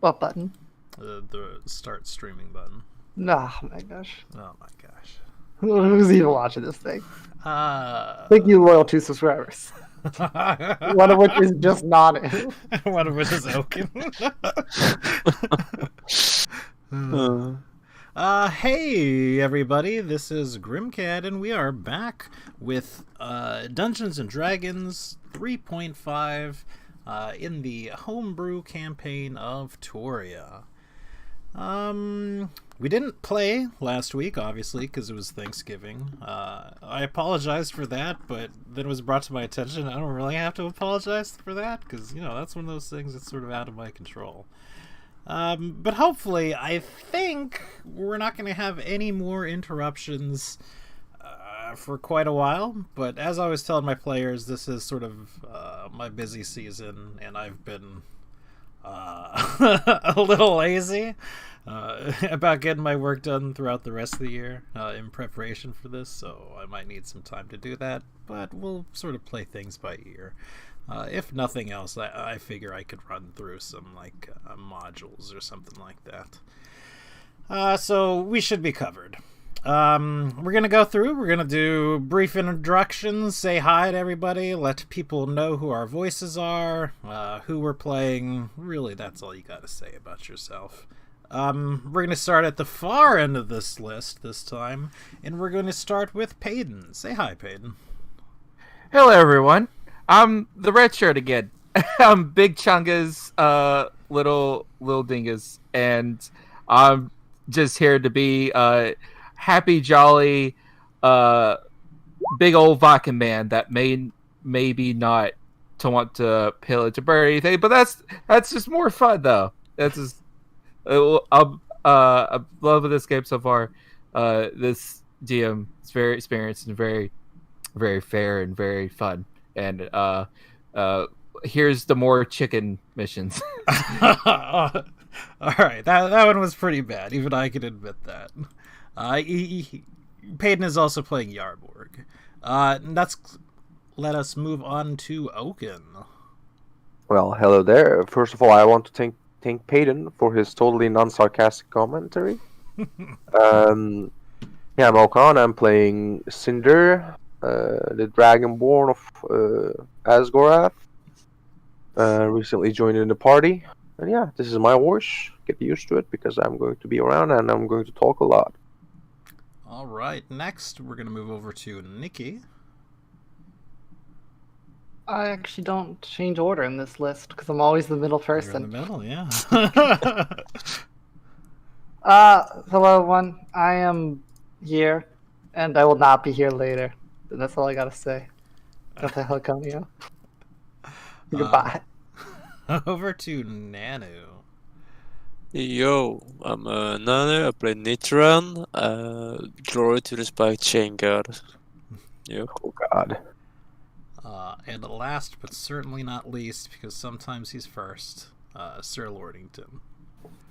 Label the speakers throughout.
Speaker 1: What button?
Speaker 2: The start streaming button.
Speaker 1: Oh my gosh.
Speaker 2: Oh my gosh.
Speaker 1: Who's even watching this thing?
Speaker 2: Uh,
Speaker 1: Thank you, loyal 2 subscribers. One of which is just Nanu.
Speaker 2: One of which is Oaken. Hey everybody, this is Grimcat, and we are back with Dungeons and Dragons 3.5 in the homebrew campaign of Toria. We didn't play last week, obviously, because it was Thanksgiving. I apologize for that, but then it was brought to my attention. I don't really have to apologize for that, because, that's one of those things that's sort of out of my control. But hopefully, I think we're not going to have any more interruptions for quite a while. But as I was telling my players, this is sort of my busy season, and I've been a little lazy about getting my work done throughout the rest of the year in preparation for this, so I might need some time to do that, but we'll sort of play things by ear. If nothing else, I figure I could run through some modules or something like that. So we should be covered. We're going to go through, we're going to do brief introductions, say hi to everybody, let people know who our voices are, who we're playing. Really, that's all you got to say about yourself. We're going to start at the far end of this list this time, and we're going to start with Payton. Say hi, Payton.
Speaker 3: Hello, everyone. I'm the red shirt again. I'm Big Chunga's little dingus, and I'm just here to be happy, jolly, big old Viking man that maybe not to want to pillage or burn anything, but that's just more fun though. That's just I'm loving this game so far. This GM is very experienced and very, very fair and very fun. And here's the more chicken missions.
Speaker 2: All right, that one was pretty bad. Even I can admit that. Payton is also playing Yarborg. Let us move on to Oaken.
Speaker 4: Well, hello there. First of all, I want to thank Payton for his totally non-sarcastic commentary. I'm Okan. I'm playing Cinder, the Dragonborn of Asgorath. Recently joined in the party. And yeah, this is my voice. Get used to it because I'm going to be around and I'm going to talk a lot.
Speaker 2: All right, next we're going to move over to Nikki.
Speaker 1: I actually don't change order in this list because I'm always the middle person.
Speaker 2: You're in the middle, yeah.
Speaker 1: Hello, everyone. I am here, and I will not be here later. And that's all I gotta say. What the hell, Conio? Goodbye.
Speaker 2: Over to Nanu.
Speaker 5: Yo, I'm Nanu. I play Nitran. Glory to the Spike Chain God. Yep.
Speaker 4: Oh god.
Speaker 2: And last but certainly not least, because sometimes he's first, Sir Lordington.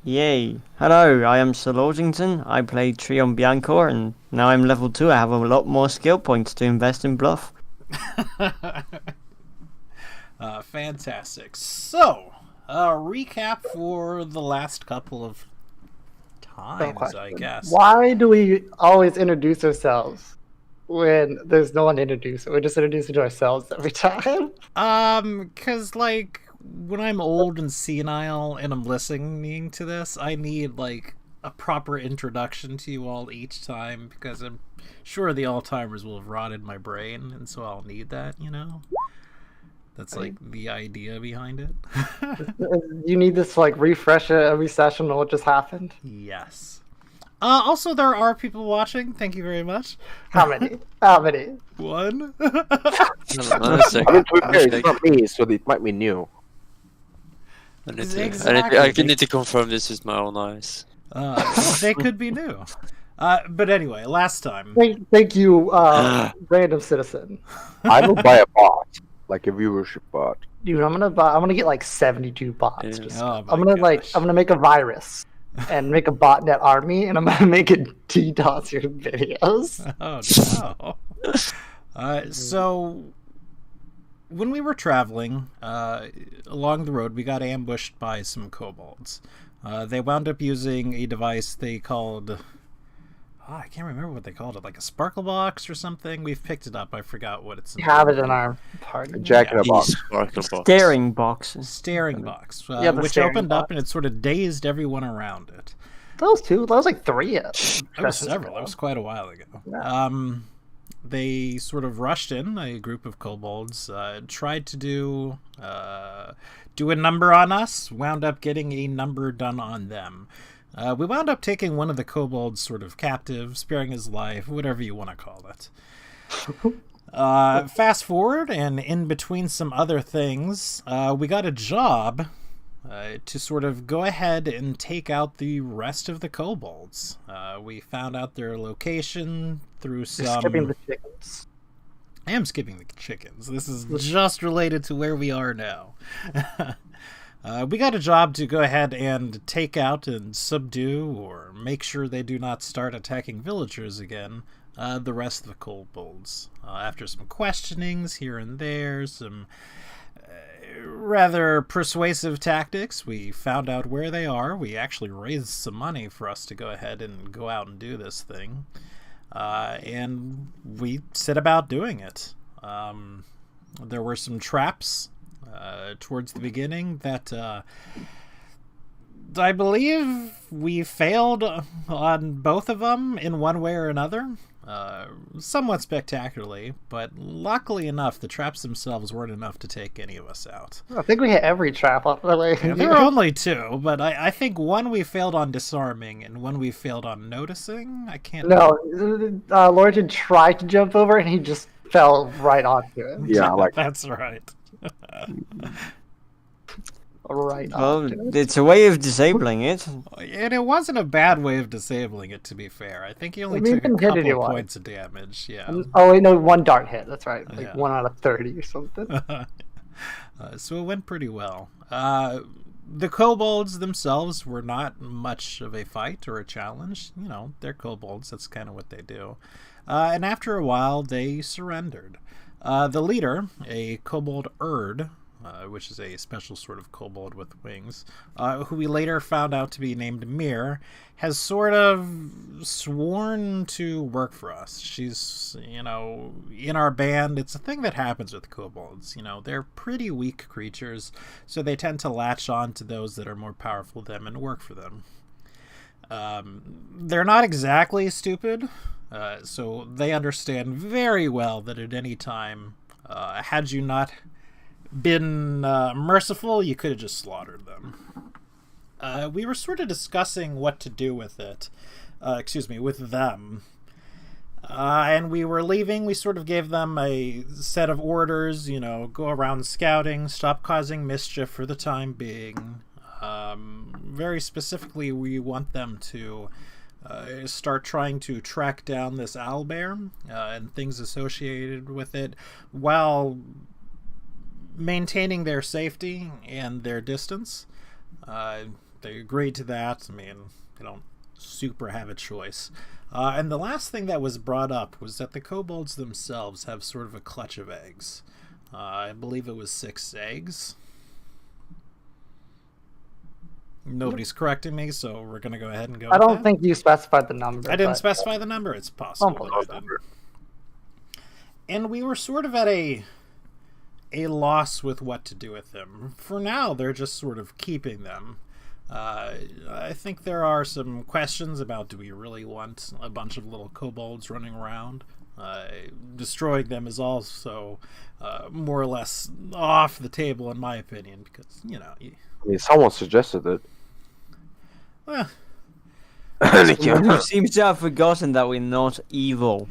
Speaker 6: Yay. Hello, I am Sir Lordington. I play Trion Biancore, and now I'm level 2. I have a lot more skill points to invest in bluff.
Speaker 2: Fantastic. So, recap for the last couple of times, I guess.
Speaker 1: Why do we always introduce ourselves when there's no one to introduce? We're just introducing to ourselves every time.
Speaker 2: Because, when I'm old and senile and I'm listening to this, I need, a proper introduction to you all each time, because I'm sure the Alzheimer's will have rotted my brain, and so I'll need that, That's, the idea behind it.
Speaker 1: You need this, refresh every session on what just happened?
Speaker 2: Yes. Also, there are people watching. Thank you very much.
Speaker 1: How many? How many?
Speaker 2: One.
Speaker 5: Not a
Speaker 4: I mean,
Speaker 5: second.
Speaker 4: to be fair, it's not me, so it might be new.
Speaker 5: I
Speaker 2: Exactly.
Speaker 5: need to confirm this with my own eyes.
Speaker 2: They could be new. But anyway, last time.
Speaker 1: Thank you, random citizen.
Speaker 4: I will buy a bot, like a viewership bot.
Speaker 1: Dude, I'm gonna get 72 bots.
Speaker 5: Yeah.
Speaker 2: Oh
Speaker 1: I'm
Speaker 2: my
Speaker 1: gonna
Speaker 2: gosh.
Speaker 1: I'm gonna make a virus and make a botnet army, and I'm gonna make it DDoS your videos.
Speaker 2: Oh no. So when we were traveling along the road, we got ambushed by some kobolds. They wound up using a device they called... I can't remember what they called it, like a sparkle box or something. We've picked it up. I forgot what it's.
Speaker 1: We have it in our party.
Speaker 4: Jack in a box.
Speaker 5: Sparkle box.
Speaker 6: Staring box.
Speaker 2: Staring box,
Speaker 1: Yeah, the
Speaker 2: which
Speaker 1: staring
Speaker 2: opened
Speaker 1: box.
Speaker 2: up and it sort of dazed everyone around it.
Speaker 1: Those two. That was like 3.
Speaker 2: That was several. That was quite a while ago.
Speaker 1: Yeah.
Speaker 2: They sort of rushed in. A group of kobolds tried to do a number on us. Wound up getting a number done on them. We wound up taking one of the kobolds sort of captive, sparing his life, whatever you want to call it. Fast forward, and in between some other things, we got a job to sort of go ahead and take out the rest of the kobolds. We found out their location through some...
Speaker 1: Skipping the chickens.
Speaker 2: I am skipping the chickens. This is just related to where we are now. We got a job to go ahead and take out and subdue or make sure they do not start attacking villagers again, the rest of the kobolds. After some questionings here and there, some rather persuasive tactics, we found out where they are. We actually raised some money for us to go ahead and go out and do this thing. And we set about doing it. There were some traps towards the beginning that I believe we failed on both of them in one way or another, somewhat spectacularly, but luckily enough the traps themselves weren't enough to take any of us out.
Speaker 1: I think we hit every trap off the way.
Speaker 2: Yeah, there were only 2, but I think one we failed on disarming and one we failed on noticing. I can't...
Speaker 1: No, Lorgen tried to jump over and he just fell right onto it.
Speaker 4: Yeah, like
Speaker 2: That's right.
Speaker 1: Right
Speaker 6: Well,
Speaker 1: onto it.
Speaker 6: it's a way of disabling it.
Speaker 2: And it wasn't a bad way of disabling it, to be fair. I think he only
Speaker 1: I mean,
Speaker 2: took a
Speaker 1: didn't hit
Speaker 2: couple
Speaker 1: anyone.
Speaker 2: points of damage. Yeah.
Speaker 1: Oh, wait, no, 1 dart hit. That's right. Like
Speaker 2: Yeah.
Speaker 1: 1 out of 30 or something.
Speaker 2: So it went pretty well. The kobolds themselves were not much of a fight or a challenge. You know, they're kobolds. That's kind of what they do. And after a while, they surrendered. The leader, a kobold Erd, which is a special sort of kobold with wings, who we later found out to be named Mir, has sort of sworn to work for us. She's, in our band. It's a thing that happens with kobolds. They're pretty weak creatures, so they tend to latch on to those that are more powerful than them and work for them. They're not exactly stupid, so they understand very well that at any time, had you not been merciful, you could have just slaughtered them. We were sort of discussing what to do with it. With them. And we were leaving. We sort of gave them a set of orders, go around scouting, stop causing mischief for the time being. Very specifically, we want them to start trying to track down this owlbear and things associated with it while maintaining their safety and their distance. They agreed to that. I mean, they don't super have a choice. And the last thing that was brought up was that the kobolds themselves have sort of a clutch of eggs. I believe it was 6 eggs. Nobody's correcting me, so we're going to go ahead and go
Speaker 1: I
Speaker 2: with
Speaker 1: don't
Speaker 2: that.
Speaker 1: think you specified the number.
Speaker 2: I didn't
Speaker 1: but-
Speaker 2: specify the number. It's possible that I did. And we were sort of at a loss with what to do with them. For now, they're just sort of keeping them. I think there are some questions about, do we really want a bunch of little kobolds running around? Destroying them is also more or less off the table, in my opinion, because,
Speaker 4: I mean, someone suggested it.
Speaker 2: well,
Speaker 6: You seem to have forgotten that we're not evil.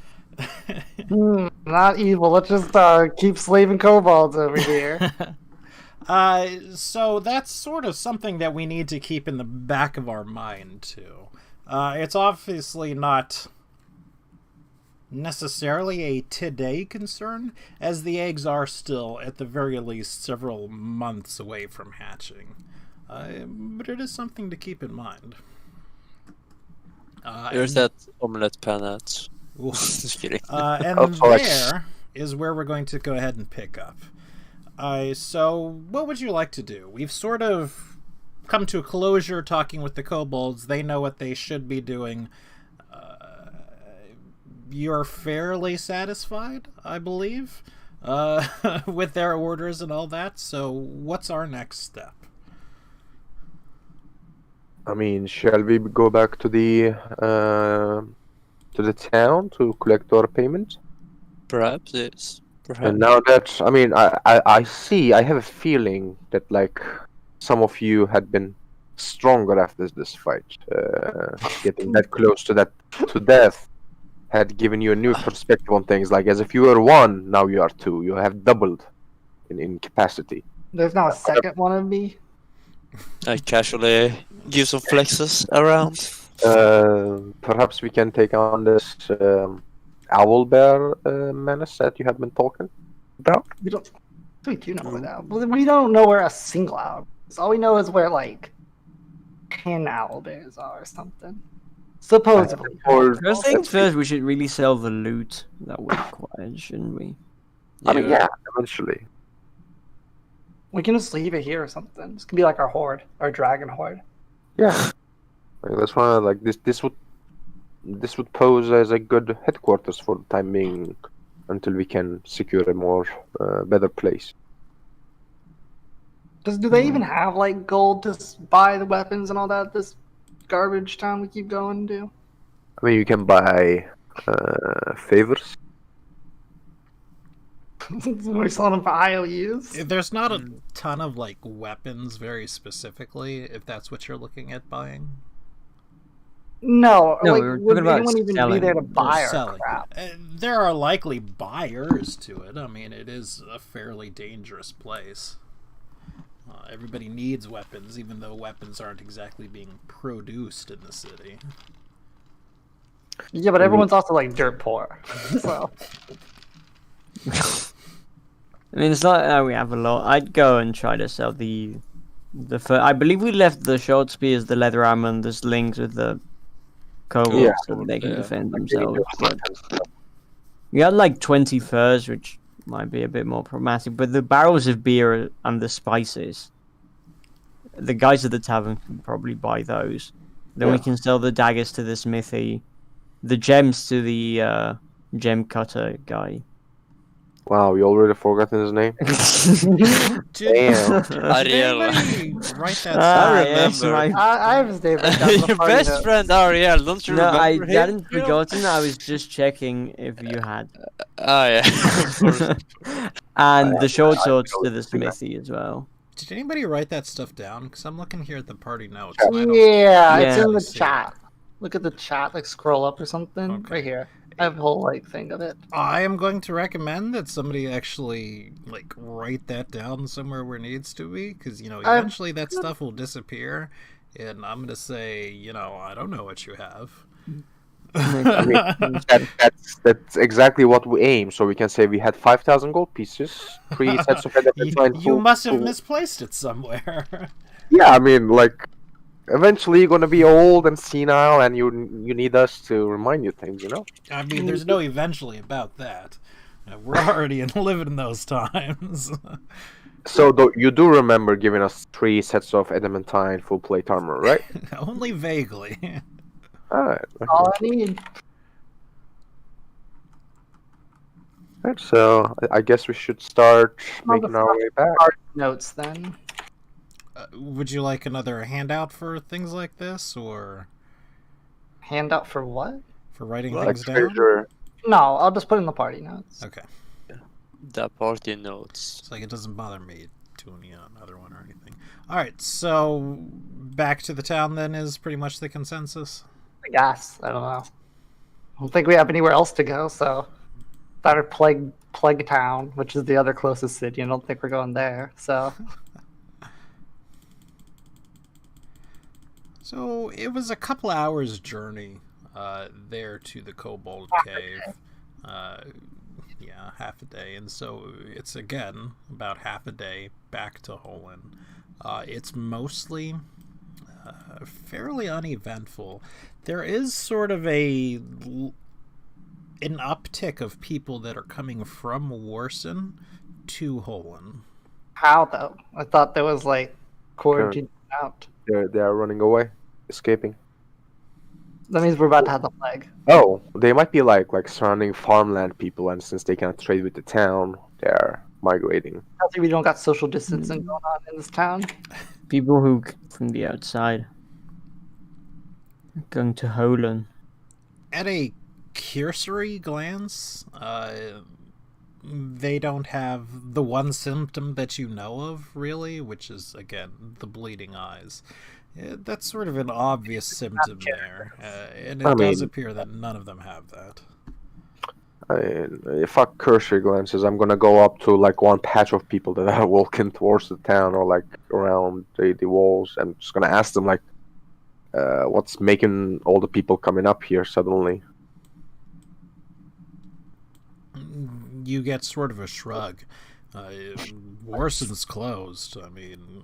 Speaker 1: Not evil. Let's just keep slaving kobolds over here.
Speaker 2: So that's sort of something that we need to keep in the back of our mind, too. It's obviously not necessarily a today concern, as the eggs are still, at the very least, several months away from hatching. But it is something to keep in mind.
Speaker 5: Here's
Speaker 2: and-
Speaker 5: that omelette pan at.
Speaker 2: Ooh.
Speaker 5: Just kidding.
Speaker 2: And
Speaker 4: Oh, sorry.
Speaker 2: there is where we're going to go ahead and pick up. So what would you like to do? We've sort of come to a closure talking with the kobolds. They know what they should be doing. You're fairly satisfied, I believe, with their orders and all that. So what's our next step?
Speaker 4: I mean, shall we go back to the town to collect our payment?
Speaker 5: Perhaps, yes. Perhaps.
Speaker 4: And now that, I mean, I have a feeling that, like, some of you had been stronger after this fight. Getting that close to death had given you a new perspective on things. Like, as if you were one, now you are two. You have doubled in capacity.
Speaker 1: There's not a second one of me.
Speaker 5: I casually give some flexes around.
Speaker 4: Perhaps we can take on this owl bear menace that you have been talking about.
Speaker 1: We don't. We do know where that. We don't know where a single owl is. All we know is where like 10 owl bears are or something. Supposedly.
Speaker 6: First things first, we should really sell the loot that we acquired, shouldn't we?
Speaker 4: I mean, yeah, eventually.
Speaker 1: We can just leave it here or something. This could be like our horde, our dragon horde.
Speaker 4: Yeah, like, that's why like this would pose as a good headquarters for the time being, until we can secure a more better place.
Speaker 1: Do they even have like gold to buy the weapons and all that? This garbage town we keep going to.
Speaker 4: I mean, you can buy favors.
Speaker 1: We're selling them for IOUs.
Speaker 2: There's not a ton of like weapons very specifically, if that's what you're looking at buying.
Speaker 1: No,
Speaker 6: No,
Speaker 1: like,
Speaker 6: we were
Speaker 1: would
Speaker 6: talking about
Speaker 1: anyone even be
Speaker 6: selling
Speaker 1: there to
Speaker 6: or
Speaker 1: buy our
Speaker 2: Selling.
Speaker 1: crap?
Speaker 2: There are likely buyers to it. I mean, it is a fairly dangerous place. Everybody needs weapons, even though weapons aren't exactly being produced in the city.
Speaker 1: Yeah, but everyone's also like dirt poor. So
Speaker 6: I mean, it's not that we have a lot. I'd go and try to sell I believe we left the short spears, the leather armor, and the slings with the kobolds so that they can defend themselves. But we had like 20 furs, which might be a bit more problematic. But the barrels of beer and the spices, the guys at the tavern can probably buy those. Then we can sell the daggers to the smithy, the gems to the gem cutter guy.
Speaker 4: Wow, you already forgotten his name? Damn.
Speaker 5: Ariel.
Speaker 2: Write that
Speaker 5: I
Speaker 6: yes,
Speaker 5: remember.
Speaker 1: I have his name written down on the
Speaker 5: Your
Speaker 1: party
Speaker 5: best
Speaker 1: note.
Speaker 5: friend Ariel, don't you
Speaker 6: No,
Speaker 5: remember
Speaker 6: I
Speaker 5: him?
Speaker 6: hadn't forgotten. I was just checking if you had.
Speaker 5: Ah, yeah. Of course.
Speaker 6: And the short swords to the smithy as well.
Speaker 2: Did anybody write that stuff down? Because I'm looking here at the party notes. And I don't
Speaker 1: Yeah, it's
Speaker 6: Yeah.
Speaker 1: in the
Speaker 2: see it.
Speaker 1: chat. Look at the chat, like scroll up or something.
Speaker 2: Okay.
Speaker 1: Right here. I have a whole like thing of it.
Speaker 2: I am going to recommend that somebody actually like write that down somewhere where it needs to be, because eventually that stuff will disappear, and I'm gonna say, I don't know what you have.
Speaker 4: I mean, that's exactly what we aim. So we can say we had 5,000 gold pieces, 3 sets of adamantine.
Speaker 2: You must have misplaced it somewhere.
Speaker 4: Yeah, I mean, like, eventually you're gonna be old and senile, and you need us to remind you things,
Speaker 2: I mean, there's no eventually about that. We're already living in those times.
Speaker 4: So you do remember giving us 3 sets of adamantine full plate armor, right?
Speaker 2: Only vaguely.
Speaker 4: Alright.
Speaker 1: All I need.
Speaker 4: Right, so I guess we should start making our way back.
Speaker 1: Party notes then.
Speaker 2: Would you like another handout for things like this, or
Speaker 1: Handout for what?
Speaker 2: for writing
Speaker 4: Like
Speaker 2: things down?
Speaker 4: treasure.
Speaker 1: No, I'll just put it in the party notes.
Speaker 2: Okay.
Speaker 5: The party notes.
Speaker 2: It's like it doesn't bother me doing another one or anything. Alright, so back to the town then is pretty much the consensus.
Speaker 1: I guess. I don't know. I don't think we have anywhere else to go, so that or Plague Town, which is the other closest city. I don't think we're going there. So
Speaker 2: So it was a couple hours journey there to the Kobold Cave. Yeah, half a day. And so it's again about half a day back to Holland. It's mostly fairly uneventful. There is sort of an uptick of people that are coming from Warson to Holland.
Speaker 1: How though? I thought there was like quarantine out.
Speaker 4: They are running away, escaping.
Speaker 1: That means we're about to have the plague.
Speaker 4: Oh, they might be like surrounding farmland people, and since they cannot trade with the town, they're migrating.
Speaker 1: I think we don't got social distancing going on in this town.
Speaker 6: People who from the outside going to Holland.
Speaker 2: At a cursory glance, they don't have the one symptom that you know of, really, which is, again, the bleeding eyes. That's sort of an obvious symptom there, and it does appear that none of them have that.
Speaker 4: I mean, if I cursory glances, I'm gonna go up to like one patch of people that are walking towards the town or like around the walls. I'm just gonna ask them like, what's making all the people coming up here suddenly?
Speaker 2: You get sort of a shrug. Warson's closed. I mean,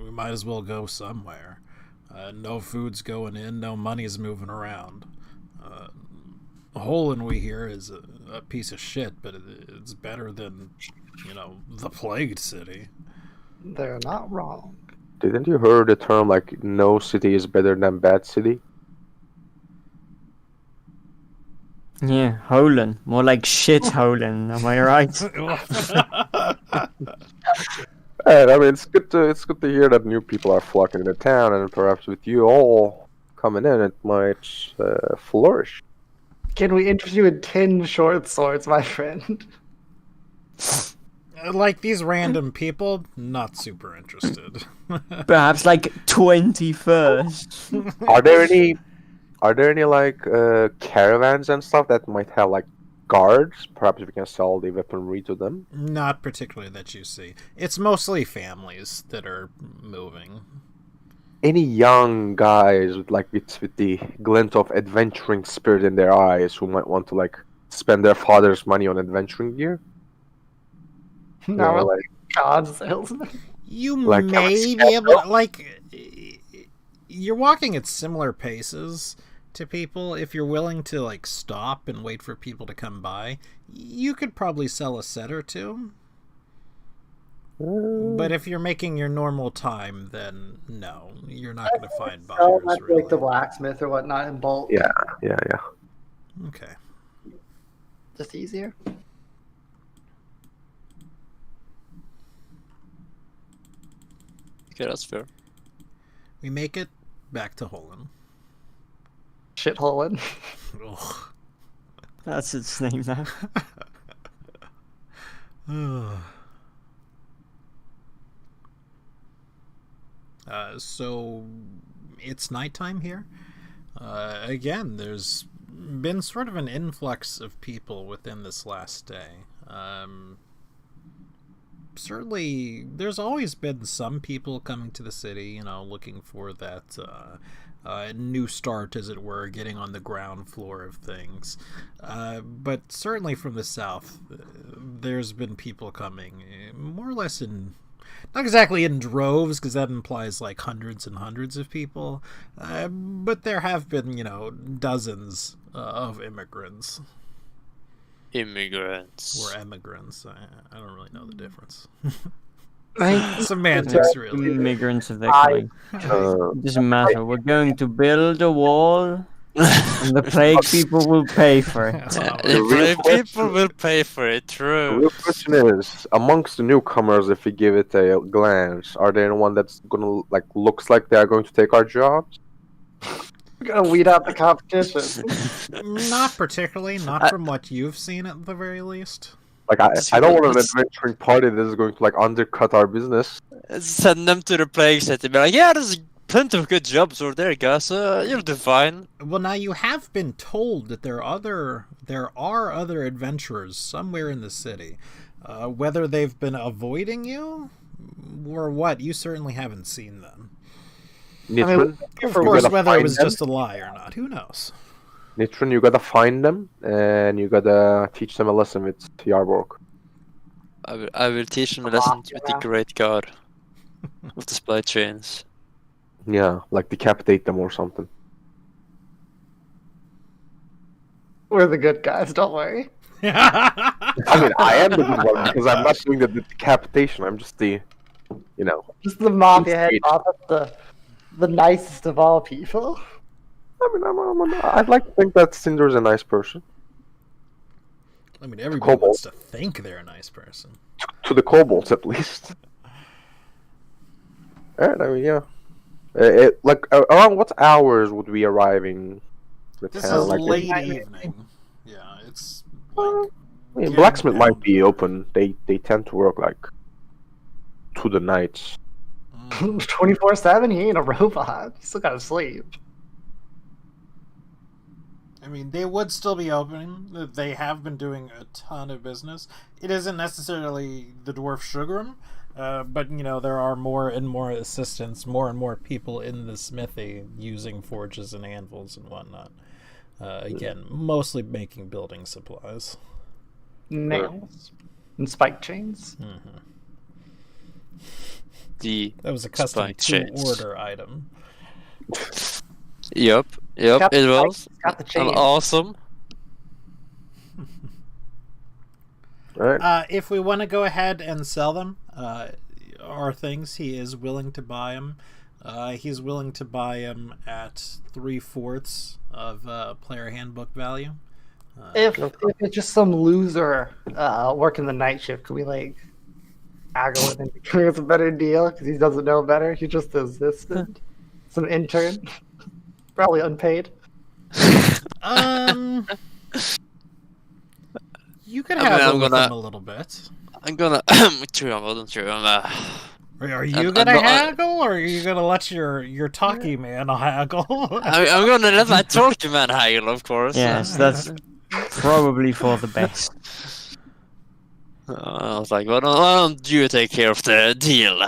Speaker 2: we might as well go somewhere. No food's going in, no money's moving around. Holland, we hear, is a piece of shit, but it's better than, the plagued city.
Speaker 1: They're not wrong.
Speaker 4: Didn't you hear the term like no city is better than bad city?
Speaker 6: Yeah, Holland. More like shit Holland, am I right?
Speaker 4: And I mean, it's good to hear that new people are flocking into town, and perhaps with you all coming in, it might flourish.
Speaker 1: Can we interest you in 10 short swords, my friend?
Speaker 2: Like these random people, not super interested.
Speaker 6: Perhaps like 21st.
Speaker 4: Are there any like caravans and stuff that might have like guards? Perhaps we can sell the weaponry to them.
Speaker 2: Not particularly that you see. It's mostly families that are moving.
Speaker 4: Any young guys with the glint of adventuring spirit in their eyes who might want to like spend their father's money on adventuring gear?
Speaker 1: No,
Speaker 4: Yeah,
Speaker 1: like God salesman.
Speaker 2: You
Speaker 4: Like,
Speaker 2: may be able to, like, you're walking at similar paces to people. If you're willing to, like, stop and wait for people to come by, you could probably sell a set or two. But if you're making your normal time, then no, you're not going to find buyers.
Speaker 1: Like
Speaker 2: Really.
Speaker 1: the blacksmith or whatnot in bulk.
Speaker 4: Yeah.
Speaker 2: Okay.
Speaker 1: Just easier.
Speaker 5: Okay, that's fair.
Speaker 2: We make it back to Holland.
Speaker 1: Shitholing.
Speaker 2: Ugh.
Speaker 6: That's its name now.
Speaker 2: So it's nighttime here. Again, there's been sort of an influx of people within this last day. Certainly, there's always been some people coming to the city, looking for that new start, as it were, getting on the ground floor of things. But certainly from the south, there's been people coming, more or less not exactly in droves, because that implies like hundreds and hundreds of people, but there have been, dozens of immigrants.
Speaker 5: Immigrants.
Speaker 2: Or emigrants. I don't really know the difference.
Speaker 6: Right?
Speaker 2: Semantics, really.
Speaker 6: Immigrants of their kind. It doesn't matter. We're going to build a wall, and the plague people will pay for it.
Speaker 5: The people will pay for it,
Speaker 4: The
Speaker 5: true.
Speaker 4: real question is, amongst the newcomers, if we give it a glance, are there anyone that's gonna looks like they are going to take our jobs?
Speaker 1: We're gonna weed out the competition.
Speaker 2: Not particularly, not from what you've seen at the very least.
Speaker 4: Like I don't want an adventuring party that is going to undercut our business.
Speaker 5: Send them to the plague city. Be like, yeah, there's plenty of good jobs over there, guys. You'll do fine.
Speaker 2: Well, now you have been told that there are other adventurers somewhere in the city. Whether they've been avoiding you or what, you certainly haven't seen them.
Speaker 4: Nitron,
Speaker 2: Of course, whether it was just a lie or not, who knows?
Speaker 4: Nitron, you gotta find them and you gotta teach them a lesson with Yarborg.
Speaker 5: I will teach them a lesson with the great god of the supply chains.
Speaker 4: Yeah, like decapitate them or something.
Speaker 1: We're the good guys, don't worry.
Speaker 4: I mean, I am the good one because I'm not doing the decapitation. I'm just the,
Speaker 1: Just the mafia head
Speaker 4: Sweet.
Speaker 1: off of the nicest of all people.
Speaker 4: I mean, I'd like to think that Cinder's a nice person.
Speaker 2: I mean, everybody
Speaker 4: Kobold.
Speaker 2: wants to think they're a nice person.
Speaker 4: To the kobolds, at least. Alright, I mean, yeah. Around what hours would we arriving? The
Speaker 2: This
Speaker 4: town?
Speaker 2: is
Speaker 4: Like,
Speaker 2: late
Speaker 1: I-
Speaker 2: evening. Yeah, it's like
Speaker 4: I mean,
Speaker 2: Yeah,
Speaker 4: blacksmith
Speaker 2: yeah.
Speaker 4: might be open. They tend to work like to the nights.
Speaker 1: 24/7, he ain't a robot. He still gotta sleep.
Speaker 2: I mean, they would still be open. They have been doing a ton of business. It isn't necessarily the dwarf sugar, but there are more and more assistants, more and more people in the smithy using forges and anvils and whatnot. Again, mostly making building supplies.
Speaker 1: Nails and spike chains.
Speaker 2: Hmm.
Speaker 5: The
Speaker 2: That was a custom
Speaker 5: Spike chains.
Speaker 2: to-order item.
Speaker 5: Yep,
Speaker 1: Got
Speaker 5: it
Speaker 1: the
Speaker 5: was.
Speaker 1: spikes, got the chain.
Speaker 5: Awesome.
Speaker 4: Alright.
Speaker 2: If we want to go ahead and sell them, our things, he is willing to buy them. He's willing to buy them at 3/4 of player handbook value.
Speaker 1: If it's just some loser working the night shift, could we like haggle it and give us a better deal because he doesn't know better? He just assistant, some intern, probably unpaid.
Speaker 2: You could
Speaker 5: I mean,
Speaker 2: haggle
Speaker 5: I'm
Speaker 2: with
Speaker 5: gonna-
Speaker 2: him a little bit.
Speaker 5: I'm gonna. True, I wouldn't.
Speaker 2: Are you
Speaker 5: I'm
Speaker 2: gonna
Speaker 5: not-
Speaker 2: haggle, or are you gonna let your talkie man haggle?
Speaker 5: I'm gonna let my talkie man haggle, of course.
Speaker 6: Yes, that's probably for the best.
Speaker 5: I was like, why don't you take care of the deal?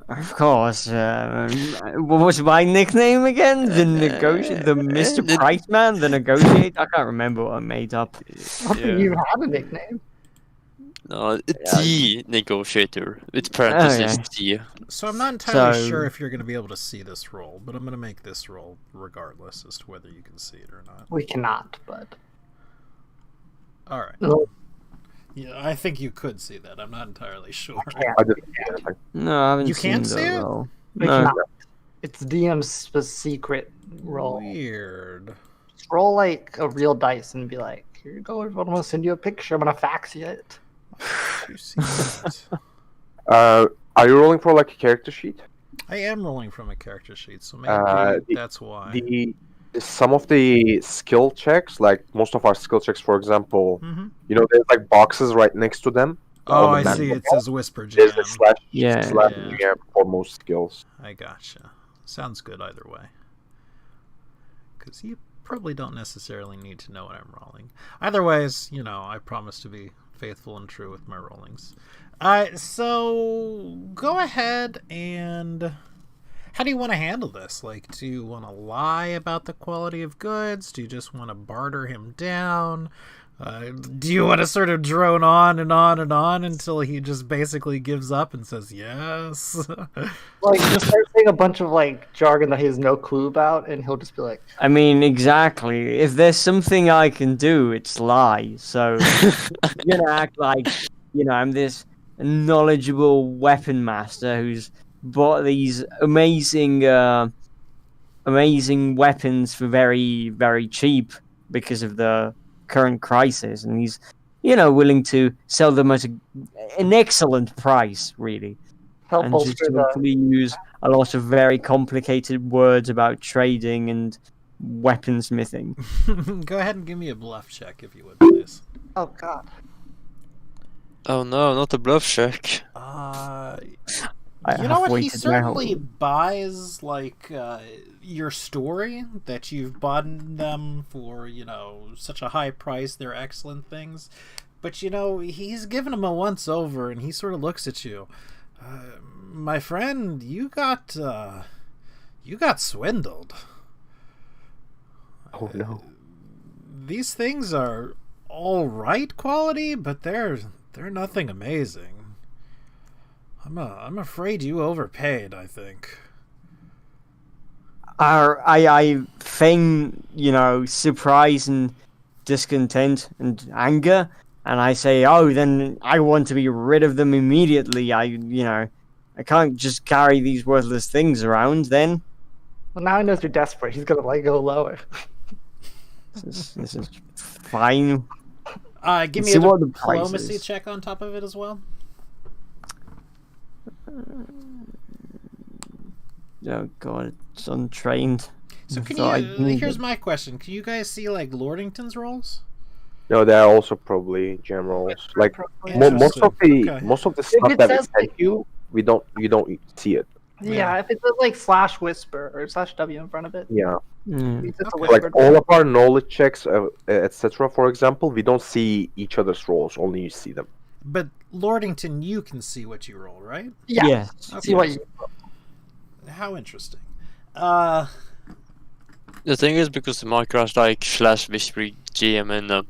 Speaker 6: Of course. What was my nickname again? The Mr.
Speaker 5: the-
Speaker 6: Price Man, the Negotiator. I can't remember what I made up.
Speaker 1: I don't think you had a nickname.
Speaker 5: No, the negotiator with parentheses
Speaker 6: Okay.
Speaker 5: the.
Speaker 2: So I'm not entirely
Speaker 6: So-
Speaker 2: sure if you're gonna be able to see this roll, but I'm gonna make this roll regardless as to whether you can see it or not.
Speaker 1: We cannot, but
Speaker 2: All right.
Speaker 1: no,
Speaker 2: Yeah, I think you could see that. I'm not entirely sure.
Speaker 1: can't.
Speaker 4: I didn't see anything.
Speaker 6: No, I haven't
Speaker 2: You
Speaker 6: seen
Speaker 2: can't
Speaker 6: the
Speaker 2: see it?
Speaker 6: roll.
Speaker 1: We
Speaker 6: No.
Speaker 1: cannot. It's DM's secret roll.
Speaker 2: Weird.
Speaker 1: Just roll like a real dice and be like, "Here you go. I'm gonna send you a picture. I'm gonna fax you it."
Speaker 2: You see that?
Speaker 4: Are you rolling for like a character sheet?
Speaker 2: I am rolling from a character sheet, so maybe
Speaker 4: The-
Speaker 2: that's why.
Speaker 4: Some of the skill checks, like most of our skill checks, for example,
Speaker 2: Mhm.
Speaker 4: there's like boxes right next to them.
Speaker 2: Oh,
Speaker 4: on the
Speaker 2: I
Speaker 4: map.
Speaker 2: see. It says Whisper
Speaker 4: There's
Speaker 2: Jam.
Speaker 4: a slash
Speaker 6: Yeah.
Speaker 4: GM for most skills.
Speaker 2: I gotcha. Sounds good either way. Because you probably don't necessarily need to know what I'm rolling. Either ways, I promise to be faithful and true with my rollings. So go ahead and... How do you want to handle this? Like, do you want to lie about the quality of goods? Do you just want to barter him down? Do you want to sort of drone on and on and on until he just basically gives up and says yes?
Speaker 1: Like, just start saying a bunch of like jargon that he has no clue about, and he'll just be like,
Speaker 6: I mean, exactly. If there's something I can do, it's lie. So you're gonna act like, I'm this knowledgeable weapon master who's bought these amazing weapons for very, very cheap because of the current crisis, and he's, willing to sell them at an excellent price, really.
Speaker 1: "Help
Speaker 6: And just
Speaker 1: bolster
Speaker 6: to
Speaker 1: the."
Speaker 6: actually use a lot of very complicated words about trading and weaponsmithing.
Speaker 2: Go ahead and give me a bluff check if you would, please.
Speaker 1: Oh God.
Speaker 5: Oh no, not a bluff check.
Speaker 6: I
Speaker 2: You know
Speaker 6: have
Speaker 2: what? He
Speaker 6: waited my whole-
Speaker 2: certainly buys like your story that you've bought them for, such a high price. They're excellent things, but he's given him a once over, and he sort of looks at you, my friend. You got swindled.
Speaker 4: Oh no.
Speaker 2: These things are all right quality, but they're nothing amazing. I'm afraid you overpaid, I think.
Speaker 6: I feign, surprise and discontent and anger, and I say, oh, then I want to be rid of them immediately. I can't just carry these worthless things around. Then
Speaker 1: Well, now he knows you're desperate. He's gonna like go lower.
Speaker 6: this is fine.
Speaker 2: Give me
Speaker 6: See
Speaker 2: a
Speaker 6: what the price
Speaker 2: diplomacy
Speaker 6: is.
Speaker 2: check on top of it as well.
Speaker 6: Oh god, it's untrained.
Speaker 2: So can
Speaker 6: So I
Speaker 2: you?
Speaker 6: need
Speaker 2: Here's
Speaker 6: it.
Speaker 2: my question: can you guys see like Lordington's rolls?
Speaker 4: No, they're also probably generals. Like
Speaker 2: Interesting.
Speaker 4: most of the
Speaker 1: If
Speaker 4: stuff
Speaker 1: it
Speaker 4: that we
Speaker 1: says,
Speaker 4: send you, you don't see it.
Speaker 1: Yeah, if it says like /whisper or /w in front of it,
Speaker 4: Yeah,
Speaker 1: it's just a
Speaker 2: Okay.
Speaker 4: like
Speaker 1: whispered.
Speaker 4: all of our knowledge checks, etc. For example, we don't see each other's rolls. Only you see them.
Speaker 2: But Lordington, you can see what you roll, right?
Speaker 1: Yeah.
Speaker 6: Yes.
Speaker 1: See what you.
Speaker 2: How interesting.
Speaker 5: The thing is, because the micro has like /whisper GM in them.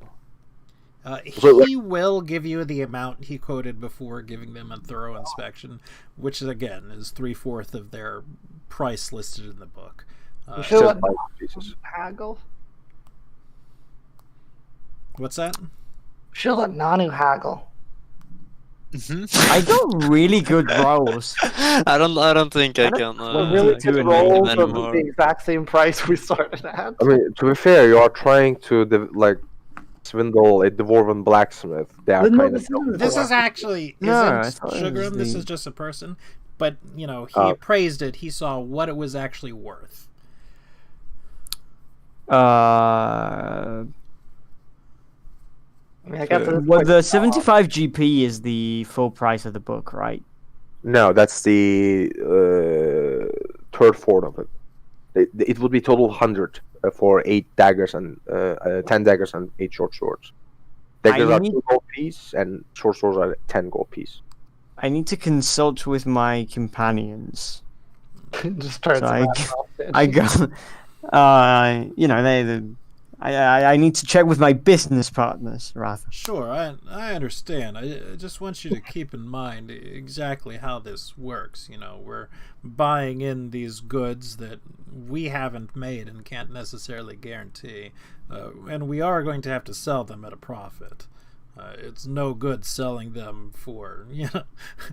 Speaker 4: So,
Speaker 2: He will give you the amount he quoted before giving them a thorough inspection, which again is 3/4 of their price listed in the book.
Speaker 1: You should let
Speaker 4: Jesus.
Speaker 1: haggle.
Speaker 2: What's that?
Speaker 1: Should let Nanu haggle.
Speaker 6: I got really good rolls.
Speaker 5: I don't think I can.
Speaker 1: We're really
Speaker 6: do
Speaker 1: good
Speaker 6: it
Speaker 1: rolls
Speaker 5: anymore.
Speaker 1: of the exact same price we started at.
Speaker 4: I mean, to be fair, you are trying to swindle a dwarven blacksmith. They are
Speaker 1: No,
Speaker 4: kind of.
Speaker 2: This is actually
Speaker 6: No, I
Speaker 2: isn't
Speaker 6: thought it was
Speaker 2: Sugarum. This
Speaker 6: the-
Speaker 2: is just a person. But he
Speaker 4: Oh.
Speaker 2: appraised it. He saw what it was actually worth.
Speaker 1: I mean, I guess it's
Speaker 6: Well,
Speaker 1: like-
Speaker 6: the 75 GP is the full price of the book, right?
Speaker 4: No, that's the third of it. It would be total 100 for 8 daggers and 10 daggers and 8 short swords. Daggers
Speaker 6: I
Speaker 4: are
Speaker 6: need-
Speaker 4: 2 gold piece and short swords are 10 gold piece.
Speaker 6: I need to consult with my companions.
Speaker 1: just turns
Speaker 6: So I-
Speaker 1: around off it.
Speaker 6: I go, I need to check with my business partners, rather.
Speaker 2: Sure, I understand. I just want you to keep in mind exactly how this works. We're buying in these goods that we haven't made and can't necessarily guarantee, and we are going to have to sell them at a profit. It's no good selling them for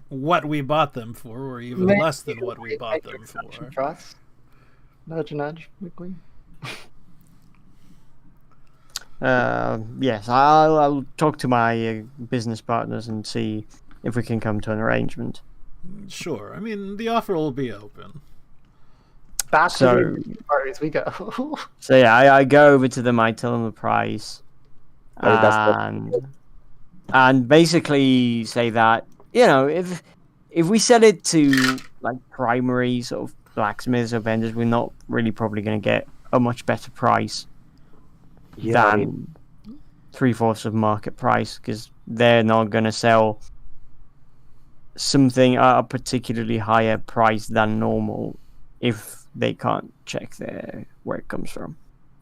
Speaker 2: what we bought them for, or even
Speaker 1: Maybe
Speaker 2: less than what we
Speaker 1: make
Speaker 2: bought
Speaker 1: an
Speaker 2: them
Speaker 1: exception
Speaker 2: for.
Speaker 1: for us. Nudge, nudge, quickly.
Speaker 6: Yes, I'll talk to my business partners and see if we can come to an arrangement.
Speaker 2: Sure, I mean the offer will be open.
Speaker 1: Back
Speaker 6: So-
Speaker 1: to the parties we go.
Speaker 6: So yeah, I go over to them, I tell them the price,
Speaker 4: Right, that's
Speaker 6: and basically say that if we sell it to like primary sort of blacksmiths or vendors, we're not really probably going to get a much better price
Speaker 4: Yeah, I
Speaker 6: than
Speaker 4: mean,
Speaker 6: 3/4 of market price, because they're not going to sell something at a particularly higher price than normal if they can't check where it comes from.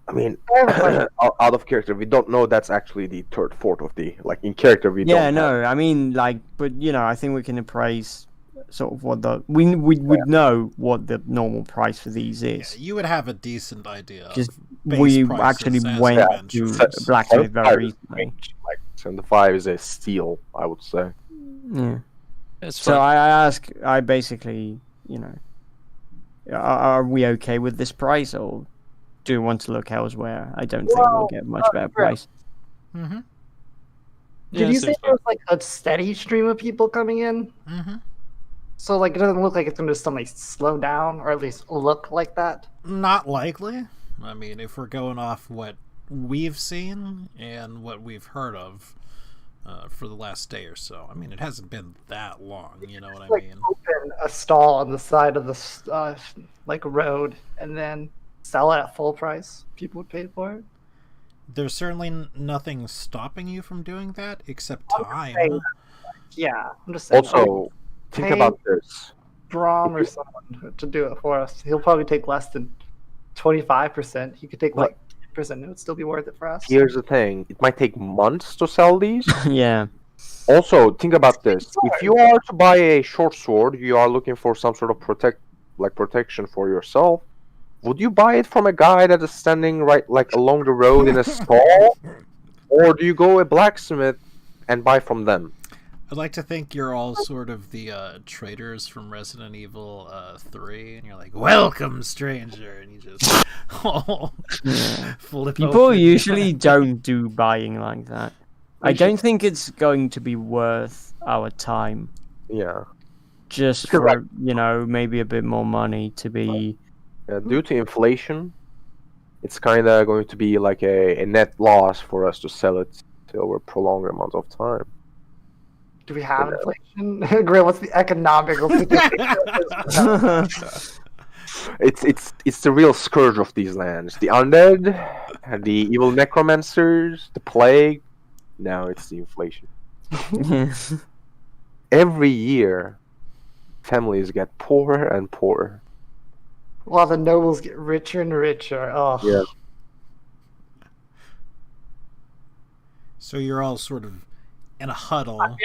Speaker 4: I mean,
Speaker 1: I have a question.
Speaker 4: out of character, we don't know that's actually the 3/4 of the in character. We
Speaker 6: Yeah,
Speaker 4: don't.
Speaker 6: no, I mean, but I think we can appraise sort of what we would know what the normal price for these
Speaker 2: Yeah,
Speaker 6: is.
Speaker 2: you would have a decent idea.
Speaker 6: Because
Speaker 2: of base
Speaker 6: we
Speaker 2: prices
Speaker 6: actually
Speaker 2: as
Speaker 6: went to
Speaker 2: adventures.
Speaker 6: blacksmith very
Speaker 4: 75
Speaker 6: recently.
Speaker 4: Like 75 is a steal, I would say.
Speaker 6: Yeah.
Speaker 5: It's
Speaker 6: So
Speaker 5: fine.
Speaker 6: I basically, are we okay with this price, or do we want to look elsewhere? I don't think we'll
Speaker 1: Well,
Speaker 6: get a much better
Speaker 1: right.
Speaker 6: price.
Speaker 2: Mm-hmm.
Speaker 1: Did you say
Speaker 5: seems
Speaker 1: there was like a steady stream of people coming in?
Speaker 2: Mm-hmm.
Speaker 1: So like it doesn't look like it's going to suddenly slow down, or at least look like that.
Speaker 2: Not likely. I mean, if we're going off what we've seen and what we've heard of for the last day or so, I mean, it hasn't been that long. You know what I
Speaker 1: Like
Speaker 2: mean?
Speaker 1: open a stall on the side of the like road and then sell it at full price. People would pay for it.
Speaker 2: There's certainly nothing stopping you from doing that except time.
Speaker 1: saying- Yeah, I'm just saying.
Speaker 4: Also, think
Speaker 1: Hey.
Speaker 4: about this.
Speaker 1: Brom or someone to do it for us. He'll probably take less than 25%. He could take like 10%. It would still be worth it for us.
Speaker 4: Here's the thing: it might take months to sell these.
Speaker 6: Yeah.
Speaker 4: Also, think about this: if you are to buy a short sword, you are looking for some sort of protection for yourself. Would you buy it from a guy that is standing right along the road in a stall? Or do you go a blacksmith and buy from them?
Speaker 2: I'd like to think you're all sort of the traders from Resident Evil 3, and you're like, "Welcome, stranger," and you just flip
Speaker 6: People
Speaker 2: open.
Speaker 6: usually don't do buying like that. I don't think it's going to be worth our time.
Speaker 4: Yeah.
Speaker 6: Just
Speaker 4: Because,
Speaker 6: for, maybe a bit more money to be...
Speaker 4: Due to inflation, it's kind of going to be like a net loss for us to sell it over a prolonged amount of time.
Speaker 1: Do we have inflation? Grill, what's the economical situation?
Speaker 4: It's the real scourge of these lands. The undead, the evil necromancers, the plague. No, it's the inflation. Every year, families get poorer and poorer.
Speaker 1: While the nobles get richer and richer. Oh.
Speaker 4: Yeah.
Speaker 2: So you're all sort of in a huddle,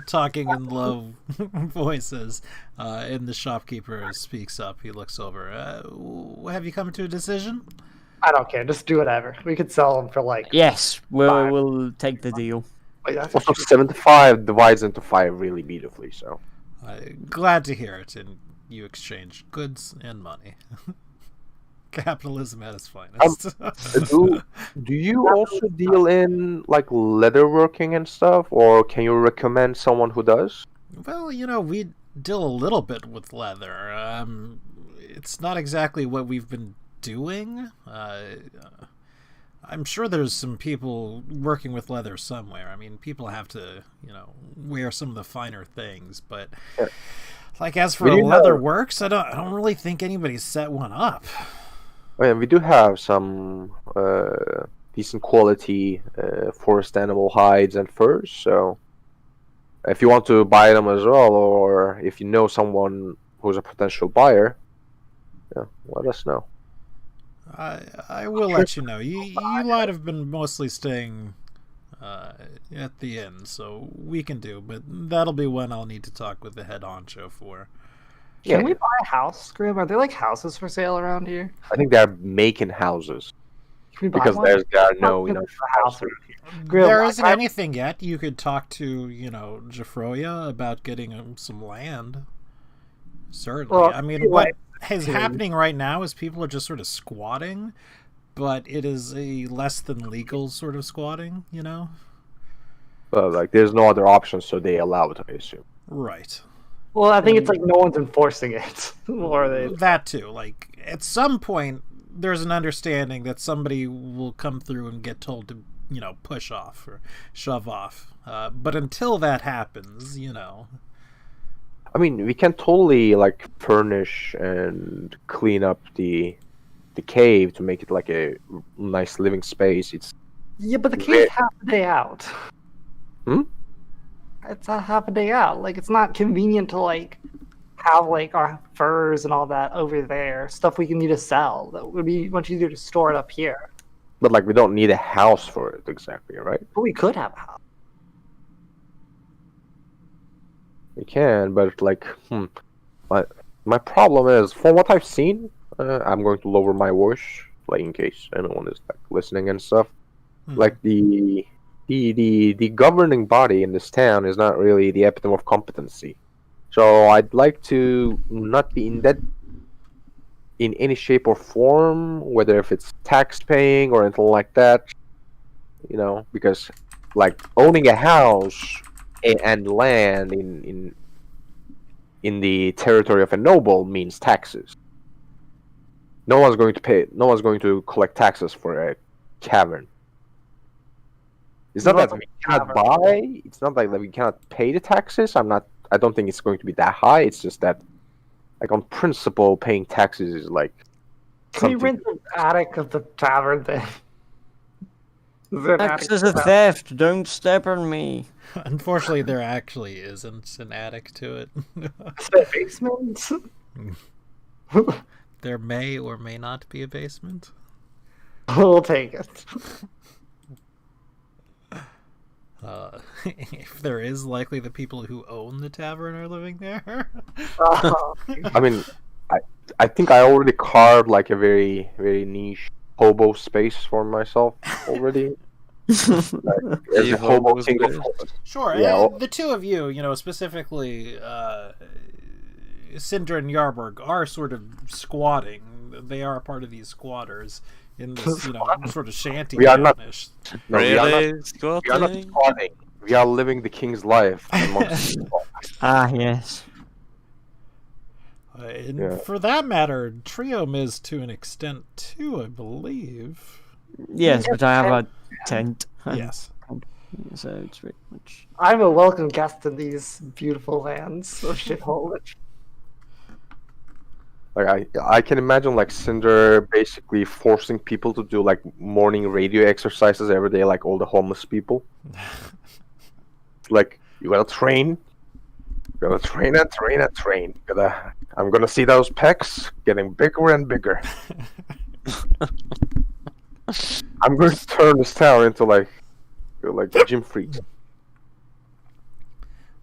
Speaker 2: talking in low voices, and the shopkeeper speaks up. He looks over. Have you come to a decision?
Speaker 1: I don't care. Just do whatever. We could sell them for like...
Speaker 6: Yes, we'll take the deal.
Speaker 1: Wait, that's
Speaker 4: Also, 75 divides into 5 really beautifully, so...
Speaker 2: Glad to hear it, and you exchange goods and money. Capitalism at its finest.
Speaker 4: Do you also deal in like leatherworking and stuff, or can you recommend someone who does?
Speaker 2: Well, we deal a little bit with leather. It's not exactly what we've been doing. I'm sure there's some people working with leather somewhere. I mean, people have to, wear some of the finer things, but like as for leather works, I don't really think anybody's set one up.
Speaker 4: Oh, yeah, we do have some decent quality forest animal hides and furs, so if you want to buy them as well, or if you know someone who's a potential buyer, let us know.
Speaker 2: I will let you know. You might have been mostly staying at the inn, so we can do, but that'll be one I'll need to talk with the head honcho for.
Speaker 1: Can we buy a house, Grim? Are there like houses for sale around here?
Speaker 4: I think they're making houses
Speaker 1: Can we buy
Speaker 4: because
Speaker 1: one?
Speaker 4: there are no
Speaker 1: house around here. Grim,
Speaker 2: There isn't anything yet. You could talk to, Jafroya about getting some land. Certainly.
Speaker 1: Well,
Speaker 2: I mean, what is happening right now is people are just sort of squatting, but it is a less than legal sort of squatting,
Speaker 4: like there's no other option, so they allow it, I assume.
Speaker 2: Right.
Speaker 1: Well, I think it's like no one's enforcing it. Or they...
Speaker 2: That too. Like, at some point, there's an understanding that somebody will come through and get told to, push off or shove off. But until that happens,
Speaker 4: I mean, we can totally like furnish and clean up the cave to make it like a nice living space.
Speaker 1: Yeah, but the cave's half a day out.
Speaker 4: Hmm?
Speaker 1: It's a half a day out. Like, it's not convenient to like have like our furs and all that over there. Stuff we can need to sell. That would be much easier to store it up here.
Speaker 4: But like we don't need a house for it exactly, right?
Speaker 1: But we could have a house.
Speaker 4: We can, but like, my problem is, from what I've seen, I'm going to lower my voice, like in case anyone is like listening and stuff. Like the governing body in this town is not really the epitome of competency. So I'd like to not be in that in any shape or form, whether if it's tax paying or anything like that. Because like owning a house and land in the territory of a noble means taxes. No one's going to collect taxes for a cavern. It's not that we cannot buy. It's not like that we cannot pay the taxes. I don't think it's going to be that high. It's just that, like on principle, paying taxes is like.
Speaker 1: Can we rent the attic of the tavern then?
Speaker 6: Tax is a theft. Don't step on me.
Speaker 2: Unfortunately, there actually isn't an attic to it.
Speaker 1: Is there a basement?
Speaker 2: There may or may not be a basement.
Speaker 1: We'll take it.
Speaker 2: If there is, likely the people who own the tavern are living there.
Speaker 4: I mean, I think I already carved like a very, very niche hobo space for myself already. As
Speaker 5: The
Speaker 4: a hobo
Speaker 5: hobos
Speaker 4: king of
Speaker 5: best.
Speaker 4: hobos.
Speaker 2: Sure.
Speaker 4: Yeah,
Speaker 2: The two of you, specifically Cinder and Yarburg, are sort of squatting. They are part of these squatters in this, sort of shanty.
Speaker 4: We are not-
Speaker 2: town-ish.
Speaker 4: No,
Speaker 5: Really?
Speaker 4: we are not
Speaker 5: Squatting?
Speaker 4: squatting. We are living the king's life amongst people.
Speaker 6: Ah, yes.
Speaker 2: And
Speaker 4: Yeah.
Speaker 2: for that matter, Triome is to an extent too, I believe.
Speaker 6: Yes, but I have a tent.
Speaker 2: Yes.
Speaker 6: So it's pretty much.
Speaker 1: I'm a welcome guest in these beautiful lands of shithole.
Speaker 4: Like I can imagine like Cinder basically forcing people to do like morning radio exercises every day, like all the homeless people. Like you gotta train, train. I'm gonna see those pecs getting bigger and bigger. I'm going to turn this town into like gym freaks.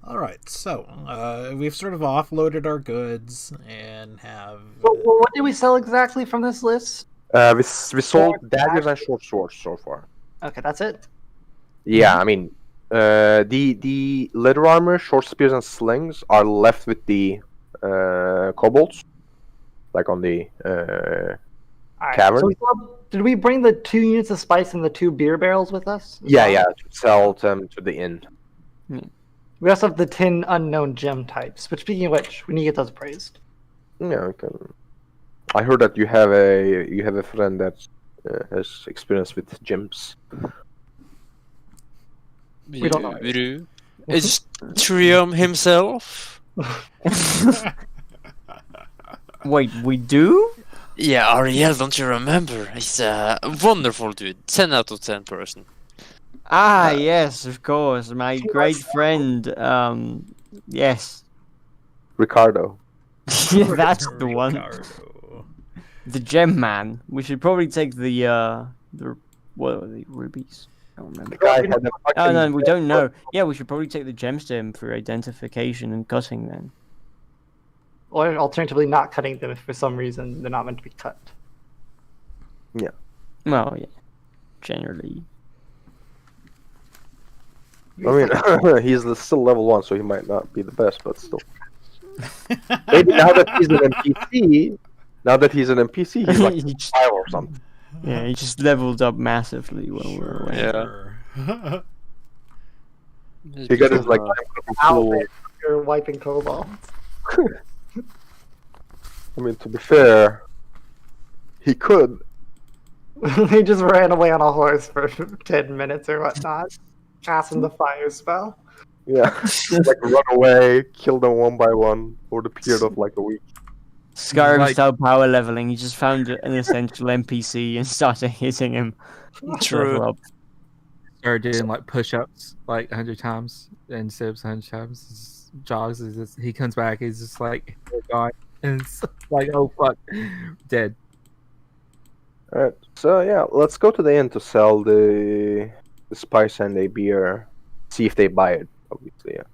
Speaker 2: All right, so we've sort of offloaded our goods and have.
Speaker 1: Well, what did we sell exactly from this list?
Speaker 4: We sold daggers and short swords so far.
Speaker 1: Okay, that's it.
Speaker 4: Yeah, I mean, the leather armor, short spears, and slings are left with the kobolds, like on the
Speaker 1: Alright,
Speaker 4: Cavern?
Speaker 1: So did we bring the 2 units of spice and the 2 beer barrels with us?
Speaker 4: to sell them to the inn.
Speaker 1: We also have the 10 unknown gem types. But speaking of which, we need to get those appraised.
Speaker 4: Yeah, okay. I heard that you have a friend that has experience with gems.
Speaker 1: We don't know.
Speaker 5: We do. It's Trium himself.
Speaker 6: Wait, we do?
Speaker 5: Yeah, Ariel, don't you remember? He's a wonderful dude. 10 out of 10 person.
Speaker 6: Ah, yes, of course. My great friend. Yes.
Speaker 4: Ricardo.
Speaker 6: Yeah, that's the one.
Speaker 2: Ricardo.
Speaker 6: The gem man. We should probably take the what are the rubies? I don't remember.
Speaker 4: The guy had a
Speaker 6: Oh
Speaker 4: fucking
Speaker 6: no, we don't know. Yeah, we should probably take the gems to him for identification and cutting then.
Speaker 1: Or alternatively, not cutting them if for some reason they're not meant to be cut.
Speaker 6: Well, yeah. Generally.
Speaker 4: I mean, he's still level 1, so he might not be the best, but still. Maybe now that he's an NPC, he's like
Speaker 6: He just-
Speaker 4: 5 or something.
Speaker 6: Yeah, he just leveled up massively while we were away.
Speaker 5: Yeah.
Speaker 4: He got his like cool.
Speaker 1: You're wiping kobolds.
Speaker 4: I mean, to be fair, he could.
Speaker 1: He just ran away on a horse for 10 minutes or whatnot. Casting the fire spell.
Speaker 4: Yeah, like run away, kill them one by one over the period of like a week.
Speaker 6: Skyrim
Speaker 3: Like-
Speaker 6: style power leveling. He just found an essential NPC and started hitting him.
Speaker 5: True.
Speaker 6: Level up.
Speaker 3: Started doing like push-ups like 100 times and sit-ups 100 times. Just jogs. He comes back. He's just like gone, and it's like, oh fuck, dead.
Speaker 4: Alright, so yeah, let's go to the inn to sell the spice and the beer. See if they buy it. Obviously, yeah.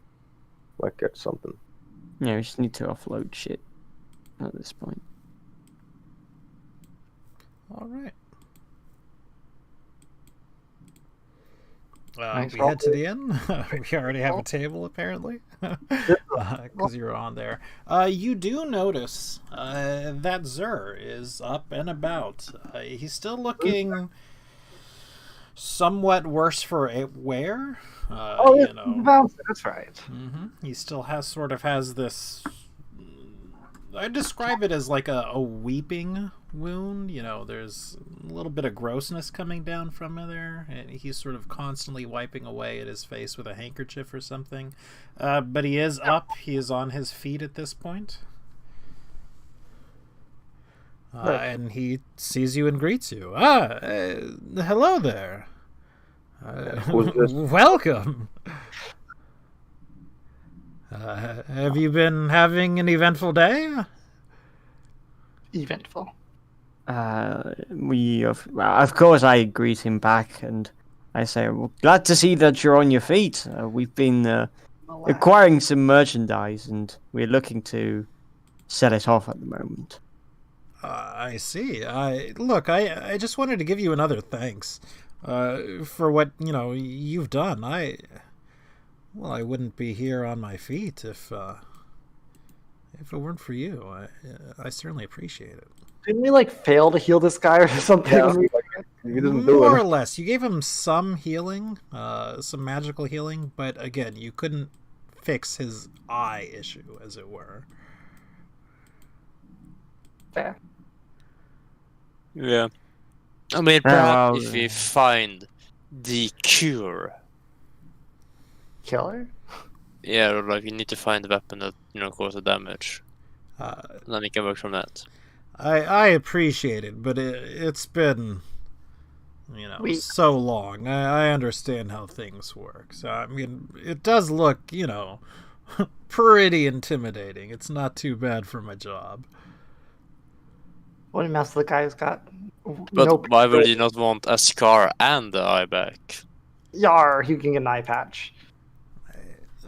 Speaker 4: Might get something.
Speaker 6: Yeah, we just need to offload shit at this point.
Speaker 2: All right.
Speaker 1: Thanks,
Speaker 2: We head to the inn. We already have a table, apparently, because you're on there. You do notice that Zur is up and about. He's still looking somewhat worse for wear.
Speaker 1: That's right.
Speaker 2: He still has this. I describe it as like a weeping wound. There's a little bit of grossness coming down from there, and he's sort of constantly wiping away at his face with a handkerchief or something. But he is up. He is on his feet at this point. And he sees you and greets you. Hello there.
Speaker 4: Who's this?
Speaker 2: Welcome. Have you been having an eventful day?
Speaker 1: Eventful.
Speaker 6: Of course, I greet him back and I say, well, glad to see that you're on your feet. We've been acquiring some merchandise and we're looking to sell it off at the moment.
Speaker 2: I see. I just wanted to give you another thanks. for what you've done. I wouldn't be here on my feet if it weren't for you. I certainly appreciate it.
Speaker 1: Didn't we fail to heal this guy or something?
Speaker 4: Yeah, you didn't do
Speaker 2: More
Speaker 4: it.
Speaker 2: or less, you gave him some healing, some magical healing, but again, you couldn't fix his eye issue, as it were.
Speaker 1: Fair.
Speaker 5: Yeah. I mean, perhaps if we find the cure.
Speaker 1: Killer?
Speaker 5: Yeah, or like you need to find the weapon that causes damage. Then we can work from that.
Speaker 2: I appreciate it, but it's been so long. I understand how things work. So I mean, it does look pretty intimidating. It's not too bad for my job.
Speaker 1: What a mess the guy who's got.
Speaker 5: But why would you not want a scar and the eye back?
Speaker 1: Yar, you can get an eye patch.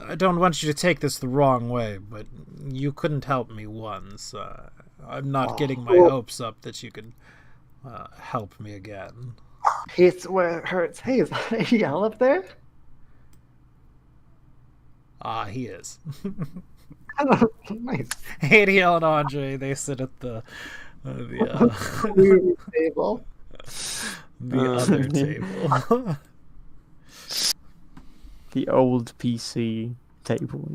Speaker 2: I don't want you to take this the wrong way, but you couldn't help me once. I'm not getting my hopes up that you can help me again.
Speaker 1: It's where it hurts. Hey, is that a yell up there?
Speaker 2: He is.
Speaker 1: Nice.
Speaker 2: Adiel and Andre, they sit at the
Speaker 1: Table.
Speaker 2: the other table.
Speaker 6: The old PC table,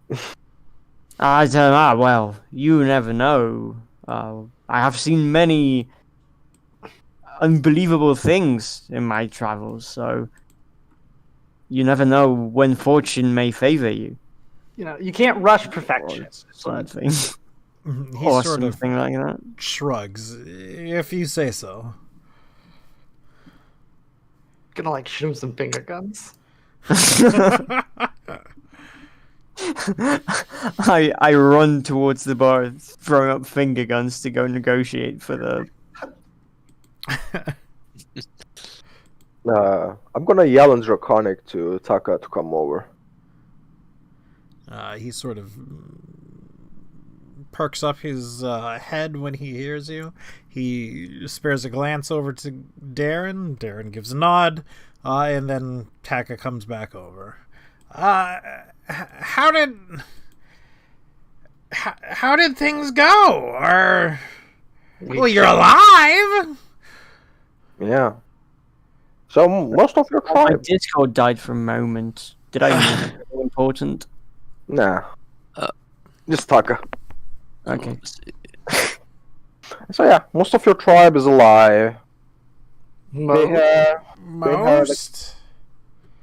Speaker 6: yeah. I don't know. Well, you never know. I have seen many unbelievable things in my travels, so you never know when fortune may favor you.
Speaker 1: You can't rush perfection.
Speaker 6: Something.
Speaker 2: He
Speaker 6: Or
Speaker 2: sort of
Speaker 6: something like that.
Speaker 2: shrugs, if you say so.
Speaker 1: Gonna shoot him some finger guns.
Speaker 6: I run towards the bar, throwing up finger guns to go negotiate for the.
Speaker 4: I'm gonna yell in Draconic to Taka to come over.
Speaker 2: He sort of perks up his head when he hears you. He spares a glance over to Darren. Darren gives a nod, and then Taka comes back over. How did things go? Well, you're alive.
Speaker 4: Yeah. So most of your
Speaker 6: My
Speaker 4: tribe.
Speaker 6: Discord died for a moment. Did I miss anything important?
Speaker 4: Nah. Just Taka.
Speaker 6: Okay.
Speaker 4: So yeah, most of your tribe is alive.
Speaker 2: Most.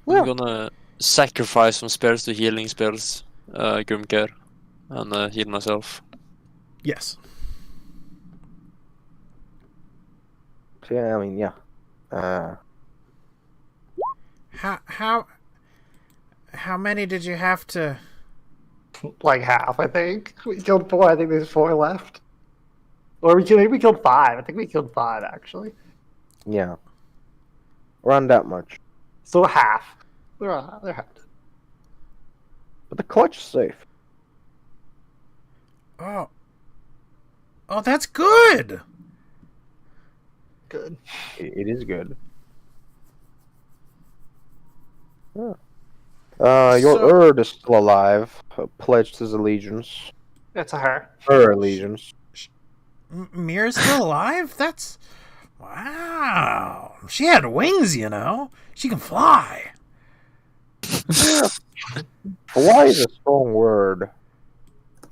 Speaker 4: Yeah.
Speaker 5: I'm gonna sacrifice some spells to healing spells, Grimker, and heal myself.
Speaker 2: Yes.
Speaker 4: So, yeah, I mean, yeah.
Speaker 2: How many did you have to?
Speaker 1: Half, I think. We killed 4. I think there's 4 left. Or maybe we killed 5. I think we killed 5 actually.
Speaker 4: Yeah. Around that much.
Speaker 1: So half. They're half.
Speaker 4: But the clutch is safe.
Speaker 2: Oh, that's good.
Speaker 1: Good.
Speaker 4: It is good. Yeah. Your Erd is still alive. Pledged his allegiance.
Speaker 1: It's a her.
Speaker 4: Her allegiance.
Speaker 2: Mira's still alive? That's... Wow. She had wings, She can fly.
Speaker 4: Yeah. Fly is a strong word.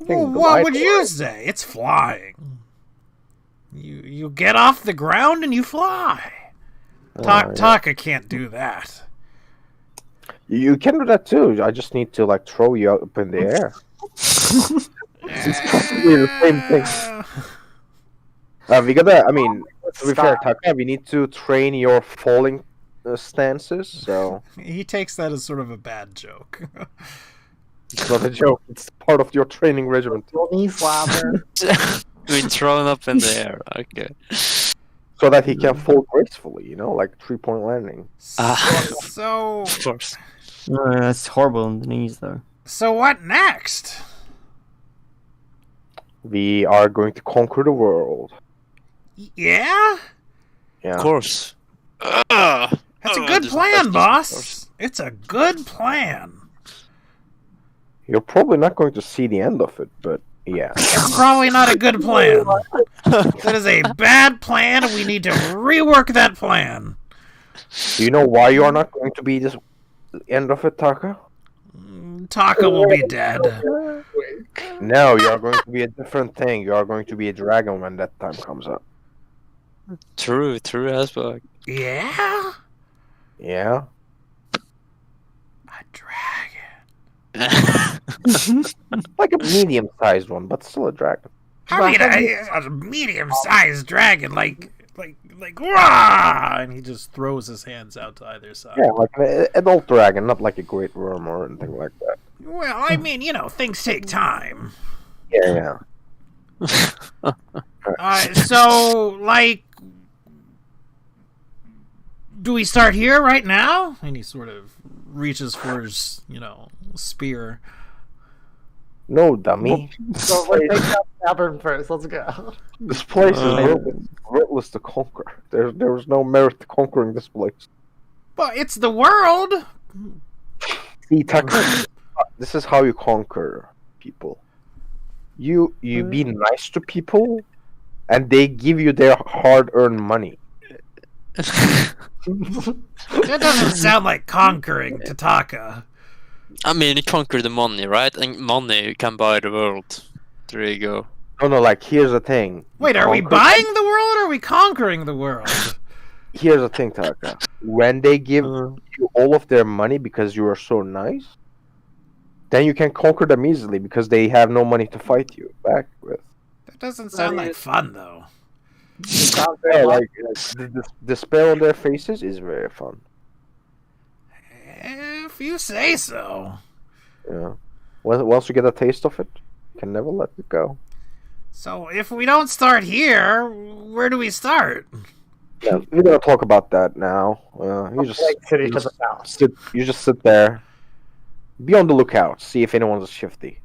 Speaker 2: Well, what would you say? It's flying. You get off the ground and you fly. Taka can't do that.
Speaker 4: You can do that too. I just need to throw you up in the air. It's possibly the same thing. We gotta. I mean, to be fair, Taka, we need to train your falling stances. So
Speaker 2: He takes that as sort of a bad joke.
Speaker 4: it's not a joke. It's part of your training regimen.
Speaker 1: Knee slapper.
Speaker 5: We're thrown up in the air. Okay.
Speaker 4: So that he can fall gracefully, like 3-point landing.
Speaker 2: So
Speaker 5: Of course.
Speaker 6: That's horrible on the knees, though.
Speaker 2: So what next?
Speaker 4: We are going to conquer the world.
Speaker 2: Yeah?
Speaker 4: Yeah.
Speaker 5: Of course.
Speaker 2: That's a good plan, boss. It's a good plan.
Speaker 4: You're probably not going to see the end of it, but yeah.
Speaker 2: It's probably not a good plan. That is a bad plan, and we need to rework that plan.
Speaker 4: Do you know why you are not going to be this end of it, Taka?
Speaker 2: Taka will be dead.
Speaker 4: No, you are going to be a different thing. You are going to be a dragon when that time comes up.
Speaker 5: True aspect.
Speaker 2: Yeah?
Speaker 4: Yeah?
Speaker 2: A dragon.
Speaker 4: Like a medium-sized one, but still a dragon.
Speaker 2: I mean, a medium-sized dragon, like, rah! And he just throws his hands out to either side.
Speaker 4: Yeah, like an adult dragon, not like a great worm or anything like that.
Speaker 2: Well, I mean, things take time.
Speaker 4: Yeah.
Speaker 2: So, like, do we start here right now? And he sort of reaches for his, spear.
Speaker 4: No, dummy.
Speaker 1: So let's take that tavern first. Let's go.
Speaker 4: This place is rootless to conquer. There was no merit to conquering this place.
Speaker 2: But it's the world.
Speaker 4: See, this is how you conquer people. You be nice to people, and they give you their hard-earned money.
Speaker 2: That doesn't sound like conquering, Tataka.
Speaker 5: I mean, you conquer the money, right? And money can buy the world. There you go.
Speaker 4: No, like, here's the thing.
Speaker 2: Wait, are we buying the world or are we conquering the world?
Speaker 4: Here's the thing, Taka. When they give you all of their money because you are so nice, then you can conquer them easily because they have no money to fight you back with.
Speaker 2: That doesn't sound like fun, though.
Speaker 4: Yeah, like the despair on their faces is very fun.
Speaker 2: If you say so.
Speaker 4: Yeah. Once you get a taste of it, you can never let it go.
Speaker 2: So if we don't start here, where do we start?
Speaker 4: Yeah, we're gonna talk about that now. You just sit there. Be on the lookout. See if anyone's shifty.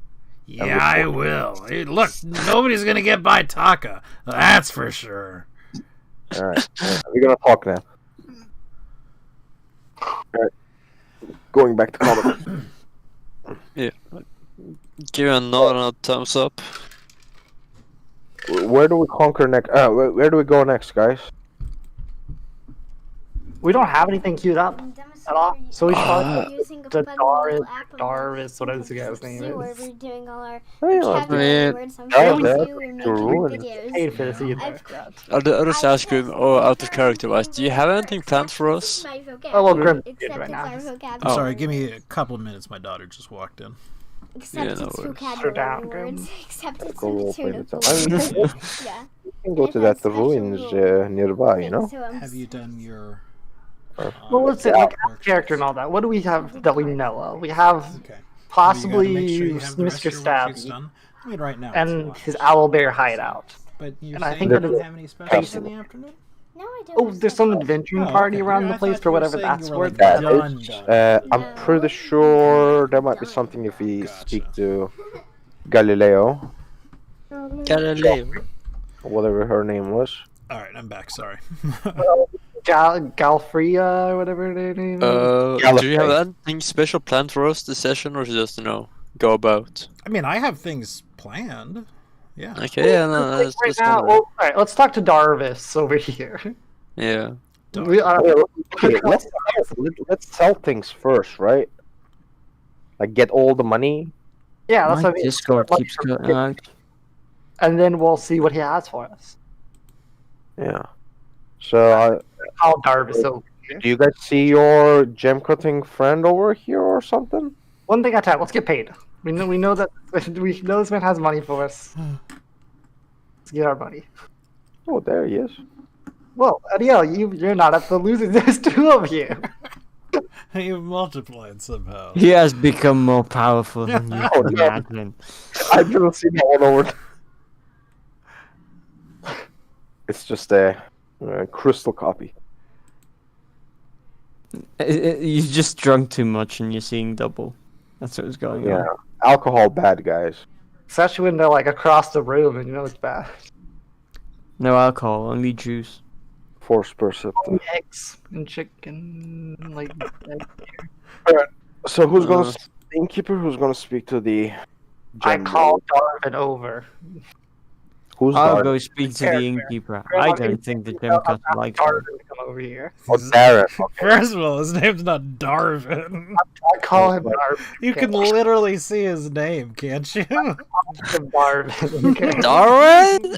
Speaker 2: Yeah, I will. Hey, look, nobody's gonna get by Taka. That's for sure.
Speaker 4: All right, we're gonna talk now. All right. Going back to combat.
Speaker 5: Yeah. Give a nod and a thumbs up.
Speaker 4: Where do we conquer next? Where do we go next, guys?
Speaker 1: We don't have anything queued up at all, so we should probably
Speaker 7: using a
Speaker 1: the
Speaker 7: fun little
Speaker 1: Darvis,
Speaker 7: app on
Speaker 1: Darvis,
Speaker 7: our
Speaker 1: whatever the guy's
Speaker 7: see
Speaker 1: name
Speaker 7: where
Speaker 1: is.
Speaker 7: we're doing all our
Speaker 4: Yeah,
Speaker 7: vocabulary words. I'm
Speaker 4: yeah,
Speaker 7: showing
Speaker 4: that's
Speaker 7: you, we're
Speaker 4: true.
Speaker 7: making videos.
Speaker 1: Paid for this either.
Speaker 5: I'll just ask you, out of character wise, do you have anything planned for us?
Speaker 1: Oh, well, Grim did
Speaker 7: Except
Speaker 1: right
Speaker 7: it's
Speaker 1: now.
Speaker 7: our
Speaker 2: I'm
Speaker 7: vocabulary.
Speaker 2: sorry, give me a couple of minutes. My daughter just walked in.
Speaker 7: Except
Speaker 5: Yeah, no
Speaker 7: it's
Speaker 5: worries.
Speaker 7: vocabulary
Speaker 1: down,
Speaker 7: words. Except it's
Speaker 4: Go
Speaker 7: in the
Speaker 4: play
Speaker 7: tune
Speaker 4: with
Speaker 7: of
Speaker 4: them. I mean,
Speaker 7: words. Yeah.
Speaker 4: You can go to that ruins nearby, you know?
Speaker 7: So
Speaker 2: Have you done your?
Speaker 1: Well, let's say like character and all that. What do we have that we know of? We have
Speaker 2: Okay.
Speaker 1: possibly
Speaker 2: You gotta make sure you have the rest
Speaker 1: Mr.
Speaker 2: of your worksheets
Speaker 1: Stabby
Speaker 2: done. I mean, right now.
Speaker 1: and
Speaker 2: it's
Speaker 1: his
Speaker 2: fine.
Speaker 1: owlbear hideout.
Speaker 2: But you're
Speaker 1: and I
Speaker 2: saying
Speaker 1: think
Speaker 2: you
Speaker 1: that
Speaker 2: don't
Speaker 1: is
Speaker 2: have any specials in the afternoon?
Speaker 7: No, I don't.
Speaker 1: Oh, there's some adventuring
Speaker 2: Oh,
Speaker 1: party
Speaker 2: okay.
Speaker 1: around
Speaker 2: Yeah,
Speaker 1: the
Speaker 2: I
Speaker 1: place
Speaker 2: thought
Speaker 1: for
Speaker 2: you were
Speaker 1: whatever
Speaker 2: saying
Speaker 1: that's
Speaker 2: you were,
Speaker 1: worth.
Speaker 2: like,
Speaker 4: That
Speaker 2: done.
Speaker 4: I'm pretty sure there might be something if we speak to Galileo,
Speaker 5: Galileo.
Speaker 4: whatever her name was.
Speaker 2: All right, I'm back. Sorry.
Speaker 1: Galfria or whatever their name is.
Speaker 5: Do you have anything special planned for us this session, or just go about?
Speaker 2: I mean, I have things planned. Yeah.
Speaker 5: Okay, yeah, no,
Speaker 1: Right
Speaker 5: that's
Speaker 1: now,
Speaker 5: fine.
Speaker 1: well, all right, let's talk to Darvis over here.
Speaker 5: Yeah.
Speaker 1: We,
Speaker 4: Okay, let's sell things first, right? Like get all the money.
Speaker 1: yeah, that's
Speaker 6: My
Speaker 1: what I mean.
Speaker 6: Discord keeps going.
Speaker 1: And then we'll see what he has for us.
Speaker 4: Yeah. So,
Speaker 1: How Darvis over here.
Speaker 4: do you guys see your gem cutting friend over here or something?
Speaker 1: One thing at a time. Let's get paid. We know that we know this man has money for us. Let's get our money.
Speaker 4: Oh, there he is.
Speaker 1: Well, Ariel, you're not at the losing. There's two of you.
Speaker 2: You multiplied somehow.
Speaker 6: He has become more powerful than you
Speaker 4: Oh,
Speaker 6: can
Speaker 4: no.
Speaker 6: imagine.
Speaker 4: I've never seen that one over. It's just a crystal copy.
Speaker 6: You just drunk too much and you're seeing double. That's what's going
Speaker 4: Yeah,
Speaker 6: on.
Speaker 4: alcohol bad, guys.
Speaker 1: Especially when they're like across the room and you know it's bad.
Speaker 6: No alcohol, only juice.
Speaker 4: Force perceptive.
Speaker 1: Eggs and chicken, like egg.
Speaker 4: So who's gonna the innkeeper? Who's gonna speak to the?
Speaker 1: I
Speaker 4: gem
Speaker 1: call
Speaker 4: lord?
Speaker 1: Darvin over.
Speaker 4: Who's
Speaker 6: I'll
Speaker 4: Darvin?
Speaker 6: go speak to the innkeeper. I don't think the gem cut likes
Speaker 1: Darvin
Speaker 6: him.
Speaker 1: to come over here.
Speaker 4: Oh, Darren. Okay.
Speaker 2: First of all, his name's not Darvin.
Speaker 1: I call him Darvin.
Speaker 2: You can literally see his name, can't you?
Speaker 1: Darvin. Okay.
Speaker 5: Darwin?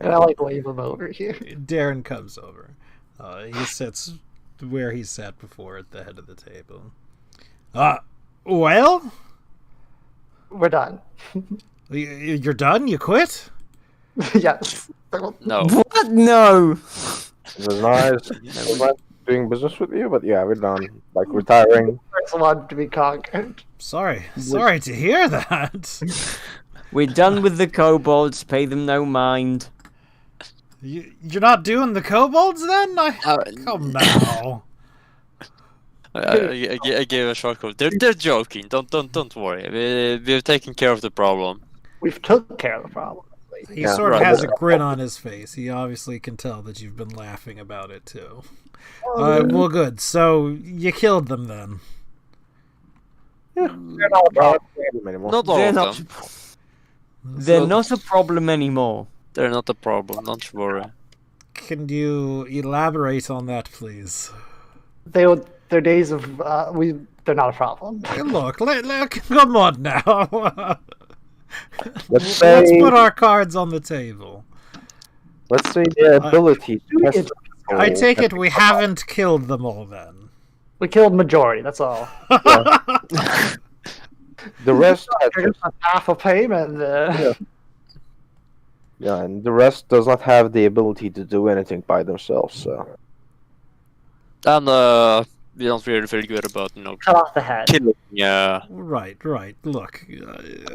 Speaker 1: And I like wave him over here.
Speaker 2: Darren comes over. He sits where he sat before at the head of the table. Well?
Speaker 1: We're done.
Speaker 2: You're done? You quit?
Speaker 1: Yes.
Speaker 5: No.
Speaker 6: What? No.
Speaker 4: It was nice. It was nice doing business with you, but yeah, we're done. Like retiring.
Speaker 1: First one to be conquered.
Speaker 2: Sorry to hear that.
Speaker 6: We're done with the kobolds. Pay them no mind.
Speaker 2: You're not doing the kobolds then? Come now.
Speaker 5: I gave a short comment. They're joking. Don't worry. We've taken care of the problem.
Speaker 1: We've took care of the problem.
Speaker 2: He
Speaker 4: Yeah,
Speaker 2: sort of
Speaker 4: right.
Speaker 2: has a grin on his face. He obviously can tell that you've been laughing about it too. Well, good. So you killed them then.
Speaker 1: They're not a problem.
Speaker 4: Anymore.
Speaker 5: Not all
Speaker 6: They're
Speaker 5: of
Speaker 6: not.
Speaker 5: them.
Speaker 6: They're not a problem anymore.
Speaker 5: They're not a problem. Don't worry.
Speaker 2: Can you elaborate on that, please?
Speaker 1: Their days of they're not a problem.
Speaker 2: Look, come on now.
Speaker 4: Let's say,
Speaker 2: Let's put our cards on the table.
Speaker 4: let's say their ability to test
Speaker 2: I take it we haven't killed them all then.
Speaker 1: We killed majority. That's all.
Speaker 4: the rest.
Speaker 1: Here's a half a payment.
Speaker 4: Yeah, and the rest does not have the ability to do anything by themselves. So
Speaker 5: And we don't really feel good about
Speaker 1: Cut off the head.
Speaker 5: killing. Yeah.
Speaker 2: Right. Look,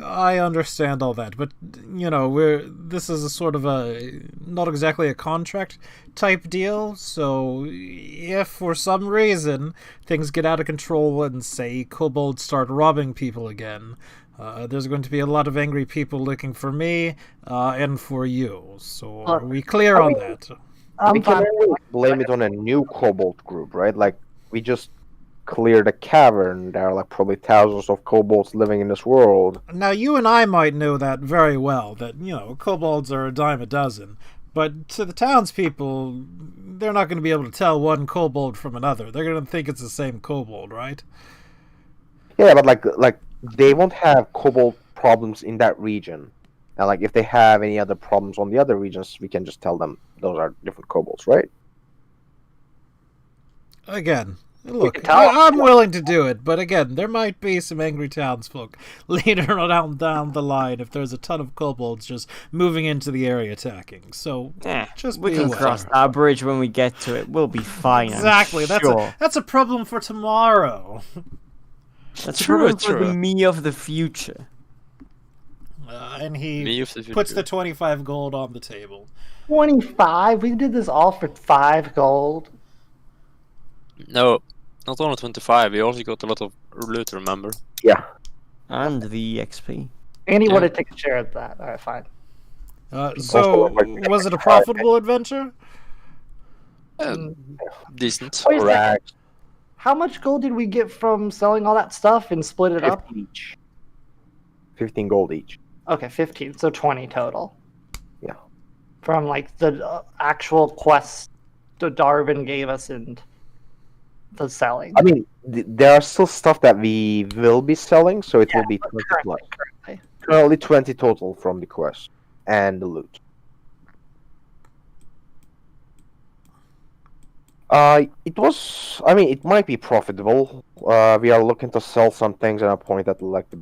Speaker 2: I understand all that, but this is a sort of not exactly a contract type deal. So if for some reason things get out of control and say kobolds start robbing people again, there's going to be a lot of angry people looking for me and for you. So are we clear on that?
Speaker 4: we can always blame it on a new kobold group, right? Like we just cleared a cavern. There are like probably thousands of kobolds living in this world.
Speaker 2: Now, you and I might know that very well, that, kobolds are a dime a dozen. But to the townspeople, they're not going to be able to tell one kobold from another. They're going to think it's the same kobold, right?
Speaker 4: Yeah, but like they won't have kobold problems in that region. And like if they have any other problems on the other regions, we can just tell them those are different kobolds, right?
Speaker 2: Again, look,
Speaker 1: can tell
Speaker 2: I'm willing to do it, but again, there might be some angry townsfolk later on down the line if there's a ton of kobolds just moving into the area attacking. So just
Speaker 6: we
Speaker 2: be
Speaker 6: can
Speaker 2: aware.
Speaker 6: cross that bridge when we get to it. We'll be fine.
Speaker 2: Exactly.
Speaker 6: I'm sure.
Speaker 2: That's a problem for tomorrow.
Speaker 6: That's
Speaker 5: True,
Speaker 6: true for the
Speaker 5: true.
Speaker 6: me of the future.
Speaker 2: And he
Speaker 5: Me of the
Speaker 2: puts
Speaker 5: future.
Speaker 2: the 25 gold on the table.
Speaker 1: 25. We did this all for 5 gold.
Speaker 5: No, not only 25. We also got a lot of loot. Remember?
Speaker 4: Yeah.
Speaker 6: And the XP.
Speaker 1: And he
Speaker 5: Yeah.
Speaker 1: wanted to take a share of that. All right, fine.
Speaker 2: So, was it a profitable adventure?
Speaker 5: Decent.
Speaker 1: Wait a second.
Speaker 4: Rags
Speaker 1: How much gold did we get from selling all that stuff and split it up?
Speaker 4: 15 each. 15 gold each.
Speaker 1: Okay, 15. So 20 total.
Speaker 4: Yeah.
Speaker 1: From like the actual quest that Darwin gave us and the selling.
Speaker 4: I mean, there are still stuff that we will be selling, so it will be 20 plus.
Speaker 1: Currently.
Speaker 4: Currently 20 total from the quest and the loot. It was. I mean, it might be profitable. We are looking to sell some things at a point at like the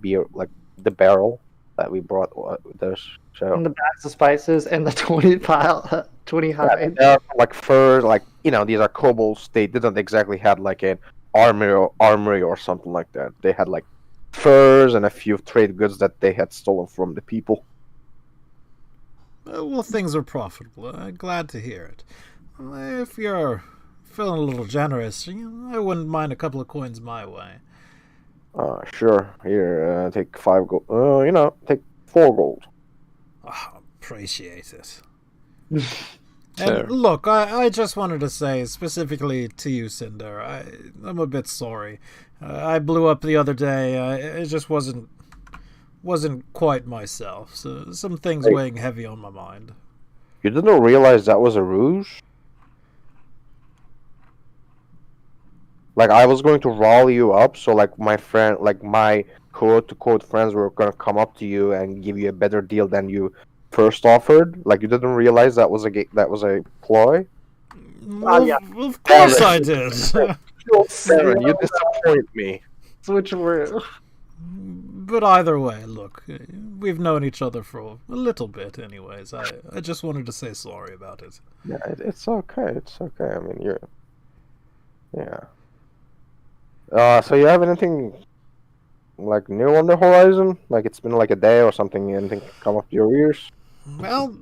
Speaker 4: beer, like the barrel that we brought with us. So
Speaker 1: And the bags of spices and the 20 pile, 20 hide.
Speaker 4: there are like furs, like these are kobolds. They didn't exactly have like an armory or something like that. They had like furs and a few trade goods that they had stolen from the people.
Speaker 2: Well, things are profitable. Glad to hear it. If you're feeling a little generous, I wouldn't mind a couple of coins my way.
Speaker 4: Sure. Here, take 5 gold. Take 4 gold.
Speaker 2: appreciate it.
Speaker 5: Fair.
Speaker 2: And look, I just wanted to say specifically to you, Cinder, I'm a bit sorry. I blew up the other day. It just wasn't quite myself. So some things
Speaker 4: Hey.
Speaker 2: weighing heavy on my mind.
Speaker 4: You didn't realize that was a ruse? Like, I was going to roll you up, so like my friend, like my quote-to-quote friends were gonna come up to you and give you a better deal than you first offered. Like, you didn't realize that was a ploy?
Speaker 1: yeah.
Speaker 2: Of course I did.
Speaker 4: Darren, you disappoint me.
Speaker 1: Switcheroo.
Speaker 2: But either way, look, we've known each other for a little bit anyways. I just wanted to say sorry about it.
Speaker 4: Yeah, it's okay. It's okay. I mean, yeah. So you have anything like new on the horizon? Like it's been like a day or something. Anything come up to your ears?
Speaker 2: Well,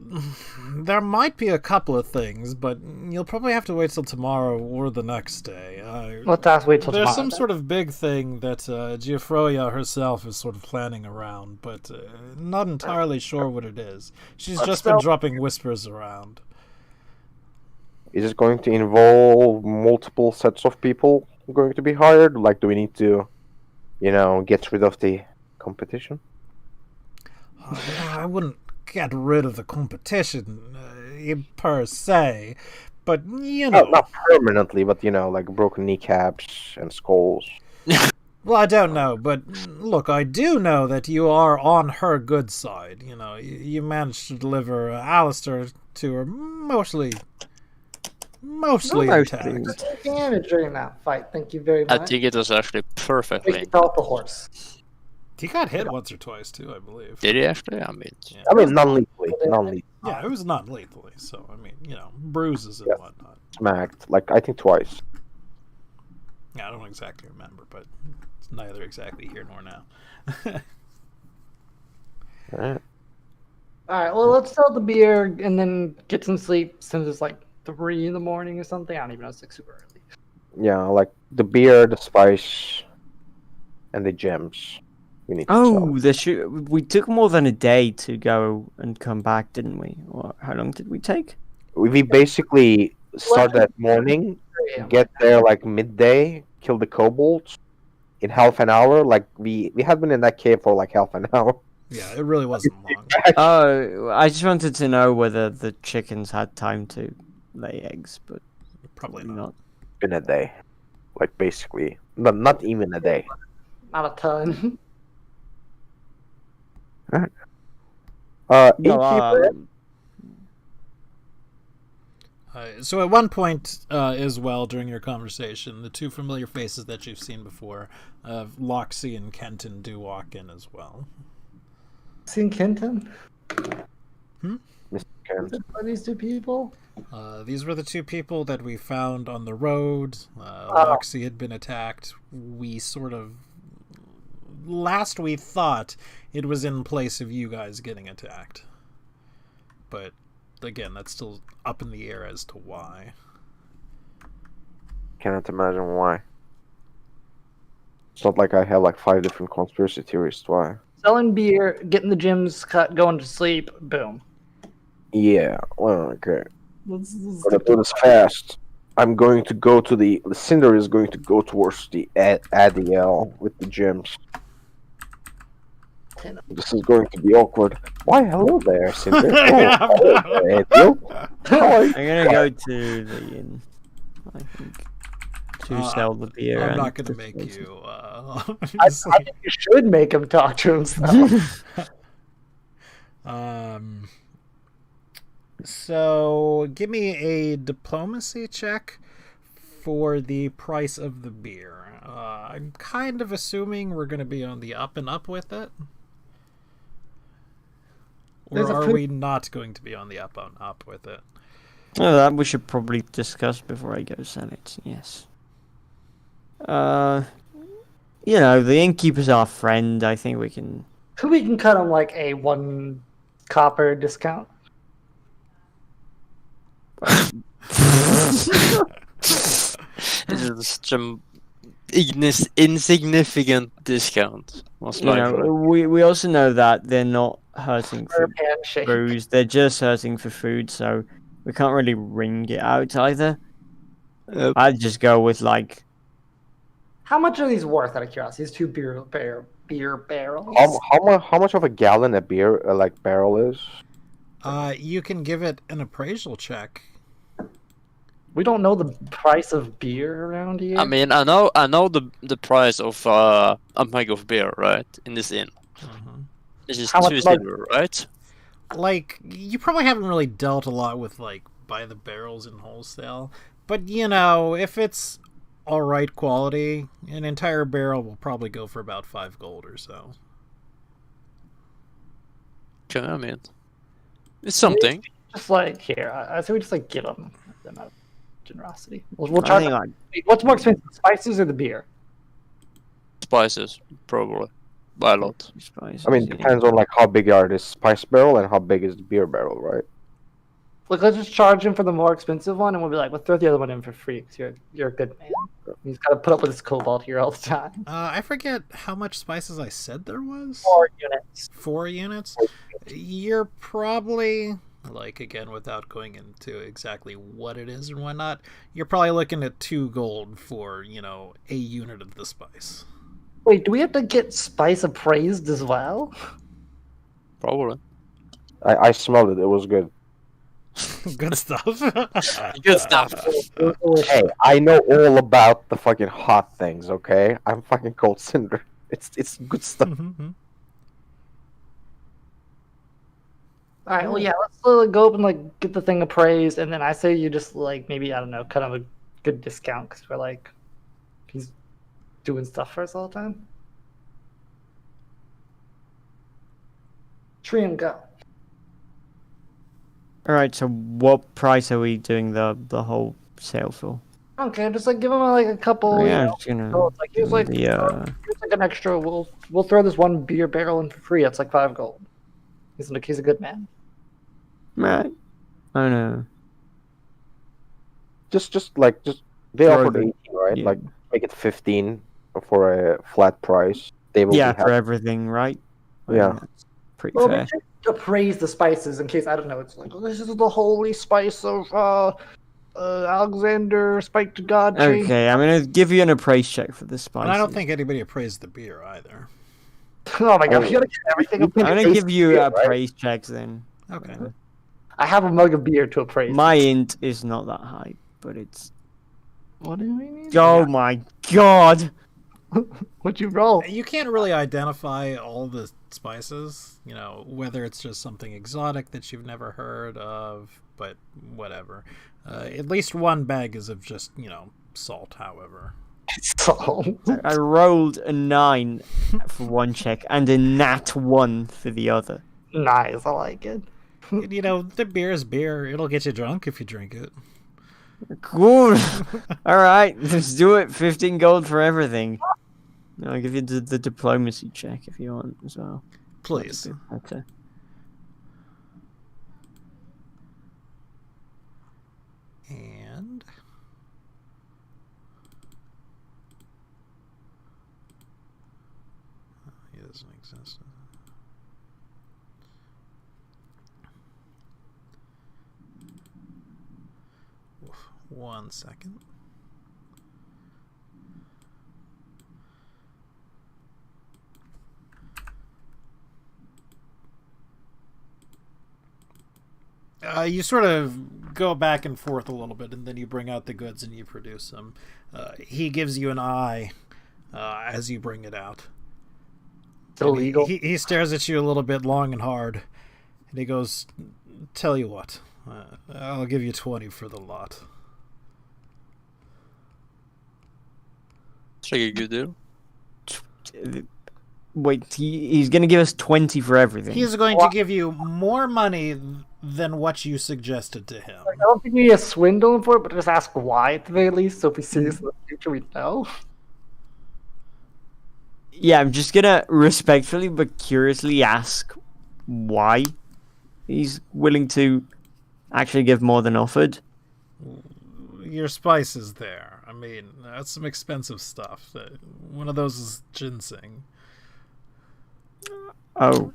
Speaker 2: there might be a couple of things, but you'll probably have to wait till tomorrow or the next day.
Speaker 1: Let's ask wait till
Speaker 2: There's
Speaker 1: tomorrow.
Speaker 2: some sort of big thing that Giuffroia herself is sort of planning around, but not entirely sure what it is. She's
Speaker 1: Let's
Speaker 2: just been
Speaker 1: tell-
Speaker 2: dropping whispers around.
Speaker 4: Is it going to involve multiple sets of people going to be hired? Like, do we need to, get rid of the competition?
Speaker 2: I wouldn't get rid of the competition per se, but
Speaker 4: Not permanently, but like broken kneecaps and skulls.
Speaker 2: Well, I don't know, but look, I do know that you are on her good side. You managed to deliver Alistair to her mostly intact.
Speaker 1: Damage during that fight. Thank you very much.
Speaker 5: I think it was actually perfectly.
Speaker 1: We felt the horse.
Speaker 2: He got hit once or twice too, I believe.
Speaker 5: Did he actually? I mean,
Speaker 2: Yeah.
Speaker 4: I mean, non-lethally.
Speaker 2: Yeah, it was not lethally, so I mean, bruises and
Speaker 4: Yeah.
Speaker 2: whatnot.
Speaker 4: Smacked. Like, I think twice.
Speaker 2: Yeah, I don't exactly remember, but it's neither exactly here nor now.
Speaker 4: Alright.
Speaker 1: Alright, well, let's sell the beer and then get some sleep since it's like 3 in the morning or something. I don't even know, it's like super early.
Speaker 4: Yeah, like the beer, the spice, and the gems. We need to sell.
Speaker 6: We took more than a day to go and come back, didn't we? Or how long did we take?
Speaker 4: We basically start that morning, get there like midday, kill the kobolds in half an hour. Like we had been in that cave for like half an hour.
Speaker 2: Yeah, it really wasn't long.
Speaker 6: Oh, I just wanted to know whether the chickens had time to lay eggs, but
Speaker 2: Probably not.
Speaker 4: In a day, like basically, not even a day.
Speaker 1: Not a ton.
Speaker 6: No,
Speaker 4: Innkeeper,
Speaker 2: So at one point as well during your conversation, the two familiar faces that you've seen before, Loxy and Kenton, do walk in as well.
Speaker 1: Seen Kenton?
Speaker 4: Mr. Kent.
Speaker 1: Are these two people?
Speaker 2: These were the two people that we found on the road. Loxy had been attacked. We last we thought it was in place of you guys getting attacked. But again, that's still up in the air as to why.
Speaker 4: Cannot imagine why. It's not like I have like 5 different conspiracy theories to why.
Speaker 1: Selling beer, getting the gyms cut, going to sleep, boom.
Speaker 4: Yeah, well, okay.
Speaker 1: Let's
Speaker 4: Gonna do this fast. I'm going to go to the Cinder is going to go towards the Adiel with the gems. This is going to be awkward. Why, hello there, Cinder. Oh, hello there, Adiel. How are you?
Speaker 6: I'm gonna go to the inn, I think, to sell the beer.
Speaker 2: I'm
Speaker 6: and
Speaker 2: not going to
Speaker 6: the
Speaker 2: make
Speaker 6: spices.
Speaker 2: you.
Speaker 1: I think you should make him talk to himself.
Speaker 2: So give me a diplomacy check for the price of the beer. I'm kind of assuming we're going to be on the up and up with it.
Speaker 1: There's
Speaker 2: Or
Speaker 1: a
Speaker 2: are
Speaker 1: pretty-
Speaker 2: we not going to be on the up and up with it?
Speaker 6: Oh, that we should probably discuss before I go sell it. Yes. The innkeeper's our friend. I think we can.
Speaker 1: We can cut him like a 1 copper discount.
Speaker 5: this is such an insignificant discount. Most likely.
Speaker 6: We also know that they're not hurting for
Speaker 1: Herb handshake.
Speaker 6: booze. They're just hurting for food, so we can't really ring it out either. I'd just go with like
Speaker 1: How much are these worth out of curiosity? These two beer barrels.
Speaker 4: How much of a gallon a beer like barrel is?
Speaker 2: You can give it an appraisal check.
Speaker 1: We don't know the price of beer around here.
Speaker 5: I mean, I know the price of a mug of beer, right? In this inn. This is
Speaker 1: How much
Speaker 5: 2
Speaker 1: money?
Speaker 5: silver, right?
Speaker 2: Like, you probably haven't really dealt a lot with, like, by the barrels in wholesale. But, you know, if it's alright quality, an entire barrel will probably go for about 5 gold or so.
Speaker 5: Okay, I mean, it's something.
Speaker 1: Just like here, I say we just like give them out of generosity. We'll
Speaker 6: I
Speaker 1: charge.
Speaker 6: think
Speaker 1: Them. What's more expensive, the spices or the beer?
Speaker 5: Spices, probably. By a lot.
Speaker 6: spices,
Speaker 4: I mean,
Speaker 6: yeah.
Speaker 4: depends on like how big are this spice barrel and how big is the beer barrel, right?
Speaker 1: Like, let's just charge him for the more expensive one, and we'll be like, we'll throw the other one in for free because you're a good man. He's got to put up with this cobalt here all the time.
Speaker 2: I forget how much spices I said there was.
Speaker 1: 4 units.
Speaker 2: 4 units? You're probably, like, again, without going into exactly what it is and whatnot, you're probably looking at 2 gold for, you know, a unit of the spice.
Speaker 1: Wait, do we have to get spice appraised as well?
Speaker 5: Probably.
Speaker 4: I smelled it. It was good.
Speaker 2: Good stuff.
Speaker 5: Good stuff.
Speaker 4: Hey, I know all about the fucking hot things. Okay, I'm fucking cold cinder. It's good stuff.
Speaker 1: All right, well, yeah, let's go up and like get the thing appraised, and then I say you just like maybe I don't know, cut him a good discount because we're like he's doing stuff for us all the time. Tree and go.
Speaker 6: All right. So what price are we doing the whole sale for?
Speaker 1: Okay, just like give him like a couple.
Speaker 6: Oh, yeah,
Speaker 1: You know,
Speaker 6: just gonna
Speaker 1: gold. Like here's like
Speaker 6: the
Speaker 1: here's like an extra. We'll throw this one beer barrel in for free. That's like 5 gold. He's a good man.
Speaker 6: right. I know.
Speaker 4: Just they
Speaker 6: For
Speaker 4: offered
Speaker 6: the-
Speaker 4: 18, right?
Speaker 6: yeah.
Speaker 4: Like make it 15 for a flat price. They will
Speaker 6: Yeah,
Speaker 4: be
Speaker 6: for
Speaker 4: happy.
Speaker 6: everything, right? I
Speaker 4: Yeah.
Speaker 6: mean, that's pretty
Speaker 1: Well,
Speaker 6: fair.
Speaker 1: we should appraise the spices in case I don't know. It's like this is the holy spice of Alexander spiked god chain.
Speaker 6: Okay, I'm gonna give you an appraise check for the spices.
Speaker 2: And I don't think anybody appraised the beer either.
Speaker 1: Oh my god,
Speaker 4: Oh,
Speaker 1: you gotta get everything
Speaker 4: you
Speaker 1: up.
Speaker 4: can
Speaker 6: I'm gonna
Speaker 4: taste
Speaker 6: give you
Speaker 4: beer, right?
Speaker 6: appraise checks then.
Speaker 2: Okay.
Speaker 1: I have a mug of beer to appraise.
Speaker 6: My int is not that high, but it's.
Speaker 1: What do you mean?
Speaker 6: Oh my god!
Speaker 1: What'd you roll?
Speaker 2: You can't really identify all the spices, you know, whether it's just something exotic that you've never heard of, but whatever. At least one bag is of just, you know, salt, however.
Speaker 1: Salt.
Speaker 6: I rolled a 9 for one check and a nat 1 for the other.
Speaker 1: Nice, I like it.
Speaker 2: You know, the beer is beer. It'll get you drunk if you drink it.
Speaker 6: Cool. All right, let's do it. 15 gold for everything. I'll give you the diplomacy check if you want as well.
Speaker 2: Please.
Speaker 6: Okay.
Speaker 2: And... He doesn't exist. Oof, 1 second. You sort of go back and forth a little bit, and then you bring out the goods and you produce them. He gives you an eye as you bring it out.
Speaker 1: It's illegal.
Speaker 2: He stares at you a little bit long and hard, and he goes, "Tell you what, I'll give you 20 for the lot."
Speaker 5: It's like a good deal.
Speaker 6: Wait, he's gonna give us 20 for everything.
Speaker 2: He's going to give you more money than what you suggested to him.
Speaker 1: I don't think we need to swindle him for it, but just ask why at the very least, so if we see this in the future, we know.
Speaker 6: Yeah, I'm just gonna respectfully but curiously ask why he's willing to actually give more than offered.
Speaker 2: Your spice is there. I mean, that's some expensive stuff. One of those is ginseng.
Speaker 6: Oh,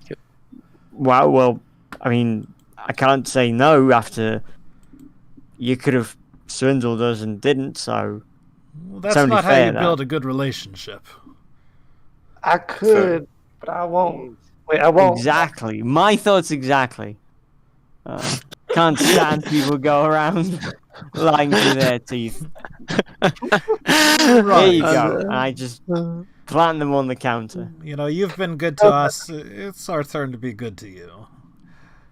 Speaker 6: Wow. Well, I mean, I can't say no after you could have swindled us and didn't. So
Speaker 2: Well,
Speaker 6: It's
Speaker 2: that's
Speaker 6: only
Speaker 2: not how
Speaker 6: fair,
Speaker 2: you
Speaker 6: that.
Speaker 2: build a good relationship.
Speaker 1: I could, but I won't. Wait, I won't.
Speaker 6: exactly my thoughts. Exactly. Can't stand people go around lying through their teeth. There you go. I just plant them on the counter.
Speaker 2: You know, you've been good to us. It's our turn to be good to you.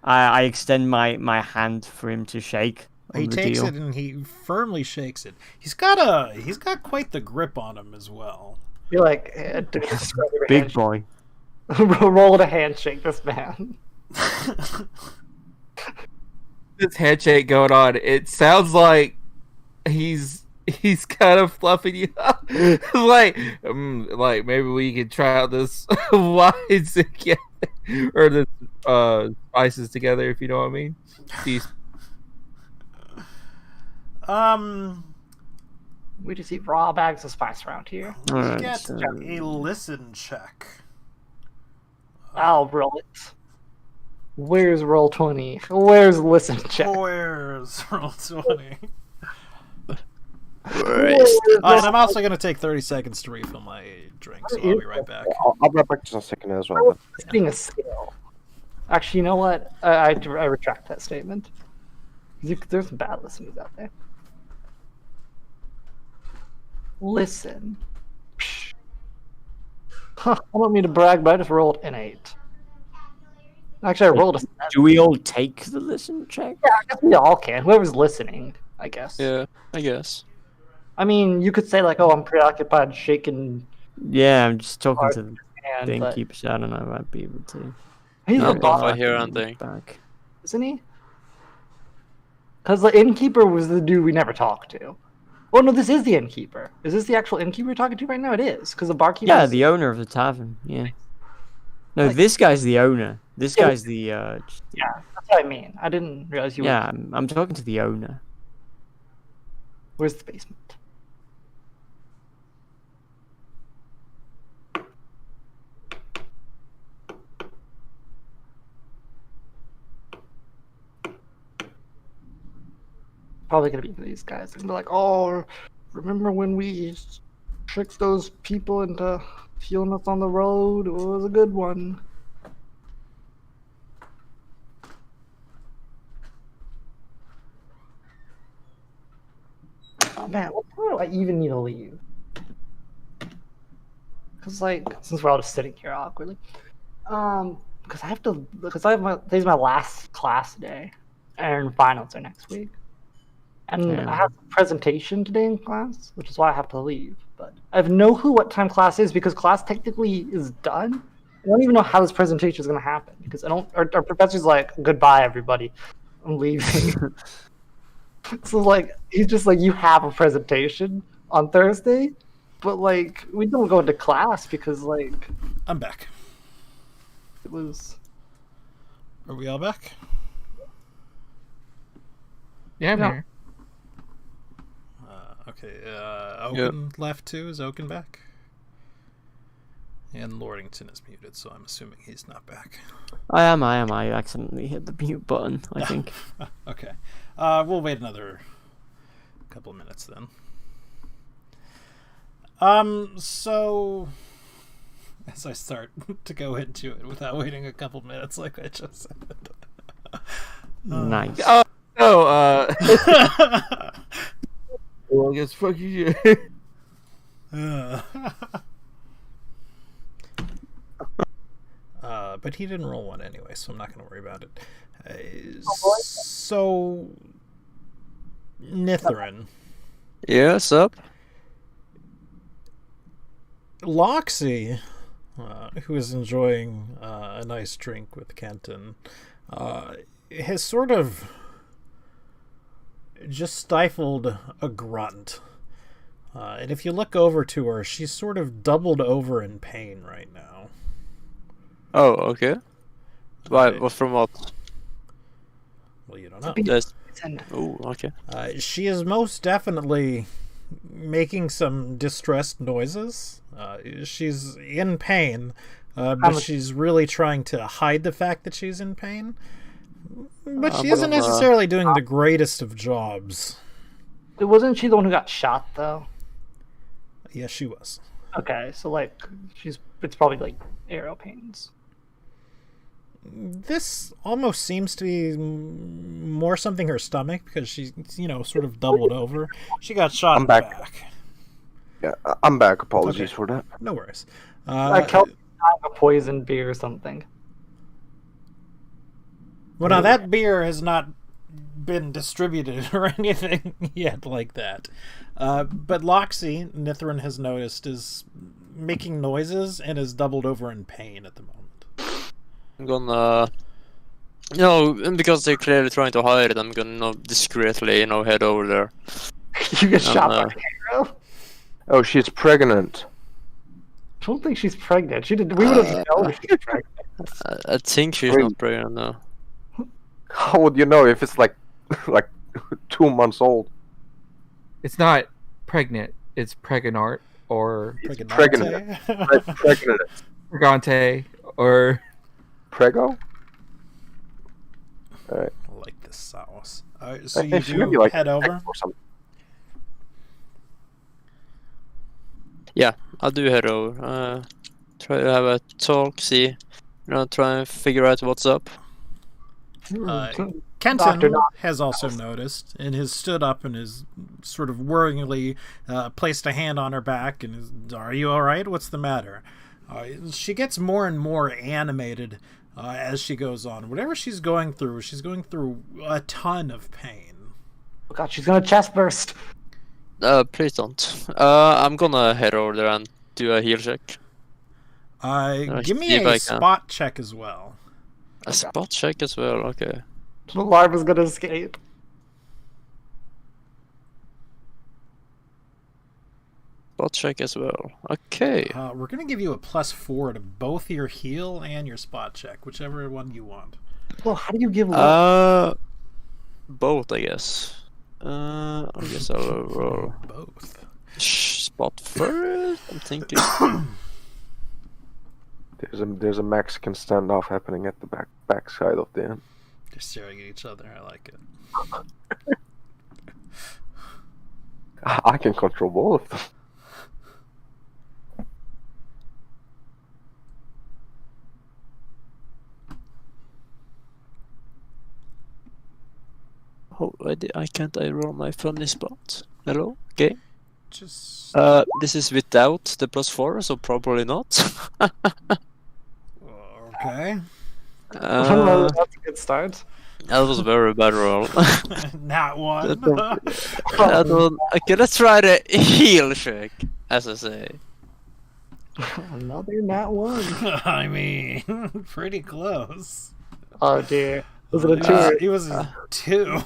Speaker 6: I extend my hand for him to shake. On
Speaker 2: He
Speaker 6: the
Speaker 2: takes
Speaker 6: deal.
Speaker 2: it and he firmly shakes it. He's got quite the grip on him as well.
Speaker 1: Be like, describe your
Speaker 6: Big
Speaker 1: handshake.
Speaker 6: boy.
Speaker 1: Roll to handshake this man.
Speaker 3: This handshake going on. It sounds like he's kind of fluffing you up. like maybe we can try out this wine together or the spices together, if you know what I mean. These
Speaker 1: We just eat raw bags of spice around here.
Speaker 6: Alright,
Speaker 2: Get
Speaker 6: so-
Speaker 2: a listen check.
Speaker 1: I'll roll it. Where's roll 20? Where's listen check?
Speaker 2: Where's roll 20?
Speaker 5: Where's
Speaker 2: And I'm also going to take 30 seconds to refill my drink, so I'll be right back.
Speaker 4: I'll be back just a second as well.
Speaker 1: This being a skill. Actually, you know what? I retract that statement. There's some bad listeners out there. Listen. Psh. Huh, I don't mean to brag, but I just rolled an 8. Actually, I rolled a 7.
Speaker 6: Do we all take the listen check?
Speaker 1: Yeah, I guess we all can. Whoever's listening, I guess.
Speaker 5: Yeah, I guess.
Speaker 1: I mean, you could say, like, oh, I'm preoccupied shaking
Speaker 6: Yeah, I'm just talking to the
Speaker 1: hand,
Speaker 6: thing
Speaker 1: but
Speaker 6: keeper, so I don't know if I'd be able to.
Speaker 1: he's
Speaker 5: No,
Speaker 1: the
Speaker 5: but if I
Speaker 1: boss,
Speaker 5: hear anything.
Speaker 6: Back.
Speaker 1: isn't he? Because the innkeeper was the dude we never talked to. Oh, no, this is the innkeeper. Is this the actual innkeeper you're talking to right now? It is, because the barkeeper...
Speaker 6: Yeah, the owner of the tavern. Yeah. No,
Speaker 1: Like-
Speaker 6: this guy's the owner. This
Speaker 1: Yeah.
Speaker 6: guy's the.
Speaker 1: Yeah, that's what I mean. I didn't realize you were...
Speaker 6: Yeah, I'm talking to the owner.
Speaker 1: Where's the basement? Probably gonna be these guys. They're gonna be like, oh, remember when we tricked those people into fueling us on the road? It was a good one. Oh man, what time do I even need to leave? Because like, since we're all just sitting here awkwardly, because today's my last class day, and finals are next week, and
Speaker 6: Yeah.
Speaker 1: I have a presentation today in class, which is why I have to leave. But I have no clue what time class is because class technically is done. I don't even know how this presentation is going to happen because I don't. Our professor's like, goodbye, everybody. I'm leaving. So like he's just like, you have a presentation on Thursday, but like we don't go into class because like
Speaker 2: I'm back.
Speaker 1: it was.
Speaker 2: Are we all back?
Speaker 3: yeah, I'm
Speaker 1: Yeah.
Speaker 3: here.
Speaker 2: Okay, Oaken left too. Is Oaken back? And Lordington is muted, so I'm assuming he's not back.
Speaker 6: I am. I accidentally hit the mute button, I think.
Speaker 2: Okay. We'll wait another couple of minutes then. So as I start to go into it without waiting a couple minutes like I just said.
Speaker 6: Nice.
Speaker 3: Oh, no, well, I guess fuck you.
Speaker 2: But he didn't roll one anyway, so I'm not going to worry about it. So, Nitherin,
Speaker 5: Yeah, what's up?
Speaker 2: Loxy, who is enjoying a nice drink with Kenton, has sort of just stifled a grunt. And if you look over to her, she's sort of doubled over in pain right now.
Speaker 5: Oh, okay. Why? What from what?
Speaker 2: Well, you don't know.
Speaker 5: That's...
Speaker 1: And
Speaker 5: Oh, okay.
Speaker 2: She is most definitely making some distressed noises. She's in pain, but she's really trying to hide the fact that she's in pain. But she
Speaker 5: but
Speaker 2: isn't
Speaker 5: I'm,
Speaker 2: necessarily doing the greatest of jobs.
Speaker 1: Wasn't she the one who got shot though?
Speaker 2: Yes, she was.
Speaker 1: Okay, so like it's probably like arrow pains.
Speaker 2: This almost seems to be more something her stomach, because she's, sort of doubled over. She got shot
Speaker 4: I'm
Speaker 2: in the
Speaker 4: back.
Speaker 2: back.
Speaker 4: Yeah, I'm back. Apologies
Speaker 2: Okay.
Speaker 4: for that.
Speaker 2: No worries.
Speaker 1: Kelsey's having a poison beer or something.
Speaker 2: Well, now that beer has not been distributed or anything yet like that. But Loxy, Nithrin has noticed, is making noises and is doubled over in pain at the moment.
Speaker 5: I'm gonna, and because they're clearly trying to hide it, I'm gonna discreetly, head over there.
Speaker 1: You get shot by an arrow?
Speaker 4: Oh, she's pregnant.
Speaker 1: I don't think she's pregnant. She did. We would have known if she was pregnant.
Speaker 5: I think she's
Speaker 4: Really?
Speaker 5: not pregnant now.
Speaker 4: How would you know if it's like 2 months old?
Speaker 3: It's not pregnant. It's pregnant or
Speaker 4: It's
Speaker 2: Pregnante?
Speaker 4: pregnant.
Speaker 3: pregante or
Speaker 4: Prego?
Speaker 2: I like this sauce. So
Speaker 4: I
Speaker 2: you
Speaker 4: think she could be
Speaker 2: do
Speaker 4: like
Speaker 2: head over?
Speaker 4: or something.
Speaker 5: Yeah, I'll do head over. Try to have a talk, see, try and figure out what's up.
Speaker 2: Kenton has also noticed and has stood up and has sort of worryingly placed a hand on her back and is, "Are you all right? What's the matter?" She gets more and more animated as she goes on. Whatever she's going through a ton of pain.
Speaker 1: Oh God, she's gonna chest burst.
Speaker 5: Please don't. I'm gonna head over there and do a heal check.
Speaker 2: Give me
Speaker 5: see if
Speaker 2: a
Speaker 5: I can.
Speaker 2: spot check as well.
Speaker 5: A spot check as well, okay.
Speaker 1: The larva's gonna escape.
Speaker 5: Spot check as well. Okay.
Speaker 2: We're going to give you a +4 to both your heal and your spot check, whichever one you want.
Speaker 1: Well, how do you give?
Speaker 5: Both, I guess. I guess I'll roll
Speaker 2: Both.
Speaker 5: spot first. I'm thinking.
Speaker 4: There's a Mexican standoff happening at the backside of the inn.
Speaker 2: They're staring at each other. I like it.
Speaker 4: I can control both of them.
Speaker 5: Oh, I can't roll my funny spot. Hello? Okay.
Speaker 2: Just
Speaker 5: This is without the +4, so probably not.
Speaker 2: okay.
Speaker 1: That's a good start.
Speaker 5: That was a very bad roll.
Speaker 2: Not one.
Speaker 5: That one. Okay, let's try the heal check, as I say.
Speaker 1: Another nat one.
Speaker 2: I mean, pretty close.
Speaker 1: Oh dear. Was it a two?
Speaker 2: It was a 2.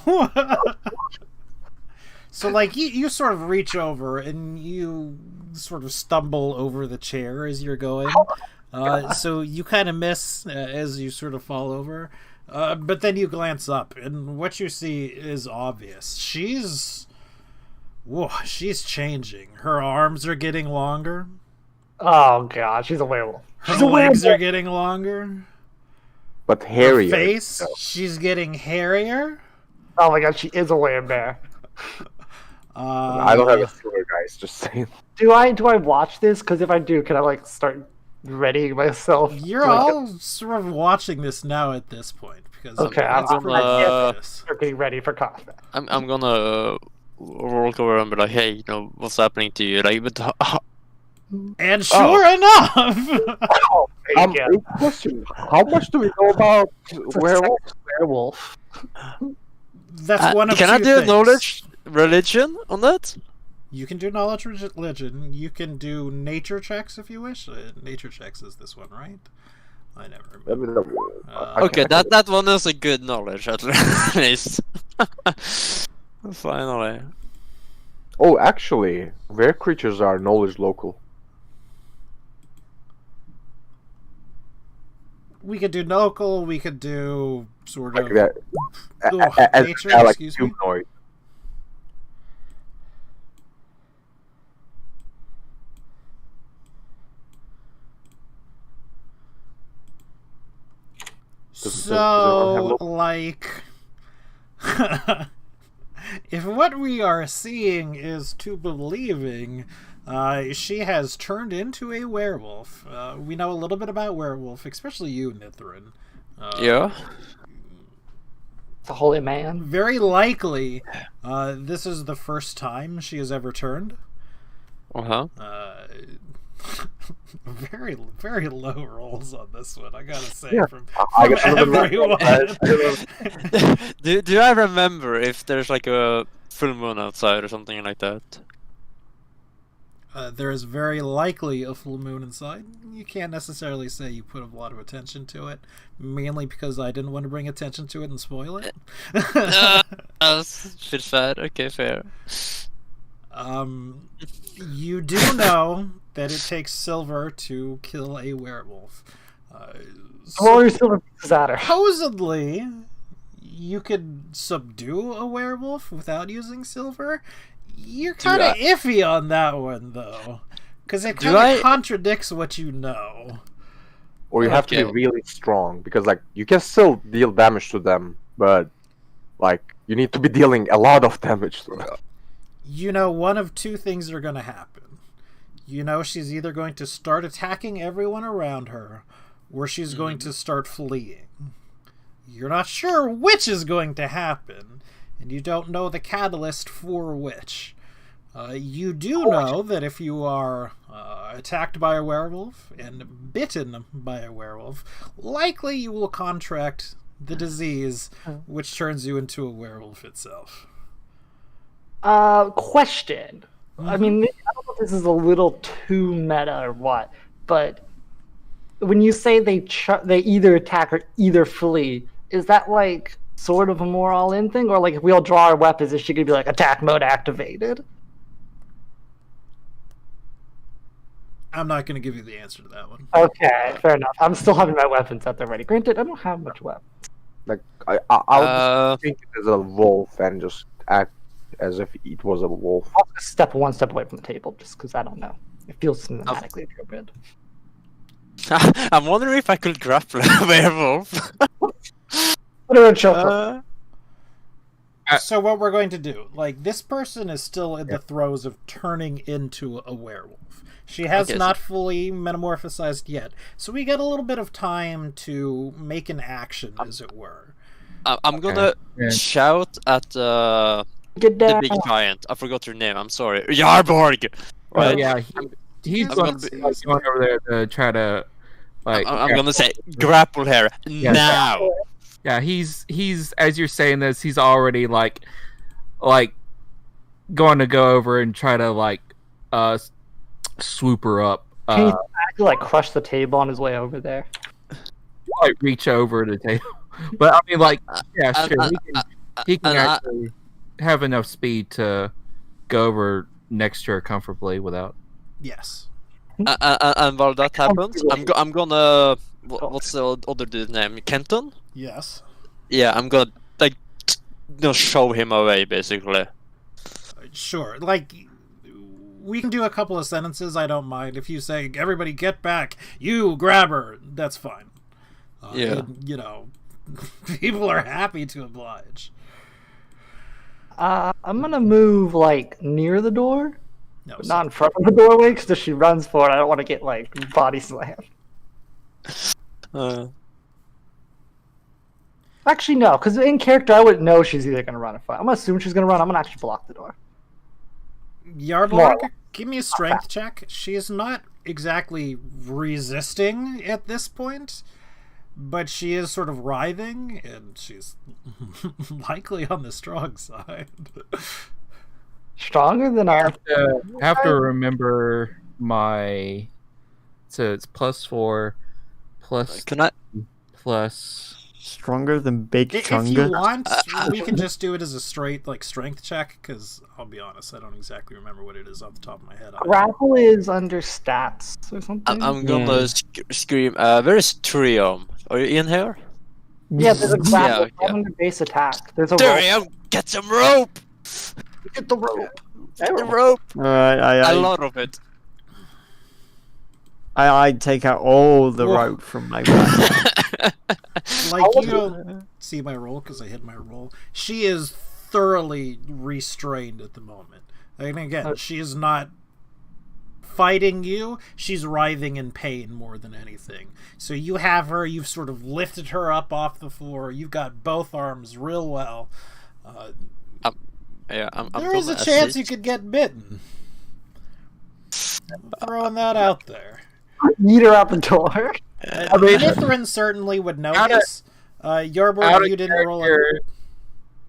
Speaker 2: So, like, you sort of reach over and you sort of stumble over the chair as you're going. So you kind of miss as you sort of fall over. But then you glance up, and what you see is obvious. She's changing. Her arms are getting longer.
Speaker 1: Oh God, she's a werewolf.
Speaker 2: Her
Speaker 1: She's a
Speaker 2: legs
Speaker 1: werewolf.
Speaker 2: are getting longer.
Speaker 4: But
Speaker 2: Her
Speaker 4: hairier.
Speaker 2: face, she's getting hairier.
Speaker 1: Oh my God, she is a werebear.
Speaker 4: I don't have a sword, guys. Just saying.
Speaker 1: Do I watch this? Because if I do, can I like start readying myself?
Speaker 2: You're all sort of watching this now at this point because
Speaker 1: Okay,
Speaker 2: it's
Speaker 1: I'm
Speaker 2: pretty obvious.
Speaker 1: start getting ready for combat.
Speaker 5: I'm gonna walk over and be like, hey, what's happening to you? Like, but
Speaker 2: And sure enough,
Speaker 1: Oh, thank you.
Speaker 4: A question. How much do we know about
Speaker 1: It's a
Speaker 4: werewolves?
Speaker 1: werewolf.
Speaker 2: that's one of
Speaker 5: can
Speaker 2: two
Speaker 5: I do
Speaker 2: things.
Speaker 5: knowledge religion on that?
Speaker 2: You can do knowledge religion. You can do nature checks if you wish. Nature checks is this one, right? I never
Speaker 4: Let
Speaker 2: remember.
Speaker 4: me know.
Speaker 5: Okay, that one is a good knowledge at least. Finally.
Speaker 4: Oh, actually, were creatures are knowledge local.
Speaker 2: We could do local. We could do sort
Speaker 4: Like
Speaker 2: of
Speaker 4: that. As
Speaker 2: nature.
Speaker 4: like
Speaker 2: Excuse me.
Speaker 4: humanoid.
Speaker 2: So, like, if what we are seeing is to believing, she has turned into a werewolf. We know a little bit about werewolf, especially you, Nithrin.
Speaker 5: Yeah.
Speaker 1: It's a holy man.
Speaker 2: Very likely, this is the first time she has ever turned.
Speaker 5: Uh-huh.
Speaker 2: Very, very low rolls on this one, I gotta say,
Speaker 4: Yeah.
Speaker 2: from
Speaker 4: I got
Speaker 2: everyone.
Speaker 5: do I remember if there's like a full moon outside or something like that?
Speaker 2: There is very likely a full moon inside. You can't necessarily say you put a lot of attention to it, mainly because I didn't want to bring attention to it and spoil it.
Speaker 5: Feels bad. Okay, fair.
Speaker 2: You do know that it takes silver to kill a werewolf.
Speaker 1: Roll your silver pieces at her.
Speaker 2: Supposedly, you could subdue a werewolf without using silver. You're kind of iffy on that one, though, because it kind of contradicts what you know.
Speaker 4: Or you have to be really strong, because like you can still deal damage to them, but like you need to be dealing a lot of damage to them.
Speaker 2: You know, one of two things are going to happen. You know, she's either going to start attacking everyone around her, or she's going to start fleeing. You're not sure which is going to happen, and you don't know the catalyst for which. You do know that if you are attacked by a werewolf and bitten by a werewolf, likely you will contract the disease, which turns you into a werewolf itself.
Speaker 1: Question. I mean, I don't know if this is a little too meta or what, but when you say they either attack or either flee, is that like sort of a more all-in thing, or like if we all draw our weapons, is she gonna be like attack mode activated?
Speaker 2: I'm not going to give you the answer to that one.
Speaker 1: Okay, fair enough. I'm still having my weapons at the ready. Granted, I don't have much weapons.
Speaker 4: Like I would think it as a wolf and just act as if it was a wolf.
Speaker 1: I'll just step one step away from the table, just because I don't know. It feels cinematically appropriate.
Speaker 5: I'm wondering if I could grapple a werewolf.
Speaker 2: So what we're going to do, like, this person is still in the throes of turning into a werewolf. She has not fully metamorphosized yet, so we get a little bit of time to make an action, as it were.
Speaker 5: I'm gonna shout at the big giant. I forgot your name. I'm sorry, Yarborg.
Speaker 3: Right? Yeah, he's going over there to try to like.
Speaker 5: I'm gonna say grapple her now.
Speaker 3: Yeah, he's as you're saying this, he's already like going to go over and try to like swoop her up.
Speaker 1: Can he actually like crush the table on his way over there?
Speaker 3: Like reach over the table, but I mean, like, yeah, sure, he can actually have enough speed to go over next to her comfortably without.
Speaker 2: Yes.
Speaker 5: And while that happens, I'm gonna. What's the other dude's name? Kenton?
Speaker 2: Yes.
Speaker 5: Yeah, I'm gonna like show him away, basically.
Speaker 2: Sure. Like, we can do a couple of sentences. I don't mind if you say, "Everybody, get back! You grab her." That's fine. And, you know, people are happy to oblige.
Speaker 1: I'm gonna move like near the door,
Speaker 2: but
Speaker 1: not in front of the doorway, because if she runs for it, I don't want to get like body slammed. Actually, no, because in character, I wouldn't know she's either going to run or fight. I'm going to assume she's going to run. I'm going to actually block the door.
Speaker 2: Yarborg, give me a strength check. She is not exactly resisting at this point, but she is sort of writhing, and she's likely on the strong side.
Speaker 1: Stronger than I
Speaker 3: have to remember my. So it's +4, plus.
Speaker 6: Stronger than Big Chunga?
Speaker 2: If you want, we can just do it as a straight like strength check, because I'll be honest, I don't exactly remember what it is off the top of my head.
Speaker 1: Grapple is under stats or something.
Speaker 5: I'm gonna scream. Where is Toria? Are you in here?
Speaker 1: Yeah, there's a grapple under base attack. There's a
Speaker 5: Toria, get some rope!
Speaker 1: Get the rope!
Speaker 5: Get the rope!
Speaker 6: Alright,
Speaker 5: a lot of it.
Speaker 6: I take out all the rope from my back.
Speaker 2: Like, you don't see my roll because I hit my roll. She is thoroughly restrained at the moment. And again, she is not fighting you. She's writhing in pain more than anything. So you have her, you've sort of lifted her up off the floor. You've got both arms real well.
Speaker 5: I'm
Speaker 2: There is a chance you could get bitten. I'm throwing that out there.
Speaker 1: Eat her out the door.
Speaker 2: Mithrin certainly would know this. Yarborg, you didn't roll it.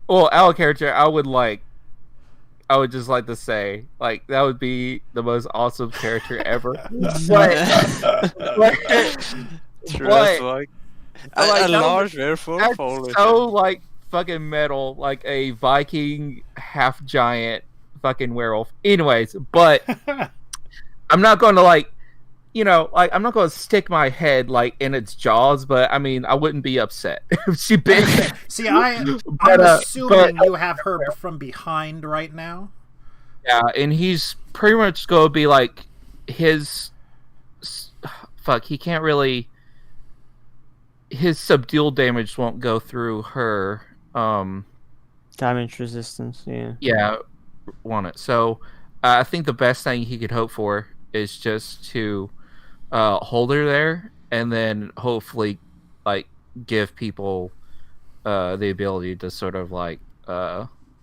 Speaker 3: Well, out of character, I would just like to say, like, that would be the most awesome character ever.
Speaker 5: A large werewolf.
Speaker 3: That's so, like, fucking metal, like a Viking half giant fucking werewolf. Anyways, but I'm not going to, like, you know, like, I'm not going to stick my head, like, in its jaws, but, I mean, I wouldn't be upset if she bit.
Speaker 2: See, I'm assuming you have her from behind right now.
Speaker 3: Yeah, and he's pretty much going to be, like, his... Fuck, he can't really... His subdual damage won't go through her,
Speaker 6: Damage resistance, yeah.
Speaker 3: Yeah, want it. So, I think the best thing he could hope for is just to hold her there, and then hopefully, like, give people the ability to sort of, like,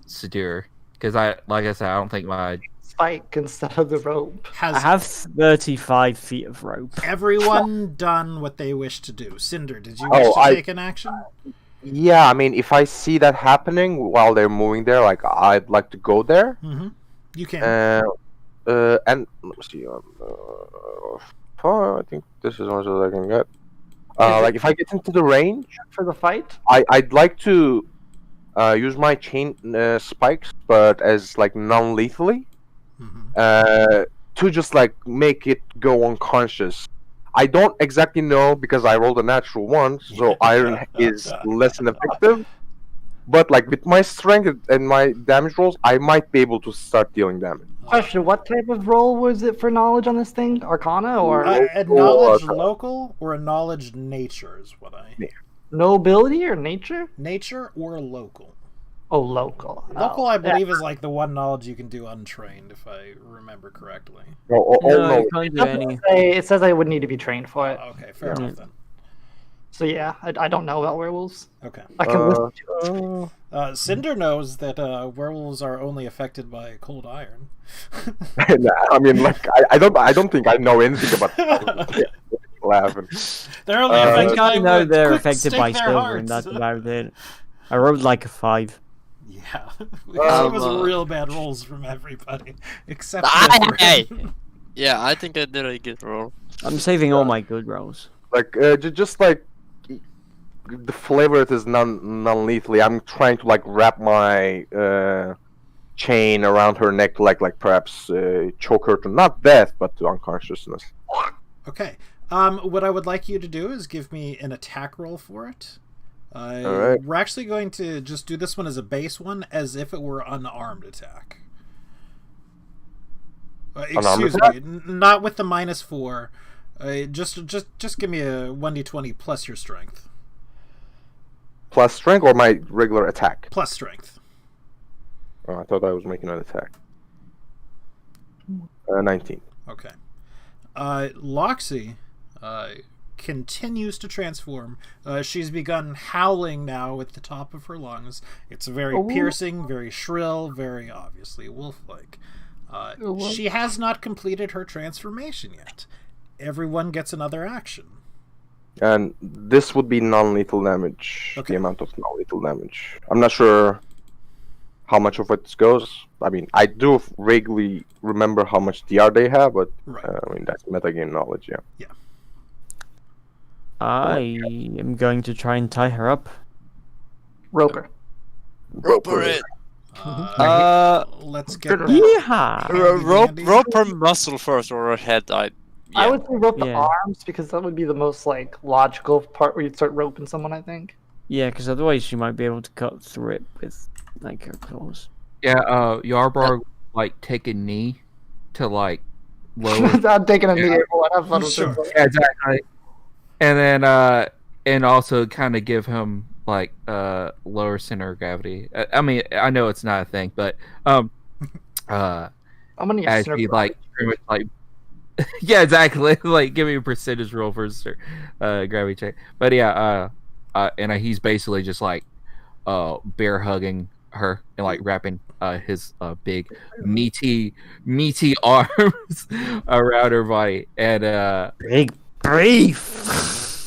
Speaker 3: subdue her. Because like I said, I don't think my
Speaker 1: Spike instead of the rope.
Speaker 6: I have 35 feet of rope.
Speaker 2: Everyone done what they wish to do. Cinder, did you wish to take an action?
Speaker 4: Yeah, I mean, if I see that happening while they're moving there, like, I'd like to go there.
Speaker 2: Mm-hmm. You can.
Speaker 4: And let me see. I think this is as much as I can get. Like, if I get into the range
Speaker 1: For the fight?
Speaker 4: I'd like to use my chain spikes, but as, like, non-lethally, to just, like, make it go unconscious. I don't exactly know because I rolled a natural one, so iron is less than effective. But, like, with my strength and my damage rolls, I might be able to start dealing damage.
Speaker 1: Question, what type of roll was it for knowledge on this thing? Arcana or
Speaker 2: A knowledge local or a knowledge nature is what I...
Speaker 1: no ability or nature?
Speaker 2: Nature or local?
Speaker 1: Oh, local.
Speaker 2: Local, I believe, is like the one knowledge you can do untrained, if I remember correctly.
Speaker 6: No, you can't do any.
Speaker 1: It says I would need to be trained for it.
Speaker 2: Okay, fair enough then.
Speaker 1: So yeah, I don't know about werewolves.
Speaker 2: Okay.
Speaker 1: I can listen to it.
Speaker 2: Cinder knows that werewolves are only affected by cold iron.
Speaker 4: Nah, I mean, like, I don't think I know anything about laughing.
Speaker 2: They're only
Speaker 6: I
Speaker 2: affected
Speaker 6: think
Speaker 2: by
Speaker 6: I know
Speaker 2: wood.
Speaker 6: they're
Speaker 2: Quick,
Speaker 6: affected
Speaker 2: stake
Speaker 6: by
Speaker 2: their
Speaker 6: silver,
Speaker 2: hearts.
Speaker 6: and that's about it. I rolled like a 5.
Speaker 2: Yeah, it was real bad rolls from everybody except for
Speaker 5: Hey! Yeah, I think I did a good roll.
Speaker 6: I'm saving all my good rolls.
Speaker 4: Like, just like the flavor it is non-lethally. I'm trying to, like, wrap my chain around her neck to, like perhaps choke her to not death but to unconsciousness.
Speaker 2: Okay. What I would like you to do is give me an attack roll for it.
Speaker 4: Alright.
Speaker 2: We're actually going to just do this one as a base one, as if it were unarmed attack. Excuse me, not with the -4. Just give me a 1d20 plus your strength.
Speaker 4: Plus strength or my regular attack?
Speaker 2: Plus strength.
Speaker 4: Oh, I thought I was making an attack. 19.
Speaker 2: Okay. Loxy continues to transform. She's begun howling now at the top of her lungs. It's very piercing, very shrill, very obviously wolf-like. She has not completed her transformation yet. Everyone gets another action.
Speaker 4: And this would be non-lethal damage.
Speaker 2: Okay.
Speaker 4: The amount of non-lethal damage. I'm not sure how much of it goes. I mean, I do vaguely remember how much DR they have, but
Speaker 2: Right.
Speaker 4: I mean, that's metagame knowledge, yeah.
Speaker 6: I am going to try and tie her up.
Speaker 1: Roper.
Speaker 5: Roper it!
Speaker 2: Let's get that.
Speaker 6: Yeehaw!
Speaker 5: Rope her muscle first or her head.
Speaker 1: I would say rope the
Speaker 6: Yeah.
Speaker 1: arms because that would be the most like logical part where you'd start roping someone. I think.
Speaker 6: Yeah, because otherwise she might be able to cut through it with like her claws.
Speaker 3: Yeah, Yarborg, like, take a knee to, like, lower.
Speaker 1: I'm taking a knee. Everyone have fun with
Speaker 2: Sure.
Speaker 1: this.
Speaker 3: Yeah, exactly. And then and also kind of give him like lower center of gravity. I mean, I know it's not a thing, but
Speaker 1: I'm gonna get
Speaker 3: as
Speaker 1: center
Speaker 3: he like
Speaker 1: gravity.
Speaker 3: pretty much like yeah, exactly. Like give me a percentage roll for his gravity check. But yeah, and he's basically just like bear hugging her and like wrapping his big meaty arms around her body, and
Speaker 6: Big brief.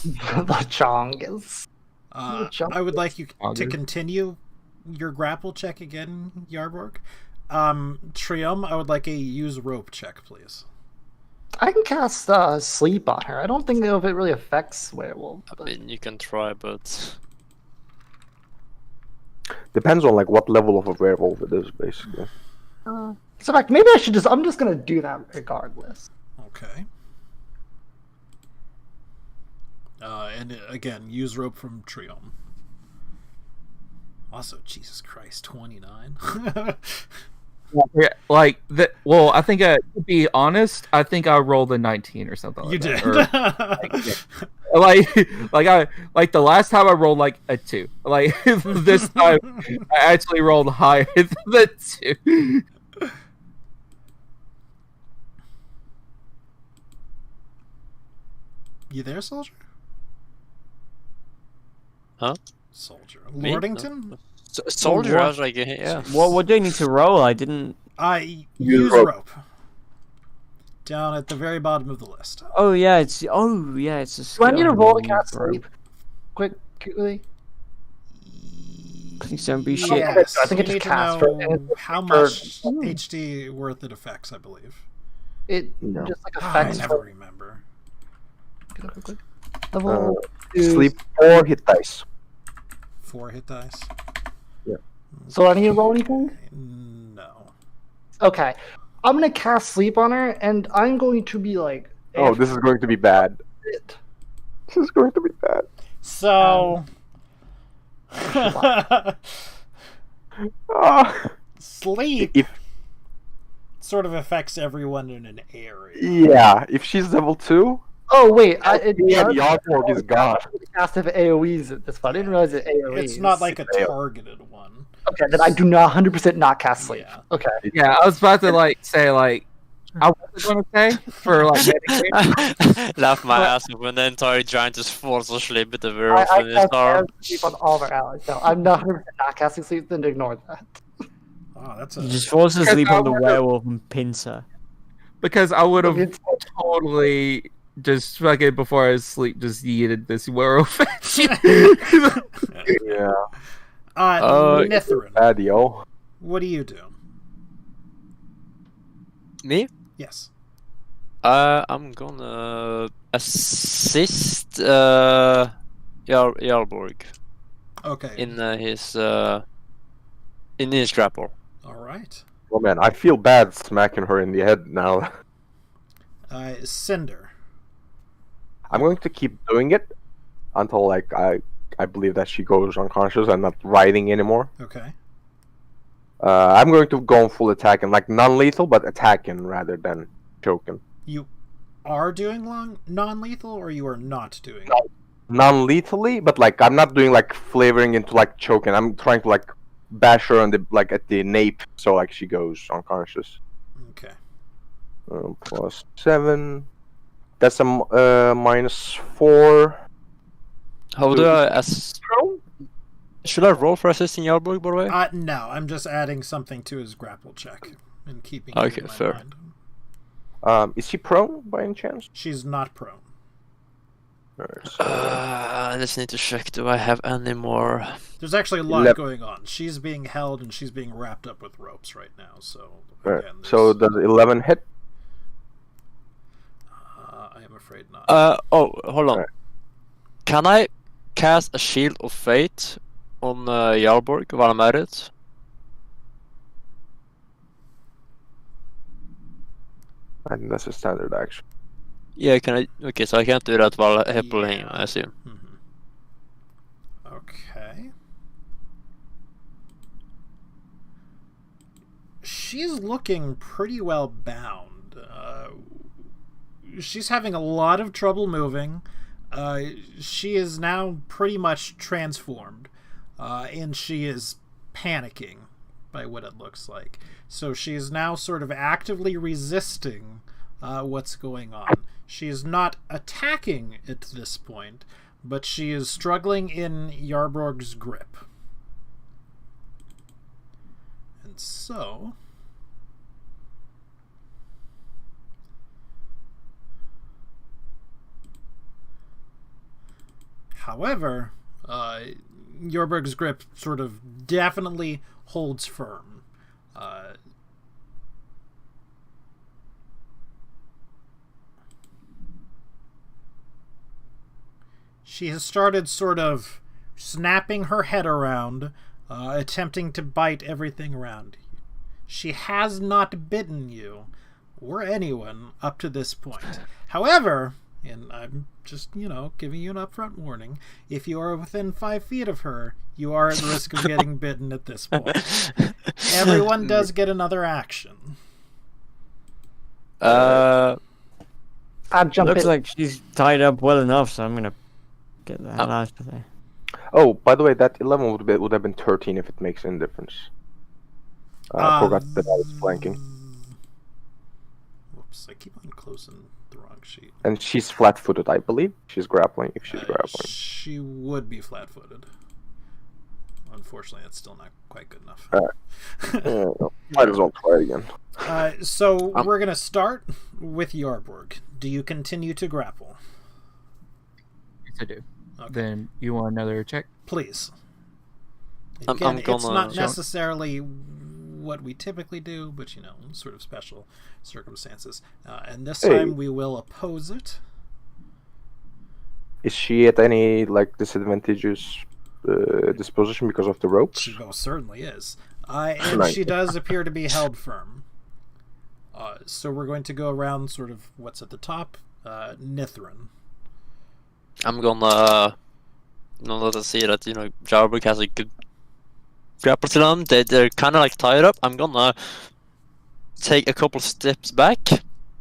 Speaker 1: The Chongas.
Speaker 2: I would like you to
Speaker 3: Auger.
Speaker 2: continue your grapple check again, Yarborg. Trium, I would like a use rope check, please.
Speaker 1: I can cast sleep on her. I don't think if it really affects werewolf.
Speaker 5: I
Speaker 1: But...
Speaker 5: mean, you can try, but
Speaker 4: Depends on like what level of a werewolf it is, basically.
Speaker 1: So in fact, maybe I should just. I'm just gonna do that regardless.
Speaker 2: Okay. And again, use rope from Trium. Also, Jesus Christ, 29.
Speaker 3: yeah, like that. Well, I think to be honest, I think I rolled a 19 or something.
Speaker 2: You
Speaker 3: Like
Speaker 2: did.
Speaker 3: that. Or, like the last time I rolled like a 2. Like this time I actually rolled higher than the 2.
Speaker 2: You there, soldier?
Speaker 5: Huh?
Speaker 2: Soldier.
Speaker 5: Me?
Speaker 2: Lordington?
Speaker 5: No. Soldier,
Speaker 6: what?
Speaker 5: I was like, yeah.
Speaker 6: What do I need to roll? I didn't.
Speaker 2: I
Speaker 4: Use
Speaker 2: use
Speaker 4: rope.
Speaker 2: rope. Down at the very bottom of the list.
Speaker 6: Oh yeah, it's a.
Speaker 1: Do I need to
Speaker 6: skill.
Speaker 1: roll to cast sleep? Quickly.
Speaker 6: Please don't be shit.
Speaker 2: Yes,
Speaker 1: I think
Speaker 2: you
Speaker 1: it just
Speaker 2: need to
Speaker 1: casts
Speaker 2: know
Speaker 1: for-
Speaker 2: how
Speaker 1: for-
Speaker 2: much HD worth it affects, I believe.
Speaker 1: It
Speaker 4: No.
Speaker 1: just like
Speaker 2: I
Speaker 1: affects.
Speaker 2: never remember.
Speaker 1: Level two.
Speaker 4: Sleep 4 hit dice.
Speaker 2: 4 hit dice?
Speaker 1: So I need to roll anything?
Speaker 2: No.
Speaker 1: Okay. I'm gonna cast sleep on her, and I'm going to be like.
Speaker 4: Oh, this is going to be bad.
Speaker 1: it.
Speaker 4: This is going to be bad.
Speaker 2: So...
Speaker 4: Ah,
Speaker 2: Sleep
Speaker 4: if
Speaker 2: sort of affects everyone in an area.
Speaker 4: yeah, if she's level 2,
Speaker 1: Oh wait,
Speaker 4: yeah, the Yarborg is gone.
Speaker 1: Cast if it AOE's at this point. I didn't realize it AOE's.
Speaker 2: It's not like a
Speaker 4: Yeah.
Speaker 2: targeted one.
Speaker 1: Okay, then I do not 100% not cast sleep.
Speaker 2: Yeah.
Speaker 1: Okay.
Speaker 3: Yeah, I was about to like say like I was going to say for like medication.
Speaker 5: Laugh my ass off when the entire giant just falls asleep with the
Speaker 1: I
Speaker 5: werewolf in his
Speaker 1: cast
Speaker 5: arm.
Speaker 1: sleep on all of our allies. No, I'm not 100% not casting sleep, then ignore that.
Speaker 2: Oh, that's
Speaker 6: You
Speaker 2: a...
Speaker 6: just force
Speaker 3: Because
Speaker 6: asleep
Speaker 3: I
Speaker 6: on the
Speaker 3: would've-
Speaker 6: werewolf and pinch her.
Speaker 3: Because I would have
Speaker 1: It's-
Speaker 3: totally just fucking before I was asleep just yeeted this werewolf.
Speaker 4: Yeah,
Speaker 2: Nithrin,
Speaker 4: bad, yo.
Speaker 2: what do you do?
Speaker 5: Me?
Speaker 2: Yes.
Speaker 5: I'm gonna assist Jarlborg
Speaker 2: Okay.
Speaker 5: in his grapple.
Speaker 2: All right.
Speaker 4: Oh man, I feel bad smacking her in the head now.
Speaker 2: Cinder.
Speaker 4: I'm going to keep doing it until like I believe that she goes unconscious and not writhing anymore.
Speaker 2: Okay.
Speaker 4: I'm going to go on full attack and like non-lethal, but attacking rather than choking.
Speaker 2: You are doing non-lethal, or you are not doing?
Speaker 4: Non-lethally, but like I'm not doing like flavoring into like choking. I'm trying to like bash her on the like at the nape, so like she goes unconscious.
Speaker 2: Okay.
Speaker 4: Plus 7. That's a -4.
Speaker 5: How do I Should I roll for assisting Jarlborg, by the way?
Speaker 2: No, I'm just adding something to his grapple check and keeping
Speaker 5: Okay,
Speaker 2: it in my
Speaker 5: fair.
Speaker 2: mind.
Speaker 4: Is she prone by any chance?
Speaker 2: She's not prone.
Speaker 4: Alright, so-
Speaker 5: I just need to check. Do I have any more?
Speaker 2: There's actually a lot
Speaker 4: Lep-
Speaker 2: going on. She's being held and she's being wrapped up with ropes right now. So
Speaker 4: Alright,
Speaker 2: again,
Speaker 4: so
Speaker 2: there's-
Speaker 4: does 11 hit?
Speaker 2: I am afraid not.
Speaker 5: Oh, hold on.
Speaker 4: Alright.
Speaker 5: Can I cast a Shield of Fate on Jarlborg while I'm at it?
Speaker 4: I think that's a standard action.
Speaker 5: Yeah, can I? Okay, so I can't do that while heppling,
Speaker 2: Yeah.
Speaker 5: I assume.
Speaker 2: Mhm. Okay. She's looking pretty well bound. She's having a lot of trouble moving. she is now pretty much transformed, and she is panicking by what it looks like. So she is now sort of actively resisting what's going on. She is not attacking at this point, but she is struggling in Yarborg's grip. And so... However, Yorberg's grip sort of definitely holds firm. She has started sort of snapping her head around, attempting to bite everything around. She has not bitten you or anyone up to this point. However, and I'm just, giving you an upfront warning, if you are within 5 feet of her, you are at risk of getting bitten at this point. Everyone does get another action.
Speaker 1: I'd jump
Speaker 6: Looks
Speaker 1: in.
Speaker 6: like she's tied up well enough, so I'm gonna get the hell out of there.
Speaker 4: Oh, by the way, that 11 would have been 13 if it makes any difference. I forgot that I was flanking.
Speaker 2: Whoops, I keep on closing the wrong sheet.
Speaker 4: And she's flat-footed, I believe. She's grappling, if she's grappling.
Speaker 2: She would be flat-footed. Unfortunately, that's still not quite good enough.
Speaker 4: Might as well try again.
Speaker 2: So we're going to start with Yarborg. Do you continue to grapple?
Speaker 3: Yes, I do.
Speaker 2: Okay.
Speaker 3: Then you want another check?
Speaker 2: Please.
Speaker 5: I'm
Speaker 2: Again, it's
Speaker 5: gonna-
Speaker 2: not necessarily what we typically do, but sort of special circumstances. And this time we will oppose it.
Speaker 4: Is she at any disadvantageous disposition because of the ropes?
Speaker 2: She most certainly is. And
Speaker 4: Right.
Speaker 2: she does appear to be held firm. So we're going to go around sort of what's at the top. Nithrin.
Speaker 5: I'm gonna let us see that Jarberg has a good grapple to them. They're kind of like tied up. I'm gonna take a couple steps back,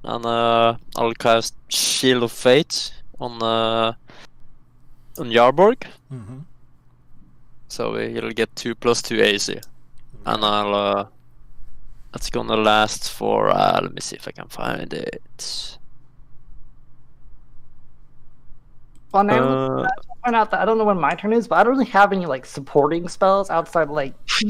Speaker 5: and I'll cast Shield of Fate on Jarborg.
Speaker 2: Mm-hmm.
Speaker 5: So he'll get 2+2 AC, and I'll that's gonna last for let me see if I can find it.
Speaker 1: Well, now, I point out that I don't know when my turn is, but I don't really have any supporting spells outside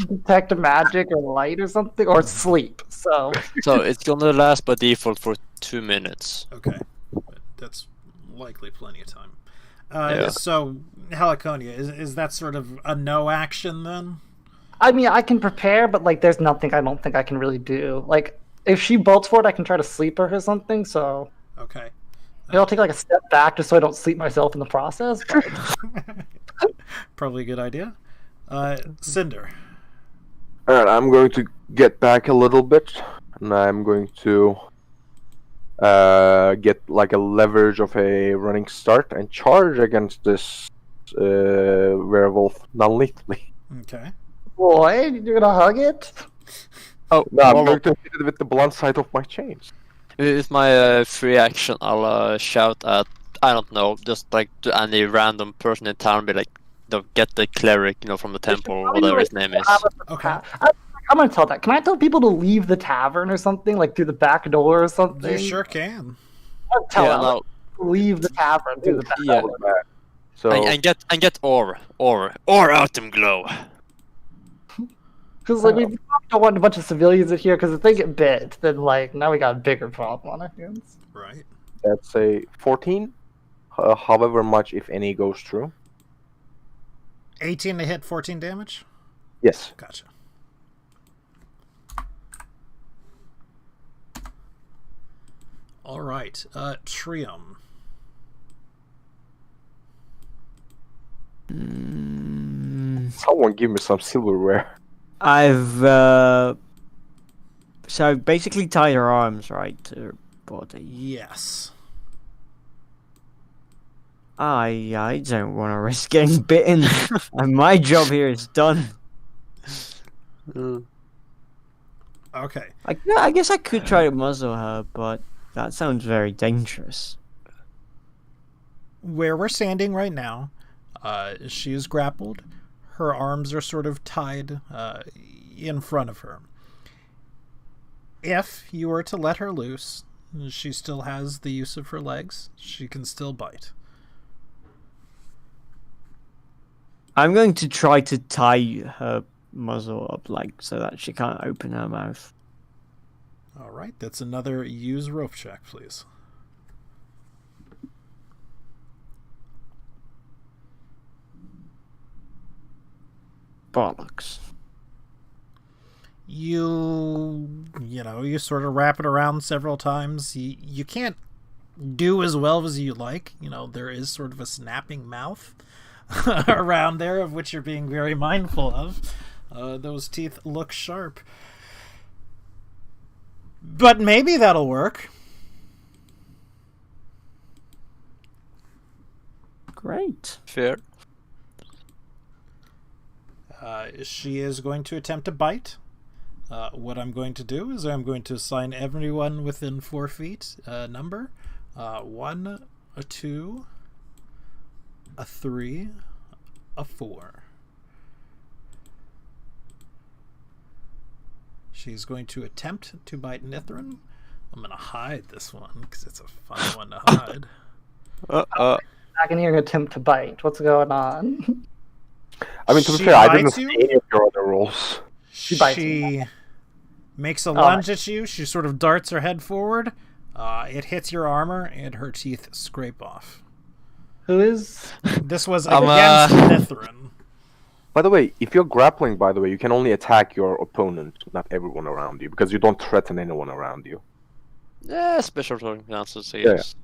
Speaker 1: detect magic or light or something or sleep. So
Speaker 5: It's gonna last by default for 2 minutes.
Speaker 2: Okay. That's likely plenty of time.
Speaker 5: Yeah.
Speaker 2: So, Heliconia, is that sort of a no action then?
Speaker 1: I mean, I can prepare, but there's nothing I don't think I can really do. If she bolts for it, I can try to sleep her or something. So
Speaker 2: Okay.
Speaker 1: maybe I'll take a step back just so I don't sleep myself in the process. But...
Speaker 2: Probably a good idea. Cinder.
Speaker 4: Alright, I'm going to get back a little bit, and I'm going to get a leverage of a running start and charge against this werewolf non-lethally.
Speaker 2: Okay.
Speaker 1: Boy, you're gonna hug it?
Speaker 4: Oh, no, I'm going to hit it with the blunt side of my chains.
Speaker 5: With my free action, I'll shout at, I don't know, just to any random person in town, be like, get the cleric, from the temple, or whatever his name is.
Speaker 2: Okay.
Speaker 1: I'm gonna tell that. Can I tell people to leave the tavern or something, through the back door or something?
Speaker 2: You sure can.
Speaker 1: I'll tell
Speaker 5: Yeah,
Speaker 1: them,
Speaker 5: no.
Speaker 1: leave the tavern through the back
Speaker 5: Yeah.
Speaker 1: door.
Speaker 4: So,
Speaker 5: And get Or out them glow.
Speaker 1: Because we don't want a bunch of civilians in here. Because if they get bit, then now we got a bigger problem on our hands.
Speaker 2: Right.
Speaker 4: that's a 14. However much, if any, goes through.
Speaker 2: 18 to hit, 14 damage?
Speaker 4: Yes.
Speaker 2: Gotcha. All right. Trium.
Speaker 4: Someone give me some silverware.
Speaker 6: I've so basically tied her arms right to her body.
Speaker 2: Yes.
Speaker 6: I don't want to risk getting bitten, and my job here is done.
Speaker 2: Okay.
Speaker 6: I guess I could try to muzzle her, but that sounds very dangerous.
Speaker 2: where we're standing right now, she is grappled. Her arms are sort of tied in front of her. If you were to let her loose, she still has the use of her legs. She can still bite.
Speaker 6: I'm going to try to tie her muzzle up, like, so that she can't open her mouth.
Speaker 2: All right, that's another use rope check, please.
Speaker 6: Bollocks.
Speaker 2: You sort of wrap it around several times. You can't do as well as you like. There is sort of a snapping mouth around there, of which you're being very mindful of. Those teeth look sharp. But maybe that'll work.
Speaker 6: Great.
Speaker 5: Fair.
Speaker 2: She is going to attempt to bite. What I'm going to do is I'm going to assign everyone within 4 feet a number. 1, a 2, a 3, a 4. She's going to attempt to bite Nithrin. I'm going to hide this one because it's a fun one to hide.
Speaker 1: I can hear an attempt to bite. What's going on?
Speaker 4: I mean, to be
Speaker 2: She
Speaker 4: fair, I didn't
Speaker 2: bites
Speaker 4: see
Speaker 2: you?
Speaker 4: any of your other rolls.
Speaker 1: She bites
Speaker 2: She makes a lunge at you. She sort of darts her head forward. It hits your armor, and her teeth scrape off.
Speaker 1: Who is?
Speaker 2: This was
Speaker 5: I'm,
Speaker 2: against Nithrin.
Speaker 4: By the way, if you're grappling, you can only attack your opponent, not everyone around you, because you don't threaten anyone around you.
Speaker 5: Yeah, special circumstances,
Speaker 4: Yeah.
Speaker 5: yes.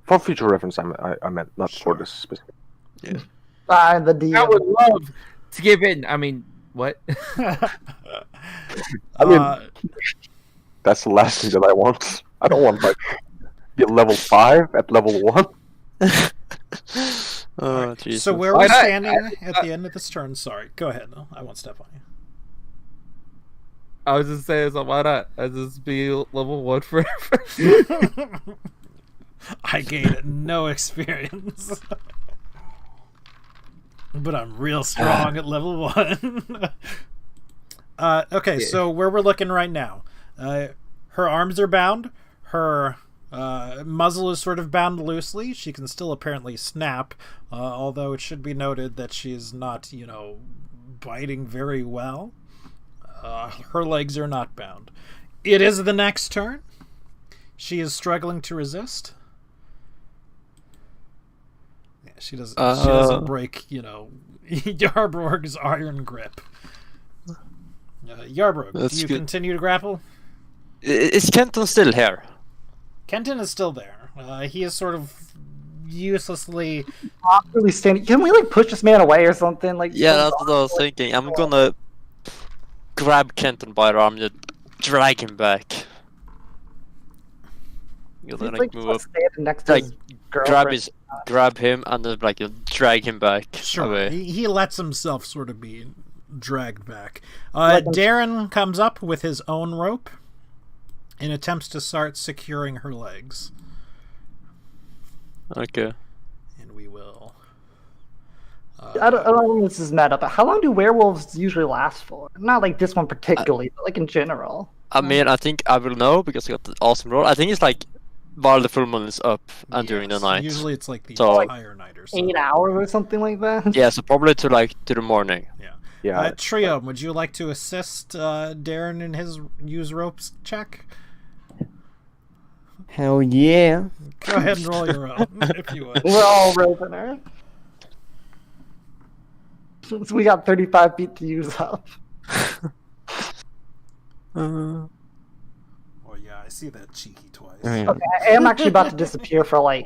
Speaker 4: For future reference, I meant not for this specific.
Speaker 5: Yeah.
Speaker 1: The DM.
Speaker 3: I would love to give in. I mean, what?
Speaker 4: I mean, that's the last thing that I want. I don't want be level 5 at level 1.
Speaker 5: Oh, Jesus.
Speaker 2: So where we're standing at the end of this turn, sorry, go ahead. No, I won't step on you.
Speaker 3: I was just saying, so why not? I just be level 1 forever.
Speaker 2: I gained no experience. But I'm real strong at level 1. Okay, so where we're looking right now. Her arms are bound. Her muzzle is sort of bound loosely. She can still apparently snap, although it should be noted that she is not, biting very well. Her legs are not bound. It is the next turn. She is struggling to resist. Yeah, she doesn't break, Yarborg's iron grip. Yarborg, do you continue to grapple?
Speaker 5: Is Kenton still here?
Speaker 2: Kenton is still there. He is sort of uselessly.
Speaker 1: Not really standing. Can we push this man away or something?
Speaker 5: Yeah, that's what I was thinking. I'm gonna grab Kenton by the arm and drag him back. You'll
Speaker 1: He's
Speaker 5: then move up,
Speaker 1: standing next to his girlfriend.
Speaker 5: grab him, and then you'll drag him back.
Speaker 2: Sure,
Speaker 5: away.
Speaker 2: he lets himself sort of be dragged back. Darren comes up with his own rope and attempts to start securing her legs.
Speaker 5: Okay.
Speaker 2: And we will.
Speaker 1: I don't know if this is meta, but how long do werewolves usually last for? Not this one particularly, but in general.
Speaker 5: I mean, I think I will know because I got the awesome roll. I think it's while the full moon is up and during the night.
Speaker 2: Usually it's the
Speaker 5: So,
Speaker 2: entire night or so.
Speaker 1: 8 hours or something like that.
Speaker 5: Yeah, so probably to the morning.
Speaker 4: Yeah.
Speaker 2: Trio, would you like to assist Darren in his use ropes check?
Speaker 6: Hell yeah.
Speaker 2: Go ahead and roll your own, if you would.
Speaker 1: We're all roping her. So we got 35 feet to use up.
Speaker 2: Oh yeah, I see that cheeky twice.
Speaker 6: Yeah.
Speaker 1: Okay, I am actually about to disappear for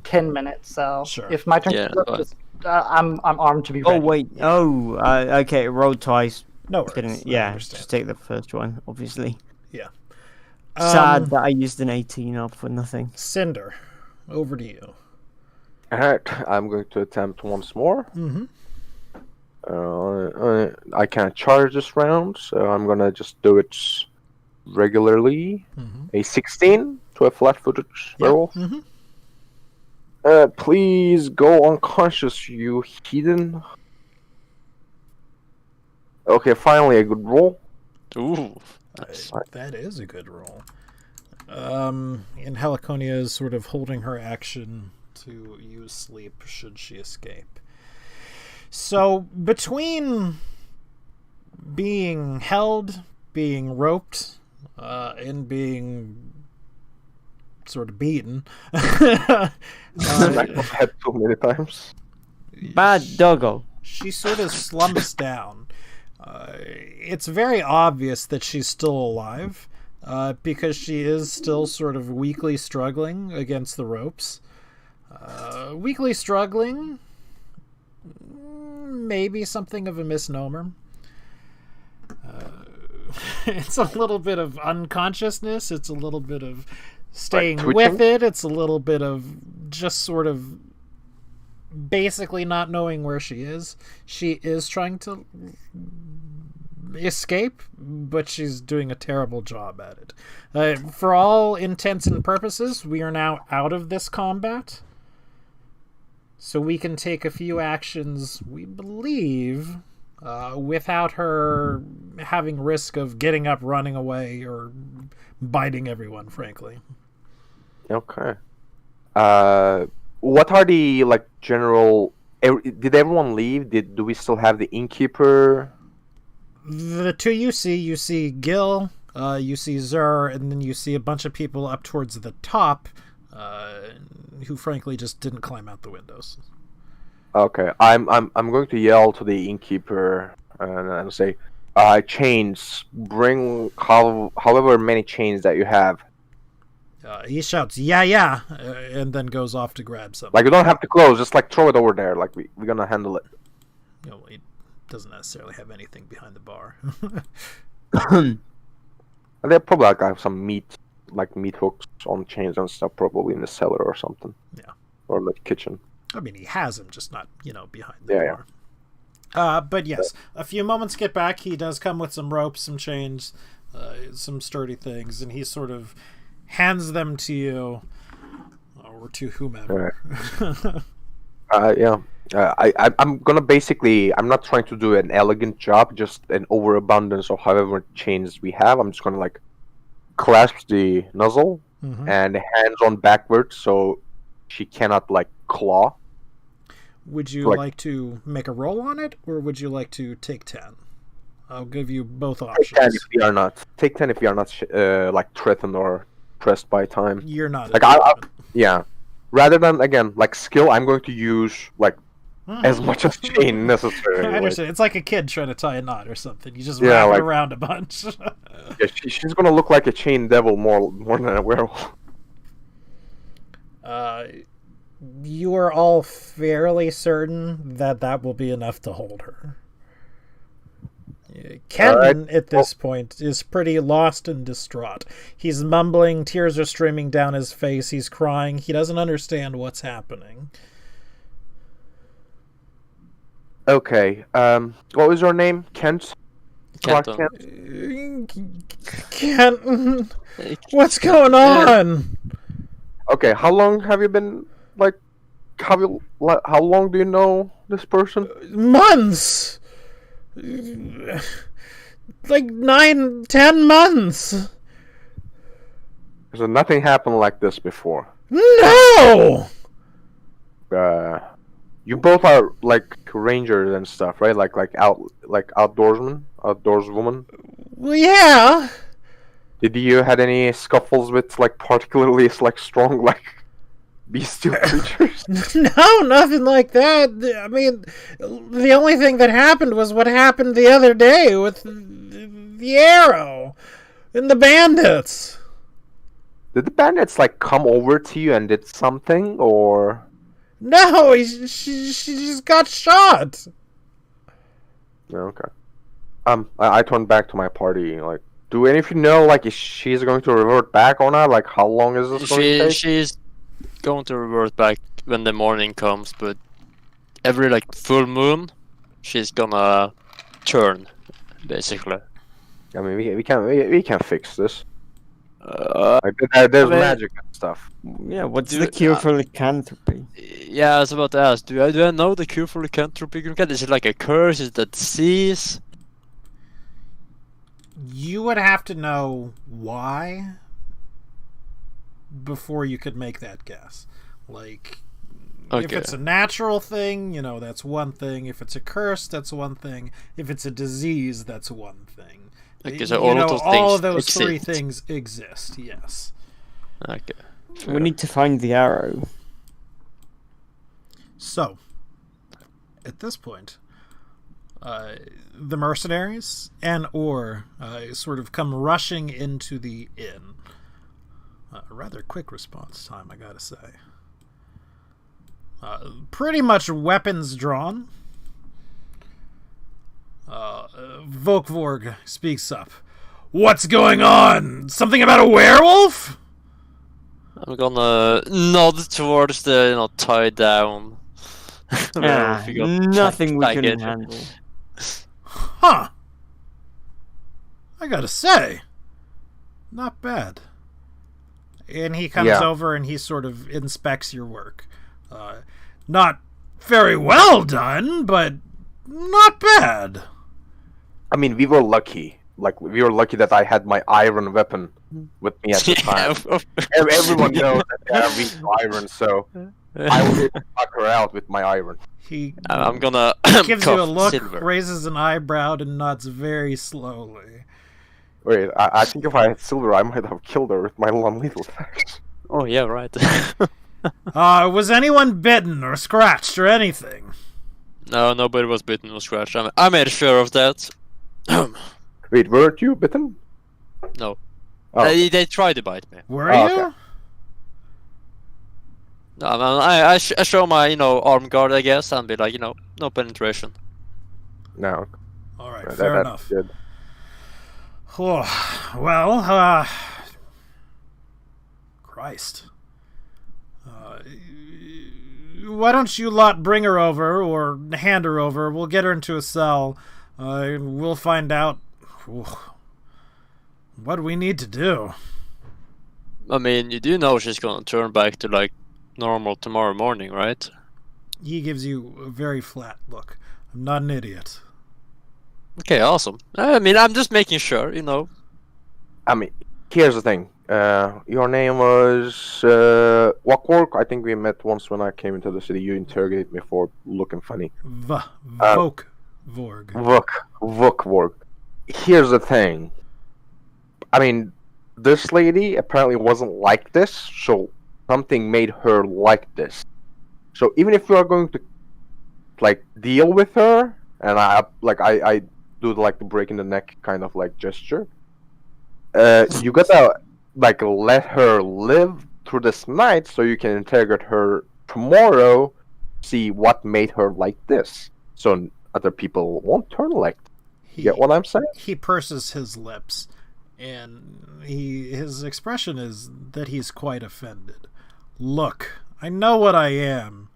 Speaker 1: 10 minutes, so
Speaker 2: Sure.
Speaker 1: if my turn
Speaker 5: Yeah,
Speaker 1: comes up,
Speaker 5: but-
Speaker 1: just, I'm armed to be ready.
Speaker 6: Oh wait. Oh, okay. Rolled twice.
Speaker 2: No worries.
Speaker 6: Didn't.
Speaker 2: I
Speaker 6: Yeah.
Speaker 2: understand.
Speaker 6: Just take the first one, obviously.
Speaker 2: Yeah.
Speaker 6: Sad that I used an 18 up for nothing.
Speaker 2: Cinder, over to you.
Speaker 4: Alright, I'm going to attempt once more.
Speaker 2: Mm-hmm.
Speaker 4: I can't charge this round, so I'm gonna just do it regularly.
Speaker 2: Mm-hmm.
Speaker 4: A 16 to a flat-footed werewolf.
Speaker 2: Mm-hmm.
Speaker 4: Please go unconscious, you heathen. Okay, finally a good roll.
Speaker 5: Ooh. Nice.
Speaker 2: That is a good roll. And Heliconia is sort of holding her action to use sleep should she escape. So between being held, being roped, and being sort of beaten,
Speaker 4: Smacked my head too many times.
Speaker 6: Bad doggo.
Speaker 2: she sort of slumps down. It's very obvious that she's still alive, because she is still sort of weakly struggling against the ropes. Weakly struggling, maybe something of a misnomer. It's a little bit of unconsciousness. It's a little bit of staying
Speaker 4: Like
Speaker 2: with
Speaker 4: twitching?
Speaker 2: it. It's a little bit of just sort of basically not knowing where she is. She is trying to escape, but she's doing a terrible job at it. For all intents and purposes, we are now out of this combat. So we can take a few actions, we believe, without her having risk of getting up, running away, or biting everyone, frankly.
Speaker 4: Okay. What are the like general? Did everyone leave? Do we still have the innkeeper?
Speaker 2: The two you see Gil, you see Zur, and then you see a bunch of people up towards the top, who frankly just didn't climb out the windows.
Speaker 4: Okay, I'm going to yell to the innkeeper and say, chains. Bring however many chains that you have.
Speaker 2: He shouts, yeah, and then goes off to grab something.
Speaker 4: Like you don't have to close, just like throw it over there. Like we're gonna handle it.
Speaker 2: You know, he doesn't necessarily have anything behind the bar.
Speaker 4: And they probably like have some meat hooks on chains and stuff, probably in the cellar or something.
Speaker 2: Yeah.
Speaker 4: Or the kitchen.
Speaker 2: I mean, he has them, just not, behind the
Speaker 4: Yeah,
Speaker 2: bar. But yes, a few moments get back. He does come with some ropes, some chains, some sturdy things, and he sort of hands them to you, or to whomever.
Speaker 4: Yeah. I'm gonna basically. I'm not trying to do an elegant job, just an overabundance of however chains we have. I'm just gonna like clasp the nozzle and hands on backwards, so she cannot like claw.
Speaker 2: Would you like to make a roll on it, or would you like to take 10? I'll give you both options.
Speaker 4: Take 10 if we are not. Take 10 if we are not like threatened or pressed by time.
Speaker 2: You're not.
Speaker 4: Like yeah. Rather than again like skill, I'm going to use like as much as chain necessary.
Speaker 2: I understand. It's like a kid trying to tie a knot or something. You just
Speaker 4: Yeah,
Speaker 2: wrap it
Speaker 4: like-
Speaker 2: around a bunch.
Speaker 4: Yeah, she's gonna look like a chain devil more than a werewolf.
Speaker 2: You are all fairly certain that will be enough to hold her. Ken, at this point, is pretty lost and distraught. He's mumbling, tears are streaming down his face, he's crying, he doesn't understand what's happening.
Speaker 4: Okay, what was your name? Kent? Clark
Speaker 5: Kenton.
Speaker 2: Kent, what's going on?
Speaker 4: Okay, how long have you been, like, how long do you know this person?
Speaker 2: Months! Like 9-10 months!
Speaker 4: So nothing happened like this before.
Speaker 2: No!
Speaker 4: You both are, like, rangers and stuff, right? Like outdoorswoman?
Speaker 2: Well, yeah.
Speaker 4: Did you had any scuffles with, like, particularly, like, strong, like, bestial creatures?
Speaker 2: No, nothing like that. I mean, the only thing that happened was what happened the other day with the arrow and the bandits.
Speaker 4: Did the bandits, like, come over to you and did something, or...?
Speaker 2: No, she just got shot.
Speaker 4: Okay. I turned back to my party, like, do any of you know, like, if she's going to revert back or not? Like, how long is this going to take?
Speaker 5: She's going to revert back when the morning comes, but every like full moon, she's gonna turn, basically.
Speaker 4: I mean, we can fix this. There's
Speaker 5: I mean-
Speaker 4: magic and stuff.
Speaker 6: Yeah, what's
Speaker 5: Do-
Speaker 6: the cure for lycanthropy?
Speaker 5: Yeah, I was about to ask. Do I know the cure for lycanthropy? Is it like a curse? Is it a disease?
Speaker 2: You would have to know why before you could make that guess. Like, if
Speaker 5: Okay.
Speaker 2: it's a natural thing, that's one thing. If it's a curse, that's one thing. If it's a disease, that's one thing.
Speaker 5: Okay, so all of those
Speaker 2: all
Speaker 5: things
Speaker 2: of those three
Speaker 5: exist.
Speaker 2: things exist. Yes.
Speaker 5: Okay.
Speaker 6: We need to find the arrow.
Speaker 2: So, at this point, the mercenaries or sort of come rushing into the inn. A rather quick response time, I gotta say. Pretty much weapons drawn. Vokvorg speaks up. What's going on? Something about a werewolf?
Speaker 5: I'm gonna nod towards the tied down.
Speaker 6: Ah,
Speaker 5: We got
Speaker 6: nothing we
Speaker 5: baggage.
Speaker 6: couldn't handle.
Speaker 2: Huh. I gotta say, not bad. And he comes
Speaker 4: Yeah.
Speaker 2: over and he sort of inspects your work. Not very well done, but not bad.
Speaker 4: I mean, we were lucky. Like, we were lucky that I had my iron weapon with me at the time. Everyone knows that they are weak to iron, so I was able to knock her out with my iron.
Speaker 2: He
Speaker 5: I'm gonna
Speaker 2: gives you a
Speaker 5: cough
Speaker 2: look,
Speaker 5: silver.
Speaker 2: raises an eyebrow, and nods very slowly.
Speaker 4: Wait, I think if I had silver, I might have killed her with my non-lethal attacks.
Speaker 5: Oh yeah, right.
Speaker 2: Was anyone bitten or scratched or anything?
Speaker 5: No, nobody was bitten or scratched. I made sure of that.
Speaker 4: Wait, weren't you bitten?
Speaker 5: No.
Speaker 4: Oh.
Speaker 5: They tried to bite me.
Speaker 2: Were
Speaker 4: Oh,
Speaker 2: you?
Speaker 4: okay.
Speaker 5: No, I show my arm guard, I guess, and be like, no penetration.
Speaker 4: No.
Speaker 2: All right,
Speaker 4: That-
Speaker 2: fair
Speaker 4: that's
Speaker 2: enough.
Speaker 4: good.
Speaker 2: Oh, well, Christ. Why don't you lot bring her over, or hand her over? We'll get her into a cell. We'll find out what we need to do.
Speaker 5: I mean, you do know she's gonna turn back to like normal tomorrow morning, right?
Speaker 2: He gives you a very flat look. I'm not an idiot.
Speaker 5: Okay, awesome. I mean, I'm just making sure,
Speaker 4: I mean, here's the thing. Your name was Walkwork. I think we met once when I came into the city. You interrogated me for looking funny.
Speaker 2: Vokvorg.
Speaker 4: Vokwork. Here's the thing. I mean, this lady apparently wasn't like this, so something made her like this. So even if you are going to deal with her, and I do like the break in the neck kind of gesture, you gotta let her live through this night so you can interrogate her tomorrow, see what made her like this, so other people won't turn like. You get what I'm saying?
Speaker 2: He purses his lips, and his expression is that he's quite offended. Look, I know what I am,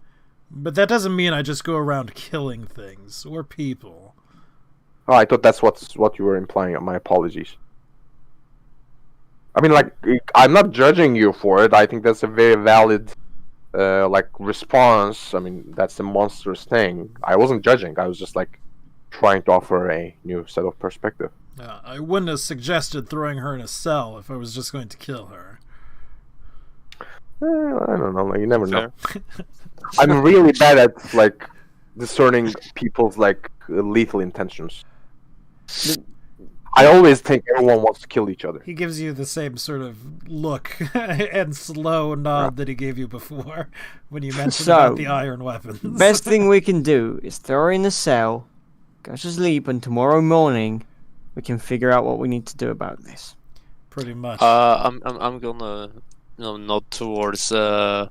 Speaker 2: but that doesn't mean I just go around killing things or people.
Speaker 4: Oh, I thought that's what you were implying. My apologies. I mean, I'm not judging you for it. I think that's a very valid, response. I mean, that's a monstrous thing. I wasn't judging. I was just trying to offer a new set of perspective.
Speaker 2: I wouldn't have suggested throwing her in a cell if I was just going to kill her.
Speaker 4: I don't know. You never know.
Speaker 5: Fair.
Speaker 4: I'm really bad at discerning people's lethal intentions. I always think everyone wants to kill each other.
Speaker 2: He gives you the same sort of look and slow nod that he gave you before when you mentioned
Speaker 6: So,
Speaker 2: about the iron weapons.
Speaker 6: Best thing we can do is throw her in a cell, go to sleep, and tomorrow morning we can figure out what we need to do about this.
Speaker 2: Pretty much.
Speaker 5: I'm gonna nod towards Yar.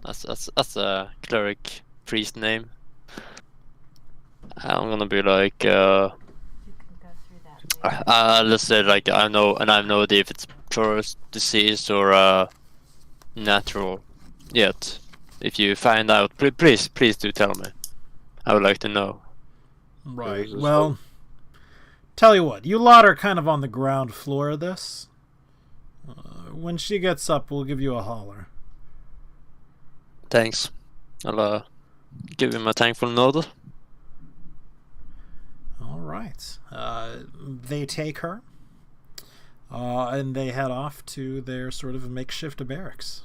Speaker 5: That's a cleric priest name. I'm gonna be like, let's say I know, and I have no idea if it's curse, disease, or natural yet. If you find out, please do tell me. I would like to know.
Speaker 2: Right.
Speaker 4: This is
Speaker 2: Well, Tell you what, you lot are kind of on the ground floor of this. When she gets up, we'll give you a holler.
Speaker 5: Thanks. I'll give him a thankful nod.
Speaker 2: All right. They take her, and they head off to their sort of makeshift barracks.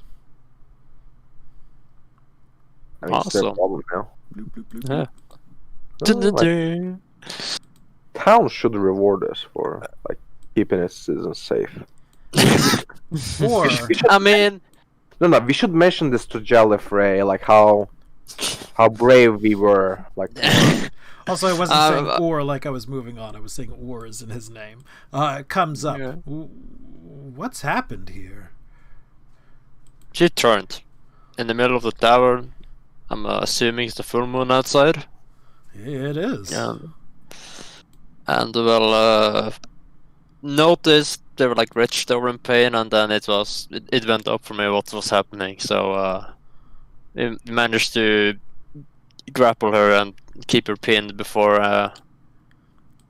Speaker 4: I mean, it's their
Speaker 5: Awesome.
Speaker 4: problem now.
Speaker 2: Bloop, bloop, bloop,
Speaker 5: Yeah.
Speaker 2: bloop.
Speaker 4: Town should reward us for like keeping its citizens safe.
Speaker 2: Or
Speaker 5: I mean,
Speaker 4: No, we should mention this to Gallifrey, like how brave we were. Like,
Speaker 2: also, I wasn't saying or like I was moving on. I was saying or is in his name. Comes up.
Speaker 5: Yeah.
Speaker 2: What's happened here?
Speaker 5: she turned in the middle of the tower. I'm assuming it's the full moon outside.
Speaker 2: It is.
Speaker 5: And well, noticed they were like rich, they were in pain, and then it went up for me what was happening. So we managed to grapple her and keep her pinned before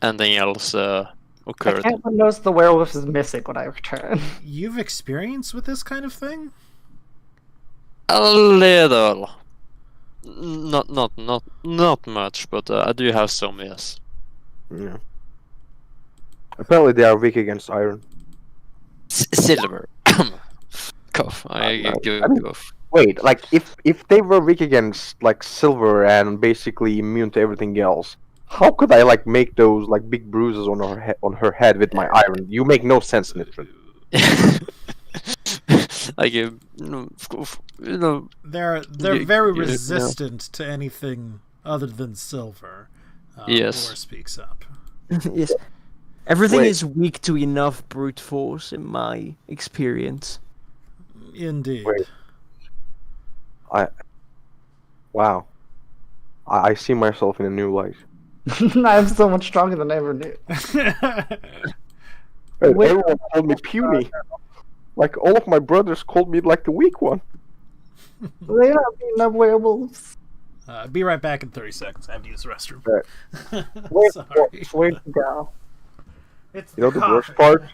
Speaker 5: anything else
Speaker 1: I
Speaker 5: occurred.
Speaker 1: can't but notice the werewolf is missing when I return.
Speaker 2: You've experience with this kind of thing?
Speaker 5: A little, not much, but I do have some, yes.
Speaker 4: yeah. Apparently, they are weak against iron.
Speaker 5: Silver. Cough. I give
Speaker 4: I mean-
Speaker 5: cough.
Speaker 4: Wait, like if they were weak against like silver and basically immune to everything else, how could I like make those like big bruises on her head with my iron? You make no sense, Nitro.
Speaker 5: Like
Speaker 2: They're
Speaker 5: You-
Speaker 2: very
Speaker 5: you-
Speaker 2: resistant to anything other than silver.
Speaker 5: Yes.
Speaker 2: Or speaks up.
Speaker 6: Yes. Everything
Speaker 4: Wait.
Speaker 6: is weak to enough brute force, in my experience.
Speaker 2: Indeed.
Speaker 4: Wait. Wow. I see myself in a new light.
Speaker 1: I'm so much stronger than I ever knew. Wait.
Speaker 4: Everyone called me puny. Like all of my brothers called me like the weak one.
Speaker 1: They don't being up werewolves.
Speaker 2: Be right back in 30 seconds. I have to use the restroom.
Speaker 1: Where,
Speaker 2: Sorry.
Speaker 1: where'd you go?
Speaker 2: It's
Speaker 4: You know the worst
Speaker 2: coffee.
Speaker 4: part?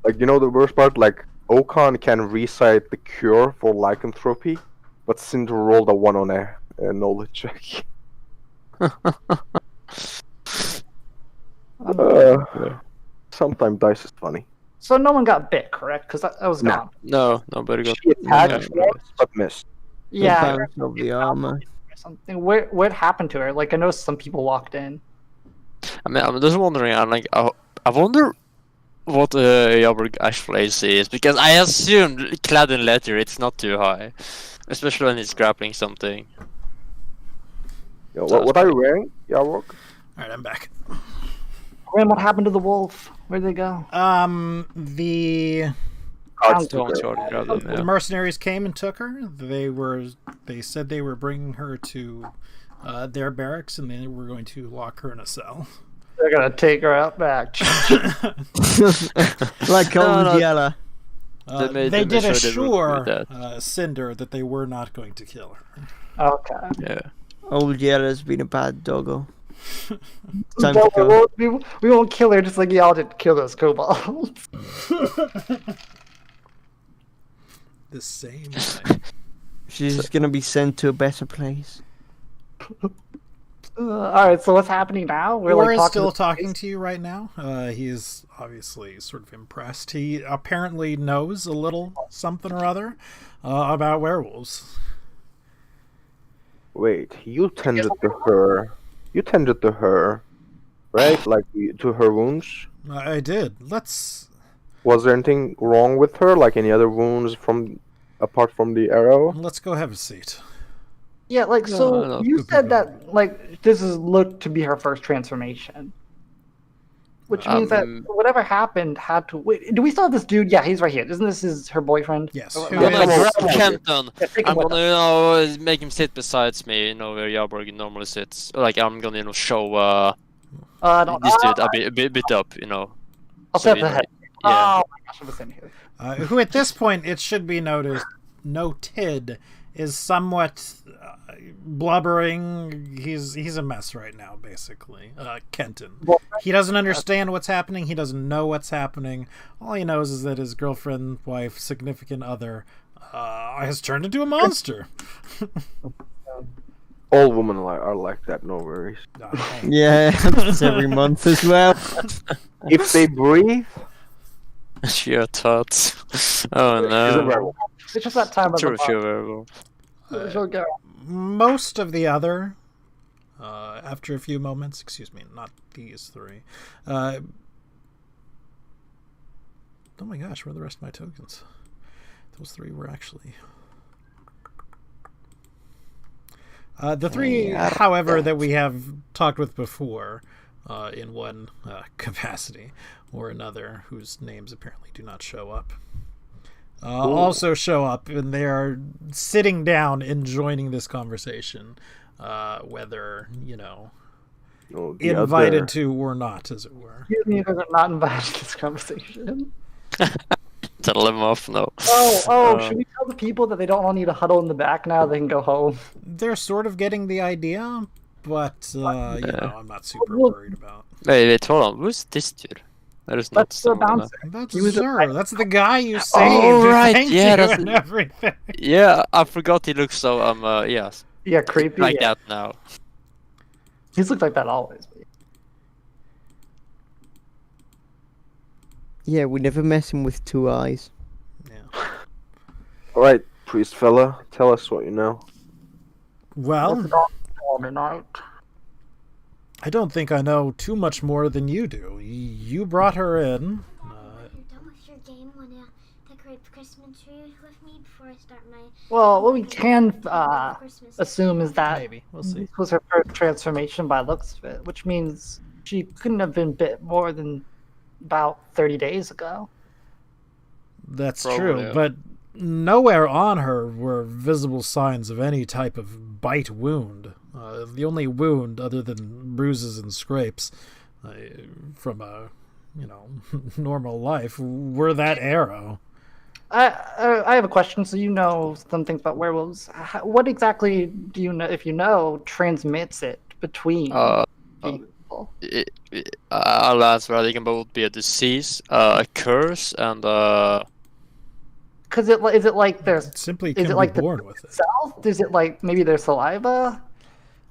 Speaker 4: Like, you know the worst part? Like, Okan can recite the cure for lycanthropy, but Cinder rolled a 1 on a knowledge check. Sometimes dice is funny.
Speaker 1: So no one got bit, correct? Because I was
Speaker 4: No.
Speaker 1: gone.
Speaker 5: no, nobody got.
Speaker 4: She attacked
Speaker 5: Okay.
Speaker 4: once, but missed.
Speaker 1: Yeah. I
Speaker 6: Sometimes of the armor.
Speaker 1: or something. What happened to her? Like I noticed some people walked in.
Speaker 5: I mean, I'm just wondering. I'm like, I wonder what Jaborg actually is, because I assume clad in leather, it's not too high, especially when it's grappling something.
Speaker 4: Yeah, what are you wearing, Yarok?
Speaker 2: Alright, I'm back.
Speaker 1: Grim, what happened to the wolf? Where'd they go?
Speaker 2: The
Speaker 1: Sounds
Speaker 5: Don't
Speaker 1: good.
Speaker 5: charge grab them,
Speaker 2: the
Speaker 5: yeah.
Speaker 2: mercenaries came and took her. They said they were bringing her to their barracks, and they were going to lock her in a cell.
Speaker 1: They're gonna take her out back.
Speaker 6: Like
Speaker 5: No,
Speaker 6: old
Speaker 5: no.
Speaker 6: Yella.
Speaker 2: They
Speaker 5: they
Speaker 2: did
Speaker 5: made sure they
Speaker 2: assure
Speaker 5: removed
Speaker 2: Cinder that they were not going to kill her.
Speaker 1: Okay.
Speaker 5: Yeah.
Speaker 6: Old Yella's been a bad doggo. Time
Speaker 1: Don't
Speaker 6: to go.
Speaker 1: worry, we won't kill her just like y'all didn't kill those kobolds.
Speaker 2: The same thing.
Speaker 6: She's gonna be sent to a better place.
Speaker 1: Alright, so what's happening now?
Speaker 2: We're
Speaker 1: talking
Speaker 2: still
Speaker 1: to-
Speaker 2: talking to you right now. He is obviously sort of impressed. He apparently knows a little something or other about werewolves.
Speaker 4: Wait, you tended to her. You tended to her, right? Like, to her wounds?
Speaker 2: I did. Let's.
Speaker 4: Was there anything wrong with her? Like, any other wounds apart from the arrow?
Speaker 2: Let's go have a seat.
Speaker 1: Yeah, like so
Speaker 5: no,
Speaker 1: you said that like this is looked to be her first transformation. Which means that whatever happened had to wait. Do we still have this dude? Yeah, he's right here. Isn't this her boyfriend?
Speaker 2: Yes.
Speaker 1: Oh,
Speaker 2: Who
Speaker 1: yeah,
Speaker 5: I'm
Speaker 2: is-
Speaker 5: gonna
Speaker 1: come on.
Speaker 5: grab Kenton.
Speaker 1: Yeah, take him
Speaker 5: I'm
Speaker 1: with
Speaker 5: gonna,
Speaker 1: us.
Speaker 5: make him sit beside me, where Jaborg normally sits. Like, I'm gonna, show
Speaker 1: No,
Speaker 5: this dude a bit up,
Speaker 1: I'll
Speaker 5: so
Speaker 1: set the head.
Speaker 5: Yeah.
Speaker 1: Oh my gosh, it was in here.
Speaker 2: who at this point, it should be noted, is somewhat blubbering. He's a mess right now, basically. Kenton.
Speaker 1: Well,
Speaker 2: He doesn't understand what's happening. He doesn't know what's happening. All he knows is that his girlfriend, wife, significant other has turned into a monster.
Speaker 4: All women are like that. No worries.
Speaker 6: Yeah, it's every month as well.
Speaker 4: If they breathe,
Speaker 5: Sheer tots. Oh
Speaker 4: she's a
Speaker 5: no.
Speaker 4: werewolf.
Speaker 1: it's just that time of the
Speaker 5: True,
Speaker 1: month.
Speaker 5: sure.
Speaker 1: She'll go.
Speaker 2: Most of the other, after a few moments, excuse me, not these three. Oh my gosh, where are the rest of my tokens? Those three were actually... the three, however, that we have talked with before, in one capacity or another, whose names apparently do not show up, also show up, and they are sitting down and joining this conversation, whether,
Speaker 4: No, the
Speaker 2: invited
Speaker 4: other-
Speaker 2: to or not, as it were.
Speaker 1: You guys are not invited to this conversation.
Speaker 5: Tell them off now.
Speaker 1: Should we tell the people that they don't all need to huddle in the back now? They can go home.
Speaker 2: They're sort of getting the idea, but, I'm not super
Speaker 1: Well,
Speaker 2: worried about.
Speaker 5: Wait, hold on. Who's this dude? That is not
Speaker 1: That's the
Speaker 5: someone.
Speaker 1: bouncer.
Speaker 2: That's
Speaker 1: He was a-
Speaker 2: Zur. That's the guy you saved.
Speaker 5: Oh, right,
Speaker 2: Thank
Speaker 5: yeah,
Speaker 2: you
Speaker 5: that's
Speaker 2: and
Speaker 5: the-
Speaker 2: everything.
Speaker 5: Yeah, I forgot he looks so yes,
Speaker 1: Yeah, creepy.
Speaker 5: like
Speaker 1: yeah.
Speaker 5: that now.
Speaker 1: He's looked like that always.
Speaker 6: Yeah, we never mess him with two eyes.
Speaker 2: Yeah.
Speaker 4: All right, priest fella, tell us what you know.
Speaker 2: Well,
Speaker 1: All night.
Speaker 2: I don't think I know too much more than you do. You brought her in.
Speaker 7: You're done with your game. Wanna decorate the Christmas tree with me before I start my
Speaker 1: Well, what we can
Speaker 7: Christmas?
Speaker 1: assume is that
Speaker 2: Maybe. We'll see.
Speaker 1: this was her first transformation by looks of it, which means she couldn't have been bit more than about 30 days ago.
Speaker 2: That's
Speaker 5: Probably,
Speaker 2: true,
Speaker 5: yeah.
Speaker 2: but nowhere on her were visible signs of any type of bite wound. The only wound, other than bruises and scrapes from a, normal life, were that arrow.
Speaker 1: I have a question. So you know some things about werewolves. What exactly do you know, if you know, transmits it between people?
Speaker 5: I'll answer. I think it can both be a disease, a curse, and
Speaker 1: Because is it like their
Speaker 2: Simply
Speaker 1: is
Speaker 2: can
Speaker 1: it
Speaker 2: be
Speaker 1: like the
Speaker 2: born with it.
Speaker 1: itself? Is it like maybe their saliva?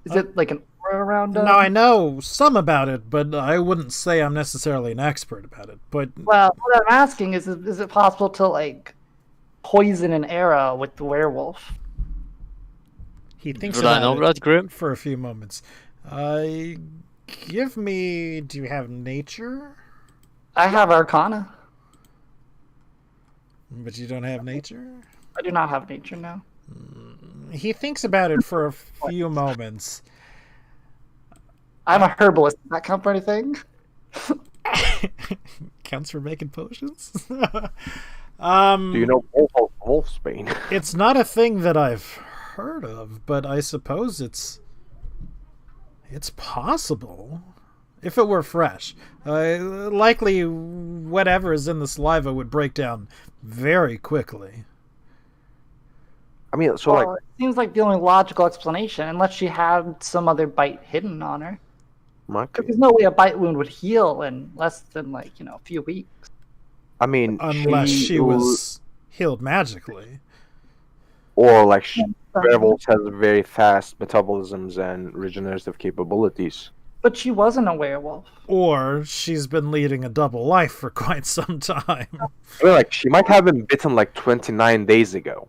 Speaker 1: Is it like an aura around them?
Speaker 2: Now, I know some about it, but I wouldn't say I'm necessarily an expert about it. But
Speaker 1: Well, what I'm asking is it possible to like poison an arrow with the werewolf?
Speaker 2: he thinks
Speaker 5: would I know
Speaker 2: about
Speaker 5: that, Grim?
Speaker 2: it for a few moments. Give me... Do you have nature?
Speaker 1: I have Arcana.
Speaker 2: But you don't have nature?
Speaker 1: I do not have nature now.
Speaker 2: He thinks about it for a few moments.
Speaker 1: I'm a herbalist. Does that count for anything?
Speaker 2: Counts for making potions?
Speaker 4: Do you know Wolfsbane?
Speaker 2: It's not a thing that I've heard of, but I suppose it's possible. If it were fresh. Likely whatever is in the saliva would break down very quickly.
Speaker 4: I mean, so
Speaker 1: Well, it seems like the only logical explanation, unless she had some other bite hidden on her.
Speaker 4: like,
Speaker 1: 'Cause there's no way a bite wound would heal in less than a few weeks.
Speaker 4: I mean,
Speaker 2: Unless she was healed magically.
Speaker 4: or like werewolves has very fast metabolisms and regenerative capabilities.
Speaker 1: But she wasn't a werewolf.
Speaker 2: Or she's been leading a double life for quite some time.
Speaker 4: I mean, like she might have been bitten like 29 days ago.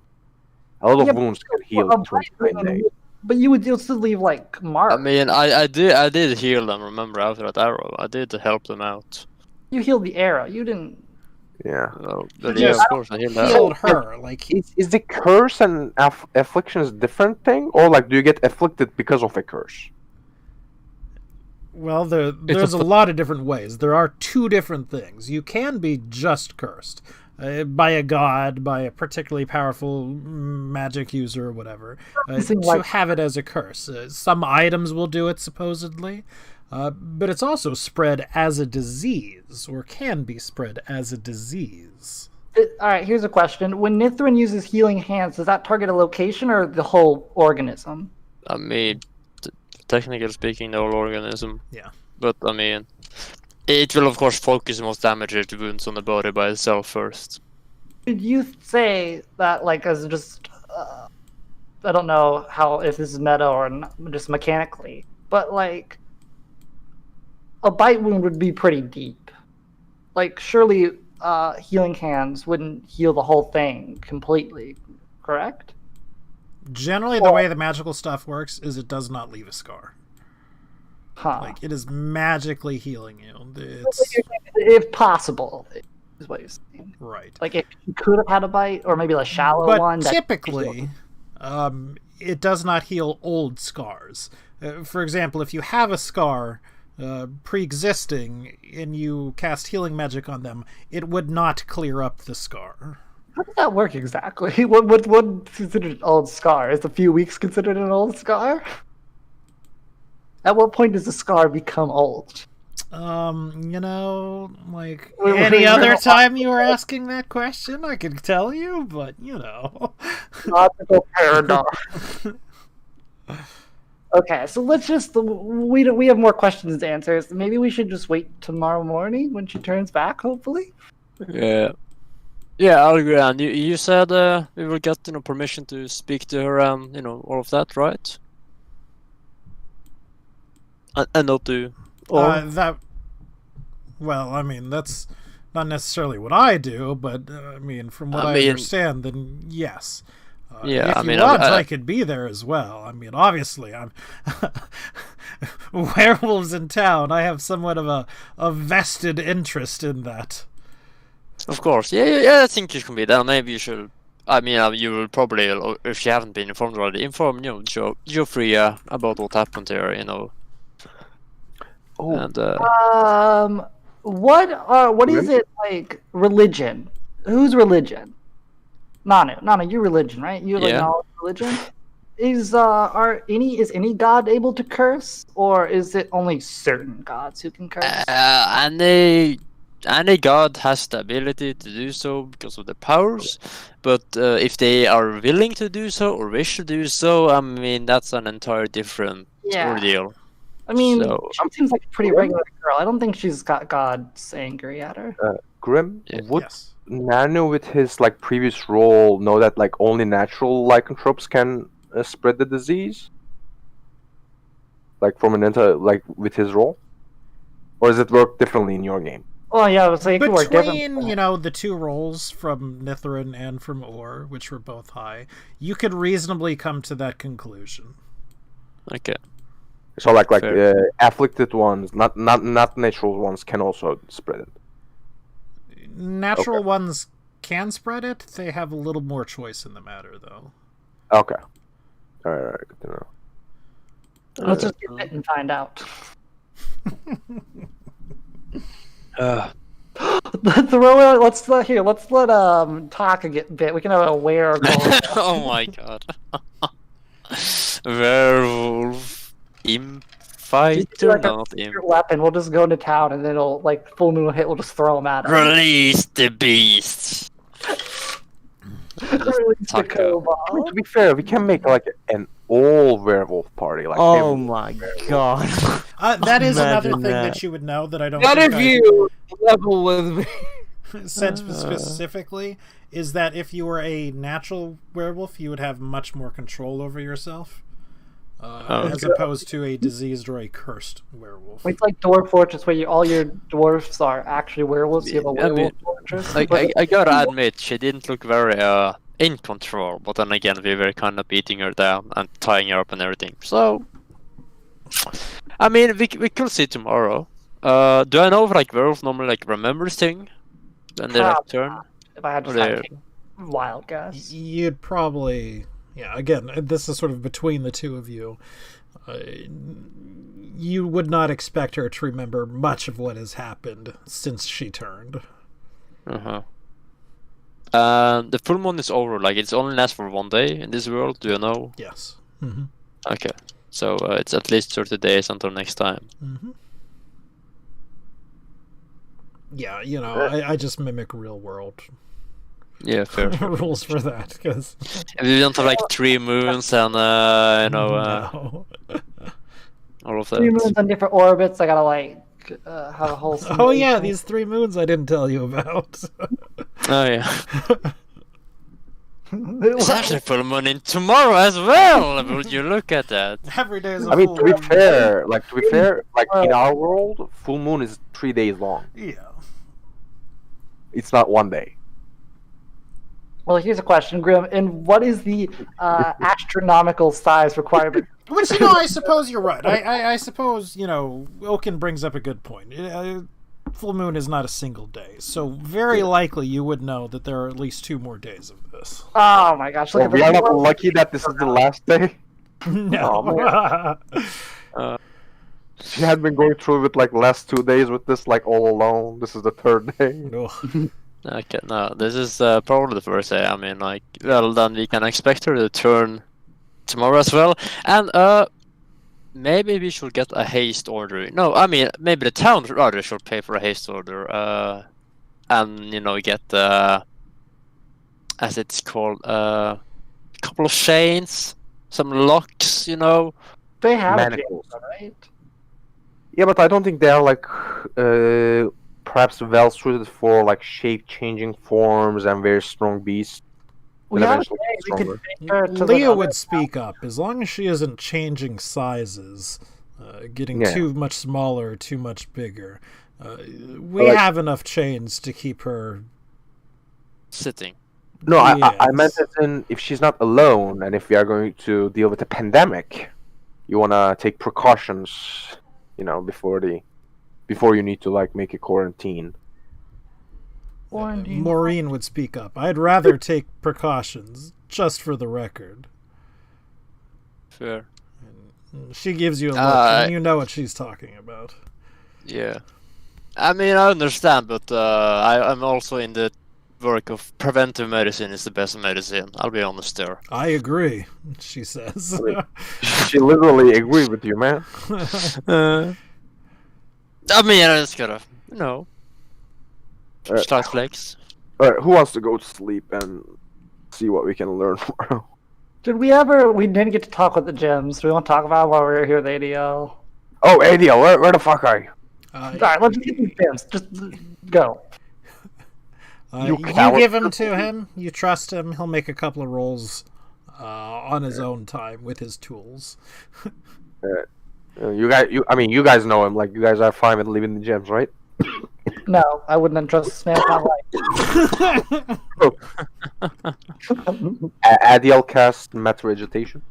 Speaker 4: A lot of
Speaker 1: Yeah,
Speaker 4: wounds can heal
Speaker 1: Well,
Speaker 4: in 29 days.
Speaker 1: But you would still leave marks.
Speaker 5: I mean, I did heal them. Remember after that arrow, I did help them out.
Speaker 1: You healed the arrow. You didn't.
Speaker 4: Yeah.
Speaker 5: But
Speaker 2: Yeah,
Speaker 5: yeah, of course I healed that.
Speaker 2: Healed her. Like,
Speaker 4: Is the curse and affliction a different thing, or like do you get afflicted because of a curse?
Speaker 2: well, there's a lot of different ways. There are two different things. You can be just cursed. By a god, by a particularly powerful magic user or whatever, to have it as a curse. Some items will do it, supposedly, but it's also spread as a disease, or can be spread as a disease.
Speaker 1: All right, here's a question. When Nithrin uses healing hands, does that target a location or the whole organism?
Speaker 5: I mean, technically speaking, the whole organism.
Speaker 2: Yeah.
Speaker 5: But I mean, it will of course focus most damage to wounds on the body by itself first.
Speaker 1: Could you say that, like, as just, I don't know how, if this is meta or not, just mechanically, but like, a bite wound would be pretty deep. Like, surely healing hands wouldn't heal the whole thing completely, correct?
Speaker 2: Generally, the way the magical stuff works is it does not leave a scar.
Speaker 1: Huh.
Speaker 2: Like, it is magically healing you. It's
Speaker 1: If possible, is what you're saying.
Speaker 2: right.
Speaker 1: Like, if you could have had a bite, or maybe a shallow
Speaker 2: But
Speaker 1: one.
Speaker 2: typically, it does not heal old scars. For example, if you have a scar pre-existing and you cast healing magic on them, it would not clear up the scar.
Speaker 1: How does that work exactly? What considered an old scar? Is a few weeks considered an old scar? At what point does a scar become old?
Speaker 2: You know, like
Speaker 1: Wait,
Speaker 2: any other time you were asking that question, I could tell you, but you know.
Speaker 1: Logical paradox. Okay, so let's just we have more questions to answer. Maybe we should just wait tomorrow morning when she turns back, hopefully.
Speaker 5: Yeah. Yeah, I'll agree. And you said we will get permission to speak to her and all of that, right? And not to.
Speaker 2: That. Well, I mean, that's not necessarily what I do, but I mean, from what I understand, then yes.
Speaker 5: Yeah,
Speaker 2: if you want, I could be there as well. I mean, obviously, I'm werewolves in town. I have somewhat of a vested interest in that.
Speaker 5: Of course, yeah. I think you can be there. Maybe you should. I mean, you will probably, if you haven't been informed already, inform Geoffrey about what happened here.
Speaker 4: Oh.
Speaker 5: And
Speaker 1: what is it like? Religion? Whose religion? Nana, your religion, right? You like knowledge religion. Is any god able to curse, or is it only certain gods who can curse?
Speaker 5: Any god has the ability to do so because of the powers, but if they are willing to do so or wish to do so, I mean that's an entire different ordeal.
Speaker 1: I mean,
Speaker 5: So,
Speaker 1: she seems like a pretty regular girl. I don't think she's got God's angry at her.
Speaker 4: Grim, would
Speaker 2: Yes.
Speaker 4: Nano, with his previous role, know that only natural lycanthropes can spread the disease? From an with his role, or does it work differently in your game?
Speaker 1: Oh yeah, I was saying it could work
Speaker 2: Between
Speaker 1: different.
Speaker 2: the two roles from Nithrin and from Or, which were both high, you could reasonably come to that conclusion.
Speaker 5: Okay.
Speaker 4: So afflicted ones, not natural ones, can also spread it.
Speaker 2: Natural ones can spread it. They have a little more choice in the matter, though.
Speaker 4: Okay. All right, good to know.
Speaker 1: Let's just get it and find out. Let's let talk a bit. We can have a where.
Speaker 5: Oh my god. Werewolf fighter, not imp.
Speaker 1: Weapon. We'll just go into town, and then it'll full moon will hit. We'll just throw them at him.
Speaker 5: Release the beast.
Speaker 1: Release the kobold.
Speaker 4: To be fair, we can make an all werewolf party.
Speaker 6: Oh my god.
Speaker 2: That is another
Speaker 6: Imagine
Speaker 2: thing
Speaker 6: that.
Speaker 2: that you would know that I don't.
Speaker 3: None
Speaker 2: think
Speaker 3: of
Speaker 2: I
Speaker 3: you level with me.
Speaker 2: said specifically is that if you were a natural werewolf, you would have much more control over yourself. As opposed to a diseased or a cursed werewolf.
Speaker 1: It's like Dwarf Fortress, where all your dwarfs are actually werewolves. You have a werewolf fortress.
Speaker 5: I gotta admit, she didn't look very in control, but then again, we were kind of beating her down and tying her up and everything. So, I mean, we could see tomorrow. Do I know if werewolf normally remembers things when they turn?
Speaker 1: If I had to take a wild guess,
Speaker 2: you'd probably. Yeah, again, this is sort of between the two of you. You would not expect her to remember much of what has happened since she turned.
Speaker 5: The full moon is over. It's only lasts for 1 day in this world. Do you know?
Speaker 2: Yes. Mm-hmm.
Speaker 5: Okay, so it's at least 30 days until next time.
Speaker 2: Mm-hmm. Yeah, I just mimic real world
Speaker 5: Yeah, fair.
Speaker 2: rules for that, because
Speaker 5: If you don't have like 3 moons and
Speaker 2: no.
Speaker 5: all of
Speaker 1: 3 moons
Speaker 5: that.
Speaker 1: on different orbits. I gotta like have a whole.
Speaker 2: Oh yeah,
Speaker 1: simulation.
Speaker 2: these 3 moons I didn't tell you about.
Speaker 5: Oh yeah. It's actually full moon in tomorrow as well. Would you look at that?
Speaker 2: Every day is a
Speaker 4: I mean,
Speaker 2: full
Speaker 4: to be
Speaker 2: moon.
Speaker 4: fair, like in our world, full moon is 3 days long.
Speaker 2: Yeah.
Speaker 4: It's not 1 day.
Speaker 1: Well, here's a question, Grim. And what is the astronomical size requirement?
Speaker 2: Which, you know, I suppose you're right. I suppose, you know, Oaken brings up a good point. Full moon is not a single day, so very likely you would know that there are at least 2 more days of this.
Speaker 1: Oh my gosh! Look
Speaker 4: Well,
Speaker 1: at
Speaker 4: we
Speaker 1: the
Speaker 4: are not lucky that this is the last day.
Speaker 2: No.
Speaker 4: She had been going through it like the last 2 days with this like all alone. This is the 3rd day.
Speaker 2: Ugh.
Speaker 5: Okay, no, this is probably the first day. I mean, like, well, then we can expect her to return tomorrow as well. And maybe we should get a haste order. No, I mean, maybe the town rather should pay for a haste order. And you know, get as it's called, a couple of chains, some locks. You know.
Speaker 1: They have
Speaker 4: Manacles.
Speaker 1: a right?
Speaker 4: Yeah, but I don't think they are like perhaps well suited for like shape-changing forms and very strong beasts.
Speaker 1: We
Speaker 4: And
Speaker 1: have a
Speaker 4: eventually
Speaker 1: way we could
Speaker 4: stronger.
Speaker 1: take her to the
Speaker 2: Leah
Speaker 1: other-
Speaker 2: would speak up as long as she isn't changing sizes, getting
Speaker 4: Yeah.
Speaker 2: too much smaller, too much bigger. We
Speaker 4: Like-
Speaker 2: have enough chains to keep her.
Speaker 5: Sitting.
Speaker 4: No, I meant
Speaker 2: Yes.
Speaker 4: as in if she's not alone and if we are going to deal with a pandemic, you wanna take precautions, you know, before you need to like make a quarantine.
Speaker 1: Quarantine.
Speaker 2: Maureen would speak up. I'd rather take precautions, just for the record.
Speaker 5: Fair.
Speaker 2: She gives you a look,
Speaker 5: Uh,
Speaker 2: and you know what she's talking about.
Speaker 5: Yeah. I mean, I understand, but I'm also in the work of preventive medicine is the best medicine. I'll be honest there.
Speaker 2: I agree, she says.
Speaker 4: She literally agreed with you, man.
Speaker 5: I mean, I just gotta, you know,
Speaker 4: Uh,
Speaker 5: start flex.
Speaker 4: Alright, who wants to go to sleep and see what we can learn tomorrow?
Speaker 1: Did we ever? We didn't get to talk with the gems. Do we want to talk about it while we were here with ADL?
Speaker 4: Oh, ADL, where the fuck are you?
Speaker 1: All right, let's get the gems. Just go.
Speaker 2: You
Speaker 4: coward.
Speaker 2: give him to him. You trust him. He'll make a couple of rolls on his own time with his tools.
Speaker 4: You guys know him. Like, you guys are fine with leaving the gems, right?
Speaker 1: No, I wouldn't entrust this man with my life.
Speaker 4: ADL cast matter agitation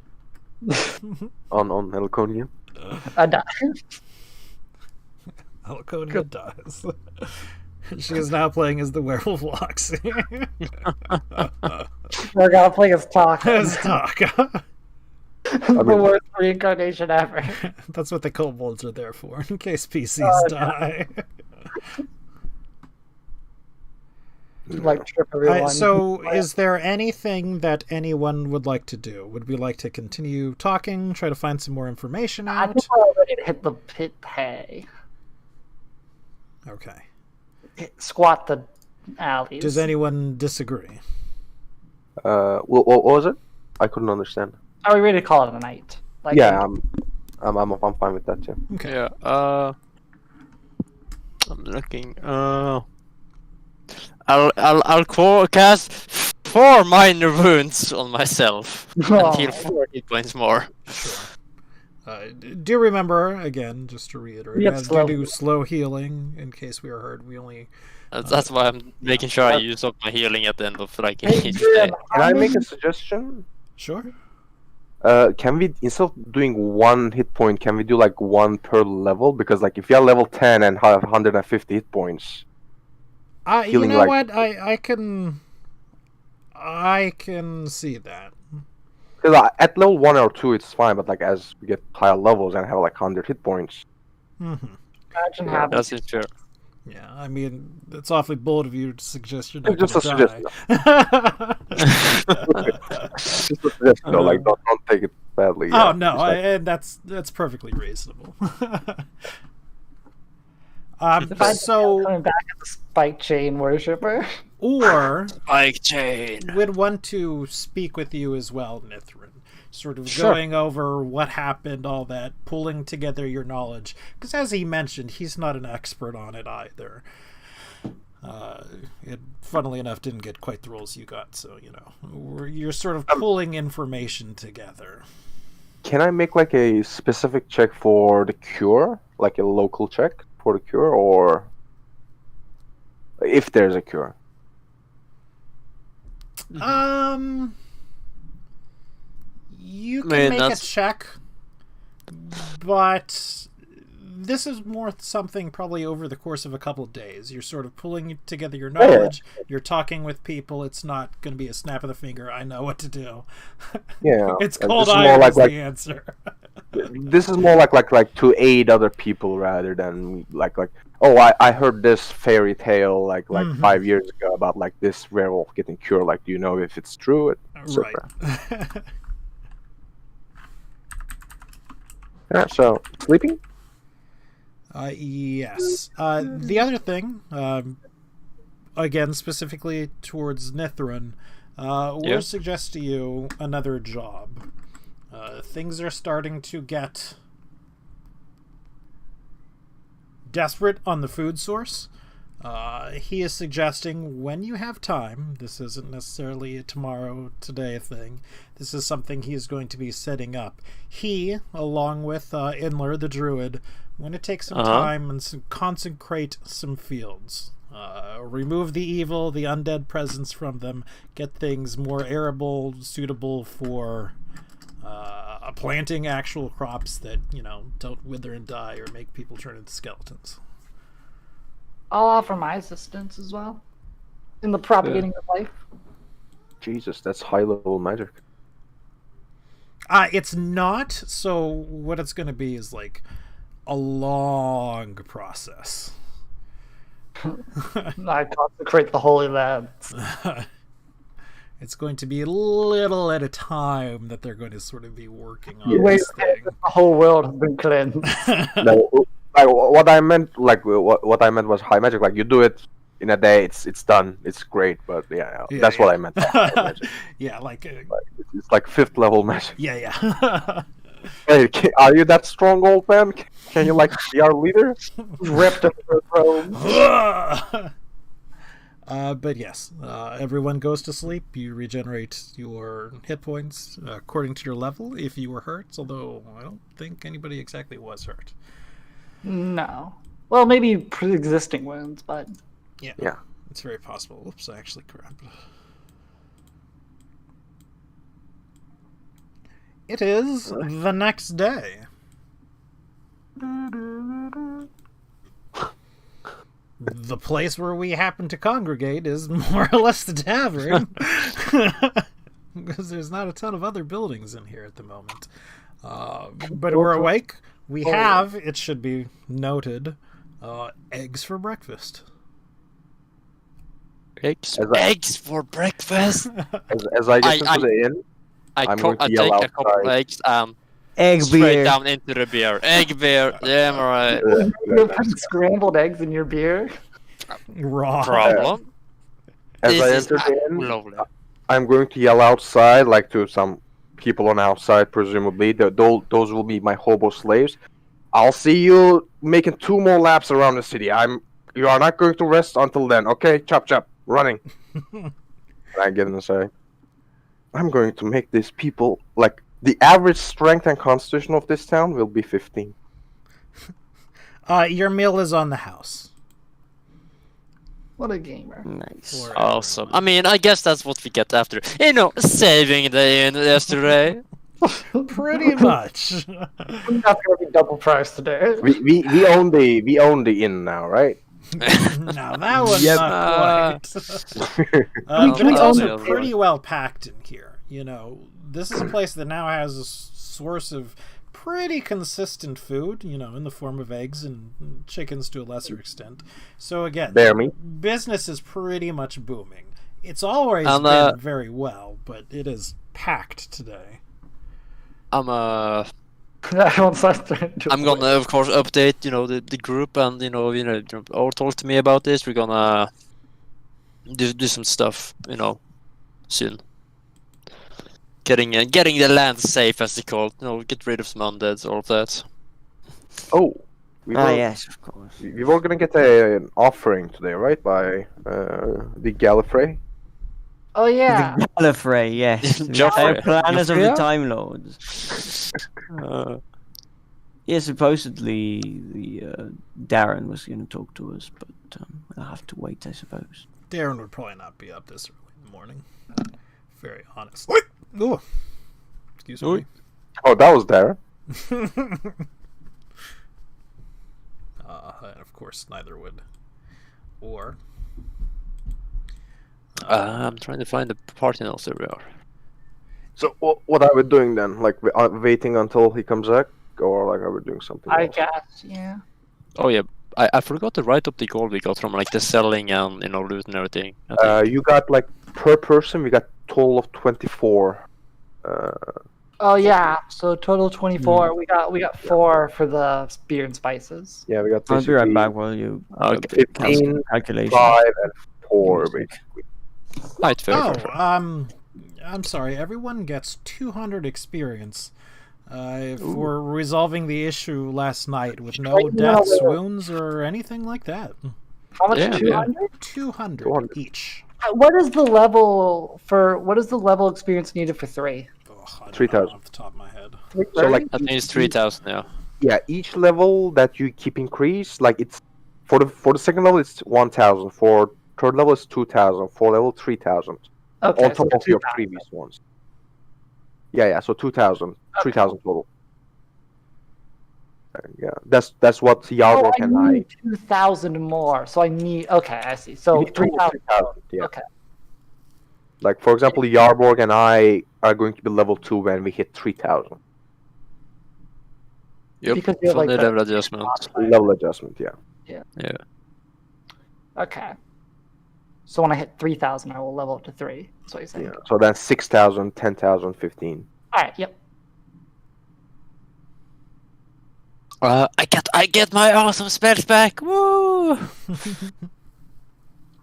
Speaker 4: on Helconian.
Speaker 1: I die.
Speaker 2: Alconia dies. She is now playing as the werewolf Loxy.
Speaker 1: We're gonna play as talk.
Speaker 2: As Taka.
Speaker 1: The worst reincarnation ever.
Speaker 2: That's what the kobolds are there for, in case PCs
Speaker 1: Oh,
Speaker 2: die.
Speaker 1: Like trip everyone.
Speaker 2: So, is there anything that anyone would like to do? Would we like to continue talking, try to find some more information
Speaker 1: I
Speaker 2: out?
Speaker 1: think we're ready to hit the pit hay.
Speaker 2: Okay.
Speaker 1: Squat the alleys.
Speaker 2: Does anyone disagree?
Speaker 4: What was it? I couldn't understand.
Speaker 1: Are we ready to call it a night? Like,
Speaker 4: Yeah, I'm fine with that too.
Speaker 2: Okay.
Speaker 5: Yeah. I'm looking. I'll cast 4 minor wounds on myself and heal 4 hit points more.
Speaker 2: Do remember, again, just to reiterate,
Speaker 1: Yep,
Speaker 2: as
Speaker 1: slow.
Speaker 2: we do slow healing in case we are hurt. We only.
Speaker 5: That's why I'm making sure I use up my healing at the end of like
Speaker 1: Hey,
Speaker 5: each
Speaker 1: Grim,
Speaker 5: day.
Speaker 4: Can
Speaker 1: how
Speaker 4: I make
Speaker 1: many-
Speaker 4: a suggestion?
Speaker 2: Sure.
Speaker 4: Can we, instead of doing 1 hit point, can we do like 1 per level? Because like if you're level 10 and have 150 hit points,
Speaker 2: You
Speaker 4: Healing,
Speaker 2: know
Speaker 4: like-
Speaker 2: what? I can see that.
Speaker 4: because at level 1 or 2 it's fine, but like as we get higher levels and have like 100 hit points,
Speaker 2: Mm-hmm.
Speaker 1: Imagine having
Speaker 5: That's it, fair.
Speaker 2: Yeah, I mean, it's awfully bold of you to suggest you're not
Speaker 4: It's just
Speaker 2: gonna
Speaker 4: a
Speaker 2: die.
Speaker 4: just a suggestion, though, like don't take it badly.
Speaker 2: Oh
Speaker 4: yeah.
Speaker 2: no,
Speaker 4: Just, like,
Speaker 2: and that's perfectly reasonable.
Speaker 1: If I
Speaker 2: So
Speaker 1: coming back as a spike chain worshiper.
Speaker 2: or
Speaker 5: Spike chain.
Speaker 2: would want to speak with you as well, Nithrin. Sort of
Speaker 4: Sure.
Speaker 2: going over what happened, all that, pulling together your knowledge. Because as he mentioned, he's not an expert on it either. It, funnily enough, didn't get quite the roles you got, so, you're sort of pulling information together.
Speaker 4: Can I make like a specific check for the cure? Like a local check for the cure, or if there's a cure?
Speaker 2: You can
Speaker 5: Man,
Speaker 2: make a
Speaker 5: that's-
Speaker 2: check, but this is more something probably over the course of a couple of days. You're sort of pulling together your knowledge. You're talking with people. It's not going to be a snap of the finger. I know what to do.
Speaker 4: Yeah,
Speaker 2: It's
Speaker 4: and
Speaker 2: cold
Speaker 4: this is
Speaker 2: iron
Speaker 4: more
Speaker 2: is
Speaker 4: like
Speaker 2: the answer.
Speaker 4: this is more like to aid other people rather than like oh I heard this fairy tale like
Speaker 2: Mhm.
Speaker 4: 5 years ago about like this werewolf getting cured. Like, do you know if it's true?
Speaker 2: Right.
Speaker 4: Super. Yeah, so sleeping.
Speaker 2: Yes. The other thing, again, specifically towards Nithrin,
Speaker 5: Yeah.
Speaker 2: we'll suggest to you another job. Things are starting to get desperate on the food source. He is suggesting when you have time, this isn't necessarily a today thing, this is something he is going to be setting up. He, along with Inler the Druid, want to take some time and consecrate some fields. Remove the evil, the undead presence from them, get things more arable, suitable for planting actual crops that, don't wither and die or make people turn into skeletons.
Speaker 1: I'll offer my assistance as well in the propagating of life.
Speaker 4: Jesus, that's high level magic.
Speaker 2: It's not, so what it's going to be is like a long process.
Speaker 1: I consecrate the holy lands.
Speaker 2: It's going to be a little at a time that they're going to sort of be working on
Speaker 1: Wait,
Speaker 2: this thing.
Speaker 1: the whole world has been cleansed.
Speaker 4: No, like what I meant, what I meant was high magic. Like you do it in a day, it's done, it's great. But yeah, that's what I meant. by high magic.
Speaker 2: Yeah,
Speaker 4: It's like 5th level magic.
Speaker 2: yeah.
Speaker 4: Hey, are you that strong, old man? Can you like be our leader?
Speaker 1: Ripped up the robes.
Speaker 2: But yes, everyone goes to sleep. You regenerate your hit points according to your level if you were hurt, although I don't think anybody exactly was hurt.
Speaker 1: No. Well, maybe pre-existing wounds, but
Speaker 4: Yeah.
Speaker 2: It's very possible. Oops, I actually grabbed. It is the next day. The place where we happen to congregate is more or less the tavern. Because there's not a ton of other buildings in here at the moment. But we're awake. We have, it should be noted, eggs for breakfast.
Speaker 5: Eggs for breakfast.
Speaker 4: As I get into the inn, I'm going to
Speaker 5: I
Speaker 4: yell
Speaker 5: take a couple
Speaker 4: outside.
Speaker 5: eggs
Speaker 6: Egg
Speaker 5: straight
Speaker 6: beer.
Speaker 5: down into the beer. Egg beer. Yeah, I'm alright.
Speaker 1: you're putting scrambled eggs in your beer.
Speaker 2: Raw.
Speaker 5: Problem.
Speaker 4: As I
Speaker 5: This is
Speaker 4: enter the inn,
Speaker 5: lovely.
Speaker 4: I'm going to yell outside, like to some people on outside, presumably. Those will be my hobo slaves. I'll see you making 2 more laps around the city. You are not going to rest until then. Okay, chop chop, running. And I get inside. I'm going to make these people like the average strength and constitution of this town will be 15.
Speaker 2: Your meal is on the house.
Speaker 1: What a gamer.
Speaker 6: Nice.
Speaker 2: For
Speaker 5: Awesome. I
Speaker 2: everyone.
Speaker 5: mean, I guess that's what we get after. Saving the inn yesterday.
Speaker 2: Pretty much.
Speaker 1: That's gonna be double price today.
Speaker 4: We own the inn now, right?
Speaker 2: No, that was
Speaker 6: Yep.
Speaker 2: not quite. But
Speaker 1: we
Speaker 2: it's
Speaker 1: own
Speaker 2: also
Speaker 5: the-
Speaker 2: pretty well packed in here. This is a place that now has a source of pretty consistent food, in the form of eggs and chickens to a lesser extent. So again,
Speaker 4: Bear meat.
Speaker 2: business is pretty much booming. It's always
Speaker 5: And,
Speaker 2: been very well, but it is packed today.
Speaker 5: I'm
Speaker 1: I don't start to
Speaker 5: I'm gonna of course update the group and or talk to me about this. We're gonna do some stuff, soon. Getting the land safe, as they call it. Get rid of some undeads, all of that.
Speaker 4: Oh, we were,
Speaker 6: yes, of course.
Speaker 4: we were gonna get an offering today, right? By the Gallifrey.
Speaker 1: Oh yeah.
Speaker 6: The Gallifrey, yes. The
Speaker 5: Joffrey.
Speaker 6: planners of the
Speaker 1: Joffrey?
Speaker 6: Time Lords.
Speaker 5: Uh,
Speaker 6: Yeah, supposedly the Darren was going to talk to us, but I'll have to wait, I suppose.
Speaker 2: Darren would probably not be up this early in the morning. Very honest. Ooh. Excuse me.
Speaker 4: Oh, that was there.
Speaker 2: And of course, neither would. Or.
Speaker 5: I'm trying to find the party notes. There we are.
Speaker 4: So what are we doing then? Like waiting until he comes back, or like are we doing something
Speaker 1: I
Speaker 4: else?
Speaker 1: guess. Yeah.
Speaker 5: Oh yeah, I forgot to write up the gold we got from like the selling and loot and everything. I think.
Speaker 4: You got like per person, we got total of 24.
Speaker 1: Oh yeah. So total 24. We got 4 for the beer and spices.
Speaker 4: Yeah, we got
Speaker 6: I'll be right
Speaker 4: basically
Speaker 6: back while you
Speaker 5: Okay.
Speaker 4: 15,
Speaker 6: calculation.
Speaker 4: 5, and 4
Speaker 6: Music.
Speaker 4: basically.
Speaker 5: Right, fair,
Speaker 2: Oh,
Speaker 5: fair.
Speaker 2: I'm sorry. Everyone gets 200 experience for resolving the issue last night with no
Speaker 1: Right,
Speaker 2: deaths,
Speaker 1: no.
Speaker 2: wounds, or anything like that.
Speaker 1: How much?
Speaker 5: Yeah,
Speaker 1: 200.
Speaker 2: 200
Speaker 4: 200.
Speaker 2: each.
Speaker 1: What is the level experience needed for 3?
Speaker 2: Oh, I don't know
Speaker 4: 3,000.
Speaker 2: off the top of my head.
Speaker 4: So like
Speaker 5: I think it's 3,000 now.
Speaker 4: yeah, each level that you keep increase, like it's for the second level it's 1,000, for third level it's 2,000, for level 3,000
Speaker 1: Okay.
Speaker 4: on top
Speaker 1: so
Speaker 4: of your
Speaker 1: 2,000.
Speaker 4: previous ones. Yeah, so 2,000, 3,000 total. Yeah, that's what Yarrow
Speaker 1: I
Speaker 4: and I.
Speaker 1: need 2,000 more. So I need. Okay, I see. So
Speaker 4: You need
Speaker 1: 3,000.
Speaker 4: 3,000, yeah.
Speaker 1: Okay.
Speaker 4: Like for example, Yarborg and I are going to be level 2 when we hit 3,000.
Speaker 5: Yep,
Speaker 1: Because you have,
Speaker 5: from
Speaker 1: like,
Speaker 5: the
Speaker 1: the-
Speaker 5: level adjustment.
Speaker 4: Level adjustment, yeah.
Speaker 5: Yeah.
Speaker 1: Okay. So when I hit 3,000, I will level up to 3. That's what you're saying.
Speaker 4: Yeah. So then 6,000, 10,000, 15.
Speaker 1: All right. Yep.
Speaker 5: I get my awesome spells back. Woo!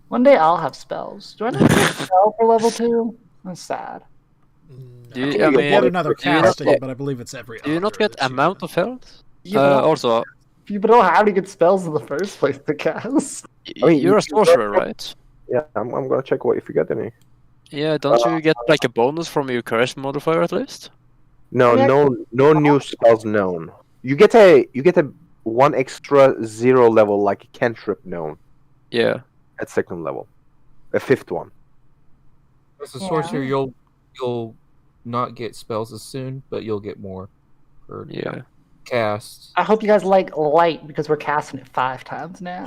Speaker 1: One day I'll have spells. Do I not get a spell for level 2? That's sad.
Speaker 5: Do you,
Speaker 4: think
Speaker 5: I
Speaker 4: you
Speaker 5: mean,
Speaker 2: get another
Speaker 5: do you not
Speaker 2: casting,
Speaker 5: get,
Speaker 2: but I believe it's every
Speaker 5: do you not
Speaker 2: other
Speaker 5: get amount of health?
Speaker 1: Yeah, but
Speaker 5: Also,
Speaker 1: people don't have any good spells in the first place to cast.
Speaker 4: I mean,
Speaker 5: you're
Speaker 4: you-
Speaker 5: a sorcerer, right?
Speaker 4: Yeah, I'm gonna check what if you get any.
Speaker 5: Yeah, don't you get like a bonus from your charisma modifier at least?
Speaker 4: No,
Speaker 1: Yeah.
Speaker 4: no new spells known. You get a one extra 0 level like a cantrip known
Speaker 5: Yeah.
Speaker 4: at second level, a 5th one.
Speaker 3: As a
Speaker 1: Yeah.
Speaker 3: sorcerer, you'll not get spells as soon, but you'll get more for
Speaker 5: Yeah.
Speaker 3: casts.
Speaker 1: I hope you guys like light because we're casting it 5 times now.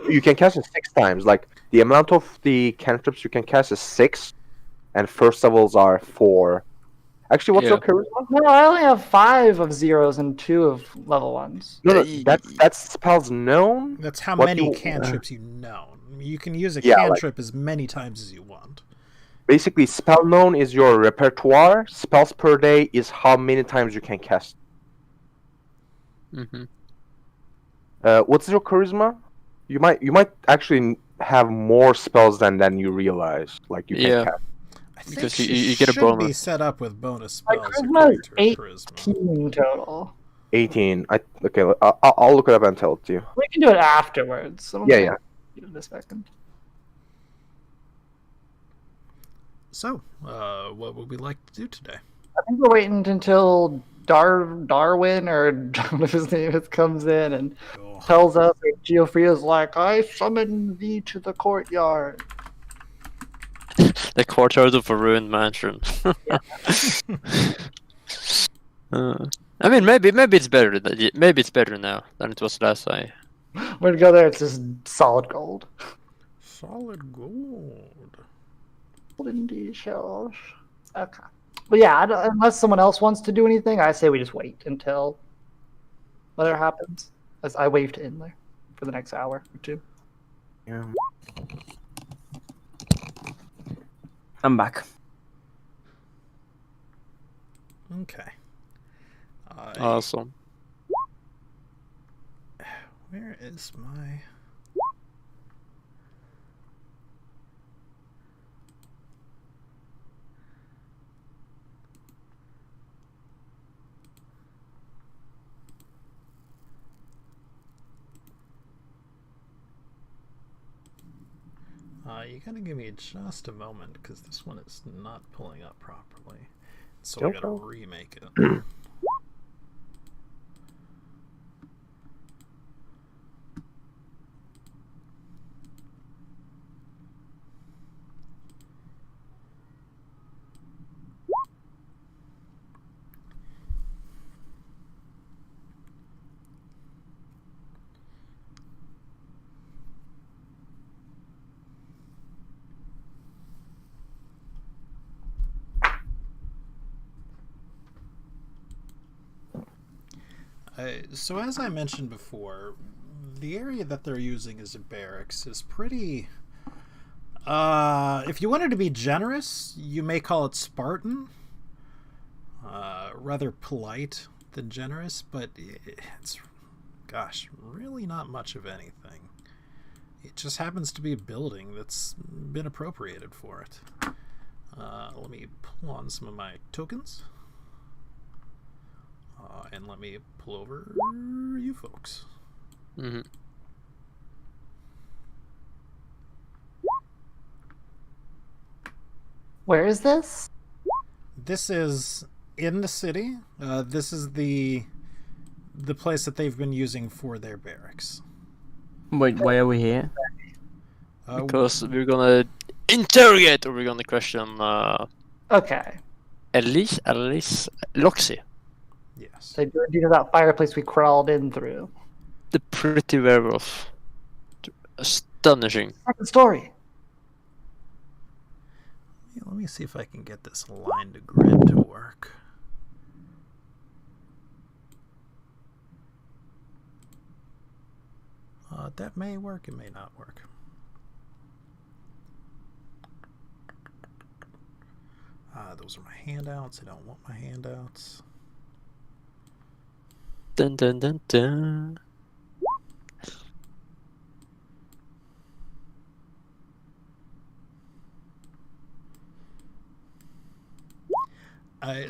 Speaker 4: You can cast it 6 times. Like the amount of the cantrips you can cast is 6, and first levels are 4. Actually, what's
Speaker 5: Yeah.
Speaker 4: your charisma?
Speaker 1: No, I only have 5 of zeros and 2 of level 1s.
Speaker 4: No,
Speaker 5: y-
Speaker 4: that's spells known.
Speaker 2: That's how
Speaker 4: What
Speaker 2: many
Speaker 4: you-
Speaker 2: cantrips you know. You can use a
Speaker 4: Yeah, like-
Speaker 2: cantrip as many times as you want.
Speaker 4: Basically, spell known is your repertoire. Spells per day is how many times you can cast.
Speaker 5: hmm
Speaker 4: What's your charisma? You might actually have more spells than you realize. Like you can
Speaker 5: Yeah.
Speaker 4: cast.
Speaker 2: I think
Speaker 5: Because
Speaker 2: she
Speaker 5: you get a
Speaker 2: should be
Speaker 5: bonus.
Speaker 2: set up with bonus
Speaker 1: My
Speaker 2: spells
Speaker 1: charisma
Speaker 2: according
Speaker 1: is
Speaker 2: to her
Speaker 1: 8
Speaker 2: charisma.
Speaker 1: total.
Speaker 4: 18. Okay. I'll look it up and tell it to you.
Speaker 1: We can do it afterwards. I don't
Speaker 4: Yeah,
Speaker 1: think
Speaker 4: yeah.
Speaker 1: we can do it in a second.
Speaker 2: So, what would we like to do today?
Speaker 1: I think we're waiting until Darwin or whatever his name is comes in and
Speaker 2: Oh,
Speaker 1: tells us that Geoffreya's like, I summon thee to the courtyard.
Speaker 5: The courtyard of a ruined mansion. I mean, maybe it's better. Maybe it's better now than it was last time.
Speaker 1: When we go there, it's just solid gold.
Speaker 2: solid gold.
Speaker 1: Golden D shells. Okay. But yeah, unless someone else wants to do anything, I say we just wait until whatever happens. As I wave to Inler for the next hour or 2.
Speaker 4: Yeah.
Speaker 6: I'm back.
Speaker 2: Okay.
Speaker 5: Awesome.
Speaker 2: Where is my... You gotta give me just a moment, because this one is not pulling up properly. So I
Speaker 4: Okay.
Speaker 2: gotta remake it. So as I mentioned before, the area that they're using as a barracks is pretty... if you wanted to be generous, you may call it Spartan. Rather polite than generous, but it's, gosh, really not much of anything. It just happens to be a building that's been appropriated for it. Let me pull on some of my tokens. And let me pull over you folks.
Speaker 5: Mm-hmm.
Speaker 1: Where is this?
Speaker 2: This is in the city. This is the place that they've been using for their barracks.
Speaker 6: Wait, why are we here?
Speaker 5: Because we're gonna interrogate, or we're gonna question
Speaker 1: Okay.
Speaker 5: Alice Loxy,
Speaker 2: Yes.
Speaker 1: So do you know that fireplace we crawled in through?
Speaker 5: the pretty werewolf. Astonishing.
Speaker 1: Second story.
Speaker 2: Yeah, let me see if I can get this line to grid to work. That may work, it may not work. Those are my handouts. I don't want my handouts.
Speaker 5: Dun dun dun dun.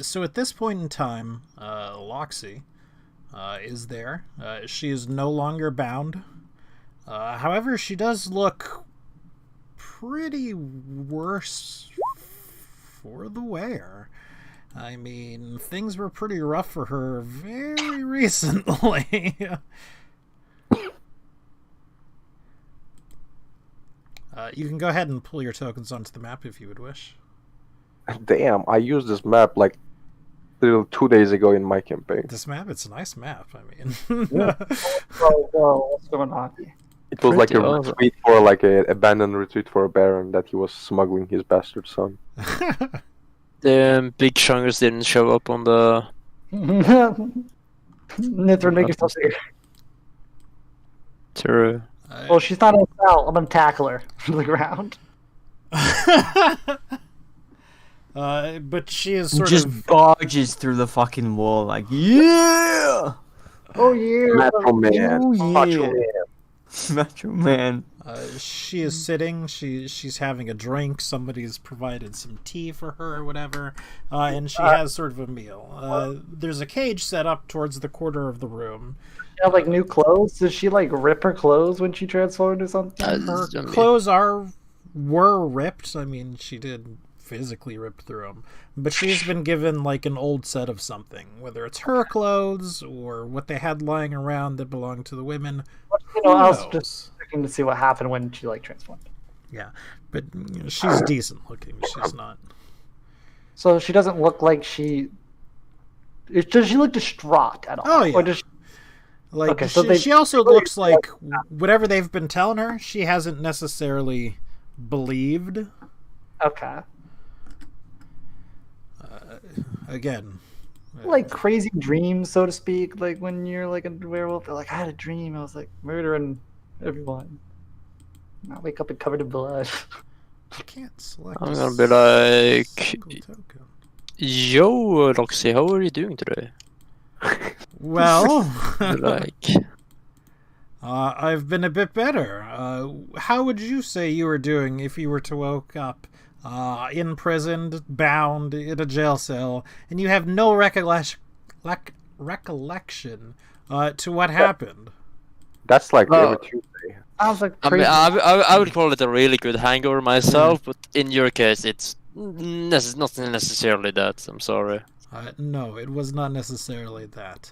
Speaker 2: So at this point in time, Loxy is there. She is no longer bound. However, she does look pretty worse for the wear. I mean, things were pretty rough for her very recently. You can go ahead and pull your tokens onto the map if you would wish.
Speaker 4: Damn, I used this map like 2 days ago in my campaign.
Speaker 2: This map, it's a nice map. I mean,
Speaker 1: Whoa, what's going on?
Speaker 4: It was like a
Speaker 5: Pretty awesome.
Speaker 4: retreat for like an abandoned retreat for a baron that he was smuggling his bastard son.
Speaker 5: The big chungers didn't show up on the.
Speaker 1: Nithrin, make yourself bigger.
Speaker 5: True.
Speaker 1: Well, she's not on foul. I'm gonna tackle her to the ground.
Speaker 2: But she is sort
Speaker 6: Just
Speaker 2: of
Speaker 6: barges through the fucking wall like, yeah!
Speaker 1: Oh yeah.
Speaker 4: Macho man.
Speaker 6: Oh,
Speaker 4: Macho
Speaker 6: yeah.
Speaker 4: man.
Speaker 6: Macho man.
Speaker 2: she is sitting. She's having a drink. Somebody's provided some tea for her or whatever, and she has sort of a meal. There's a cage set up towards the corner of the room.
Speaker 1: She have like new clothes. Did she like rip her clothes when she transformed or something?
Speaker 2: Her clothes were ripped. I mean, she did physically rip through them, but she's been given like an old set of something, whether it's her clothes or what they had lying around that belonged to the women.
Speaker 1: You know, I was
Speaker 2: Who knows?
Speaker 1: just checking to see what happened when she like transformed.
Speaker 2: Yeah, but you know, she's decent looking. She's not.
Speaker 1: So she doesn't look like she. Does she look distraught at all?
Speaker 2: Oh, yeah.
Speaker 1: Or does she...
Speaker 2: Like
Speaker 1: Okay, so
Speaker 2: she also looks like whatever they've been telling her, she hasn't necessarily believed.
Speaker 1: Okay.
Speaker 2: Again,
Speaker 1: Like crazy dreams, so to speak. Like when you're like a werewolf, they're like, I had a dream. I was like murdering everyone. And I wake up and covered in blood.
Speaker 2: I can't select.
Speaker 5: I'm
Speaker 2: a
Speaker 5: gonna be like,
Speaker 2: single token.
Speaker 5: yo, Roxy, how are you doing today?
Speaker 2: Well,
Speaker 5: Be like,
Speaker 2: I've been a bit better. How would you say you were doing if you were to woke up imprisoned, bound in a jail cell, and you have no recollection to what happened?
Speaker 4: That's like
Speaker 6: Well-
Speaker 4: every Tuesday.
Speaker 1: Sounds like
Speaker 5: I mean,
Speaker 1: crazy.
Speaker 5: I would call it a really good hangover myself, but in your case, it's not necessarily that. I'm sorry.
Speaker 2: No, it was not necessarily that.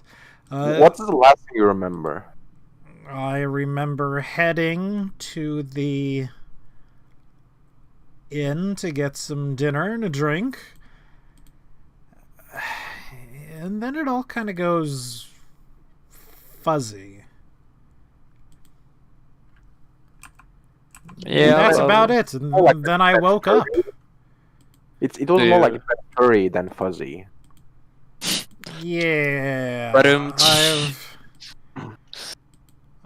Speaker 4: What's the last thing you remember?
Speaker 2: I remember heading to the inn to get some dinner and a drink. And then it all kind of goes fuzzy.
Speaker 5: Yeah,
Speaker 2: That's
Speaker 5: well,
Speaker 2: about it. And
Speaker 4: like
Speaker 2: then I woke up.
Speaker 4: It was more like furry than fuzzy.
Speaker 2: Yeah.
Speaker 5: But,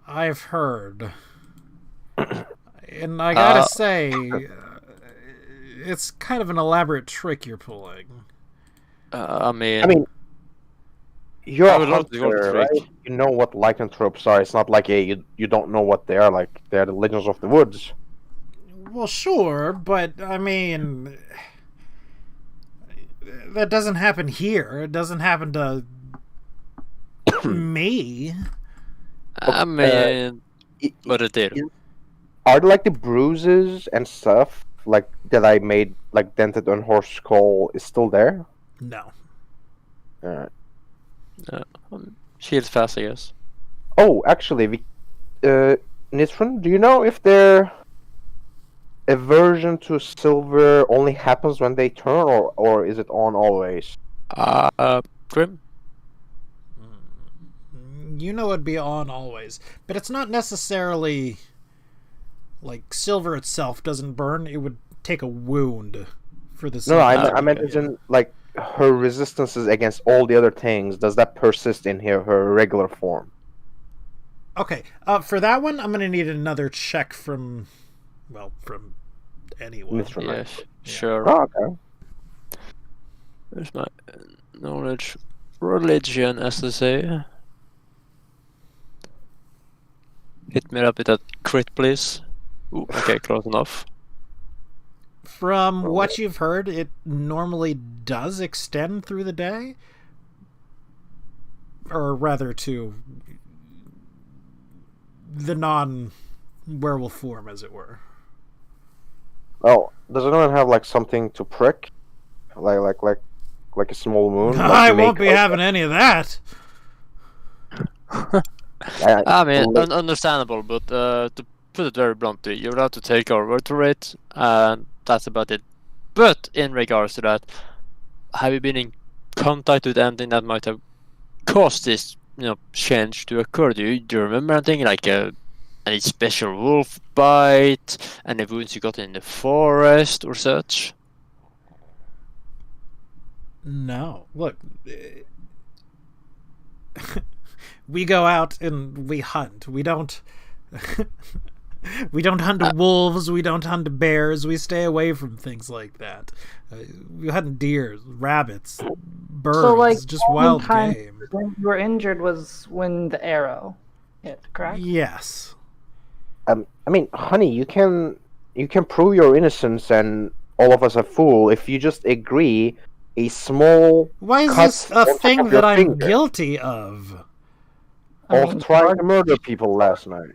Speaker 2: I've heard. And I gotta say, it's kind of an elaborate trick you're pulling.
Speaker 5: I mean,
Speaker 4: You're
Speaker 5: I
Speaker 4: a
Speaker 5: would love to go
Speaker 4: hunter,
Speaker 5: to
Speaker 4: right?
Speaker 5: trick.
Speaker 4: You know what lycanthropes are. It's not like you don't know what they are. Like they're the legends of the woods.
Speaker 2: Well, sure, but I mean, that doesn't happen here. It doesn't happen to me.
Speaker 5: I mean,
Speaker 4: I-
Speaker 5: but it did.
Speaker 4: Are like the bruises and stuff like that I made like dented on horse skull is still there?
Speaker 2: No.
Speaker 5: Shields fast, I guess.
Speaker 4: Oh, actually, Nitron, do you know if their aversion to silver only happens when they turn, or is it on always?
Speaker 5: Grim?
Speaker 2: You know it'd be on always. But it's not necessarily like silver itself doesn't burn. It would take a wound for the
Speaker 4: No,
Speaker 2: silver.
Speaker 4: I meant as in like her resistances against all the other things. Does that persist in her regular form?
Speaker 2: Okay, for that one, I'm gonna need another check from anyone.
Speaker 4: Nitron.
Speaker 5: Yes, sure.
Speaker 4: Oh, okay.
Speaker 5: There's my knowledge. Religion, as they say. Hit me up with that crit, please. Ooh, okay, close enough.
Speaker 2: From what you've heard, it normally does extend through the day, or rather to the non-werewolf form, as it were.
Speaker 4: Oh, does anyone have like something to prick, like a small wound? Like
Speaker 2: I
Speaker 4: to
Speaker 2: won't
Speaker 4: make,
Speaker 2: be
Speaker 4: like,
Speaker 2: having any of that.
Speaker 5: I mean, understandable, but to put it very bluntly, you're allowed to take our word for it, and that's about it. But in regards to that, have you been in contact with anything that might have caused this, change to occur? Do you remember anything like any special wolf bite, any wounds you got in the forest or such?
Speaker 2: No. Look, we go out and we hunt. We don't we don't hunt wolves, we don't hunt bears, we stay away from things like that. We hunt deer, rabbits, birds,
Speaker 1: So, like,
Speaker 2: just
Speaker 1: only
Speaker 2: wild
Speaker 1: time
Speaker 2: game.
Speaker 1: when you were injured was when the arrow hit, correct?
Speaker 2: Yes.
Speaker 4: I mean, honey, you can prove your innocence and all of us are fool if you just agree a small
Speaker 2: Why is
Speaker 4: cut
Speaker 2: this a
Speaker 4: on top
Speaker 2: thing
Speaker 4: of your
Speaker 2: that I'm
Speaker 4: finger
Speaker 2: guilty of?
Speaker 4: of trying to murder people last night.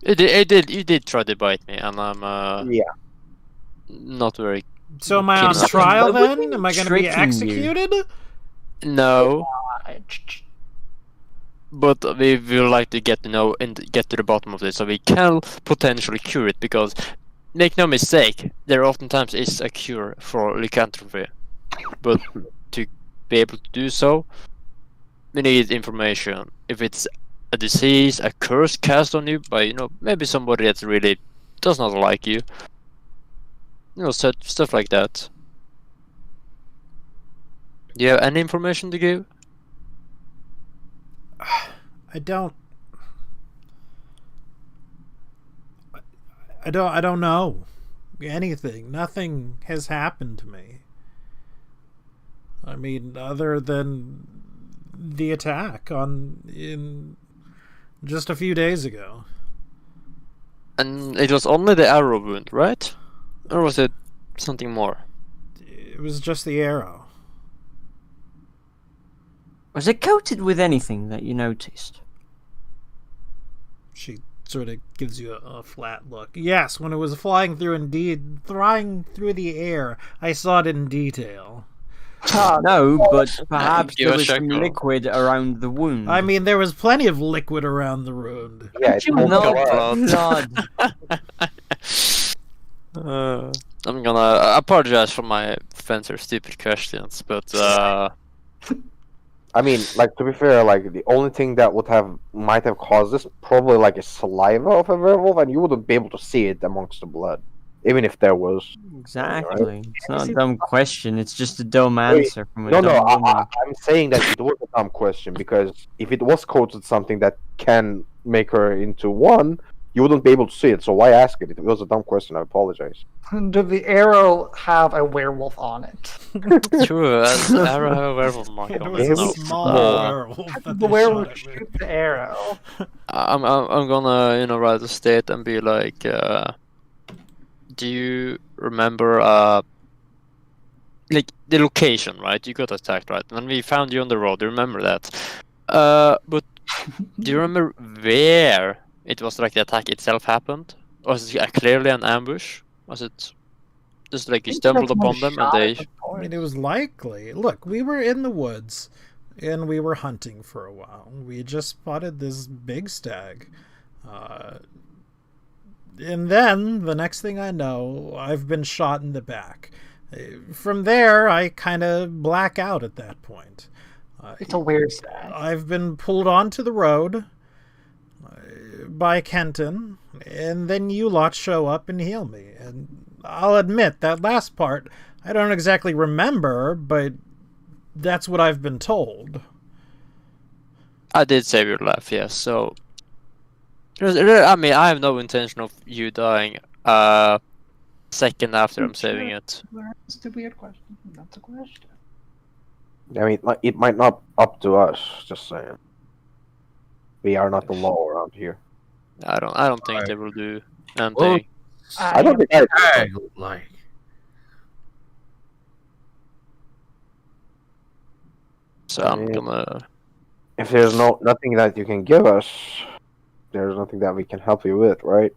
Speaker 5: You did try to bite me, and I'm
Speaker 4: Yeah.
Speaker 5: not very.
Speaker 2: So am I
Speaker 5: Keen
Speaker 2: on
Speaker 5: enough.
Speaker 2: trial then? Am I going to be
Speaker 6: Tricking you.
Speaker 2: executed?
Speaker 5: No, but we will like to get to know and get to the bottom of this, so we can potentially cure it. Because, make no mistake, there oftentimes is a cure for lycanthropy, but to be able to do so, we need information. If it's a disease, a curse cast on you by maybe somebody that really does not like you, stuff like that. Do you have any information to give?
Speaker 2: I don't know anything. Nothing has happened to me. I mean, other than the attack in just a few days ago.
Speaker 5: And it was only the arrow wound, right? Or was it something more?
Speaker 2: It was just the arrow.
Speaker 6: Was it coated with anything that you noticed?
Speaker 2: She sort of gives you a flat look. Yes, when it was flying through the air, I saw it in detail.
Speaker 6: No, but perhaps
Speaker 5: Give
Speaker 6: there
Speaker 5: a
Speaker 6: was
Speaker 5: check
Speaker 6: some
Speaker 5: roll.
Speaker 6: liquid around the wound.
Speaker 2: I mean, there was plenty of liquid around the wound.
Speaker 4: Yeah, it's
Speaker 6: you
Speaker 4: more
Speaker 6: know
Speaker 4: blood.
Speaker 6: blood.
Speaker 5: I'm gonna apologize for my offensive stupid questions, but
Speaker 4: I mean, like, to be fair, like, the only thing that might have caused this, probably like a saliva of a werewolf, and you wouldn't be able to see it amongst the blood, even if there was.
Speaker 6: Exactly. It's not a dumb question. It's just a dumb answer from a
Speaker 4: No,
Speaker 6: dumb woman.
Speaker 4: I'm saying that it was a dumb question, because if it was coated something that can make her into one, you wouldn't be able to see it, so why ask it? It was a dumb question, I apologize.
Speaker 1: Did the arrow have a werewolf on it?
Speaker 5: true. I don't have a werewolf mark
Speaker 2: It
Speaker 5: on
Speaker 2: was
Speaker 5: it.
Speaker 2: a
Speaker 5: No.
Speaker 2: small werewolf.
Speaker 1: How
Speaker 2: that
Speaker 1: did the
Speaker 2: they
Speaker 1: werewolf
Speaker 2: shot at me.
Speaker 1: shoot the arrow?
Speaker 5: I'm gonna write a state and be like, do you remember like the location, right? You got attacked, right? When we found you on the road, do you remember that? But do you remember where it was like the attack itself happened? Was it clearly an ambush? Was it just like you stumbled upon them and they?
Speaker 2: I mean, it was likely. Look, we were in the woods, and we were hunting for a while. We just spotted this big stag. And then, the next thing I know, I've been shot in the back. From there, I kind of black out at that point.
Speaker 1: It's a weird stag.
Speaker 2: I've been pulled onto the road by Kenton, and then you lot show up and heal me. And I'll admit, that last part, I don't exactly remember, but that's what I've been told.
Speaker 5: I did save your life, yes. So, I mean, I have no intention of you dying. Second after I'm saving it.
Speaker 1: That's a weird question. That's a question.
Speaker 4: I mean, it might not up to us, just saying. We are not the law around here.
Speaker 5: I don't think they will do anything.
Speaker 3: Well,
Speaker 4: I don't think I...
Speaker 3: I like.
Speaker 5: So I'm gonna.
Speaker 4: If there's nothing that you can give us, there's nothing that we can help you with, right?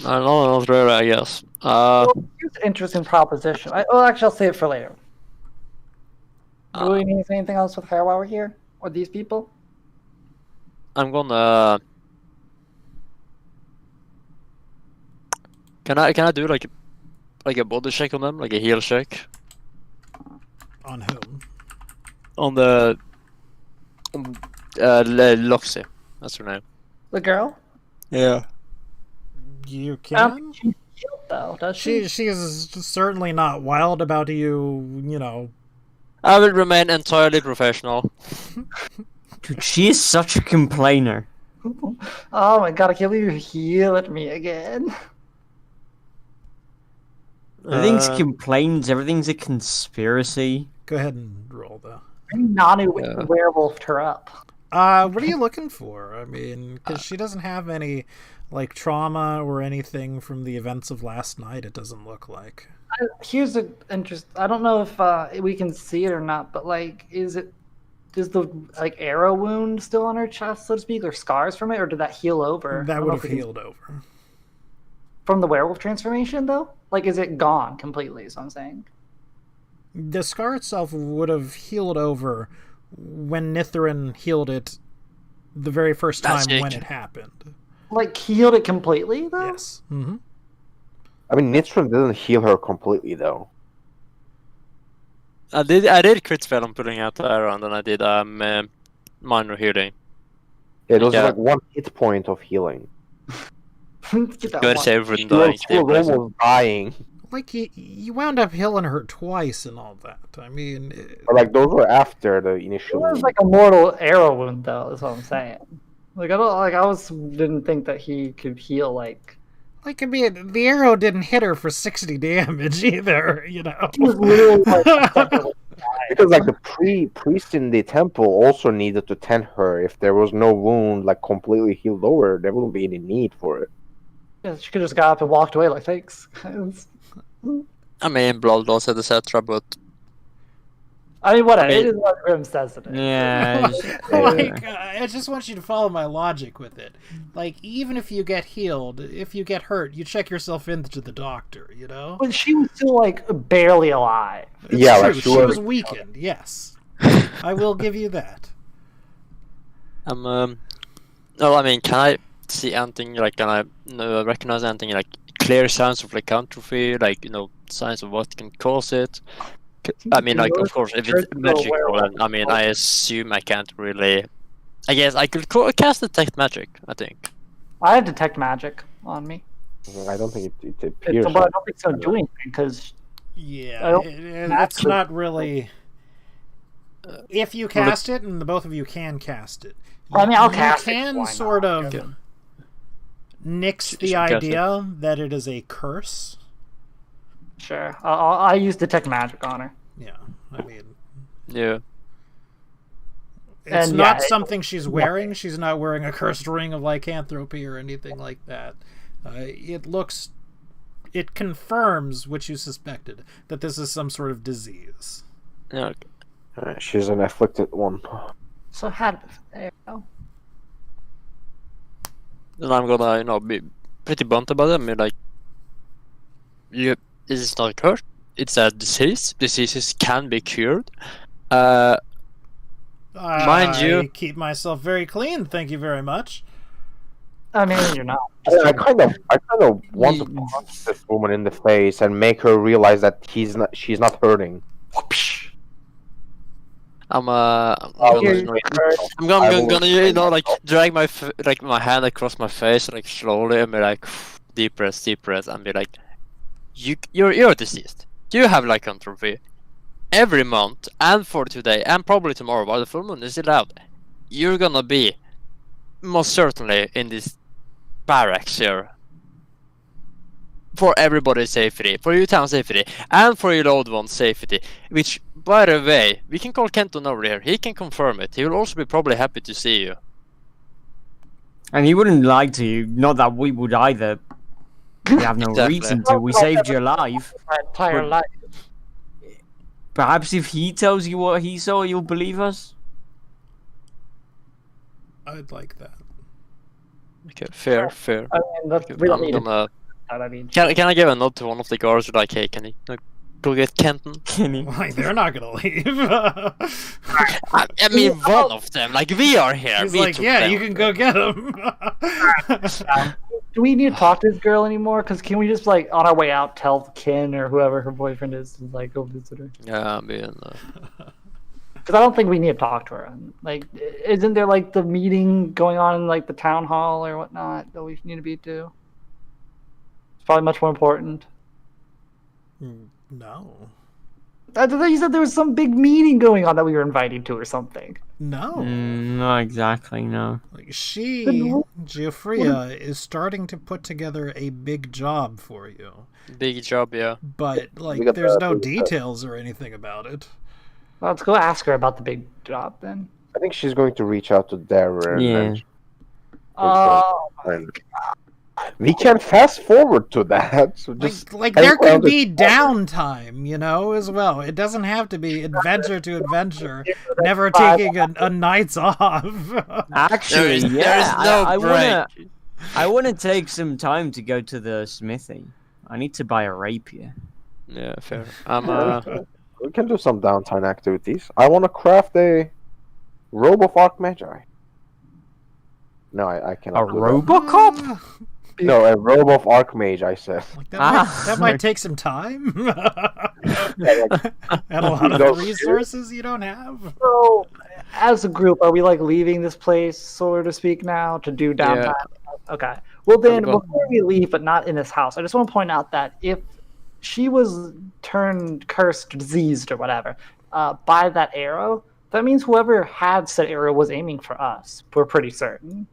Speaker 5: I don't know, not really, I guess.
Speaker 1: Here's an interesting proposition. Actually, I'll save it for later. Do we need to say anything else with her while we're here? Or these people?
Speaker 5: I'm gonna. Can I do like a body check on them, like a heal check
Speaker 2: On whom?
Speaker 5: on the Loxy? That's her name.
Speaker 1: The girl?
Speaker 5: Yeah.
Speaker 2: You
Speaker 1: I don't
Speaker 2: can?
Speaker 1: think she's healed, though, does she?
Speaker 2: She is certainly not wild about you know.
Speaker 5: I will remain entirely professional.
Speaker 6: Dude, she is such a complainer.
Speaker 1: Oh my god, I can't believe you heal at me again.
Speaker 6: Everything's complaints, everything's a conspiracy.
Speaker 2: Go ahead and roll, though.
Speaker 1: Nanu werewolfed her up.
Speaker 2: What are you looking for? I mean, because she doesn't have any, like, trauma or anything from the events of last night, it doesn't look like.
Speaker 1: Here's an interest. I don't know if we can see it or not, but, like, is the, like, arrow wound still on her chest, so to speak, or scars from it, or did that heal over?
Speaker 2: That would have healed over.
Speaker 1: From the werewolf transformation, though? Like, is it gone completely, is what I'm saying?
Speaker 2: The scar itself would have healed over when Nithrin healed it the very first time when it happened.
Speaker 1: Like, healed it completely, though?
Speaker 2: Yes. Mm-hmm.
Speaker 4: I mean, Nitram didn't heal her completely, though.
Speaker 5: I did crit spell on pulling out the arrow, and then I did minor healing.
Speaker 4: Yeah, it was like 1 hit point of healing.
Speaker 1: Get that
Speaker 5: Good
Speaker 1: one.
Speaker 5: save for
Speaker 4: She
Speaker 5: dying.
Speaker 4: was almost dying.
Speaker 2: Like, you wound up healing her twice and all that. I mean...
Speaker 4: But, like, those were after the
Speaker 1: It
Speaker 4: initial...
Speaker 1: was like a mortal arrow wound, though, is what I'm saying. Like, didn't think that he could heal, like...
Speaker 2: Like, I mean, the arrow didn't hit her for 60 damage either, you know?
Speaker 1: He was literally, like,
Speaker 4: Because, like, the priest in the temple also needed to tend her. If there was no wound, like, completely healed over, there wouldn't be any need for it.
Speaker 1: yeah, she could have just got up and walked away, like, thanks.
Speaker 5: I mean, blood loss, etc., but
Speaker 1: I mean, whatever.
Speaker 5: I mean-
Speaker 1: It is what Grim says it is.
Speaker 6: Yeah.
Speaker 2: Like, I just want you to follow my logic with it. Like, even if you get healed, if you get hurt, you check yourself into the doctor, you know?
Speaker 1: But she was still like barely alive.
Speaker 2: It's
Speaker 4: Yeah,
Speaker 2: true.
Speaker 4: like,
Speaker 2: she was weakened, yes. I will give you that.
Speaker 5: No, I mean, can I see anything, like, can I recognize anything, like, clear signs of lycanthropy, like, signs of what can cause it? I mean, like, of course, if it's magical, then, I mean, I assume I can't really... I guess I could cast Detect Magic, I think.
Speaker 1: I have detect magic on me.
Speaker 4: I don't think it appears.
Speaker 1: But I don't think so doing because I
Speaker 2: Yeah,
Speaker 1: don't-
Speaker 2: it's not really... If you cast it, and the both of you can cast it,
Speaker 1: I mean, I'll
Speaker 2: you
Speaker 1: cast it.
Speaker 2: can
Speaker 1: Why
Speaker 2: sort
Speaker 1: not?
Speaker 2: of nix
Speaker 5: Should
Speaker 2: the
Speaker 5: cast it.
Speaker 2: idea that it is a curse.
Speaker 1: Sure. I use detect magic on her.
Speaker 2: Yeah, I mean,
Speaker 5: Yeah.
Speaker 2: it's
Speaker 1: And,
Speaker 2: not
Speaker 1: yeah,
Speaker 2: something she's wearing. She's not wearing a cursed ring of lycanthropy or anything like that. It confirms what you suspected, that this is some sort of disease.
Speaker 5: Yeah, okay.
Speaker 4: She's an afflicted one.
Speaker 1: So there you go.
Speaker 5: Then I'm gonna, be pretty blunt about it. I mean, like, this is not a curse. It's a disease. Diseases can be cured. Mind you-
Speaker 2: I keep myself very clean, thank you very much.
Speaker 1: I mean, you're not.
Speaker 4: I kind of want to punch this woman in the face and make her realize that she's not hurting.
Speaker 5: I'm
Speaker 1: Here's
Speaker 5: gonna,
Speaker 1: the curse.
Speaker 5: I'm gonna, like, drag my my hand across my face, like, slowly, and be like, deep breath, and be like, you're deceased. You have lycanthropy. Every month, and for today, and probably tomorrow, while the full moon is still out, you're gonna be most certainly in this barracks here. For everybody's safety, for your town's safety, and for your loved one's safety. Which, by the way, we can call Kenton over here. He can confirm it. He will also be probably happy to see you.
Speaker 6: And he wouldn't lie to you. Not that we would either. We have no
Speaker 5: Exactly.
Speaker 6: reason to. We saved your life.
Speaker 1: My entire
Speaker 6: But-
Speaker 1: life.
Speaker 6: Perhaps if he tells you what he saw, you'll believe us.
Speaker 2: I'd like that.
Speaker 5: Okay, fair.
Speaker 1: I mean, we don't need
Speaker 5: gonna,
Speaker 1: that. I mean,
Speaker 5: can I give a nod to one of the guards? Like, hey, can you go get Kenton?
Speaker 2: Like, they're not gonna leave.
Speaker 5: I mean, one of them. Like, we are here.
Speaker 2: He's
Speaker 5: we
Speaker 2: like,
Speaker 5: took
Speaker 2: yeah,
Speaker 5: them.
Speaker 2: you can go get him.
Speaker 1: do we need to talk to this girl anymore? Because can we just, like, on our way out, tell Ken or whoever her boyfriend is to, like, go visit her?
Speaker 5: Yeah, I mean,
Speaker 1: Because I don't think we need to talk to her. Like, isn't there, like, the meeting going on in, like, the town hall or whatnot that we need to be to? It's probably much more important.
Speaker 2: No.
Speaker 1: I thought you said there was some big meeting going on that we were invited to or something.
Speaker 2: No.
Speaker 6: Not exactly, no.
Speaker 2: Like, she,
Speaker 1: Then
Speaker 2: Geoffria, is starting to put together a big job for you.
Speaker 5: big job, yeah.
Speaker 2: But, like,
Speaker 4: got
Speaker 2: there's
Speaker 4: the
Speaker 2: no
Speaker 4: big stuff.
Speaker 2: details or anything about it.
Speaker 1: Let's go ask her about the big job then.
Speaker 4: I think she's going to reach out to Darren.
Speaker 6: Yeah.
Speaker 1: Oh,
Speaker 4: And we can fast forward to that. So just
Speaker 2: Like
Speaker 4: hang
Speaker 2: there could
Speaker 4: around
Speaker 2: be
Speaker 4: the-
Speaker 2: downtime, as well. It doesn't have to be adventure to adventure, never taking a night's off.
Speaker 6: Actually,
Speaker 5: There is
Speaker 6: yeah.
Speaker 5: no
Speaker 6: I wanna take some time to go to the smithy. I need to buy a rapier.
Speaker 5: Yeah, fair.
Speaker 4: we can do some downtime activities. I want to craft a robe of Archmagi. No, I cannot.
Speaker 6: A
Speaker 4: do that.
Speaker 6: Robocop?
Speaker 4: No, a robe of Archmage. I said.
Speaker 2: Like that might take some time and a lot of resources you don't have.
Speaker 1: so as a group, are we like leaving this place, so to speak, now to do downtime? Okay. Well, then
Speaker 5: Go.
Speaker 1: before we leave, but not in this house, I just want to point out that if she was turned cursed, diseased, or whatever by that arrow, that means whoever had said arrow was aiming for us. We're pretty certain.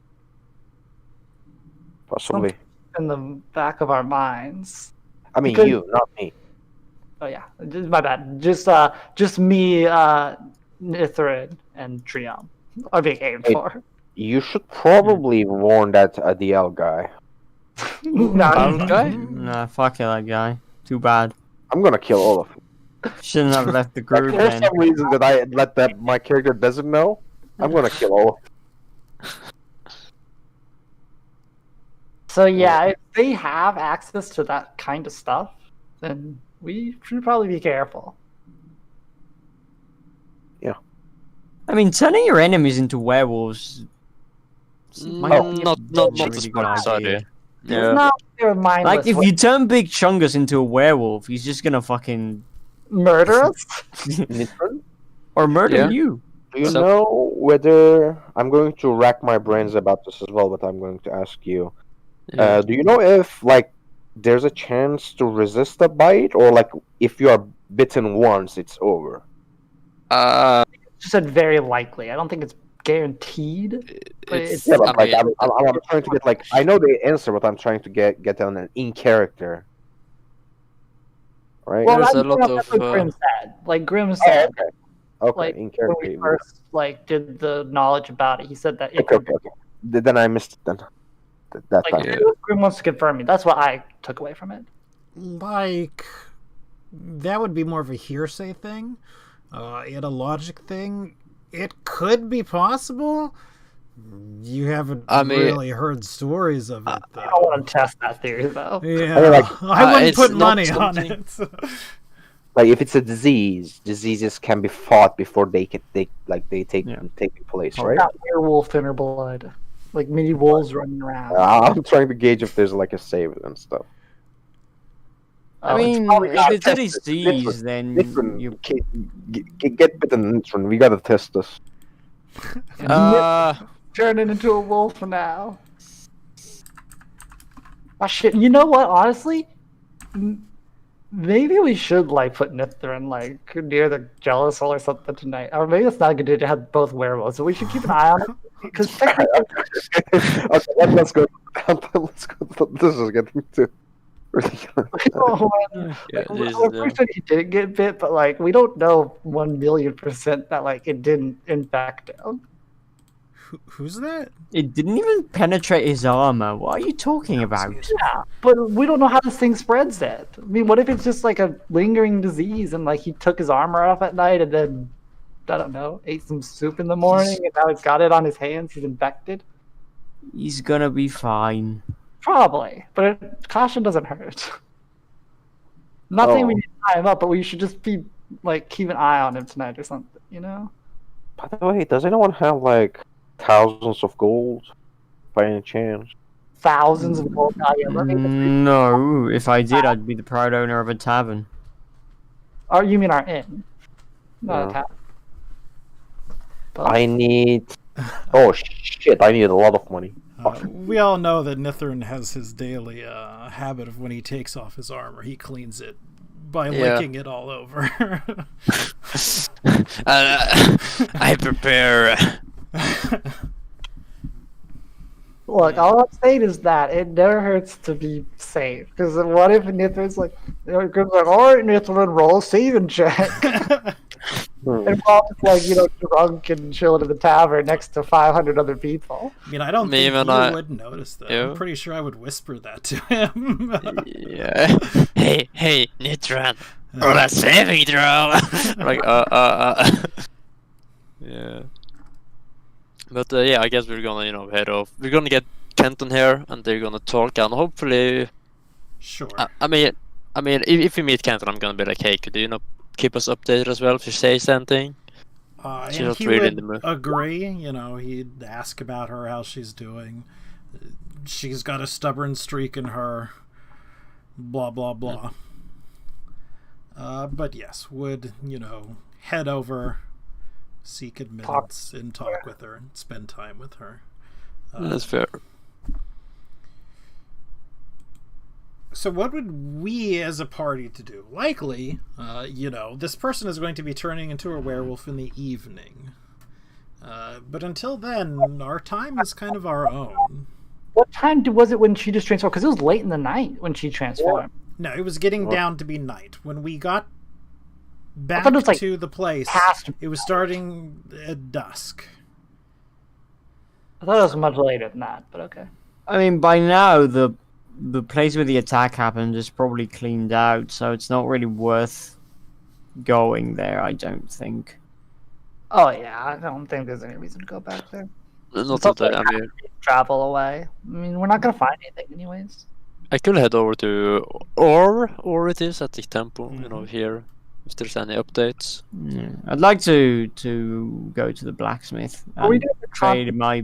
Speaker 4: Possibly.
Speaker 1: In the back of our minds.
Speaker 4: I mean,
Speaker 1: because-
Speaker 4: you, not me.
Speaker 1: Oh yeah, my bad. Just me, Nithrid, and Trium are being aimed
Speaker 4: Hey.
Speaker 1: for.
Speaker 4: You should probably warn that Adiel guy.
Speaker 1: No,
Speaker 6: Guy? Nah, fuck that guy. Too bad.
Speaker 4: I'm gonna kill all of you.
Speaker 6: Shouldn't have left the
Speaker 4: Like,
Speaker 6: group
Speaker 4: for
Speaker 6: then.
Speaker 4: some reason that my character doesn't know, I'm gonna kill all.
Speaker 1: So yeah, if they have access to that kind of stuff, then we should probably be careful.
Speaker 6: I mean, turning your enemies into werewolves might be a
Speaker 5: Not
Speaker 6: really
Speaker 5: the
Speaker 6: good
Speaker 5: smart
Speaker 6: idea.
Speaker 5: idea.
Speaker 1: It's
Speaker 5: Yeah.
Speaker 1: not they're mindless.
Speaker 6: Like, if you turn Big Chungus into a werewolf, he's just gonna fucking
Speaker 1: murder us,
Speaker 4: Nitron,
Speaker 6: or murder
Speaker 5: Yeah.
Speaker 6: you.
Speaker 4: do you
Speaker 5: So-
Speaker 4: know whether I'm going to rack my brains about this as well? But I'm going to ask you.
Speaker 5: Yeah.
Speaker 4: Do you know if like there's a chance to resist a bite, or like if you are bitten once, it's over?
Speaker 1: just said very likely. I don't think it's guaranteed. But
Speaker 5: It's,
Speaker 1: it's
Speaker 4: Yeah, but
Speaker 5: I
Speaker 4: like
Speaker 5: mean,
Speaker 4: I'm trying to get like I know the answer, but I'm trying to get on an in character. Right?
Speaker 1: well,
Speaker 5: there's
Speaker 1: that's
Speaker 5: a lot
Speaker 1: what
Speaker 5: of,
Speaker 1: Grim said. Like Grim
Speaker 4: Oh,
Speaker 1: said,
Speaker 4: okay. Okay,
Speaker 1: like
Speaker 4: in
Speaker 1: when
Speaker 4: character.
Speaker 1: we
Speaker 4: even.
Speaker 1: first like did the knowledge about it, he said that it
Speaker 4: Okay,
Speaker 1: could.
Speaker 4: okay. Then I missed it then. That
Speaker 1: Like
Speaker 4: time.
Speaker 1: Grim wants to confirm me. That's what I took away from it.
Speaker 2: Like, that would be more of a hearsay thing. In a logic thing, it could be possible. You haven't
Speaker 5: I mean,
Speaker 2: really heard stories of it,
Speaker 1: I
Speaker 2: though.
Speaker 1: don't want to test that theory though.
Speaker 2: Yeah,
Speaker 4: I mean, like,
Speaker 2: I wouldn't
Speaker 5: it's
Speaker 2: put
Speaker 5: not
Speaker 2: money on
Speaker 5: something-
Speaker 2: it.
Speaker 4: Like if it's a disease, diseases can be fought before they take
Speaker 6: Yeah.
Speaker 4: place,
Speaker 6: Oh,
Speaker 4: right?
Speaker 1: Got werewolf in her blood, like mini wolves running around.
Speaker 4: I'm trying to gauge if there's like a save and stuff.
Speaker 6: I
Speaker 1: Oh, it's
Speaker 6: mean,
Speaker 1: probably
Speaker 6: if
Speaker 1: not
Speaker 6: it's a
Speaker 1: tested.
Speaker 6: disease, then
Speaker 4: Nitron,
Speaker 6: you.
Speaker 4: get bitten, Nitron. We gotta test this.
Speaker 1: Turning into a wolf now. Oh shit! You know what? Honestly, maybe we should like put Nithrin like near the Jealous Hole or something tonight. Or maybe it's not good to have both werewolves. So we should keep an eye on it because
Speaker 4: Okay, let's go. Let's go. This is getting too ridiculous.
Speaker 5: Yeah,
Speaker 1: we're pretty sure he didn't get bit, but like we don't know 1,000,000% that like it didn't infect him.
Speaker 2: Who's that?
Speaker 6: It didn't even penetrate his armor. What are you talking about?
Speaker 1: Yeah, but we don't know how this thing spreads it. I mean, what if it's just like a lingering disease and like he took his armor off at night and then I don't know, ate some soup in the morning and now he's got it on his hands. He's infected.
Speaker 6: He's gonna be fine.
Speaker 1: Probably, but caution doesn't hurt. I'm not saying we need to tie him up, but we should just be like keep an eye on him tonight or something. You know?
Speaker 4: By the way, does anyone have like thousands of gold by any chance?
Speaker 1: Thousands of gold. Oh, yeah, let me.
Speaker 6: No, if I did, I'd be the proud owner of a tavern.
Speaker 1: Oh, you mean our inn? Not a
Speaker 4: Yeah.
Speaker 1: tap.
Speaker 4: I need. Oh shit! I need a lot of money.
Speaker 2: We all know that Nithrin has his daily habit of when he takes off his armor, he cleans it by
Speaker 5: Yeah.
Speaker 2: licking it all over.
Speaker 5: I prepare.
Speaker 1: Look, all I'm saying is that it never hurts to be safe. Because what if Nithrin's like, Grim's like, all right, Nithrin, roll a saving check. And we're all just like, drunk and chilling in the tavern next to 500 other people.
Speaker 2: I mean, I don't
Speaker 5: Me
Speaker 2: think
Speaker 5: and
Speaker 2: you
Speaker 5: I-
Speaker 2: would notice that.
Speaker 5: Yeah.
Speaker 2: I'm pretty sure I would whisper that to him.
Speaker 5: Yeah. Hey, Nitran. Roll a saving throw. Like, Yeah. But yeah, I guess we're gonna, head off. We're gonna get Kenton here, and they're gonna talk, and hopefully,
Speaker 2: Sure.
Speaker 5: I mean, if we meet Kenton, I'm gonna be like, hey, could you, keep us updated as well if you say something? She's
Speaker 2: And
Speaker 5: not
Speaker 2: he
Speaker 5: really
Speaker 2: would
Speaker 5: in the mood.
Speaker 2: agree. He'd ask about her, how she's doing. She's got a stubborn streak in her. Blah, blah, blah. But yes, would, head over, seek admittance, and talk with her, and spend time with her.
Speaker 5: That's fair.
Speaker 2: So what would we as a party to do? Likely, this person is going to be turning into a werewolf in the evening. But until then, our time is kind of our own.
Speaker 1: What time was it when she just transformed? Because it was late in the night when she transformed.
Speaker 2: No, it was getting down to be night. When we got back
Speaker 1: thought it was, like,
Speaker 2: to the place,
Speaker 1: past
Speaker 2: it was starting at dusk.
Speaker 1: I thought it was much later than that, but okay.
Speaker 6: I mean, by now the place where the attack happened is probably cleaned out, so it's not really worth going there. I don't think.
Speaker 1: Oh yeah, I don't think there's any reason to go back there.
Speaker 5: Not
Speaker 1: It's
Speaker 5: that
Speaker 1: also
Speaker 5: I mean,
Speaker 1: travel away. I mean, we're not gonna find anything anyways.
Speaker 5: I could head over to or it is at the temple. You know,
Speaker 2: Mhm.
Speaker 5: here if there's any updates.
Speaker 6: Yeah. I'd like to go to the blacksmith
Speaker 1: Are we
Speaker 6: and
Speaker 1: doing the
Speaker 6: trade my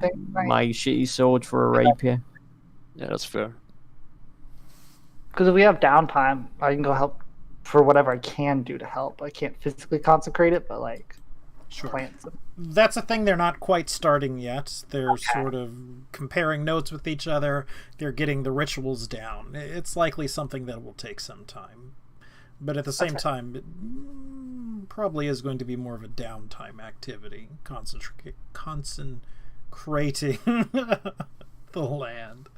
Speaker 1: thing, right?
Speaker 6: my shitty sword for a rapier.
Speaker 5: Yeah, that's fair.
Speaker 1: Because if we have downtime, I can go help for whatever I can do to help. I can't physically consecrate it, but like
Speaker 2: Sure.
Speaker 1: plant some.
Speaker 2: That's a thing they're not quite starting yet. They're sort of comparing notes with each other. They're getting the rituals down. It's likely something that will take some time. But at the same time, it probably is going to be more of a downtime activity, concentrating the land.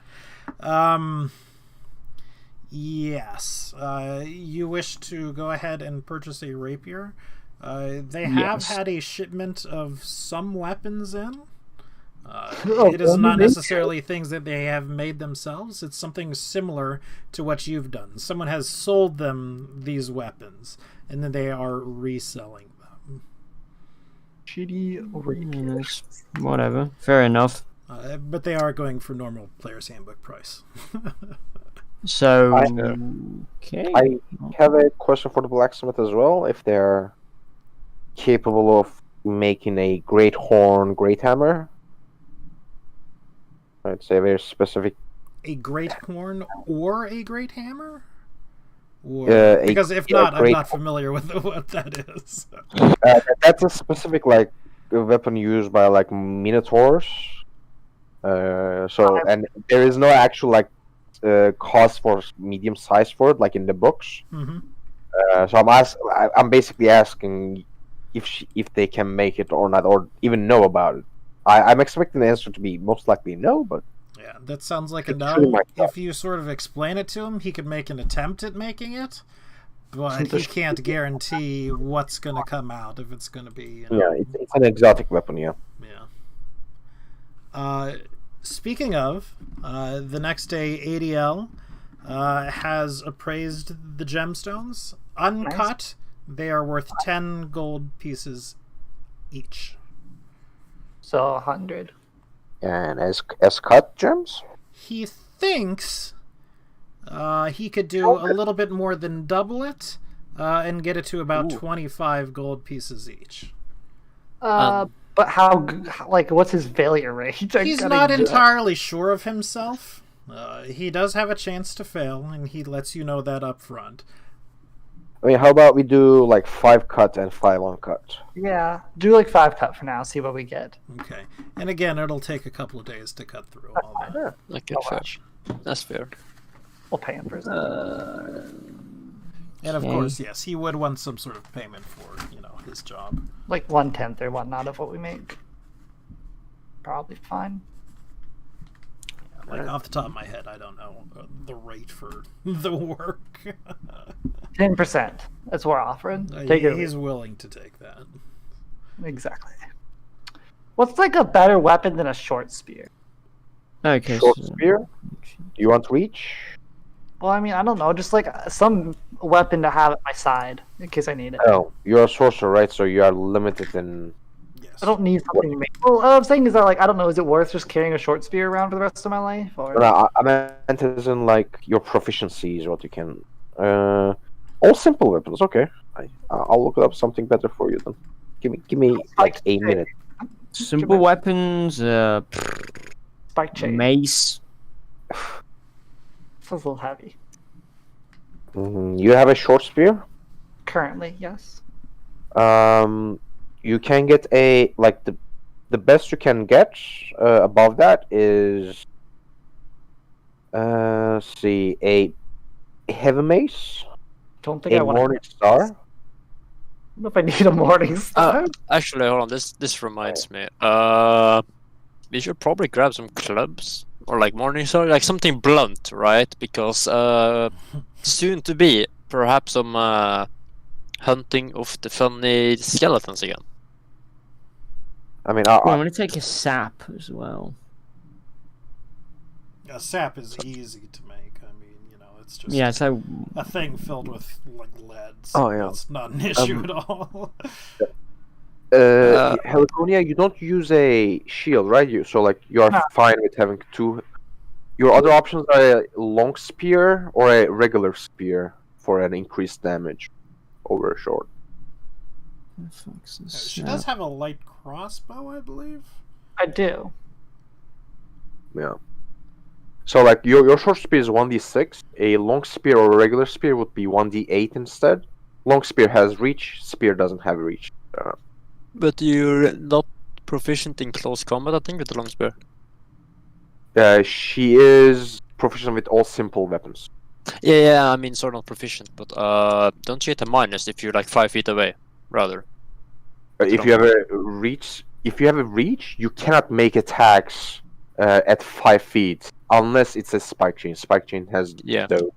Speaker 2: Yes. You wish to go ahead and purchase a rapier. They have
Speaker 6: Yes.
Speaker 2: had a shipment of some weapons in.
Speaker 1: Oh,
Speaker 2: It is
Speaker 1: well,
Speaker 2: not
Speaker 1: maybe-
Speaker 2: necessarily things that they have made themselves. It's something similar to what you've done. Someone has sold them these weapons, and then they are reselling them.
Speaker 1: Shitty rapier.
Speaker 6: Yes, whatever. Fair enough.
Speaker 2: But they are going for normal player's handbook price.
Speaker 6: So okay.
Speaker 4: I have a question for the blacksmith as well. If they're capable of making a great horn, great hammer, I'd say a very specific.
Speaker 2: A great horn or a great hammer? Or,
Speaker 4: A-
Speaker 2: because if
Speaker 4: yeah,
Speaker 2: not, I'm
Speaker 4: great-
Speaker 2: not familiar with what that is.
Speaker 4: That's a specific like weapon used by like minotaurs. And there is no actual like cost for medium size for it, like in the books.
Speaker 2: Hmm.
Speaker 4: So I'm basically asking if they can make it or not, or even know about it. I'm expecting the answer to be most likely no, but
Speaker 2: Yeah, that sounds like a
Speaker 4: It's
Speaker 2: no.
Speaker 4: pretty much that.
Speaker 2: If you sort of explain it to him, he could make an attempt at making it, but he can't guarantee what's going to come out if it's going to be.
Speaker 4: yeah, it's an exotic weapon. Yeah.
Speaker 2: Speaking of, the next day, ADL has appraised the gemstones. Uncut, they are worth 10 gold pieces each.
Speaker 1: So 100.
Speaker 4: And as cut gems.
Speaker 2: He thinks he could do a little bit more than double it and get it to about 25 gold pieces each.
Speaker 1: But like, what's his failure rate? I
Speaker 2: He's
Speaker 1: gotta
Speaker 2: not
Speaker 1: do it.
Speaker 2: entirely sure of himself. He does have a chance to fail, and he lets you know that up front.
Speaker 4: I mean, how about we do like 5 cut and 5 uncut?
Speaker 1: Yeah, do like 5 cut for now. See what we get.
Speaker 2: Okay. And again, it'll take a couple of days to cut through all that.
Speaker 5: Okay,
Speaker 1: Oh,
Speaker 5: fair.
Speaker 1: wow.
Speaker 5: That's fair.
Speaker 1: We'll pay him for his.
Speaker 2: And of
Speaker 6: Okay.
Speaker 2: course, yes, he would want some sort of payment for, his job.
Speaker 1: Like 1/10 or whatnot of what we make. Probably fine.
Speaker 2: Like, off the top of my head, I don't know the rate for the work.
Speaker 1: 10%. That's what we're offering. Take it.
Speaker 2: He's willing to take that.
Speaker 1: Exactly. What's like a better weapon than a short spear?
Speaker 6: Okay.
Speaker 4: Short
Speaker 6: so-
Speaker 4: spear? Do you want reach?
Speaker 1: Well, I mean, I don't know. Just like some weapon to have at my side in case I need it.
Speaker 4: Oh, you're a sorcerer, right? So you are limited in.
Speaker 2: Yes.
Speaker 1: I don't need something to make. Well, what I'm saying is that, like, I don't know. Is it worth just carrying a short spear around for the rest of my life? Or
Speaker 4: No, I meant as in like your proficiencies, what you can. All simple weapons. Okay, I'll look up something better for you then. Give me like a minute.
Speaker 6: Simple weapons,
Speaker 1: spike chain?
Speaker 6: mace.
Speaker 1: Sounds a little heavy.
Speaker 4: You have a short spear.
Speaker 1: Currently, yes.
Speaker 4: You can get a like the best you can get above that is see a heavy mace,
Speaker 1: Don't think I
Speaker 4: a
Speaker 1: want.
Speaker 4: morning star.
Speaker 1: I don't know if I need a morning star.
Speaker 5: Actually, hold on. This reminds me. We should probably grab some clubs or like Morningstar, like something blunt, right? Because soon to be perhaps some hunting of the funny skeletons again.
Speaker 4: I mean,
Speaker 6: Well, I'm gonna take a sap as well.
Speaker 2: A sap is easy to make. I mean, It's just
Speaker 6: Yeah, so
Speaker 2: a thing filled with like lead.
Speaker 4: Oh, yeah.
Speaker 2: That's not an issue at all.
Speaker 4: Heliconia, you don't use a shield, right? So like you are
Speaker 1: No.
Speaker 4: fine with having two. Your other options are a long spear or a regular spear for an increased damage over a short.
Speaker 2: She does have a light crossbow, I believe.
Speaker 1: I do.
Speaker 4: Yeah. So like your short spear is 1d6. A long spear or a regular spear would be 1d8 instead. Long spear has reach. Spear doesn't have reach.
Speaker 5: But you're not proficient in close combat, I think, with the long spear.
Speaker 4: She is proficient with all simple weapons.
Speaker 5: Yeah, I mean, sort of not proficient, but don't you get a minus if you're like 5 feet away, rather?
Speaker 4: If you have a reach, you cannot make attacks at 5 feet unless it's a spike chain. Spike chain has those.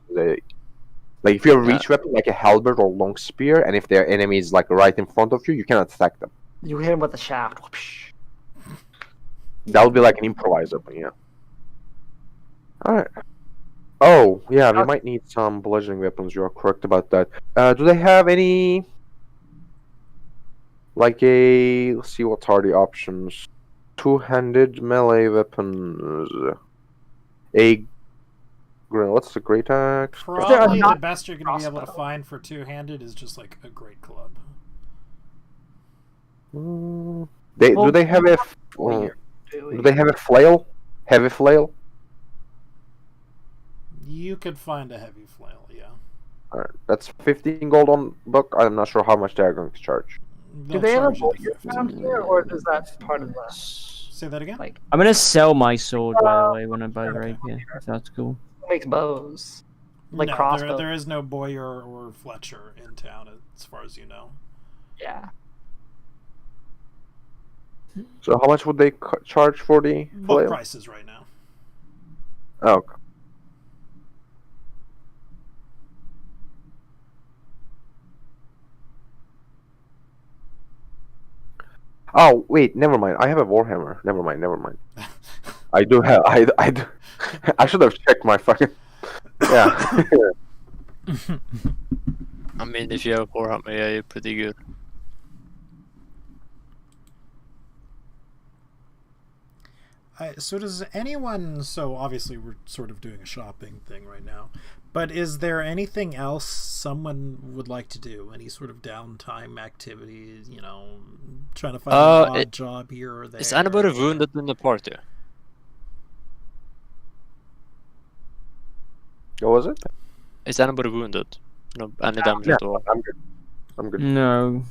Speaker 4: Like if you have a reach weapon like a halberd or long spear, and if their enemy is like right in front of you, you cannot attack them.
Speaker 1: You hit him with a shaft.
Speaker 4: That would be like an improvised weapon, yeah. Alright. Oh, yeah, we might need some bludgeoning weapons. You are correct about that. Do they have any... Like a... Let's see, what are the options? Two-handed melee weapons. What's the great axe?
Speaker 2: Probably the best you're going to be able to find for two-handed is just like a great club.
Speaker 4: Do they have a... Do they have a flail? Heavy flail?
Speaker 2: You could find a heavy flail, yeah.
Speaker 4: Alright, that's 15 gold on book. I'm not sure how much they're going to charge.
Speaker 1: Do they have a warrior around here, or is that part of the...
Speaker 2: Say that again?
Speaker 1: Like,
Speaker 6: I'm gonna sell my sword, by the way, when I buy the rapier, if that's cool.
Speaker 1: who makes bows? Like
Speaker 2: no,
Speaker 1: crossbows?
Speaker 2: there is no Boyer or Fletcher in town, as far as you know.
Speaker 1: Yeah.
Speaker 4: So how much would they charge for the
Speaker 2: Book
Speaker 4: flail?
Speaker 2: prices right now.
Speaker 4: Oh, okay. Oh wait, never mind. I have a warhammer. Never mind. I do have. I do. I should have checked my fucking. Yeah.
Speaker 5: I mean, if you have a warhammer, yeah, you're pretty good.
Speaker 2: So does anyone... So obviously we're sort of doing a shopping thing right now. But is there anything else someone would like to do? Any sort of downtime activities, you know, trying to find an odd job here or there?
Speaker 5: Is anybody wounded in the party?
Speaker 4: What was it?
Speaker 5: Is anybody wounded? No, any damage at all?
Speaker 4: I'm good.
Speaker 6: No.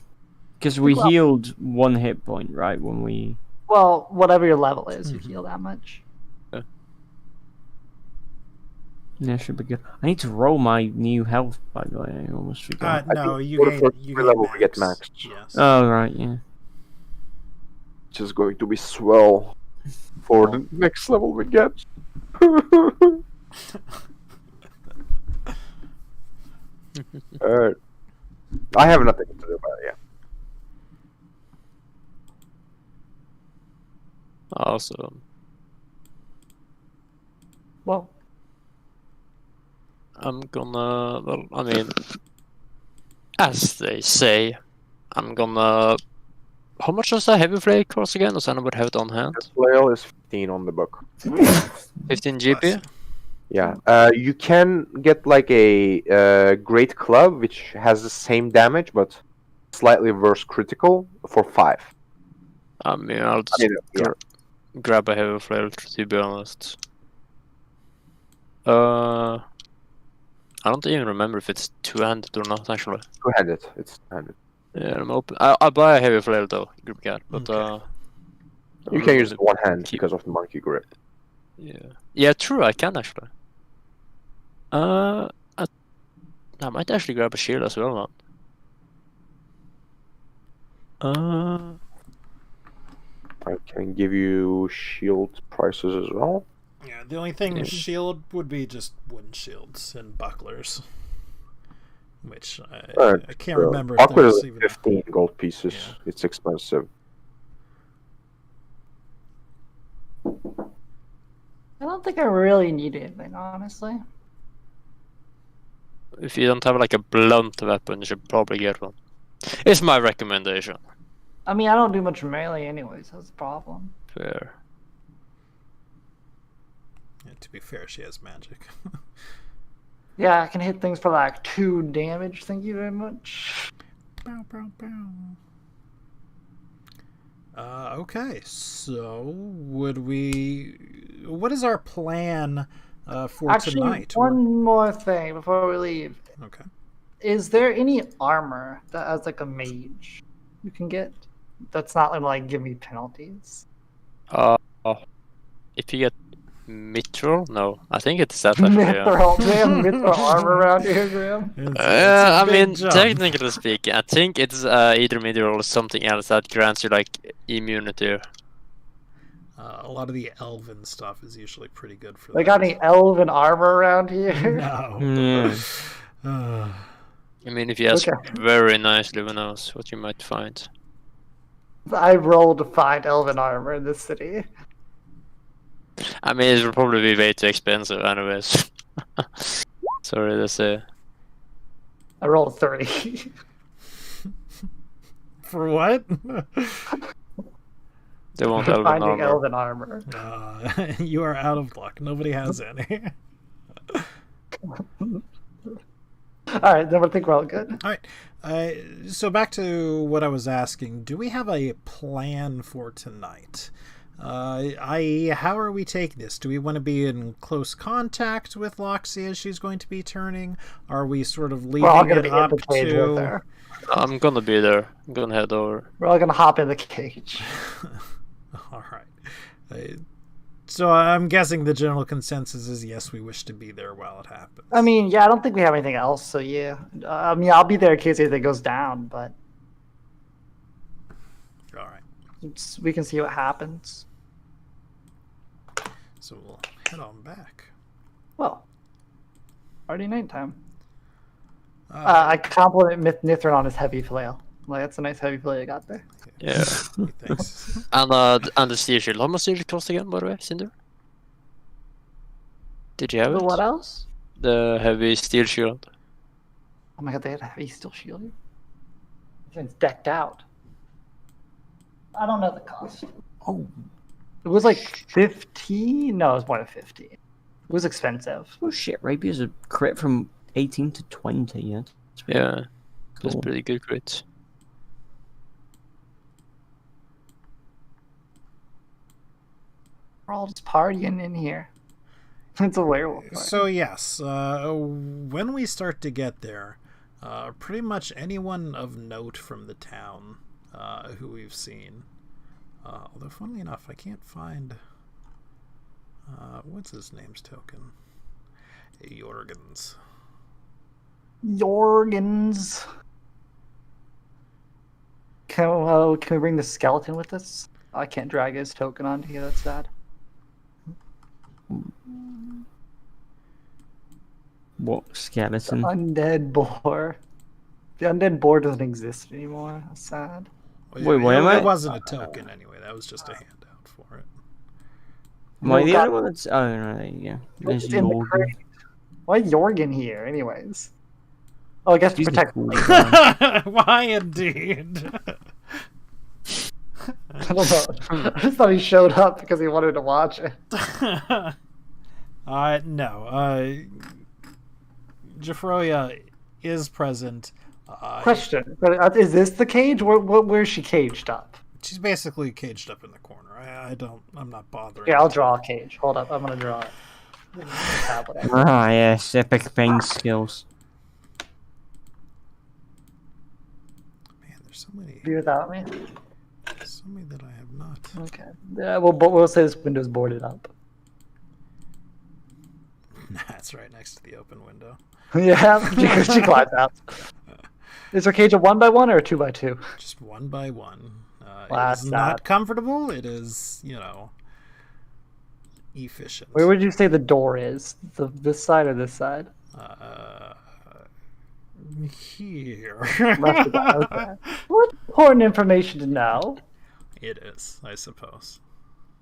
Speaker 6: Because we healed 1 hit point, right, when we...
Speaker 1: Well, whatever your level is, you heal that much.
Speaker 6: Yeah, should be good. I need to roll my new health, by the way. I almost forgot.
Speaker 2: No, you gain
Speaker 4: level
Speaker 2: max.
Speaker 4: we get maxed.
Speaker 2: Yes.
Speaker 6: Oh, right, yeah.
Speaker 4: Which is going to be swell for the next level we get. Alright. I have nothing to do about it, yeah.
Speaker 5: Awesome.
Speaker 1: Well,
Speaker 5: I'm gonna... Well, I mean... As they say, I'm gonna... How much does that heavy flail cost again? Does anybody have it on hand?
Speaker 4: The flail is 15 on the book.
Speaker 5: 15 GP?
Speaker 4: Yeah. You can get like a great club, which has the same damage, but slightly worse critical for 5.
Speaker 5: I mean, I'll just grab a heavy flail, to be honest. I don't even remember if it's two-handed or not, actually.
Speaker 4: Two-handed. It's two-handed.
Speaker 5: Yeah, I'm open. I'll buy a heavy flail though, grip cat, but
Speaker 4: you can use it one hand because of the monkey grip.
Speaker 5: Yeah, true. I can actually. I might actually grab a shield as well, man.
Speaker 4: I can give you shield prices as well.
Speaker 2: Yeah, the only thing shield would be just wooden shields and bucklers. Which I can't remember if
Speaker 4: buckler
Speaker 2: there's
Speaker 4: is
Speaker 2: even
Speaker 4: 15 gold pieces. Yeah. It's expensive.
Speaker 1: I don't think I really need anything, honestly.
Speaker 5: if you don't have like a blunt weapon, you should probably get one. It's my recommendation.
Speaker 1: I mean, I don't do much melee anyways. That's the problem.
Speaker 5: Fair.
Speaker 2: Yeah, to be fair, she has magic.
Speaker 1: Yeah, I can hit things for like 2 damage. Thank you very much.
Speaker 2: Bow, bow, bow. Okay, so what is our plan for
Speaker 1: Actually,
Speaker 2: tonight?
Speaker 1: one more thing before we leave.
Speaker 2: Okay.
Speaker 1: Is there any armor that has like a mage you can get? That's not gonna like give me penalties.
Speaker 5: If you get Mithril, no, I think it's that actually.
Speaker 1: Mithril, they have mithril armor around here, Graham.
Speaker 2: It's a
Speaker 5: I
Speaker 2: big
Speaker 5: mean,
Speaker 2: jump.
Speaker 5: technically speaking, I think it's either Mithril or something else that grants you like immunity.
Speaker 2: A lot of the elven stuff is usually pretty good for
Speaker 1: They
Speaker 2: that.
Speaker 1: got any elven armor around here?
Speaker 2: No.
Speaker 5: I mean, if you ask
Speaker 1: Okay.
Speaker 5: very nicely, who knows what you might find.
Speaker 1: I rolled to find elven armor in this city.
Speaker 5: I mean, it will probably be way too expensive, anyways. Sorry to say.
Speaker 1: I rolled a 30.
Speaker 2: For what?
Speaker 5: They won't
Speaker 1: for
Speaker 5: have an
Speaker 1: finding
Speaker 5: armor.
Speaker 1: elven armor.
Speaker 2: You are out of luck. Nobody has any.
Speaker 1: Alright, then I think we're all good.
Speaker 2: All right. So back to what I was asking. Do we have a plan for tonight? How are we taking this? Do we want to be in close contact with Loxie as she's going to be turning? Are we sort of
Speaker 1: We're all
Speaker 2: leaving
Speaker 1: gonna
Speaker 2: it
Speaker 1: be in
Speaker 2: up
Speaker 1: the cage with
Speaker 2: to?
Speaker 1: her.
Speaker 5: I'm gonna be there. I'm gonna head over.
Speaker 1: We're all gonna hop in the cage.
Speaker 2: All right. So I'm guessing the general consensus is yes, we wish to be there while it happens.
Speaker 1: I mean, yeah, I don't think we have anything else, so yeah. I mean, I'll be there in case anything goes down, but
Speaker 2: All right.
Speaker 1: we can see what happens.
Speaker 2: So we'll head on back.
Speaker 1: Well, already nighttime. I compliment Nithrin on his heavy flail. Like, that's a nice heavy flail you got there.
Speaker 5: Yeah.
Speaker 2: Thanks.
Speaker 5: And the steel shield. How much did it cost again, by the way, Cinder? Did you have
Speaker 1: But
Speaker 5: it?
Speaker 1: what else?
Speaker 5: The heavy steel shield.
Speaker 1: Oh my god, they had a heavy steel shield here? It's decked out. I don't know the cost. Oh. It was like 15? No, it was more than 50. It was expensive.
Speaker 6: Oh shit, Rapier's a crit from 18 to 20, yeah.
Speaker 5: Yeah. That's
Speaker 6: Cool.
Speaker 5: pretty good crit.
Speaker 1: We're all just partying in here. It's a werewolf party.
Speaker 2: So yes, when we start to get there, pretty much anyone of note from the town who we've seen. Although, funnily enough, I can't find what's his name's token. Jorgens.
Speaker 1: Jorgens. Can we bring the skeleton with us? I can't drag his token onto here, that's sad.
Speaker 6: What skeleton?
Speaker 1: Undead boar. The undead boar doesn't exist anymore. That's sad.
Speaker 6: Wait, why am I-
Speaker 2: It wasn't a token anyway. That was just a handout for it.
Speaker 6: Am I the
Speaker 1: got-
Speaker 6: only one that's... Oh, no, there you go. There's
Speaker 1: It's in the
Speaker 6: Jorgen.
Speaker 1: crate. Why Jorgen here, anyways? Oh, I guess to
Speaker 6: He's the
Speaker 1: protect.
Speaker 6: cool guy.
Speaker 2: Why indeed?
Speaker 1: I don't know. I just thought he showed up because he wanted to watch it.
Speaker 2: No. Jafroya is present.
Speaker 1: Question: but is this the cage? Where is she caged up?
Speaker 2: She's basically caged up in the corner. I'm not bothering.
Speaker 1: Here, I'll draw a cage. Hold up, I'm gonna draw it.
Speaker 6: Ah, yes, epic pain skills.
Speaker 2: Man, there's so many.
Speaker 1: Be without me.
Speaker 2: So many that I have not.
Speaker 1: Okay. Yeah, we'll say this window's boarded up.
Speaker 2: That's right next to the open window.
Speaker 1: Yeah, she climbs out. Is her cage a 1x1 or a 2x2?
Speaker 2: Just one by one. It
Speaker 1: That's
Speaker 2: is not
Speaker 1: sad.
Speaker 2: comfortable. It is, efficient.
Speaker 1: Where would you say the door is? This side or this side?
Speaker 2: Here.
Speaker 1: Left of that, okay. What important information to know?
Speaker 2: It is, I suppose.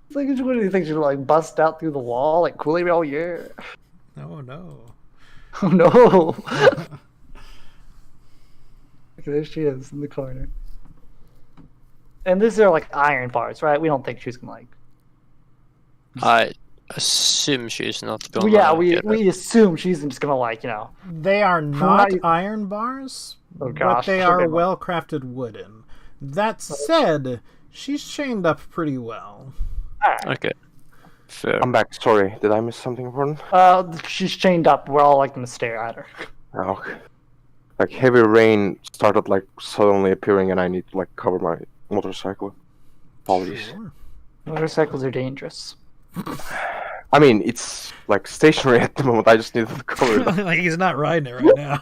Speaker 1: It's like, what do you think? She'd like bust out through the wall like Kool-Aid all year?
Speaker 2: No.
Speaker 1: Oh no! Okay, there she is in the corner. And these are like iron bars, right? We don't think she's gonna like.
Speaker 5: I assume she's not gonna.
Speaker 1: Yeah,
Speaker 5: get it.
Speaker 1: we assume she's just gonna like
Speaker 2: They are not
Speaker 1: Right.
Speaker 2: iron bars,
Speaker 1: Oh,
Speaker 2: but
Speaker 1: gosh,
Speaker 2: they
Speaker 1: that's a
Speaker 2: are
Speaker 1: good one.
Speaker 2: well crafted wooden. That said, she's chained up pretty well.
Speaker 1: Alright.
Speaker 5: Okay. Fair.
Speaker 4: I'm back. Sorry, did I miss something important?
Speaker 1: She's chained up. We're all like gonna stare at her.
Speaker 4: Oh, okay. Like heavy rain started like suddenly appearing, and I need to like cover my motorcycle. Apologies.
Speaker 2: Sure.
Speaker 1: Motorcycles are dangerous.
Speaker 4: I mean, it's like stationary at the moment. I just needed to cover it.
Speaker 2: Like he's not riding it right now.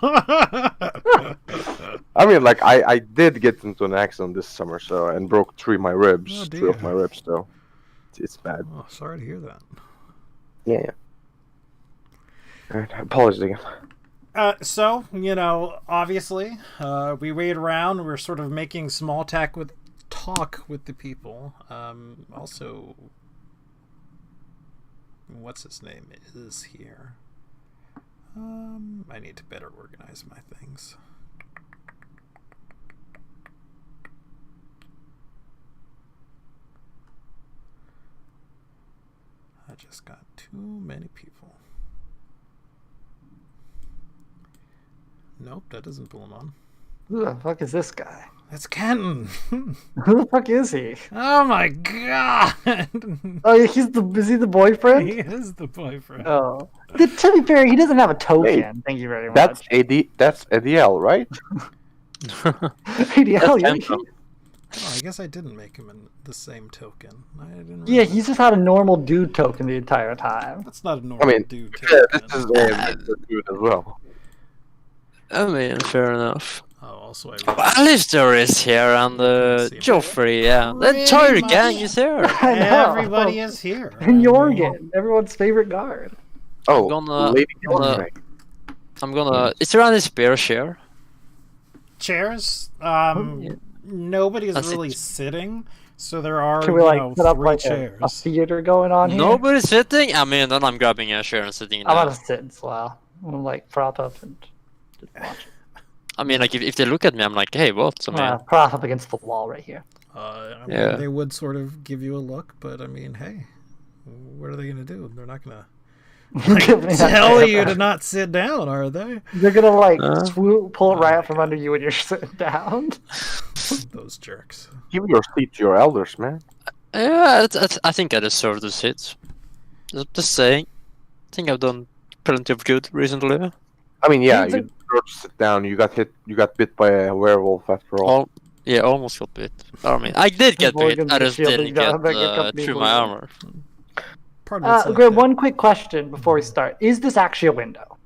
Speaker 4: I mean, like I did get into an accident this summer, so and broke three of my ribs.
Speaker 2: Oh,
Speaker 4: Three of
Speaker 2: dear.
Speaker 4: my ribs, so it's bad.
Speaker 2: Oh, sorry to hear that.
Speaker 4: Yeah. Alright, apologies again.
Speaker 2: So, obviously, we wait around. We're sort of making small talk with the people. Also, what's his name is here. I need to better organize my things. I just got too many people. Nope, that doesn't pull him on.
Speaker 1: Who the fuck is this guy?
Speaker 2: That's Kenton.
Speaker 1: Who the fuck is he?
Speaker 2: Oh my god!
Speaker 1: Oh, yeah, is he the boyfriend?
Speaker 2: He is the boyfriend.
Speaker 1: Oh, to be fair, he doesn't have a token.
Speaker 4: Wait,
Speaker 1: Thank you very much.
Speaker 4: That's ADL, right?
Speaker 1: ADL, yeah.
Speaker 5: Kenton.
Speaker 2: Oh, I guess I didn't make him in the same token. I didn't.
Speaker 1: Yeah, he's just had a normal dude token the entire time.
Speaker 2: That's not a normal
Speaker 4: I mean,
Speaker 2: dude
Speaker 4: yeah,
Speaker 2: token.
Speaker 4: this is a dude as well.
Speaker 5: I mean, fair enough.
Speaker 2: Oh, also I.
Speaker 5: Well, Alistair is here, and Joffrey, yeah. The
Speaker 2: Pretty
Speaker 5: entire
Speaker 2: much.
Speaker 5: gang is here.
Speaker 1: I know.
Speaker 2: Everybody is here.
Speaker 1: And Jorgen, everyone's favorite guard.
Speaker 4: Oh,
Speaker 5: gonna-
Speaker 4: Lady
Speaker 5: gonna-
Speaker 4: Jorgen.
Speaker 5: I'm gonna. Is there any spare chair?
Speaker 2: Chairs.
Speaker 1: Yeah.
Speaker 2: Nobody's
Speaker 5: That's
Speaker 2: really
Speaker 5: it.
Speaker 2: sitting, so there are
Speaker 1: Can we like put up
Speaker 2: three
Speaker 1: like
Speaker 2: chairs.
Speaker 1: a theater going on here?
Speaker 5: Nobody's sitting? I mean, then I'm grabbing a chair and sitting in
Speaker 1: I'm
Speaker 5: there.
Speaker 1: gonna sit as well. I'm gonna like prop up and just watch it.
Speaker 5: I mean, like, if they look at me, I'm like, hey, what? I mean,
Speaker 1: Prop up against the wall right here.
Speaker 2: I mean,
Speaker 5: Yeah.
Speaker 2: they would sort of give you a look, but I mean, hey, what are they gonna do? They're not gonna
Speaker 1: Give me that
Speaker 2: tell
Speaker 1: chair
Speaker 2: you to
Speaker 1: back.
Speaker 2: not sit down, are they?
Speaker 1: They're gonna like
Speaker 5: Huh?
Speaker 1: pull it right out from under you when you're sitting down.
Speaker 2: Those jerks.
Speaker 4: Give your seat to your elders, man.
Speaker 5: yeah, I think I deserve to sit. Just saying. I think I've done plenty of good recently.
Speaker 4: I mean, yeah,
Speaker 1: He's
Speaker 4: you deserve to sit down. You got bit by a werewolf after all.
Speaker 5: Yeah, almost got bit. I mean, I did get bit.
Speaker 1: Morgan's
Speaker 5: I just
Speaker 1: shield
Speaker 5: didn't
Speaker 1: has got
Speaker 5: get
Speaker 1: a bigger company
Speaker 5: through
Speaker 1: than
Speaker 5: my
Speaker 1: you.
Speaker 5: armor.
Speaker 2: Part of it's like
Speaker 1: Greg,
Speaker 2: that.
Speaker 1: one quick question before we start: is this actually a window?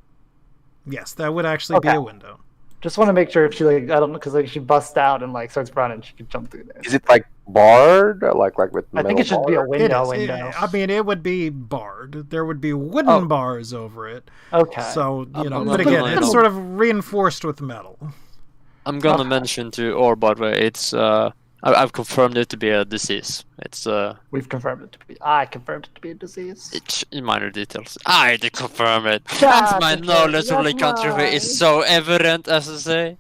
Speaker 2: Yes, that would actually be
Speaker 1: Okay.
Speaker 2: a window.
Speaker 1: Just want to make sure if she like I don't know because like she busts out and like starts running, she could jump through there.
Speaker 4: Is it like barred, like with
Speaker 1: I think
Speaker 4: metal
Speaker 1: it should be a
Speaker 4: bar?
Speaker 1: window.
Speaker 2: It is.
Speaker 1: Window.
Speaker 2: I mean, it would be barred. There would be wooden
Speaker 1: Oh.
Speaker 2: bars over it.
Speaker 1: Okay.
Speaker 2: So,
Speaker 5: I'm
Speaker 2: but
Speaker 5: not
Speaker 2: again,
Speaker 5: gonna-
Speaker 2: it's sort of reinforced with metal.
Speaker 5: I'm gonna
Speaker 1: Okay.
Speaker 5: mention to Or, by the way, it's I've confirmed it to be a disease. It's
Speaker 1: We've confirmed it to be. I confirmed it to be a disease.
Speaker 5: it's in minor details. I did confirm it.
Speaker 1: God,
Speaker 5: And my
Speaker 1: okay,
Speaker 5: knowledge of the
Speaker 1: that's
Speaker 5: country
Speaker 1: mine.
Speaker 5: is so evident, as I say.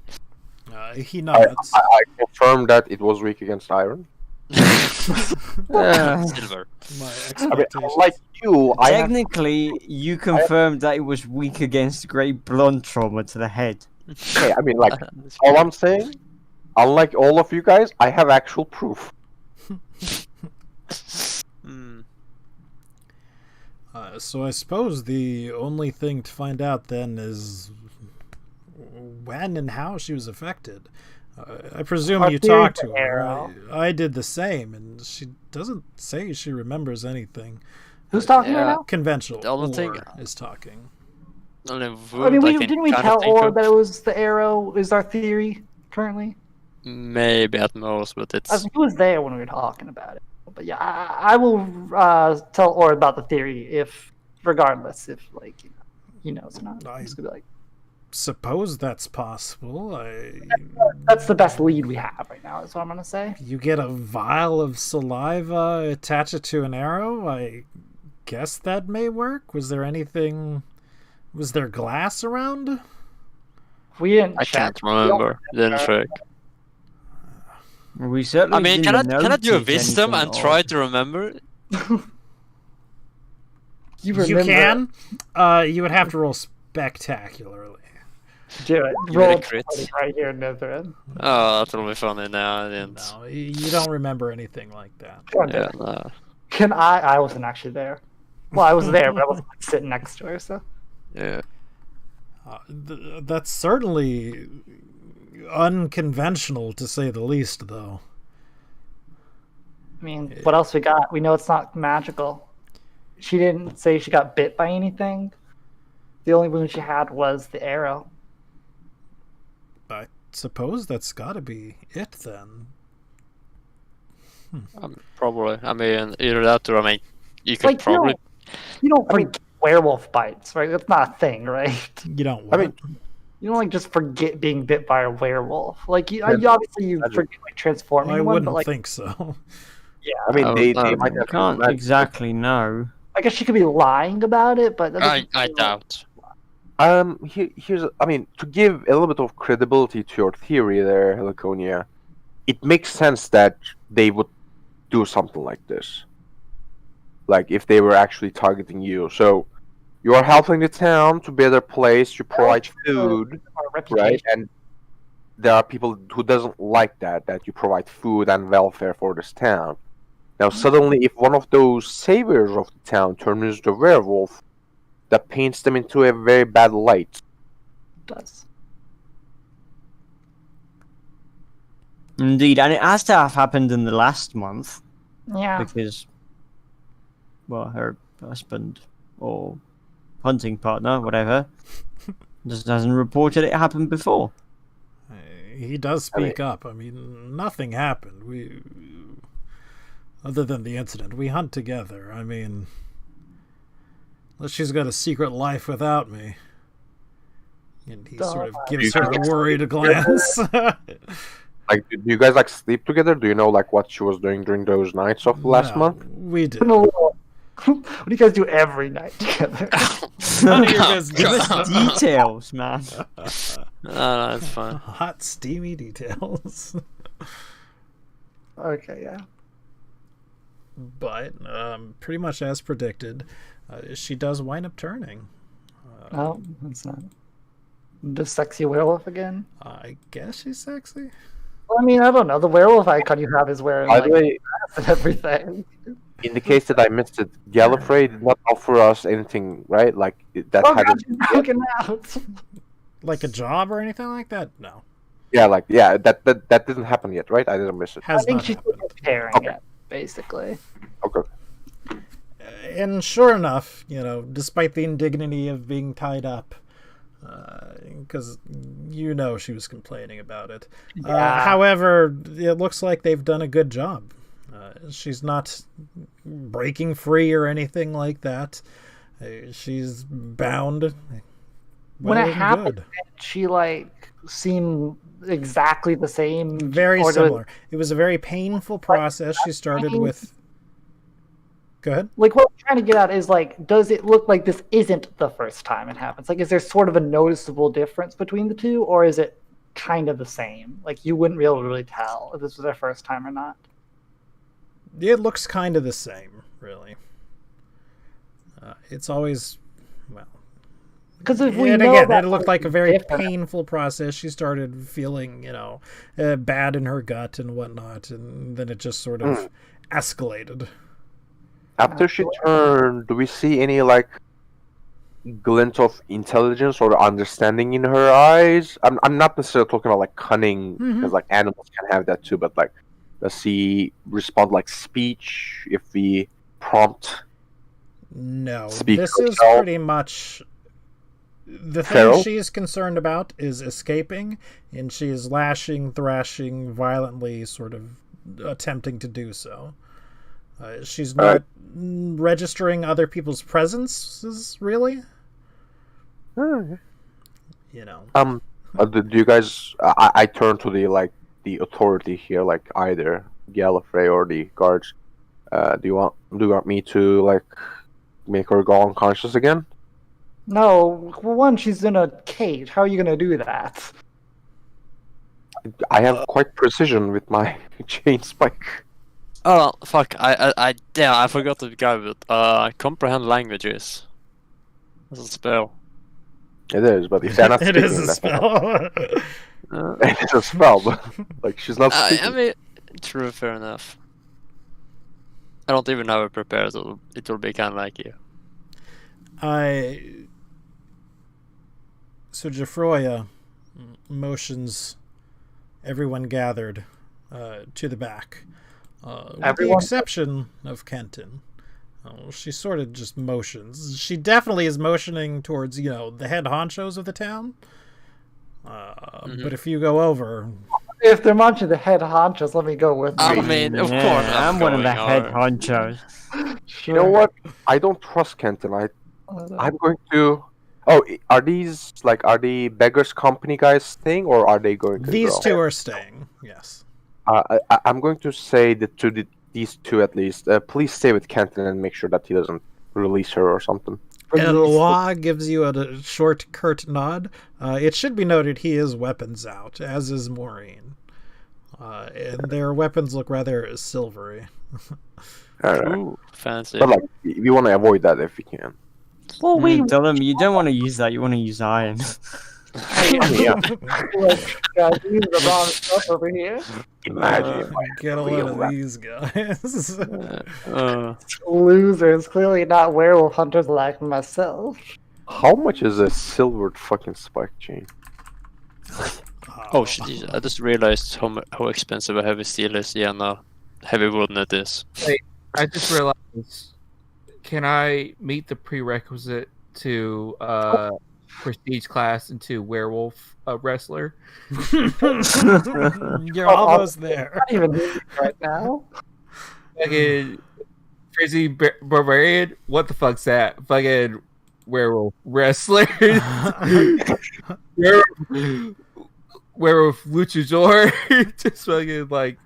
Speaker 2: He
Speaker 4: I
Speaker 2: nods.
Speaker 4: confirmed that it was weak against iron.
Speaker 5: Silver.
Speaker 2: My
Speaker 4: I mean,
Speaker 2: expectations.
Speaker 4: like you, I have,
Speaker 6: Technically, you confirmed that it was weak against great blunt trauma to the head.
Speaker 4: okay, I mean, like all I'm saying, unlike all of you guys, I have actual proof.
Speaker 5: Hmm.
Speaker 2: So I suppose the only thing to find out then is when and how she was affected. I presume
Speaker 1: Our
Speaker 2: you
Speaker 1: theory
Speaker 2: talked
Speaker 1: for
Speaker 2: to her.
Speaker 1: Arrow.
Speaker 2: I did the same, and she doesn't say she remembers anything.
Speaker 1: Who's talking
Speaker 5: Yeah.
Speaker 1: right now?
Speaker 2: Conventional
Speaker 5: The only thing-
Speaker 2: is talking.
Speaker 5: Only
Speaker 1: I
Speaker 5: wound
Speaker 1: mean,
Speaker 5: can
Speaker 1: didn't we
Speaker 5: kinda
Speaker 1: tell
Speaker 5: think
Speaker 1: Or
Speaker 5: of.
Speaker 1: that it was the arrow? Is our theory currently?
Speaker 5: Maybe at most, but it's
Speaker 1: He was there when we were talking about it. But yeah, I will tell Or about the theory if, regardless, if like he knows or not. I'm just gonna be like,
Speaker 2: Suppose that's possible.
Speaker 1: that's the best lead we have right now. Is what I'm gonna say.
Speaker 2: You get a vial of saliva, attach it to an arrow. I guess that may work. Was there anything Was there glass around?
Speaker 1: We didn't
Speaker 5: I
Speaker 1: check.
Speaker 5: can't remember. Didn't check.
Speaker 6: We certainly
Speaker 5: I mean,
Speaker 6: didn't
Speaker 5: can I do a
Speaker 6: notice
Speaker 5: wisdom
Speaker 6: anything
Speaker 5: and try
Speaker 6: odd.
Speaker 5: to remember?
Speaker 1: You
Speaker 2: You
Speaker 1: remember?
Speaker 2: can. You would have to roll spectacularly.
Speaker 1: Do it.
Speaker 5: Give it a
Speaker 1: Roll
Speaker 5: crit.
Speaker 1: 20 right here, Nitherin.
Speaker 5: Oh, that'll be funny. No, I didn't.
Speaker 2: No, you don't remember anything like that.
Speaker 5: Yeah, no.
Speaker 1: Can I wasn't actually there. Well, I was there, but I wasn't like, sitting next to her, so.
Speaker 5: Yeah.
Speaker 2: That's certainly unconventional, to say the least, though.
Speaker 1: I mean, what else we got? We know it's not magical. She didn't say she got bit by anything. The only wound she had was the arrow.
Speaker 2: I suppose that's got to be it, then.
Speaker 5: Probably. I mean, either that or, I mean, you could
Speaker 1: Like,
Speaker 5: probably.
Speaker 1: you don't forget werewolf bites, right? That's not a thing, right?
Speaker 2: You don't
Speaker 4: I
Speaker 2: want.
Speaker 4: mean,
Speaker 1: You don't like just forget being bit by a werewolf. Like you,
Speaker 4: Yeah,
Speaker 1: obviously you
Speaker 4: that's-
Speaker 1: forget like transforming
Speaker 2: I
Speaker 1: one,
Speaker 2: wouldn't
Speaker 1: but like
Speaker 2: think so.
Speaker 4: I mean,
Speaker 5: Oh,
Speaker 4: they
Speaker 5: no.
Speaker 4: might
Speaker 6: You
Speaker 4: have
Speaker 6: can't
Speaker 4: magic.
Speaker 6: exactly know.
Speaker 1: I guess she could be lying about it, but that
Speaker 5: I
Speaker 1: doesn't-
Speaker 5: doubt.
Speaker 4: Here's, I mean, to give a little bit of credibility to your theory there, Laconia, it makes sense that they would do something like this. Like, if they were actually targeting you. So, you are helping the town to be a better place, you provide food,
Speaker 1: our
Speaker 4: right?
Speaker 1: reputation.
Speaker 4: And there are people who doesn't like that you provide food and welfare for this town. Now, suddenly, if one of those saviors of the town turns into a werewolf, that paints them into a very bad light.
Speaker 1: Does.
Speaker 6: Indeed, and it has to have happened in the last month
Speaker 1: Yeah.
Speaker 6: because, well, her husband or hunting partner, whatever, just hasn't reported it happened before.
Speaker 2: He does speak up. I mean, nothing happened. Other than the incident, we hunt together. I mean, unless she's got a secret life without me. And he sort of gives her a worried glance.
Speaker 4: Like, do you guys like sleep together? Do you know like what she was doing during those nights of last
Speaker 2: No,
Speaker 4: month?
Speaker 2: we did.
Speaker 1: What do you guys do every night together?
Speaker 2: None of your business.
Speaker 6: Give us details, man.
Speaker 5: No, it's fine.
Speaker 2: Hot, steamy details.
Speaker 1: Okay, yeah.
Speaker 2: But pretty much as predicted, she does wind up turning.
Speaker 1: No, it's not. The sexy werewolf again?
Speaker 2: I guess she's sexy.
Speaker 1: Well, I mean, I don't know. The werewolf icon you have is wearing
Speaker 4: By
Speaker 1: like
Speaker 4: the way,
Speaker 1: and everything.
Speaker 4: in the case that I missed it, Gallifrey did not offer us anything, right? Like that
Speaker 1: Oh
Speaker 4: had
Speaker 1: god, she's broken out.
Speaker 2: Like a job or anything like that? No.
Speaker 4: that didn't happen yet, right? I didn't miss it.
Speaker 1: I
Speaker 2: Has
Speaker 1: think
Speaker 2: not
Speaker 1: she's
Speaker 2: happened.
Speaker 1: preparing
Speaker 4: Okay.
Speaker 1: it, basically.
Speaker 4: Okay.
Speaker 2: And sure enough, despite the indignity of being tied up, because she was complaining about it.
Speaker 1: Yeah.
Speaker 2: However, it looks like they've done a good job. She's not breaking free or anything like that. She's bound.
Speaker 1: When
Speaker 2: Well,
Speaker 1: it happened,
Speaker 2: good.
Speaker 1: she like seemed exactly the same.
Speaker 2: Very
Speaker 1: or was-
Speaker 2: similar. It was a very painful process. She started with. Go ahead.
Speaker 1: Like what I'm trying to get at is like, does it look like this isn't the first time it happens? Like, is there sort of a noticeable difference between the two, or is it kind of the same? Like, you wouldn't be able to really tell if this was their first time or not.
Speaker 2: It looks kind of the same, really. It's always, well.
Speaker 1: Because if we
Speaker 2: And
Speaker 1: know
Speaker 2: again,
Speaker 1: that
Speaker 2: it looked like a very
Speaker 1: different-
Speaker 2: painful process. She started feeling, bad in her gut and whatnot, and then it just sort of escalated.
Speaker 4: After she turned, do we see any like glint of intelligence or understanding in her eyes? I'm not necessarily talking about like cunning, because like animals can have that too, but like does she respond like speech if we prompt?
Speaker 2: No,
Speaker 4: Speak
Speaker 2: this
Speaker 4: for
Speaker 2: is
Speaker 4: yourself.
Speaker 2: pretty much the thing
Speaker 4: Feral?
Speaker 2: she is concerned about is escaping, and she is lashing, thrashing violently, sort of attempting to do so. She's not registering other people's presences, really.
Speaker 4: Oh,
Speaker 2: Okay.
Speaker 4: do you guys? I turn to the authority here, like either Gallifrey or the guards. Do you want me to like make her go unconscious again?
Speaker 1: No, well, one, she's in a cage. How are you gonna do that?
Speaker 4: I have quite precision with my chain spike.
Speaker 5: Oh fuck! I forgot to go with comprehend languages. That's a spell.
Speaker 4: It is, but if they're not
Speaker 2: It
Speaker 4: speaking,
Speaker 2: is a
Speaker 4: then-
Speaker 2: spell.
Speaker 4: it's a spell, but like she's not
Speaker 5: I
Speaker 4: speaking.
Speaker 5: mean, true, fair enough. I don't even have it prepared, so it will be kind of like you.
Speaker 2: So Jafroya motions everyone gathered to the back, with the
Speaker 1: Everyone?
Speaker 2: exception of Kenton. She sort of just motions. She definitely is motioning towards, the head honchos of the town. But if you go over,
Speaker 1: If they're munching the head honchos, let me go with
Speaker 5: I
Speaker 1: you.
Speaker 5: mean, of
Speaker 6: Yeah,
Speaker 5: course,
Speaker 6: I'm one of the
Speaker 5: going
Speaker 6: head
Speaker 5: over.
Speaker 6: honchos.
Speaker 4: You know what? I don't trust Kenton. I'm going to. Oh, are the beggars company guys staying, or are they going to?
Speaker 2: these
Speaker 4: go?
Speaker 2: two are staying. Yes.
Speaker 4: I'm going to say that to these two at least. Please stay with Kenton and make sure that he doesn't release her or something.
Speaker 2: Eloi gives you a short, curt nod. It should be noted he is weapons out, as is Maureen. And their weapons look rather silvery.
Speaker 5: Ooh, fancy.
Speaker 4: But like, we want to avoid that if we can.
Speaker 1: Well,
Speaker 6: Tell them you don't want to use that. You want to use iron.
Speaker 4: Yeah.
Speaker 1: like, guys, these are the wrong stuff over here.
Speaker 4: Imagine. if I
Speaker 2: Get a
Speaker 4: had
Speaker 2: load
Speaker 4: real
Speaker 2: of these guys.
Speaker 1: Losers, clearly not werewolf hunters like myself.
Speaker 4: How much is a silvered fucking spike chain?
Speaker 5: Oh shit! I just realized how expensive a heavy steel is. Yeah, no, heavy wooden it is.
Speaker 3: I just realized. Can I meet the prerequisite to prestige class into werewolf wrestler?
Speaker 2: You're almost there.
Speaker 1: Not even music right now.
Speaker 3: Fucking crazy barbarian. What the fuck's that? Fucking werewolf wrestler. werewolf luchador. Just fucking like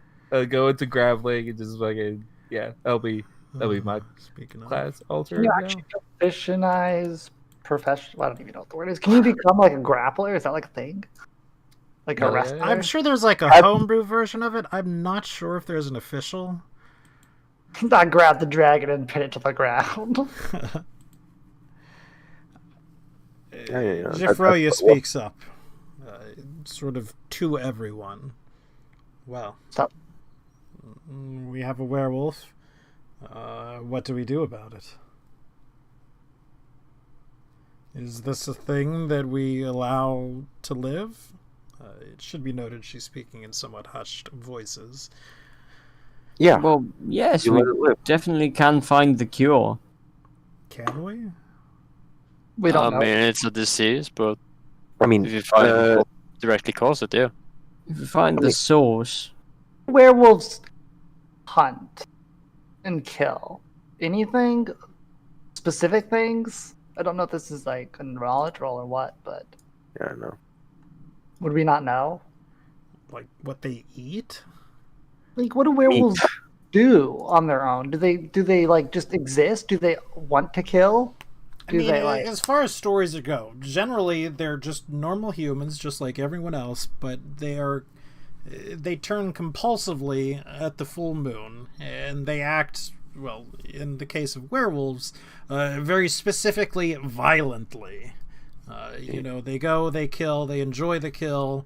Speaker 3: go into grappling and just fucking that'll be my
Speaker 2: Speaking of,
Speaker 3: class alter.
Speaker 1: Can you
Speaker 3: now.
Speaker 1: actually professionize professional? I don't even know what the word is. Can you become like a grappler? Is that like a thing? Like a
Speaker 3: Yeah,
Speaker 1: wrestler?
Speaker 2: I'm sure there's like a homebrew version of it. I'm not sure if there's an official.
Speaker 1: Not grab the dragon and pin it to the ground.
Speaker 4: Yeah.
Speaker 2: Jafroya speaks up, sort of to everyone. Well,
Speaker 1: Stop.
Speaker 2: we have a werewolf. What do we do about it? Is this a thing that we allow to live? It should be noted she's speaking in somewhat hushed voices.
Speaker 4: Yeah.
Speaker 6: Well, yes,
Speaker 4: You
Speaker 6: we
Speaker 4: let it live.
Speaker 6: definitely can find the cure.
Speaker 2: Can we?
Speaker 1: We
Speaker 5: I
Speaker 1: don't know.
Speaker 5: mean, it's a disease, but
Speaker 4: I mean,
Speaker 5: if you find what directly cause it, yeah.
Speaker 6: If we find the
Speaker 4: mean-
Speaker 6: source,
Speaker 1: Werewolves hunt and kill. Anything? Specific things? I don't know if this is like a knowledge roll or what, but
Speaker 4: yeah, no.
Speaker 1: would we not know?
Speaker 2: Like what they eat?
Speaker 1: Like, what do werewolves do on their own? Do they like just exist? Do they want to kill?
Speaker 2: I
Speaker 1: Do
Speaker 2: mean,
Speaker 1: they like?
Speaker 2: as far as stories go, generally they're just normal humans, just like everyone else, but they turn compulsively at the full moon, and they act, well, in the case of werewolves, very specifically violently. They go, they kill, they enjoy the kill,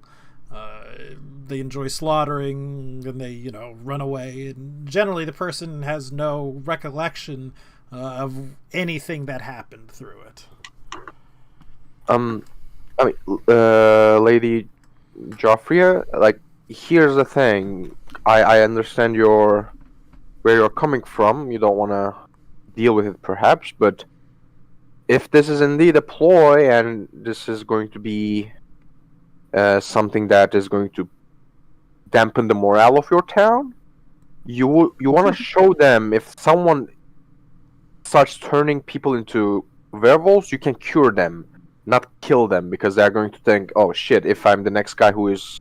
Speaker 2: they enjoy slaughtering, and they, run away. And generally, the person has no recollection of anything that happened through it.
Speaker 4: Lady Joffrey, like, here's the thing. I understand where you're coming from. You don't want to deal with it, perhaps, but if this is indeed a ploy and this is going to be something that is going to dampen the morale of your town, you want to show them if someone starts turning people into werewolves, you can cure them, not kill them, because they're going to think, oh shit, if I'm the next guy who is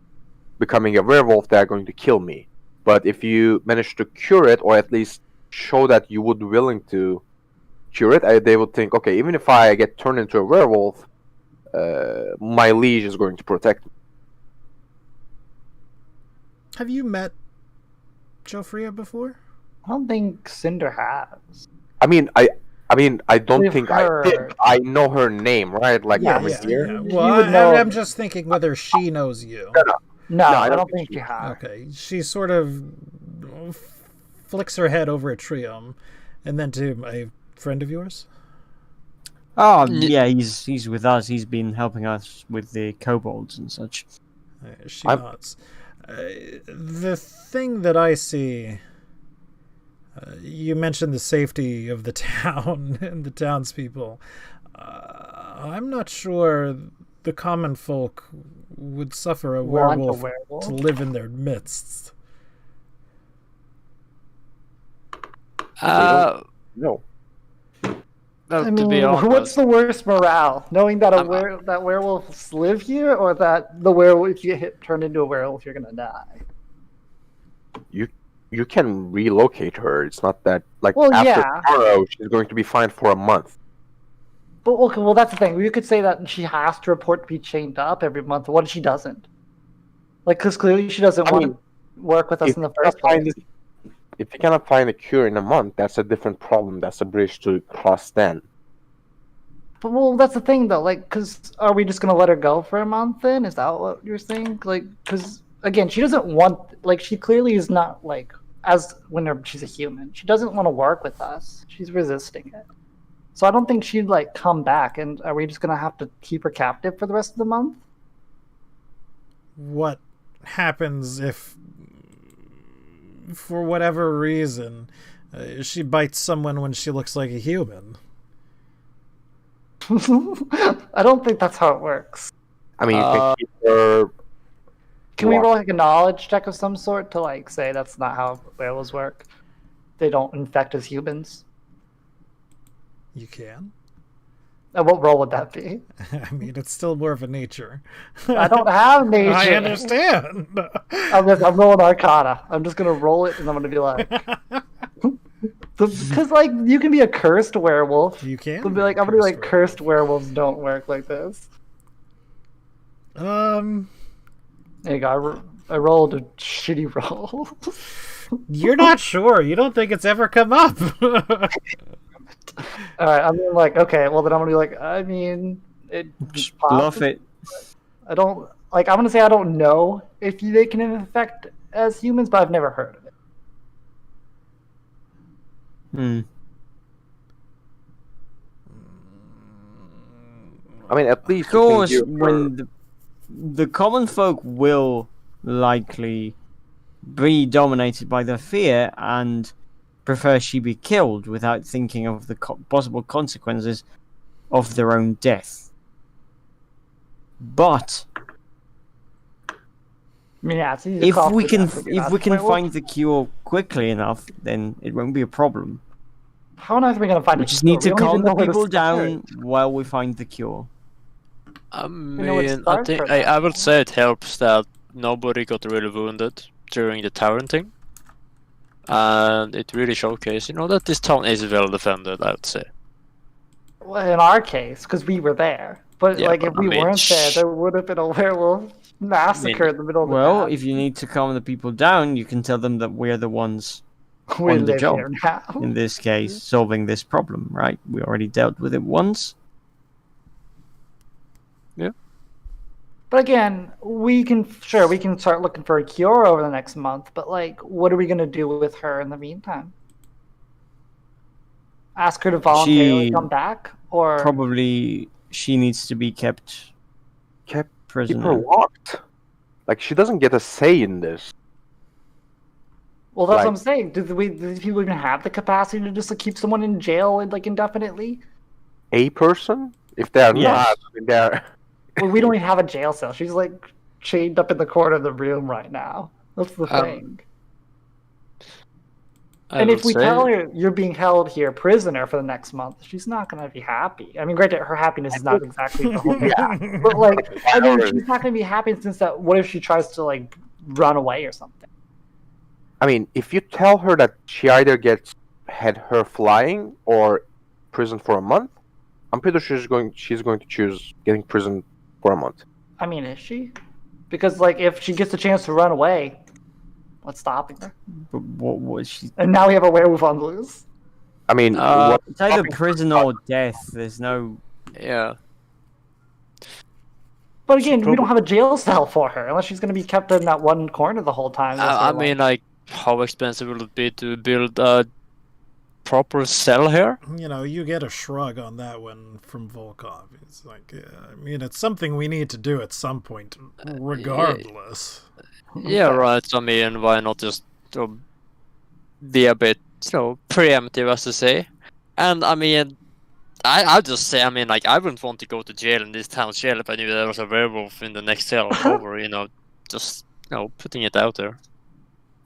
Speaker 4: becoming a werewolf, they're going to kill me. But if you manage to cure it, or at least show that you would be willing to cure it, they would think, okay, even if I get turned into a werewolf, my liege is going to protect me.
Speaker 2: Have you met Jofria before?
Speaker 1: I don't think Cinder has.
Speaker 4: I mean, I don't
Speaker 1: We've
Speaker 4: think
Speaker 1: heard.
Speaker 4: I did. I know her name, right? Like
Speaker 1: Yeah,
Speaker 4: every year.
Speaker 2: Yeah.
Speaker 1: You
Speaker 2: Well,
Speaker 1: would know-
Speaker 2: I'm just thinking whether she knows you.
Speaker 1: No,
Speaker 4: I
Speaker 1: I
Speaker 4: don't
Speaker 1: don't
Speaker 4: think
Speaker 1: think she has.
Speaker 2: Okay, she sort of flicks her head over at Trium, and then to a friend of yours.
Speaker 6: Oh,
Speaker 5: N-
Speaker 6: yeah, he's with us. He's been helping us with the kobolds and such.
Speaker 2: She
Speaker 4: I'm-
Speaker 2: nods. The thing that I see, you mentioned the safety of the town and the townspeople. I'm not sure the common folk would suffer a
Speaker 1: Want a
Speaker 2: werewolf
Speaker 1: werewolf?
Speaker 2: to live in their midst.
Speaker 4: No.
Speaker 5: No,
Speaker 1: I
Speaker 5: to
Speaker 1: mean,
Speaker 5: be honest,
Speaker 1: what's the worst morale? Knowing that
Speaker 5: I'm-
Speaker 1: that werewolves live here, or that the werewolf, if you turned into a werewolf, you're gonna die?
Speaker 4: You can relocate her. It's not that like
Speaker 1: Well,
Speaker 4: after
Speaker 1: yeah.
Speaker 4: tomorrow she's going to be fine for a month.
Speaker 1: But okay, well, that's the thing. You could say that she has to report to be chained up every month. What if she doesn't? Like, because clearly she doesn't
Speaker 4: I
Speaker 1: want
Speaker 4: mean,
Speaker 1: to work with us
Speaker 4: If
Speaker 1: in the
Speaker 4: you cannot
Speaker 1: first
Speaker 4: find
Speaker 1: place.
Speaker 4: if you cannot find a cure in a month, that's a different problem. That's a bridge to cross then.
Speaker 1: But well, that's the thing though. Like, because are we just gonna let her go for a month? Then is that what you're saying? Like, because again, she doesn't want. Like, she clearly is not like as when she's a human. She doesn't want to work with us. She's resisting it. So I don't think she'd like come back. And are we just gonna have to keep her captive for the rest of the month?
Speaker 2: What happens if, for whatever reason, she bites someone when she looks like a human?
Speaker 1: I don't think that's how it works.
Speaker 4: I mean, you can keep her.
Speaker 1: Can we
Speaker 4: What?
Speaker 1: roll like a knowledge check of some sort to like say that's not how werewolves work? They don't infect as humans.
Speaker 2: You can.
Speaker 1: What role would that be?
Speaker 2: I mean, it's still more of a nature.
Speaker 1: I don't have nature.
Speaker 2: I understand.
Speaker 1: I'm rolling Arcana. I'm just gonna roll it, and I'm gonna be like, because like you can be a cursed werewolf.
Speaker 2: You can.
Speaker 1: I'll be like, I'm gonna be like, cursed werewolves don't work like this. There you go. I rolled a shitty roll.
Speaker 2: You're not sure. You don't think it's ever come up.
Speaker 1: All right, I'm like, okay, well then I'm gonna be like, I mean,
Speaker 6: Just bluff it.
Speaker 1: I don't like. I'm gonna say I don't know if they can infect as humans, but I've never heard of it.
Speaker 6: Hmm.
Speaker 4: I mean, at least
Speaker 6: Of course,
Speaker 4: you can give her-
Speaker 6: when the common folk will likely be dominated by their fear and prefer she be killed without thinking of the possible consequences of their own death. But
Speaker 1: I mean, yeah, it's easy to
Speaker 6: if
Speaker 1: call
Speaker 6: we
Speaker 1: for
Speaker 6: can
Speaker 1: that, figure out. Wait, well,
Speaker 6: find the cure quickly enough, then it won't be a problem.
Speaker 1: how on earth are we gonna find?
Speaker 6: We
Speaker 1: a
Speaker 6: just
Speaker 1: cure?
Speaker 6: need to
Speaker 1: We don't even
Speaker 6: calm
Speaker 1: know
Speaker 6: the
Speaker 1: where to
Speaker 6: people
Speaker 1: start.
Speaker 6: down while we find the cure.
Speaker 5: I
Speaker 1: know what
Speaker 5: mean, I
Speaker 1: starts
Speaker 5: think
Speaker 1: for
Speaker 5: I
Speaker 1: that.
Speaker 5: would say it helps that nobody got really wounded during the tavern thing, and it really showcased, that this town is well defended. I would say.
Speaker 1: Well, in our case, because we were there. But
Speaker 5: Yeah,
Speaker 1: like, if
Speaker 5: but I
Speaker 1: we
Speaker 5: mean,
Speaker 1: weren't there, there would have been a werewolf massacre in the middle of the
Speaker 6: Well,
Speaker 1: town.
Speaker 6: if you need to calm the people down, you can tell them that we're the ones
Speaker 1: we
Speaker 6: on the
Speaker 1: live
Speaker 6: job.
Speaker 1: here now.
Speaker 6: in this case, solving this problem, right? We already dealt with it once.
Speaker 1: But again, we can start looking for a cure over the next month. But like, what are we gonna do with her in the meantime? Ask her to voluntarily
Speaker 6: She
Speaker 1: come back, or
Speaker 6: Probably she needs to be kept
Speaker 4: keep her
Speaker 6: prisoner.
Speaker 4: locked. Like she doesn't get a say in this.
Speaker 1: well, that's
Speaker 4: like-
Speaker 1: what I'm saying. Do these people even have the capacity to just like, keep someone in jail like indefinitely?
Speaker 4: A person, if they're
Speaker 6: Yes.
Speaker 4: not, they're.
Speaker 1: Well, we don't even have a jail cell. She's like chained up in the corner of the room right now. That's the thing.
Speaker 5: I
Speaker 1: And if
Speaker 5: would
Speaker 1: we
Speaker 5: say-
Speaker 1: tell her you're being held here prisoner for the next month, she's not going to be happy. I mean, granted, her happiness is not exactly the whole thing. But, like, I mean, she's not going to be happy since that. What if she tries to, like, run away or something?
Speaker 4: I mean, if you tell her that she either gets her flying or prison for a month, I'm pretty sure she's going to choose getting prison for a month.
Speaker 1: I mean, is she? Because like, if she gets a chance to run away, what's stopping her?
Speaker 6: But what was she?
Speaker 1: And now we have a werewolf on the loose.
Speaker 4: I mean,
Speaker 6: It's either prison or death. There's no.
Speaker 5: Yeah.
Speaker 1: But again, we don't have a jail cell for her unless she's going to be kept in that one corner the whole time.
Speaker 5: I mean, like, how expensive will it be to build a proper cell here?
Speaker 2: You know, you get a shrug on that one from Volkov. It's like, I mean, it's something we need to do at some point, regardless.
Speaker 5: Yeah, right. I mean, why not just be a bit, preemptive, as to say? And I mean, I'll just say, I mean, like, I wouldn't want to go to jail in this town jail if I knew there was a werewolf in the next cell over, just, putting it out there.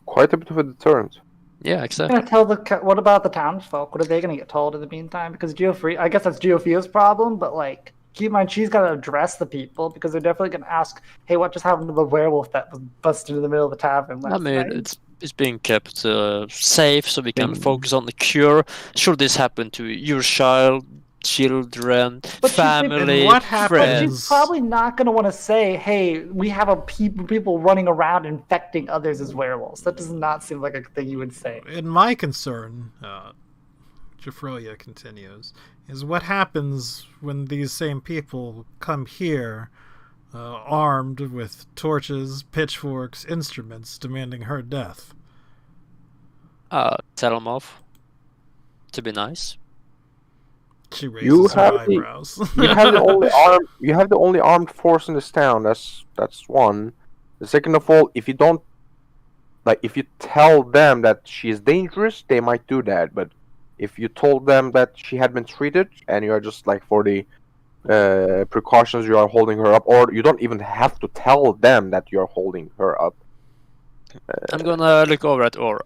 Speaker 4: Quite a bit of a deterrent.
Speaker 5: Yeah, exactly.
Speaker 1: Gonna tell what about the townsfolk? What are they gonna get told in the meantime? Because I guess that's Geofia's problem, but like, keep in mind she's gotta address the people because they're definitely gonna ask, "Hey, what just happened to the werewolf that was busted in the middle of the tavern last
Speaker 5: I mean,
Speaker 1: night?"
Speaker 5: it's being kept safe so we can focus on the cure. Should this happen to your child, children,
Speaker 1: But
Speaker 5: family,
Speaker 2: what happens-
Speaker 1: But
Speaker 5: friends?
Speaker 1: she's probably not going to want to say, "Hey, we have people running around infecting others as werewolves." That does not seem like a thing you would say.
Speaker 2: And my concern, Jafroya continues, is what happens when these same people come here armed with torches, pitchforks, instruments, demanding her death.
Speaker 5: Tell them off. To be nice.
Speaker 2: She raises her
Speaker 4: have
Speaker 2: eyebrows.
Speaker 4: You have the only armed force in this town. That's one. The second of all, if you tell them that she is dangerous, they might do that. But if you told them that she had been treated and you are just like for the precautions, you are holding her up, or you don't even have to tell them that you are holding her up.
Speaker 5: I'm gonna look over at Or.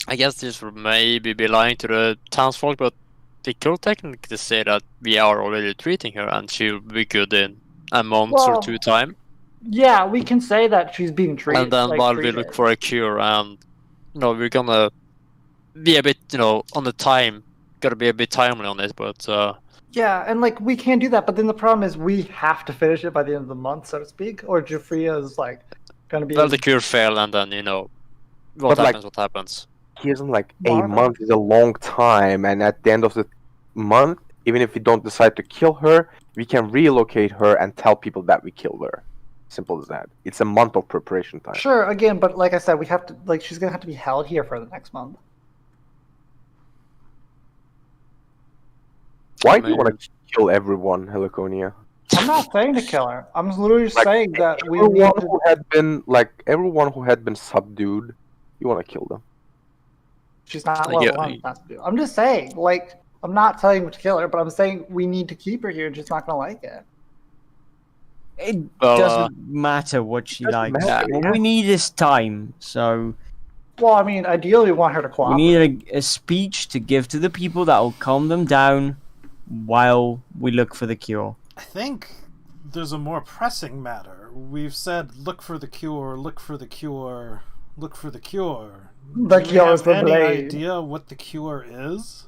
Speaker 5: I guess this would maybe be lying to the townsfolk, but we could technically say that we are already treating her and she'll be good in a month or two time.
Speaker 1: Yeah, we can say that she's being treated.
Speaker 5: And then while we look for a cure, and we're gonna be a bit, on the time. Gotta be a bit timely on it, but
Speaker 1: yeah, and like we can do that, but then the problem is we have to finish it by the end of the month, so to speak, or Jafria is like gonna be.
Speaker 5: well, the cure failed, and then what happens.
Speaker 4: He isn't like a
Speaker 1: Marvel.
Speaker 4: month is a long time, and at the end of the month, even if we don't decide to kill her, we can relocate her and tell people that we killed her. Simple as that. It's a month of preparation time.
Speaker 1: Sure, again, but like I said, we have to she's gonna have to be held here for the next month.
Speaker 4: Why do you want to kill everyone, Heliconia?
Speaker 1: I'm not saying to kill her. I'm literally just saying that we need
Speaker 4: Everyone
Speaker 1: to.
Speaker 4: who had been subdued, you want to kill them.
Speaker 1: She's not
Speaker 5: Yeah.
Speaker 1: level one. Not to do. I'm just saying, like, I'm not telling you to kill her, but I'm saying we need to keep her here. And she's not gonna like it.
Speaker 6: It
Speaker 5: Well,
Speaker 6: doesn't matter what she
Speaker 4: doesn't
Speaker 6: likes.
Speaker 4: matter,
Speaker 6: What
Speaker 4: yeah.
Speaker 6: we need is time. So
Speaker 1: Well, I mean, ideally, we want her to
Speaker 6: we
Speaker 1: cooperate.
Speaker 6: need a speech to give to the people that will calm them down while we look for the cure.
Speaker 2: I think there's a more pressing matter. We've said, look for the cure, look for the cure, look for the cure.
Speaker 1: The
Speaker 2: Do we
Speaker 1: cure is
Speaker 2: have
Speaker 1: the
Speaker 2: any
Speaker 1: blade.
Speaker 2: idea what the cure is?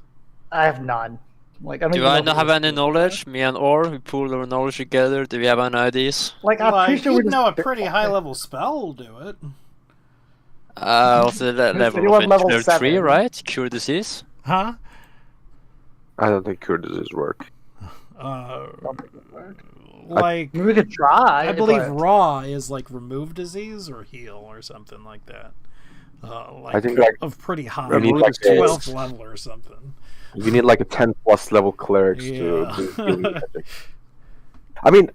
Speaker 1: I have none. Like, I don't
Speaker 5: Do
Speaker 1: even
Speaker 5: I
Speaker 1: know
Speaker 5: not
Speaker 1: if
Speaker 5: have
Speaker 1: it's-
Speaker 5: any knowledge? Me and Or, we pooled our knowledge together. Do we have any ideas?
Speaker 1: Like, I'm
Speaker 2: Like,
Speaker 1: pretty sure we're
Speaker 2: you
Speaker 1: just
Speaker 2: know a pretty high-level spell will do it.
Speaker 5: What's the level
Speaker 1: anyone
Speaker 5: of it?
Speaker 1: level
Speaker 5: Level 3,
Speaker 1: 7?
Speaker 5: right? Cure disease?
Speaker 2: Huh?
Speaker 4: I don't think cure disease work.
Speaker 2: Like,
Speaker 1: Maybe we could try.
Speaker 2: I believe
Speaker 1: but-
Speaker 2: raw is like remove disease or heal or something like that. Like,
Speaker 4: I think, like,
Speaker 2: of pretty high,
Speaker 4: you need, like,
Speaker 2: 12th level or something.
Speaker 4: You need like a 10+ level clerics
Speaker 2: Yeah.
Speaker 4: to do magic. I mean,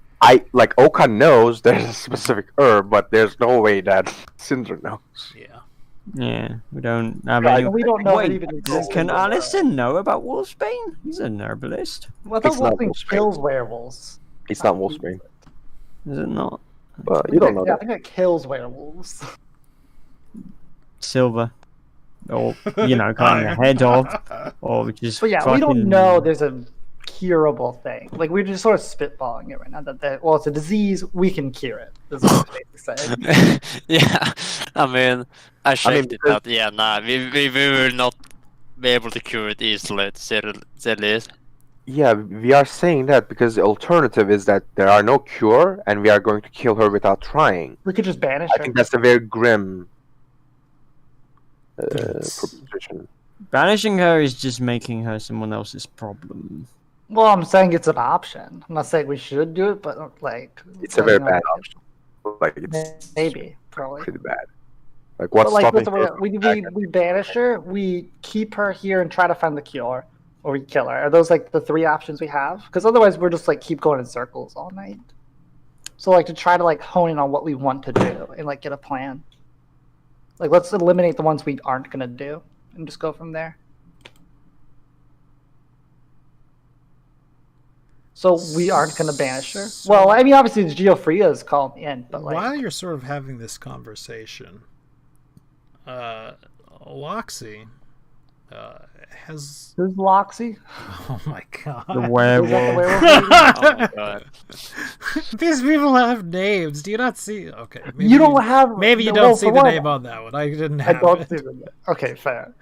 Speaker 4: Oka knows there's a specific herb, but there's no way that Cinder knows.
Speaker 2: Yeah.
Speaker 6: Yeah, we don't have
Speaker 1: Yeah,
Speaker 6: any.
Speaker 1: we don't know if it
Speaker 6: Wait,
Speaker 1: even exists
Speaker 6: can
Speaker 1: in the world.
Speaker 6: Aniston know about Wolfsbane? He's an herbalist.
Speaker 1: Well, I
Speaker 4: It's
Speaker 1: thought
Speaker 4: not
Speaker 1: Wolfing
Speaker 4: Wolfsbane.
Speaker 1: kills werewolves.
Speaker 4: It's not Wolfsbane.
Speaker 6: Is it not?
Speaker 4: But you don't know
Speaker 1: Yeah, I
Speaker 4: that.
Speaker 1: think it kills werewolves.
Speaker 6: Silver. Or, kind of head of. Or just.
Speaker 1: But yeah, we
Speaker 6: fucking-
Speaker 1: don't know there's a curable thing. Like, we're just sort of spitballing it right now. Well, it's a disease, we can cure it. Is what I'm basically saying.
Speaker 5: Yeah, I mean, I checked it
Speaker 4: because-
Speaker 5: out. Yeah, nah, we will not be able to cure it easily, to say the least.
Speaker 4: Yeah, we are saying that because the alternative is that there are no cure and we are going to kill her without trying.
Speaker 1: We could just banish
Speaker 4: I
Speaker 1: her.
Speaker 4: think that's a very grim
Speaker 2: Thanks.
Speaker 4: proposition.
Speaker 6: Banishing her is just making her someone else's problem.
Speaker 1: Well, I'm saying it's an option. I'm not saying we should do it, but like
Speaker 4: It's a very bad option. Like, it's
Speaker 1: maybe, probably.
Speaker 4: pretty bad. Like, what's
Speaker 1: But like,
Speaker 4: stopping
Speaker 1: listen,
Speaker 4: her?
Speaker 1: we banish her, we keep her here and try to find the cure, or we kill her. Are those like the three options we have? Because otherwise, we're just like keep going in circles all night. So like to try to like hone in on what we want to do and like get a plan. Like let's eliminate the ones we aren't gonna do and just go from there. So we aren't gonna banish her. Well, I mean, obviously it's Geoffria's called in, but like
Speaker 2: while you're sort of having this conversation, Loxy has.
Speaker 1: who's Loxy?
Speaker 2: Oh my god!
Speaker 6: The
Speaker 1: Is
Speaker 6: werewolf.
Speaker 1: that the werewolf lady?
Speaker 5: Oh my god.
Speaker 2: These people have names. Do you not see? Okay, maybe
Speaker 1: You don't have.
Speaker 2: Maybe you
Speaker 1: well,
Speaker 2: don't see
Speaker 1: for
Speaker 2: the
Speaker 1: one,
Speaker 2: name on that one. I didn't
Speaker 1: I
Speaker 2: have
Speaker 1: don't
Speaker 2: it.
Speaker 1: see the. Okay, fair.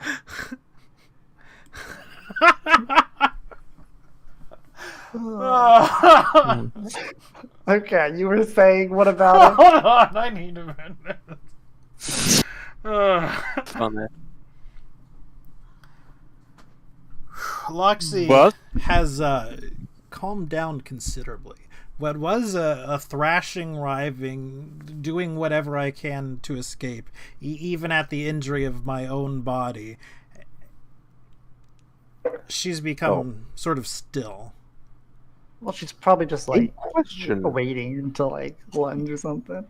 Speaker 1: Okay, you were saying what about it?
Speaker 2: Hold on, I need a minute.
Speaker 5: Funny.
Speaker 2: Loxy
Speaker 5: What?
Speaker 2: has calmed down considerably. What was a thrashing, riving, doing whatever I can to escape, even at the injury of my own body, she's become sort of still.
Speaker 1: Well, she's probably just like
Speaker 4: Question.
Speaker 1: waiting until like lunge or something.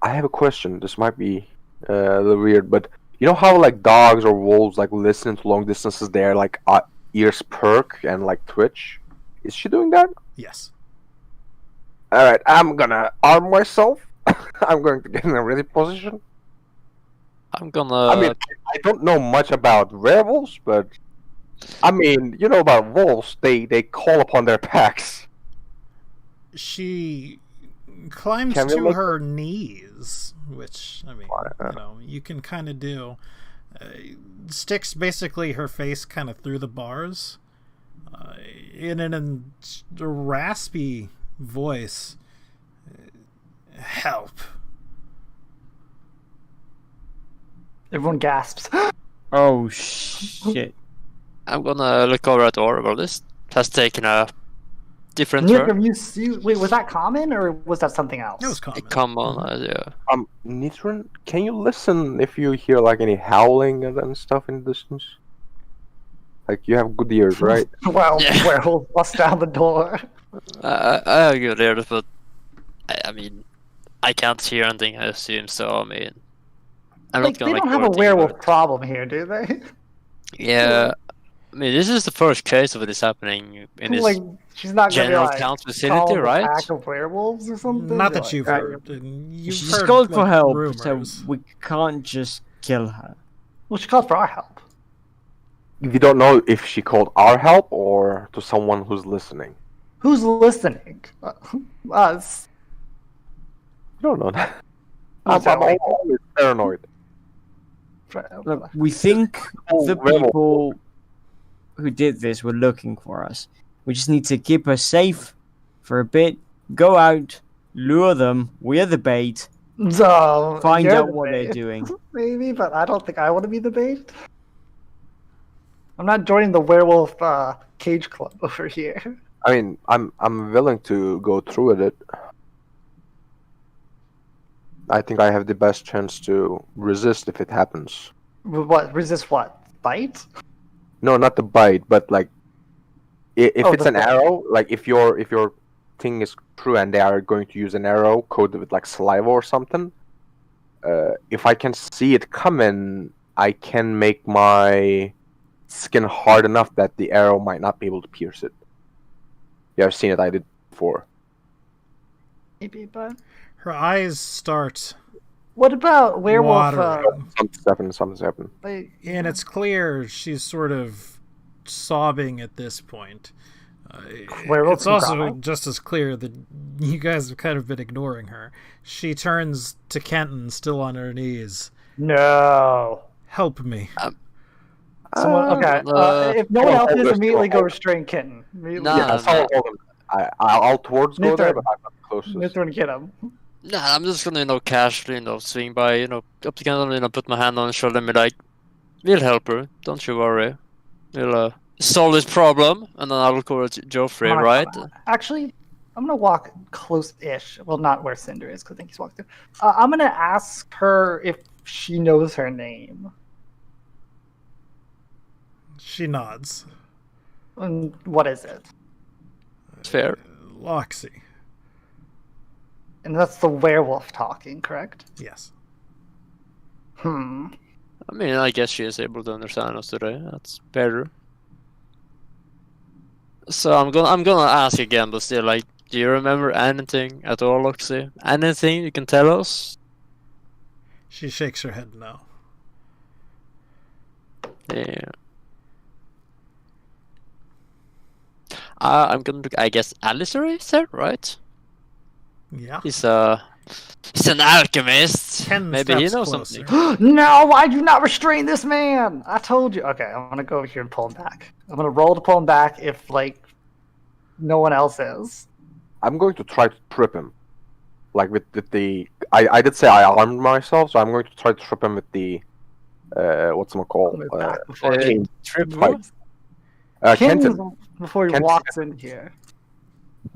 Speaker 4: I have a question. This might be a little weird, but you know how like dogs or wolves like listen to long distances, their like ears perk and like twitch? Is she doing that?
Speaker 2: Yes.
Speaker 4: Alright, I'm gonna arm myself. I'm going to get in a ready position.
Speaker 5: I'm gonna.
Speaker 4: I mean, I don't know much about werewolves, but I mean, you know about wolves. They call upon their packs.
Speaker 2: She climbs
Speaker 4: Can we
Speaker 2: to
Speaker 4: look-
Speaker 2: her knees, which, I mean, you know, you can kind of do. Sticks basically her face kind of through the bars. In a raspy voice. Help.
Speaker 1: Everyone gasps.
Speaker 6: Oh shit!
Speaker 5: I'm gonna look over at Orwell. This has taken a different
Speaker 1: Nick, have
Speaker 5: turn.
Speaker 1: you seen? Wait, was that common or was that something else?
Speaker 2: That was common.
Speaker 5: Come on, yeah.
Speaker 4: Nitron, can you listen if you hear like any howling and stuff in the distance? Like you have good ears, right?
Speaker 1: Well,
Speaker 5: Yeah.
Speaker 1: werewolf bust down the door.
Speaker 5: I have good ears, but I mean, I can't hear anything. I assume so. I mean, I'm
Speaker 1: Like
Speaker 5: not gonna
Speaker 1: they don't
Speaker 5: like
Speaker 1: have a
Speaker 5: overthink
Speaker 1: werewolf
Speaker 5: about
Speaker 1: problem here, do they?
Speaker 5: it. Yeah, I mean, this is the first case of this happening in this
Speaker 1: Like she's not gonna be
Speaker 5: general
Speaker 1: like
Speaker 5: town's
Speaker 1: call
Speaker 5: vicinity,
Speaker 1: a
Speaker 5: right?
Speaker 1: pack of werewolves or something.
Speaker 2: Not
Speaker 1: Be
Speaker 2: that
Speaker 1: like,
Speaker 2: you've
Speaker 1: "Alright,
Speaker 2: heard. And you've
Speaker 6: She's
Speaker 2: heard,
Speaker 6: called for
Speaker 2: like,
Speaker 6: help,
Speaker 2: rumors.
Speaker 6: so we can't just kill her.
Speaker 1: Well, she called for our help.
Speaker 4: We don't know if she called our help or to someone who's listening.
Speaker 1: Who's listening? Us.
Speaker 4: I don't know that.
Speaker 1: Who's
Speaker 4: I'm
Speaker 1: that?
Speaker 4: always paranoid.
Speaker 6: Look, we think
Speaker 4: Oh,
Speaker 6: the
Speaker 4: werewolf.
Speaker 6: people who did this were looking for us. We just need to keep her safe for a bit. Go out, lure them. We're the bait.
Speaker 1: So
Speaker 6: Find
Speaker 1: you're
Speaker 6: out
Speaker 1: the
Speaker 6: what they're
Speaker 1: bait.
Speaker 6: doing.
Speaker 1: Maybe, but I don't think I want to be the bait. I'm not joining the werewolf cage club over here.
Speaker 4: I mean, I'm willing to go through with it. I think I have the best chance to resist if it happens.
Speaker 1: What resist? What bite?
Speaker 4: No, not the bite, but like if
Speaker 1: Oh,
Speaker 4: it's
Speaker 1: the
Speaker 4: an
Speaker 1: thing.
Speaker 4: arrow, like if your thing is true and they are going to use an arrow coated with like saliva or something, if I can see it coming, I can make my skin hard enough that the arrow might not be able to pierce it. Yeah, I've seen it. I did before.
Speaker 1: Maybe, but
Speaker 2: Her eyes start,
Speaker 1: what about werewolf?
Speaker 2: Watering.
Speaker 4: Something's happened.
Speaker 1: Like,
Speaker 2: and it's clear she's sort of sobbing at this point.
Speaker 1: Werewolf
Speaker 2: It's
Speaker 1: can
Speaker 2: also
Speaker 1: cry.
Speaker 2: just as clear that you guys have kind of been ignoring her. She turns to Kenton, still on her knees.
Speaker 1: no.
Speaker 2: Help me.
Speaker 1: Okay. If no one else is, immediately go restrain kitten. Immediately.
Speaker 5: Nah.
Speaker 4: Yeah, so I'll towards go there,
Speaker 1: Mithrin.
Speaker 4: but I'm not the closest.
Speaker 1: Mithrin, get him.
Speaker 5: Nah, I'm just gonna, casually, swing by, up the candle, put my hand on his shoulder and be like, we'll help her, don't you worry. We'll, solve this problem, and then I'll look over to Joffrey, right?
Speaker 1: Actually, I'm gonna walk close-ish. Well, not where Cinder is, because I think he's walked through. I'm gonna ask her if she knows her name.
Speaker 2: She nods.
Speaker 1: And what is it?
Speaker 5: Fair.
Speaker 2: Loxy.
Speaker 1: And that's the werewolf talking, correct?
Speaker 2: Yes.
Speaker 5: I mean, I guess she is able to understand us today. That's better. So I'm gonna ask again, but still, do you remember anything at all, Loxy? Anything you can tell us?
Speaker 2: She shakes her head no.
Speaker 5: Yeah. I'm gonna look. I guess Alistair is there, right?
Speaker 2: Yeah.
Speaker 5: He's an alchemist.
Speaker 2: 10
Speaker 5: Maybe he
Speaker 2: steps
Speaker 5: knows
Speaker 2: closer.
Speaker 5: something.
Speaker 1: No, why'd you not restrain this man? I told you. Okay, I'm gonna go over here and pull him back. I'm gonna roll to pull him back if, no one else is.
Speaker 4: I'm going to try to trip him. With the... I did say I armed myself, so I'm going to try to trip him with the... what's it called?
Speaker 5: Trip
Speaker 4: Right.
Speaker 1: Kenton, before he
Speaker 4: Kenton.
Speaker 1: walks in here.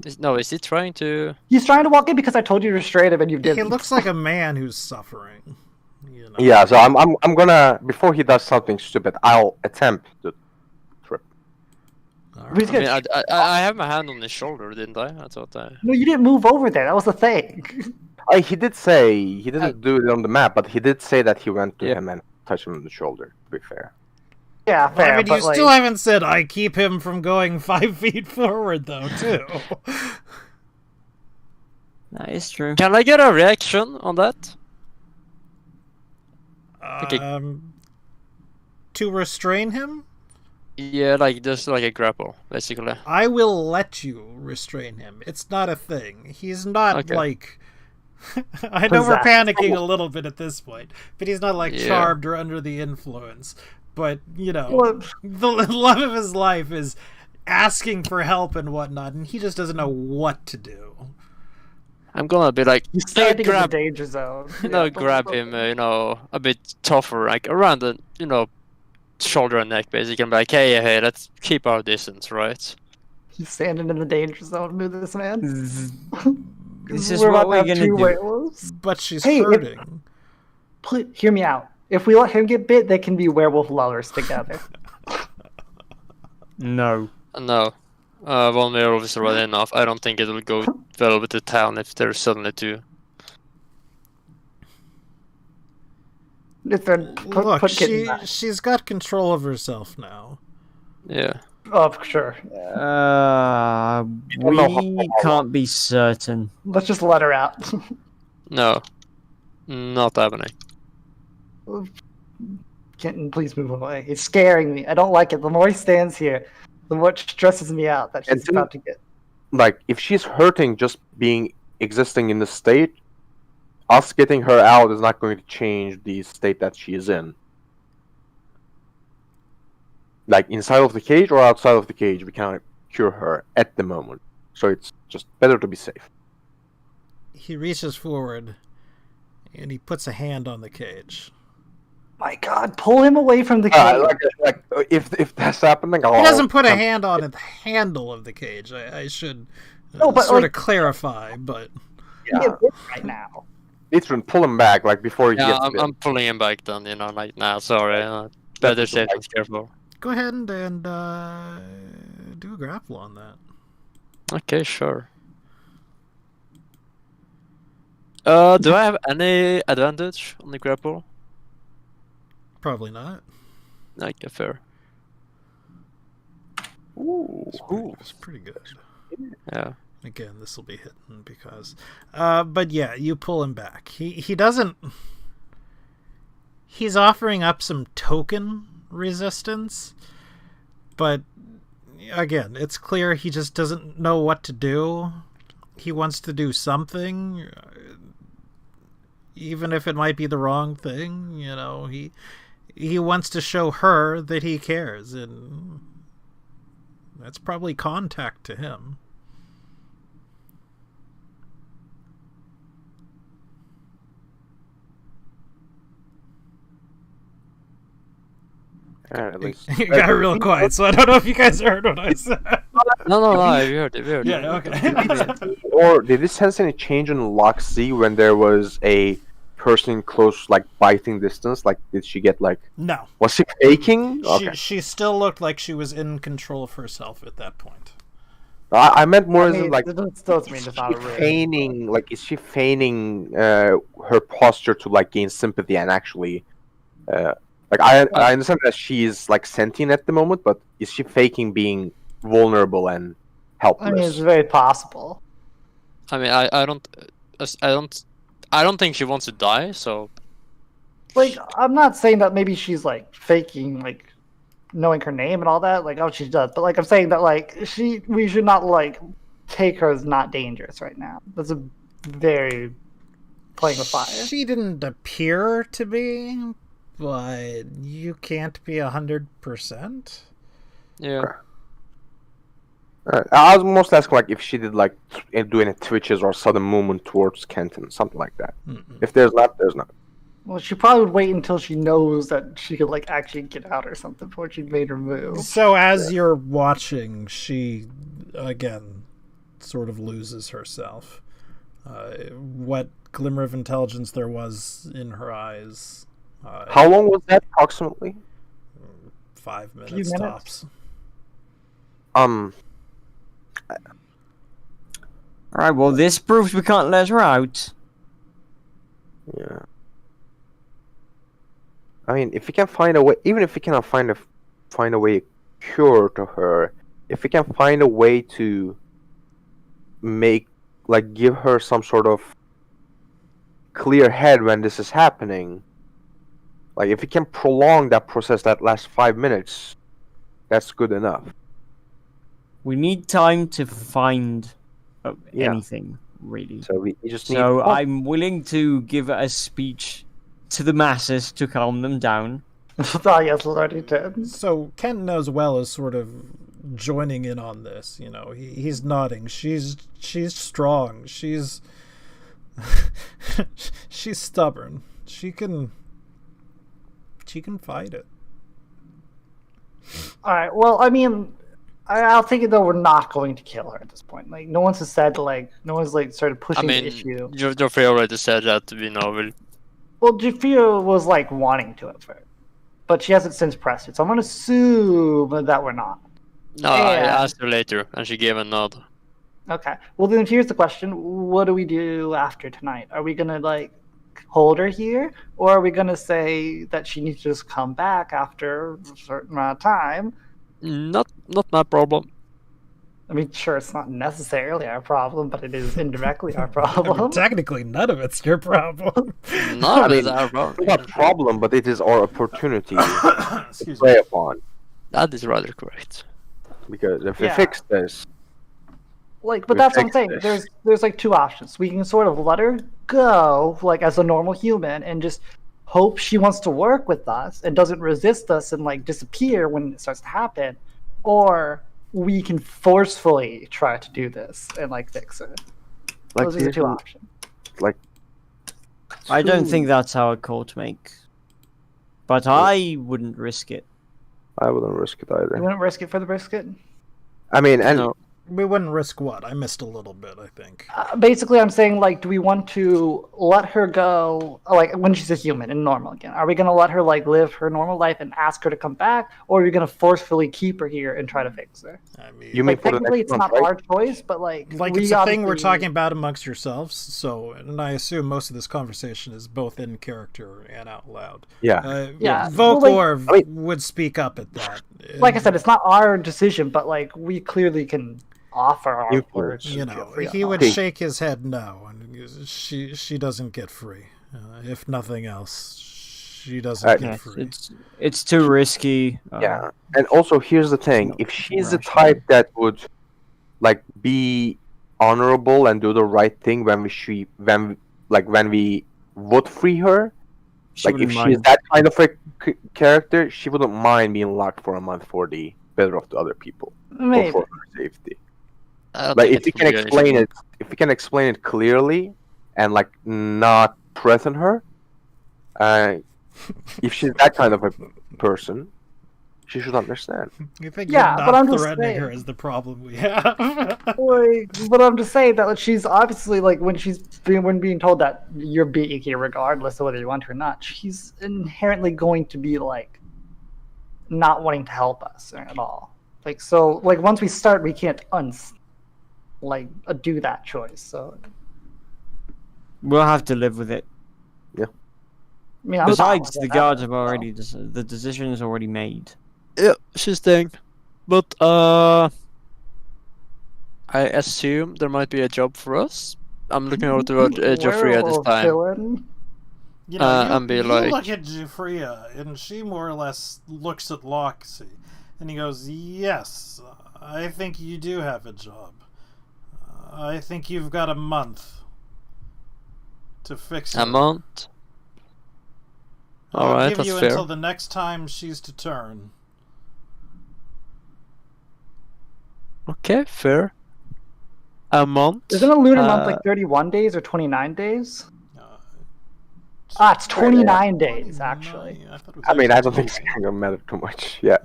Speaker 5: Is he trying to...
Speaker 1: He's trying to walk in because I told you to restrain him and you didn't.
Speaker 2: He looks like a man who's suffering.
Speaker 4: Yeah, so I'm gonna... Before he does something stupid, I'll attempt to trip.
Speaker 2: Right.
Speaker 5: I have my hand on his shoulder, didn't I? I thought I...
Speaker 1: No, you didn't move over there. That was the thing.
Speaker 4: He did say... He didn't do it on the map, but he did say that he went to him and touched him on the shoulder, to be fair.
Speaker 1: Yeah, fair.
Speaker 2: I mean, you
Speaker 1: but,
Speaker 2: still haven't said I keep him from going 5 feet forward, though, too.
Speaker 6: That is true.
Speaker 5: Can I get a reaction on that?
Speaker 2: To restrain him?
Speaker 5: Yeah, just like a grapple, basically.
Speaker 2: I will let you restrain him. It's not a thing. He's not
Speaker 5: Okay.
Speaker 2: I know we're
Speaker 1: Possessed.
Speaker 2: panicking a little bit at this point, but he's not
Speaker 5: Yeah.
Speaker 2: charmed or under the influence. But,
Speaker 1: Well,
Speaker 2: the love of his life is asking for help and whatnot, and he just doesn't know what to do.
Speaker 5: I'm gonna be like,
Speaker 1: he's standing in the
Speaker 5: grab,
Speaker 1: danger zone.
Speaker 5: grab him, a bit tougher, around the, shoulder and neck, basically. I'm like, hey, let's keep our distance, right?
Speaker 1: He's standing in the danger zone with this man.
Speaker 6: This is
Speaker 1: We're
Speaker 6: what
Speaker 1: about to
Speaker 6: we're
Speaker 1: have
Speaker 6: gonna
Speaker 1: two
Speaker 6: do.
Speaker 1: werewolves.
Speaker 2: But she's
Speaker 1: Hey,
Speaker 2: hurting.
Speaker 1: Hear me out. If we let him get bit, they can be werewolf lovers together.
Speaker 6: No.
Speaker 5: No. One werewolf is already enough. I don't think it will go well with the town if there's suddenly two.
Speaker 2: Look,
Speaker 1: put Kitten back.
Speaker 2: she's got control of herself now.
Speaker 5: Yeah.
Speaker 1: Oh, sure.
Speaker 6: We can't be certain.
Speaker 1: Let's just let her out.
Speaker 5: No. Not happening.
Speaker 1: Kitten, please move away. It's scaring me. I don't like it. The more he stands here, the more it stresses me out that she's about to get.
Speaker 4: If she's hurting just existing in the state, us getting her out is not going to change the state that she is in. Inside of the cage or outside of the cage, we cannot cure her at the moment. So it's just better to be safe.
Speaker 2: He reaches forward, and he puts a hand on the cage.
Speaker 1: My God, pull him away from the cage.
Speaker 4: If that's happening,
Speaker 2: He doesn't put a hand on the handle of the cage. I should sort of clarify, but...
Speaker 1: He get bit right now.
Speaker 4: Mithrin, pull him back, before he
Speaker 5: Yeah,
Speaker 4: gets bit.
Speaker 5: I'm pulling him back then, nah, sorry. Better safe than careful.
Speaker 2: Go ahead and do a grapple on that.
Speaker 5: Okay, sure. Do I have any advantage on the grapple?
Speaker 2: Probably not.
Speaker 5: Okay, fair.
Speaker 2: It's pretty good.
Speaker 5: Yeah.
Speaker 2: Again, this will be hidden because... but yeah, you pull him back. He doesn't... He's offering up some token resistance, but again, it's clear he just doesn't know what to do. He wants to do something, even if it might be the wrong thing. he wants to show her that he cares, and that's probably contact to him.
Speaker 4: At least.
Speaker 2: It got real quiet, so I don't know if you guys heard what I said.
Speaker 5: No, I heard it.
Speaker 2: Yeah, okay.
Speaker 4: Or did this sense any change in Loxy when there was a person in close, like, biting distance? Like, did she get, like...
Speaker 2: No.
Speaker 4: Was she faking? Okay.
Speaker 2: She still looked like she was in control of herself at that point.
Speaker 4: I meant more as in,
Speaker 1: mean,
Speaker 4: like,
Speaker 1: it still doesn't mean it's not a real.
Speaker 4: feigning, like, is she feigning her posture to, like, gain sympathy and actually... like, I understand that she's, like, sentient at the moment, but is she faking being vulnerable and helpless?
Speaker 1: I mean, it's very possible.
Speaker 5: I mean, I don't think she wants to die. So,
Speaker 1: Like, I'm not saying that maybe she's like faking, like knowing her name and all that. Like, oh, she does. But like, I'm saying that like we should not like take her as not dangerous right now. That's a very playing with fire.
Speaker 2: She didn't appear to be, but you can't be 100%.
Speaker 5: yeah.
Speaker 4: I was mostly asking, like, if she did, like, do any twitches or sudden movement towards Kenton, something like that. If there's not, there's not.
Speaker 1: Well, she probably would wait until she knows that she could like actually get out or something before she made her move.
Speaker 2: So as you're watching, she again sort of loses herself. What glimmer of intelligence there was in her eyes.
Speaker 4: How long was that, approximately?
Speaker 2: 5 minutes,
Speaker 1: minutes?
Speaker 2: tops.
Speaker 6: Alright, well, this proves we can't let her out.
Speaker 4: Yeah. I mean, if we can find a way, even if we cannot find a way cure to her, if we can find a way to make, like, give her some sort of clear head when this is happening, like, if we can prolong that process that last 5 minutes, that's good enough.
Speaker 6: We need time to find
Speaker 4: Yeah.
Speaker 6: anything, really.
Speaker 4: So we just need.
Speaker 6: So I'm willing to give a speech to the masses to calm them down.
Speaker 1: Oh, yes, Lordy did.
Speaker 2: So Kenton as well is sort of joining in on this. You know, he's nodding. She's strong. She's she's stubborn. She can fight it.
Speaker 1: All right. Well, I mean, I'll take it though. We're not going to kill her at this point. Like, no one's said like, no one's like started
Speaker 5: I
Speaker 1: pushing the
Speaker 5: mean,
Speaker 1: issue.
Speaker 5: Joffrey already said that we know.
Speaker 1: Well, Jafia was like wanting to at first, but she hasn't since pressed it. So I'm gonna assume that we're not.
Speaker 5: No, I
Speaker 1: And-
Speaker 5: asked her later, and she gave a nod.
Speaker 1: Okay. Well, then here's the question: what do we do after tonight? Are we gonna like hold her here, or are we gonna say that she needs to just come back after a certain amount of time?
Speaker 5: Not my problem.
Speaker 1: I mean, sure, it's not necessarily our problem, but it is indirectly our
Speaker 2: I mean,
Speaker 1: problem.
Speaker 2: technically, none of it's your problem.
Speaker 5: None of
Speaker 4: mean,
Speaker 5: it's our problem.
Speaker 4: It's not a problem, but it is our opportunity to
Speaker 2: Excuse me.
Speaker 4: play upon.
Speaker 5: That is rather correct.
Speaker 4: Because if we
Speaker 1: Yeah.
Speaker 4: fix this,
Speaker 1: Like, but
Speaker 4: We
Speaker 1: that's what I'm
Speaker 4: fixed
Speaker 1: saying.
Speaker 4: this.
Speaker 1: There's like two options. We can sort of let her go, like as a normal human, and just hope she wants to work with us and doesn't resist us and like disappear when it starts to happen, or we can forcefully try to do this and like fix her.
Speaker 4: like,
Speaker 1: Those are the two options.
Speaker 4: like,
Speaker 6: I don't
Speaker 4: two-
Speaker 6: think that's how a call to make. But I wouldn't risk it.
Speaker 4: I wouldn't risk it
Speaker 1: You
Speaker 4: either.
Speaker 1: wouldn't risk it for the brisket.
Speaker 4: I mean, and
Speaker 5: No.
Speaker 2: We wouldn't risk what? I missed a little bit, I think.
Speaker 1: Basically, I'm saying, like, do we want to let her go, like, when she's a human and normal again? Are we going to let her, like, live her normal life and ask her to come back? Or are we going to forcefully keep her here and try to fix her?
Speaker 2: I mean,
Speaker 4: you mean
Speaker 1: Like,
Speaker 4: for the
Speaker 1: technically,
Speaker 4: next
Speaker 1: it's
Speaker 4: month,
Speaker 1: not
Speaker 4: right?
Speaker 1: our choice, but, like,
Speaker 2: it's a thing we're
Speaker 1: obviously-
Speaker 2: talking about amongst yourselves. So, and I assume most of this conversation is both in character and out loud.
Speaker 4: Yeah.
Speaker 1: Yeah, well, like-
Speaker 2: Volkor
Speaker 4: I
Speaker 2: would speak up at that.
Speaker 1: Like I said, it's not our decision, but, like, we clearly can offer our
Speaker 4: Influence.
Speaker 1: words.
Speaker 2: you
Speaker 1: and
Speaker 2: know,
Speaker 1: feel free to
Speaker 2: he would
Speaker 1: offer.
Speaker 2: shake his head no, and she doesn't get free. If nothing else, she doesn't get
Speaker 6: Yes,
Speaker 2: free.
Speaker 6: it's too risky.
Speaker 4: Yeah, and also here's the thing:
Speaker 6: not
Speaker 4: if she's the
Speaker 6: rational.
Speaker 4: type that would, like, be honorable and do the right thing when we would free her,
Speaker 6: She
Speaker 4: like, if
Speaker 6: wouldn't
Speaker 4: she's
Speaker 6: mind.
Speaker 4: that kind of a character, she wouldn't mind being locked for a month for the better of the other people or
Speaker 1: Maybe.
Speaker 4: for her safety.
Speaker 5: I don't
Speaker 4: Like
Speaker 5: think
Speaker 4: if you
Speaker 5: it
Speaker 4: can
Speaker 5: would be an
Speaker 4: explain
Speaker 5: issue.
Speaker 4: it, if you can explain it clearly and like not threaten her, if she's that kind of a person, she should understand.
Speaker 2: You think
Speaker 1: Yeah,
Speaker 2: that
Speaker 1: but
Speaker 2: not
Speaker 1: I'm just
Speaker 2: threatening her
Speaker 1: saying.
Speaker 2: is the problem we have?
Speaker 1: Like, but I'm just saying that she's obviously like when being told that you're being here regardless of whether you want to or not, she's inherently going to be like not wanting to help us at all. Like so, like once we start, we can't do that choice. So
Speaker 6: We'll have to live with it.
Speaker 1: I mean, I'm fine
Speaker 6: Besides,
Speaker 1: with
Speaker 6: the
Speaker 1: it,
Speaker 6: guards
Speaker 1: so.
Speaker 6: have already the decision is already made.
Speaker 5: Yeah, she's staying. But I assume there might be a job for us. I'm looking over to Joffrey at this
Speaker 1: Werewolf
Speaker 5: time.
Speaker 1: villain.
Speaker 2: You know,
Speaker 5: And be
Speaker 2: you
Speaker 5: like-
Speaker 2: look at Jufria, and she more or less looks at Loxy, and he goes, "Yes, I think you do have a job. I think you've got a month to fix it.
Speaker 5: A month.
Speaker 2: I'll
Speaker 5: Alright,
Speaker 2: give
Speaker 5: that's
Speaker 2: you
Speaker 5: fair.
Speaker 2: until the next time she's to turn."
Speaker 5: Okay, fair. A month.
Speaker 1: Isn't a lunar month
Speaker 5: Uh,
Speaker 1: like 31 days or 29 days?
Speaker 2: Uh,
Speaker 1: It's 29 days actually.
Speaker 2: 29, thought it was
Speaker 4: I mean, I don't
Speaker 2: actually
Speaker 4: think it's gonna matter too much. Yeah.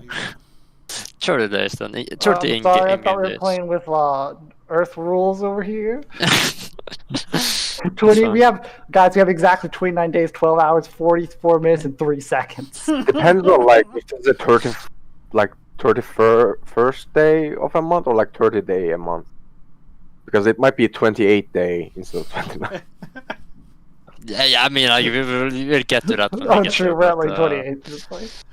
Speaker 5: 30 days then. 30
Speaker 1: I'm sorry, I
Speaker 5: in-game
Speaker 1: thought we were
Speaker 5: days.
Speaker 1: playing with Earth rules over here.
Speaker 5: That's
Speaker 1: 20.
Speaker 5: fine.
Speaker 1: We have exactly 29 days, 12 hours, 44 minutes, and 3 seconds.
Speaker 4: Depends on like if it's the 31st day of a month or like 30 day a month. Because it might be a 28 day instead of 29.
Speaker 5: Yeah, I mean, like, we'll get to that. When we
Speaker 1: I'm
Speaker 5: get
Speaker 1: sure
Speaker 5: there,
Speaker 1: we're at
Speaker 5: but,
Speaker 1: like 28 at this point.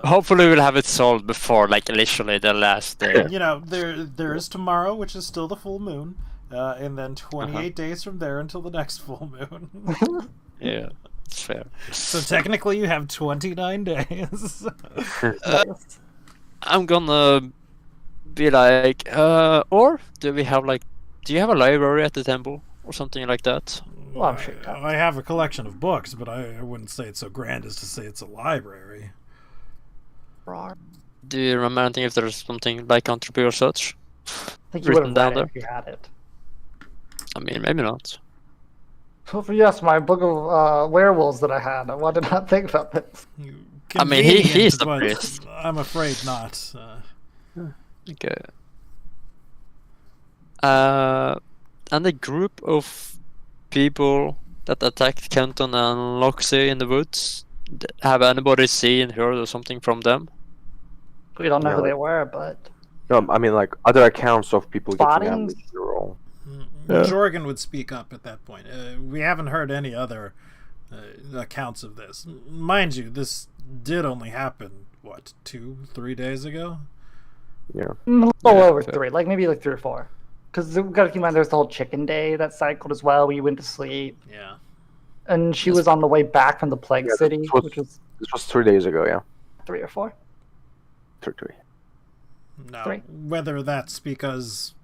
Speaker 5: hopefully we'll have it solved before, like, literally the last day.
Speaker 2: You know, there is tomorrow, which is still the full moon, and then 28 days from there until the next full moon.
Speaker 5: Yeah, it's fair.
Speaker 2: So technically, you have 29 days.
Speaker 5: I'm gonna be like, or do we have like, do you have a library at the temple or something like that?
Speaker 1: Well, I'm sure it does.
Speaker 2: I have a collection of books, but I wouldn't say it's so grand as to say it's a library.
Speaker 5: Do you remember anything if there's something like Contribute or such?
Speaker 1: I think you would
Speaker 5: Written
Speaker 1: have
Speaker 5: down
Speaker 1: read it
Speaker 5: there?
Speaker 1: if you had it.
Speaker 5: I mean, maybe not.
Speaker 1: So yes, my book of werewolves that I had. Why did not think about this?
Speaker 5: I mean, he's
Speaker 2: Convenient,
Speaker 5: the
Speaker 2: but
Speaker 5: priest.
Speaker 2: I'm afraid not.
Speaker 5: Okay. And the group of people that attacked Kenton and Loxy in the woods, have anybody seen, heard or something from them?
Speaker 1: We don't know
Speaker 4: Yeah,
Speaker 1: who they
Speaker 4: like-
Speaker 1: were, but
Speaker 4: No, I mean like other accounts of people getting
Speaker 1: Spottings?
Speaker 4: ambushed in a row.
Speaker 2: Jorgen would speak up at that point. We haven't heard any other accounts of this. Mind you, this did only happen, what, 2-3 days ago?
Speaker 4: Yeah.
Speaker 1: a little
Speaker 5: Yeah,
Speaker 1: over
Speaker 5: fair.
Speaker 1: 3, like maybe like 3 or 4. Because we've got to keep in mind there's the whole chicken day that cycled as well. We went to sleep,
Speaker 2: Yeah.
Speaker 1: and she was on the way back from the Plague
Speaker 4: Yeah,
Speaker 1: City,
Speaker 4: this was-
Speaker 1: which was
Speaker 4: This was 3 days ago, yeah.
Speaker 1: 3 or 4.
Speaker 4: 3.
Speaker 2: Now,
Speaker 1: 3.
Speaker 2: whether that's because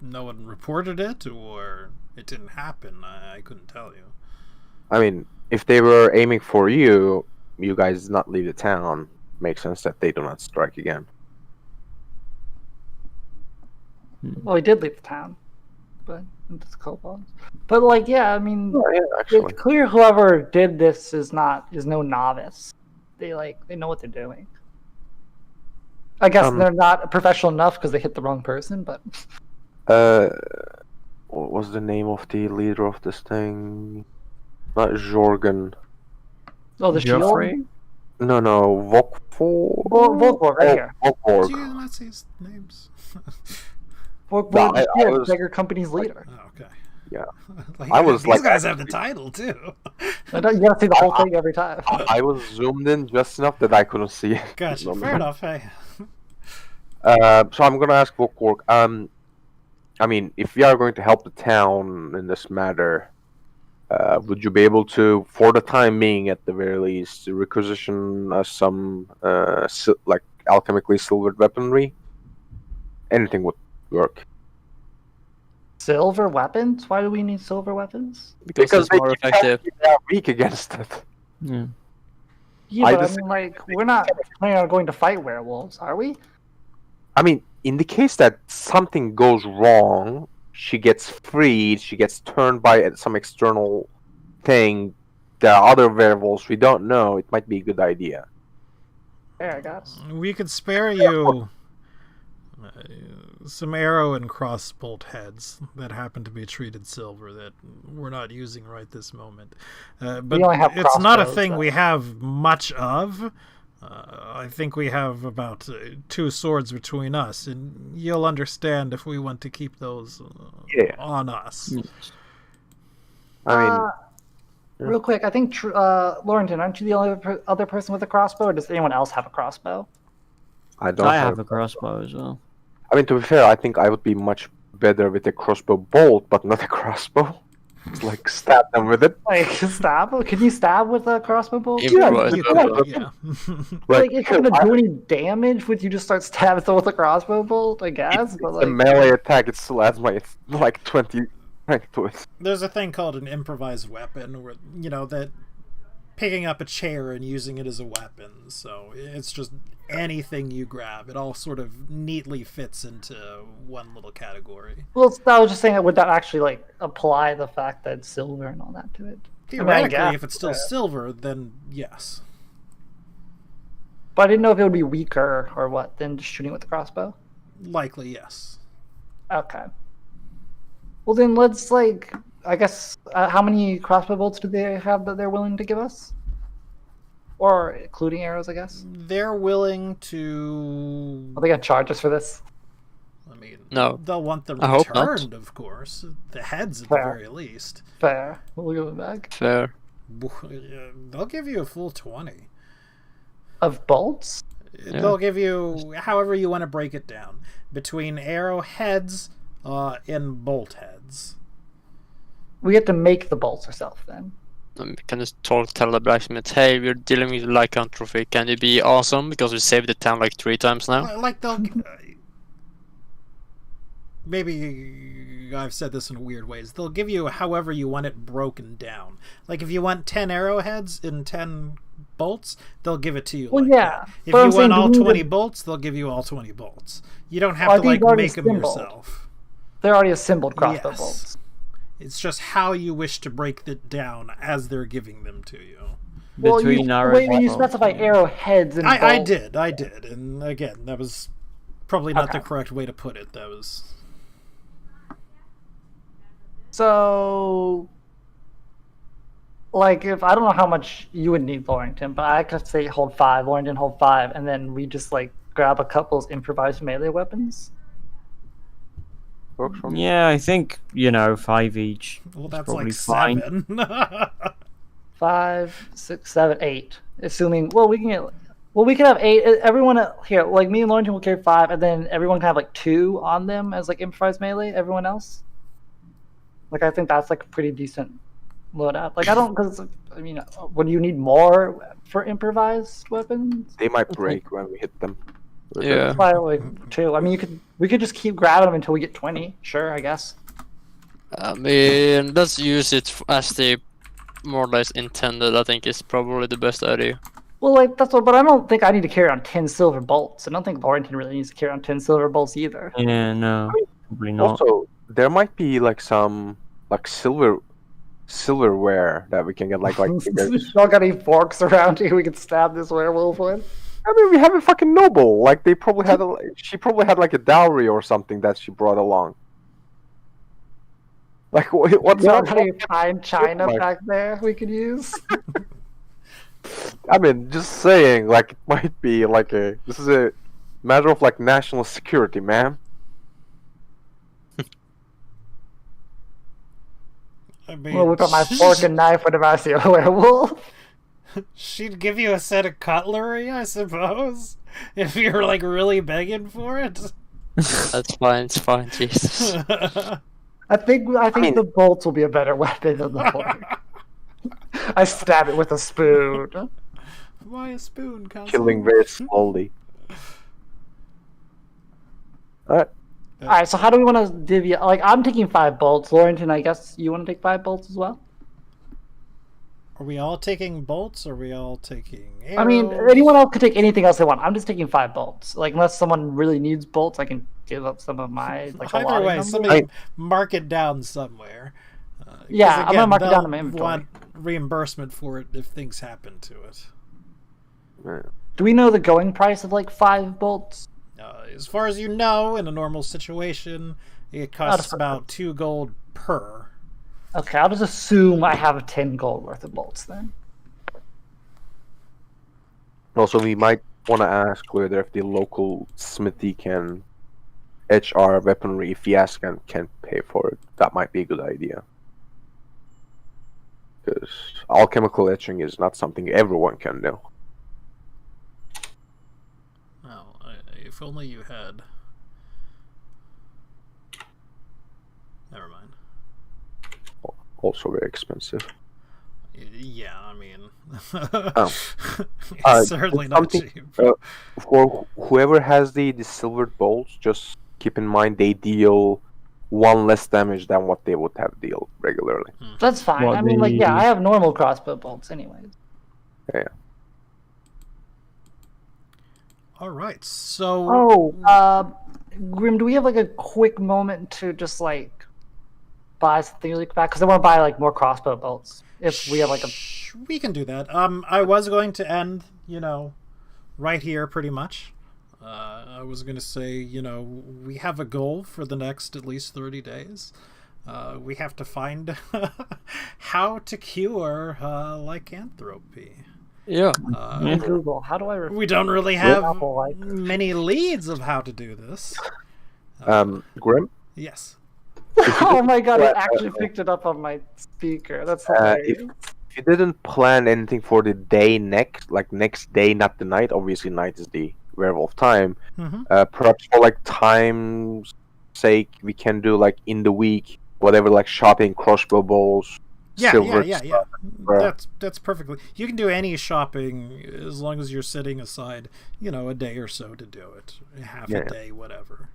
Speaker 2: no one reported it or it didn't happen, I couldn't tell you.
Speaker 4: I mean, if they were aiming for you, you guys did not leave the town. Makes sense that they do not strike again.
Speaker 1: Well, we did leave the town, but it's kobolds. But like, yeah, I mean,
Speaker 4: Oh, yeah, actually.
Speaker 1: it's clear whoever did this is no novice. They know what they're doing. I guess they're not professional enough because they hit the wrong person, but
Speaker 4: What was the name of the leader of this thing? Not Jorgen.
Speaker 1: oh, the shield.
Speaker 6: Joffrey?
Speaker 4: No, Vokfor.
Speaker 1: Volkborg, right here.
Speaker 2: Do
Speaker 4: Vokborg.
Speaker 2: you not see his names?
Speaker 1: Volkborg,
Speaker 4: No,
Speaker 1: the
Speaker 4: I
Speaker 1: shield,
Speaker 4: was-
Speaker 1: Beggar Company's leader.
Speaker 2: Oh, okay.
Speaker 4: Yeah.
Speaker 2: Like,
Speaker 4: I was
Speaker 2: these
Speaker 4: like-
Speaker 2: guys have the title too.
Speaker 1: You gotta see the whole thing every time.
Speaker 4: I was zoomed in just enough that I couldn't see it.
Speaker 2: Gotcha. Fair enough. Hey.
Speaker 4: So I'm gonna ask Vokborg. I mean, if we are going to help the town in this matter, would you be able to, for the time being, at the very least, requisition some like alchemically silvered weaponry? Anything would work.
Speaker 1: Silver weapons? Why do we need silver weapons?
Speaker 5: Because it's more
Speaker 4: they
Speaker 5: effective.
Speaker 4: are weak against it.
Speaker 6: Yeah.
Speaker 1: Yeah,
Speaker 4: I
Speaker 1: but
Speaker 4: just-
Speaker 1: I mean, like, we're not planning on going to fight werewolves, are we?
Speaker 4: I mean, in the case that something goes wrong, she gets freed, she gets turned by some external thing. There are other werewolves we don't know. It might be a good idea.
Speaker 1: There, I guess.
Speaker 2: We could spare you some arrow and crossbolt heads that happen to be treated silver that we're not using right this moment. But
Speaker 1: only have
Speaker 2: it's not a
Speaker 1: crossbows,
Speaker 2: thing
Speaker 1: though.
Speaker 2: we have much of. I think we have about 2 swords between us, and you'll understand if we want to keep those
Speaker 4: Yeah.
Speaker 2: on us.
Speaker 4: I mean,
Speaker 1: Uh, real quick, I think Laurenton, aren't you the only other person with a crossbow, or does anyone else have a crossbow?
Speaker 4: I don't
Speaker 6: I
Speaker 4: have.
Speaker 6: have a crossbow as well.
Speaker 4: I mean, to be fair, I think I would be much better with a crossbow bolt, but not a crossbow. It's like stab them with it.
Speaker 1: Like stab? Can you stab with a crossbow bolt?
Speaker 5: Improvise.
Speaker 2: You
Speaker 4: Yeah,
Speaker 2: could, yeah.
Speaker 1: Like, it's not
Speaker 4: I-
Speaker 1: gonna do any damage when you just start stabbing someone with a crossbow bolt, I guess.
Speaker 4: it's
Speaker 1: But
Speaker 4: a
Speaker 1: like,
Speaker 4: melee attack. It still adds like 20 strength to it.
Speaker 2: There's a thing called an improvised weapon, where that picking up a chair and using it as a weapon. So it's just anything you grab. It all sort of neatly fits into one little category.
Speaker 1: well, I was just saying, would that actually like apply the fact that it's silver and all that to it?
Speaker 2: Theoretically,
Speaker 1: guess,
Speaker 2: if it's still silver, then yes.
Speaker 1: But I didn't know if it would be weaker or what than just shooting with the crossbow.
Speaker 2: Likely, yes.
Speaker 1: Okay. Well, then let's like, I guess, how many crossbow bolts do they have that they're willing to give us? Or including arrows, I guess.
Speaker 2: They're willing to.
Speaker 1: Are they gonna charge us for this?
Speaker 2: I mean,
Speaker 5: No.
Speaker 2: they'll want them
Speaker 5: I hope not.
Speaker 2: returned, of course. The heads, at
Speaker 1: Fair.
Speaker 2: the very least.
Speaker 1: Fair. We'll give it back.
Speaker 5: Fair.
Speaker 2: They'll give you a full 20.
Speaker 1: Of bolts?
Speaker 2: They'll give you however you want to break it down between arrow heads and bolt heads.
Speaker 1: We have to make the bolts ourselves then.
Speaker 5: We can just tell the blacksmith, hey, we're dealing with lycanthropy. Can you be awesome? Because we saved the town like 3 times now.
Speaker 2: Like they'll. Maybe I've said this in weird ways. They'll give you however you want it broken down. Like if you want 10 arrowheads and 10 bolts, they'll give it to you.
Speaker 1: Well,
Speaker 2: like
Speaker 1: yeah,
Speaker 2: that. If
Speaker 1: but
Speaker 2: you
Speaker 1: I'm saying,
Speaker 2: want all
Speaker 1: do we need
Speaker 2: 20
Speaker 1: to-
Speaker 2: bolts, they'll give you all 20 bolts. You don't have
Speaker 1: Well, I
Speaker 2: to
Speaker 1: think
Speaker 2: like
Speaker 1: they're already
Speaker 2: make them
Speaker 1: assembled.
Speaker 2: yourself.
Speaker 1: They're already assembled crossbow
Speaker 2: Yes.
Speaker 1: bolts.
Speaker 2: It's just how you wish to break it down as they're giving them to you.
Speaker 1: Well,
Speaker 6: Between
Speaker 1: the
Speaker 6: our
Speaker 1: way when you specify arrowheads and
Speaker 2: I
Speaker 1: bolts,
Speaker 2: did. And again, that was probably not the
Speaker 1: Okay.
Speaker 2: correct way to put it. That was.
Speaker 1: So, like, if I don't know how much you would need, Warrington, but I could say hold 5, Warrington hold 5, and then we just like grab a couple improvised melee weapons.
Speaker 4: Works for me.
Speaker 6: Yeah, I think 5 each.
Speaker 2: Well, that's
Speaker 6: probably
Speaker 2: like
Speaker 6: fine.
Speaker 2: 7.
Speaker 1: 5, 6, 7, 8. Assuming, we can have 8. Everyone here, like me and Warrington will carry 5, and then everyone can have like 2 on them as like improvised melee. Everyone else, like I think that's like a pretty decent loadout. Like I don't, because I mean, would you need more for improvised weapons?
Speaker 4: They might break when we hit them.
Speaker 5: Yeah.
Speaker 1: Probably like 2. I mean, we could just keep grabbing them until we get 20. Sure, I guess.
Speaker 5: I mean, let's use it as they more or less intended. I think is probably the best idea.
Speaker 1: Well, like that's what, but I don't think I need to carry on 10 silver bolts. I don't think Warrington really needs to carry on 10 silver bolts either.
Speaker 6: Yeah, no, probably not.
Speaker 4: Also, there might be like some like silverware that we can get like bigger.
Speaker 1: Y'all got any forks around here we can stab this werewolf with?
Speaker 4: I mean, we have a fucking noble. Like they probably had she probably had like a dowry or something that she brought along. Like what's
Speaker 1: Y'all
Speaker 4: our?
Speaker 1: got any fine china
Speaker 4: Like-
Speaker 1: back there we could use?
Speaker 4: I mean, just saying. Like it might be like this is a matter of like national security, man.
Speaker 2: I mean,
Speaker 1: Well, whip out my fork and knife whenever I see a werewolf.
Speaker 2: she'd give you a set of cutlery, I suppose, if you're like really begging for it.
Speaker 5: That's fine. It's fine. Jesus.
Speaker 1: I think
Speaker 4: mean-
Speaker 1: the bolts will be a better weapon than the fork. I stab it with a spoon.
Speaker 2: Why a spoon, cousin?
Speaker 4: Killing very slowly. Alright.
Speaker 1: All right, so how do we want to divvy? Like, I'm taking 5 bolts. Laurenton, I guess you want to take 5 bolts as well.
Speaker 2: Are we all taking bolts? Or are we all taking arrows?
Speaker 1: I mean, anyone else could take anything else they want. I'm just taking 5 bolts. Like, unless someone really needs bolts, I can give up some of my like
Speaker 2: Either
Speaker 1: allotted
Speaker 2: way,
Speaker 1: number.
Speaker 2: somebody mark it down somewhere. 'Cause
Speaker 1: Yeah, I'm gonna mark it
Speaker 2: they'll
Speaker 1: down in my inventory.
Speaker 2: want reimbursement for it if things happen to it.
Speaker 1: Do we know the going price of like 5 bolts?
Speaker 2: As far as you know, in a normal situation, it costs about 2 gold per.
Speaker 1: Okay, I'll just assume I have 10 gold worth of bolts then.
Speaker 4: Also, we might want to ask whether if the local smithy can etch our weaponry. If yes, can pay for it. That might be a good idea. Because alchemical etching is not something everyone can do.
Speaker 2: Well, if only you had. Never mind.
Speaker 4: Also very expensive.
Speaker 2: Yeah, I mean,
Speaker 4: Oh.
Speaker 2: it's certainly not
Speaker 4: something-
Speaker 2: cheap.
Speaker 4: For whoever has the silvered bolts, just keep in mind they deal 1 less damage than what they would have deal regularly.
Speaker 1: That's fine.
Speaker 6: What,
Speaker 1: I mean, like, yeah,
Speaker 6: the-
Speaker 1: I have normal crossbow bolts anyways.
Speaker 2: All right, so
Speaker 1: Oh, Grim, do we have like a quick moment to just like buy something really quick? Because I want to buy like more crossbow bolts. If we have like a
Speaker 2: we can do that. I was going to end, right here, pretty much. I was going to say, we have a goal for the next at least 30 days. We have to find how to cure lycanthropy.
Speaker 5: Yeah.
Speaker 1: in Google, how do I?
Speaker 2: We don't really have
Speaker 1: Apple like-
Speaker 2: many leads of how to do this.
Speaker 4: Grim,
Speaker 2: Yes.
Speaker 1: Oh my god!
Speaker 4: Well,
Speaker 1: It actually picked it up on my speaker. That's
Speaker 4: if
Speaker 1: hilarious.
Speaker 4: you didn't plan anything for the day next, like next day, not the night. Obviously, night is the werewolf time.
Speaker 2: Mm-hmm.
Speaker 4: Perhaps for like time's sake, we can do like in the week, whatever, like shopping, crossbow bolts, silver
Speaker 2: Yeah.
Speaker 4: stuff. Right.
Speaker 2: That's perfectly. You can do any shopping as long as you're setting aside, a day or so to do it. Half
Speaker 4: Yeah.
Speaker 2: a day, whatever.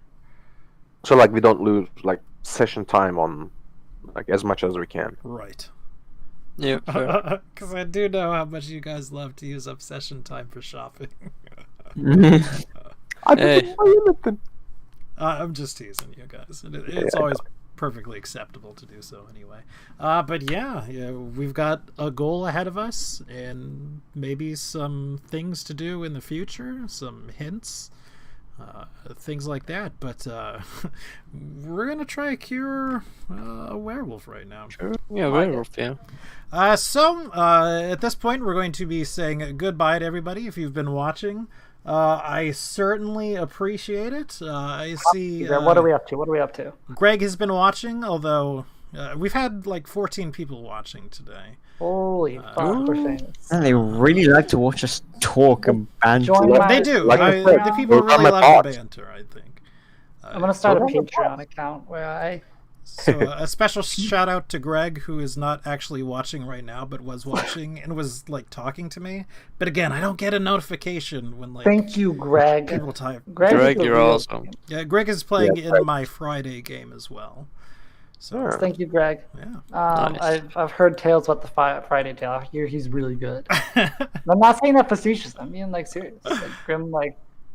Speaker 4: So like we don't lose like session time on like as much as we can.
Speaker 2: Right.
Speaker 5: Yeah. Fair.
Speaker 2: Because I do know how much you guys love to use obsession time for shopping.
Speaker 5: Hey.
Speaker 2: I'm just teasing you guys. It's always perfectly acceptable to do so anyway. But yeah, we've got a goal ahead of us and maybe some things to do in the future, some hints, things like that. But we're going to try to cure a werewolf right now.
Speaker 5: Yeah, werewolf, yeah.
Speaker 2: So at this point, we're going to be saying goodbye to everybody if you've been watching. I certainly appreciate it. I see.
Speaker 1: What are we up to? What are we up to?
Speaker 2: Greg has been watching, although we've had like 14 people watching today.
Speaker 1: Holy fuck, we're famous.
Speaker 6: And they really like to watch us talk and banter.
Speaker 1: Join my-
Speaker 2: They do.
Speaker 4: Like I said,
Speaker 2: The people
Speaker 4: those are
Speaker 2: really
Speaker 4: my
Speaker 2: love the
Speaker 4: thoughts.
Speaker 2: banter, I think.
Speaker 1: I'm gonna start a Patreon account where I.
Speaker 2: So a special shout out to Greg, who is not actually watching right now, but was watching and was like talking to me. But again, I don't get a notification when like
Speaker 1: Thank you, Greg.
Speaker 2: people type.
Speaker 1: Greg,
Speaker 5: Greg,
Speaker 1: is a
Speaker 5: you're
Speaker 1: real-
Speaker 5: awesome.
Speaker 2: Yeah, Greg is playing
Speaker 4: Yeah,
Speaker 2: in my Friday game as well. So
Speaker 4: Sure.
Speaker 1: Thank you, Greg.
Speaker 2: yeah.
Speaker 5: Nice.
Speaker 1: I've heard tales about the Friday tale. I hear he's really good. I'm not saying that facetious. I'm being like serious. Like Grim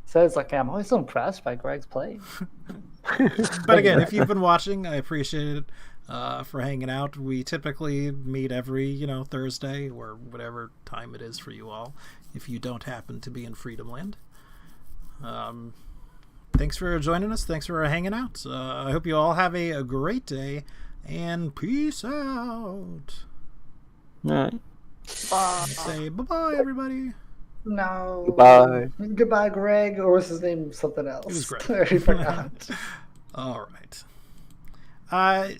Speaker 1: says like I'm always so impressed by Greg's play.
Speaker 2: But again, if you've been watching, I appreciate it for hanging out. We typically meet every, Thursday or whatever time it is for you all, if you don't happen to be in Freedom Land. Thanks for joining us. Thanks for hanging out. I hope you all have a great day, and peace out.
Speaker 6: Alright.
Speaker 2: Say bye-bye, everybody.
Speaker 1: No.
Speaker 4: Goodbye.
Speaker 1: Goodbye, Greg. Or was his name something else?
Speaker 2: It was Greg.
Speaker 1: I already forgot.
Speaker 2: All right.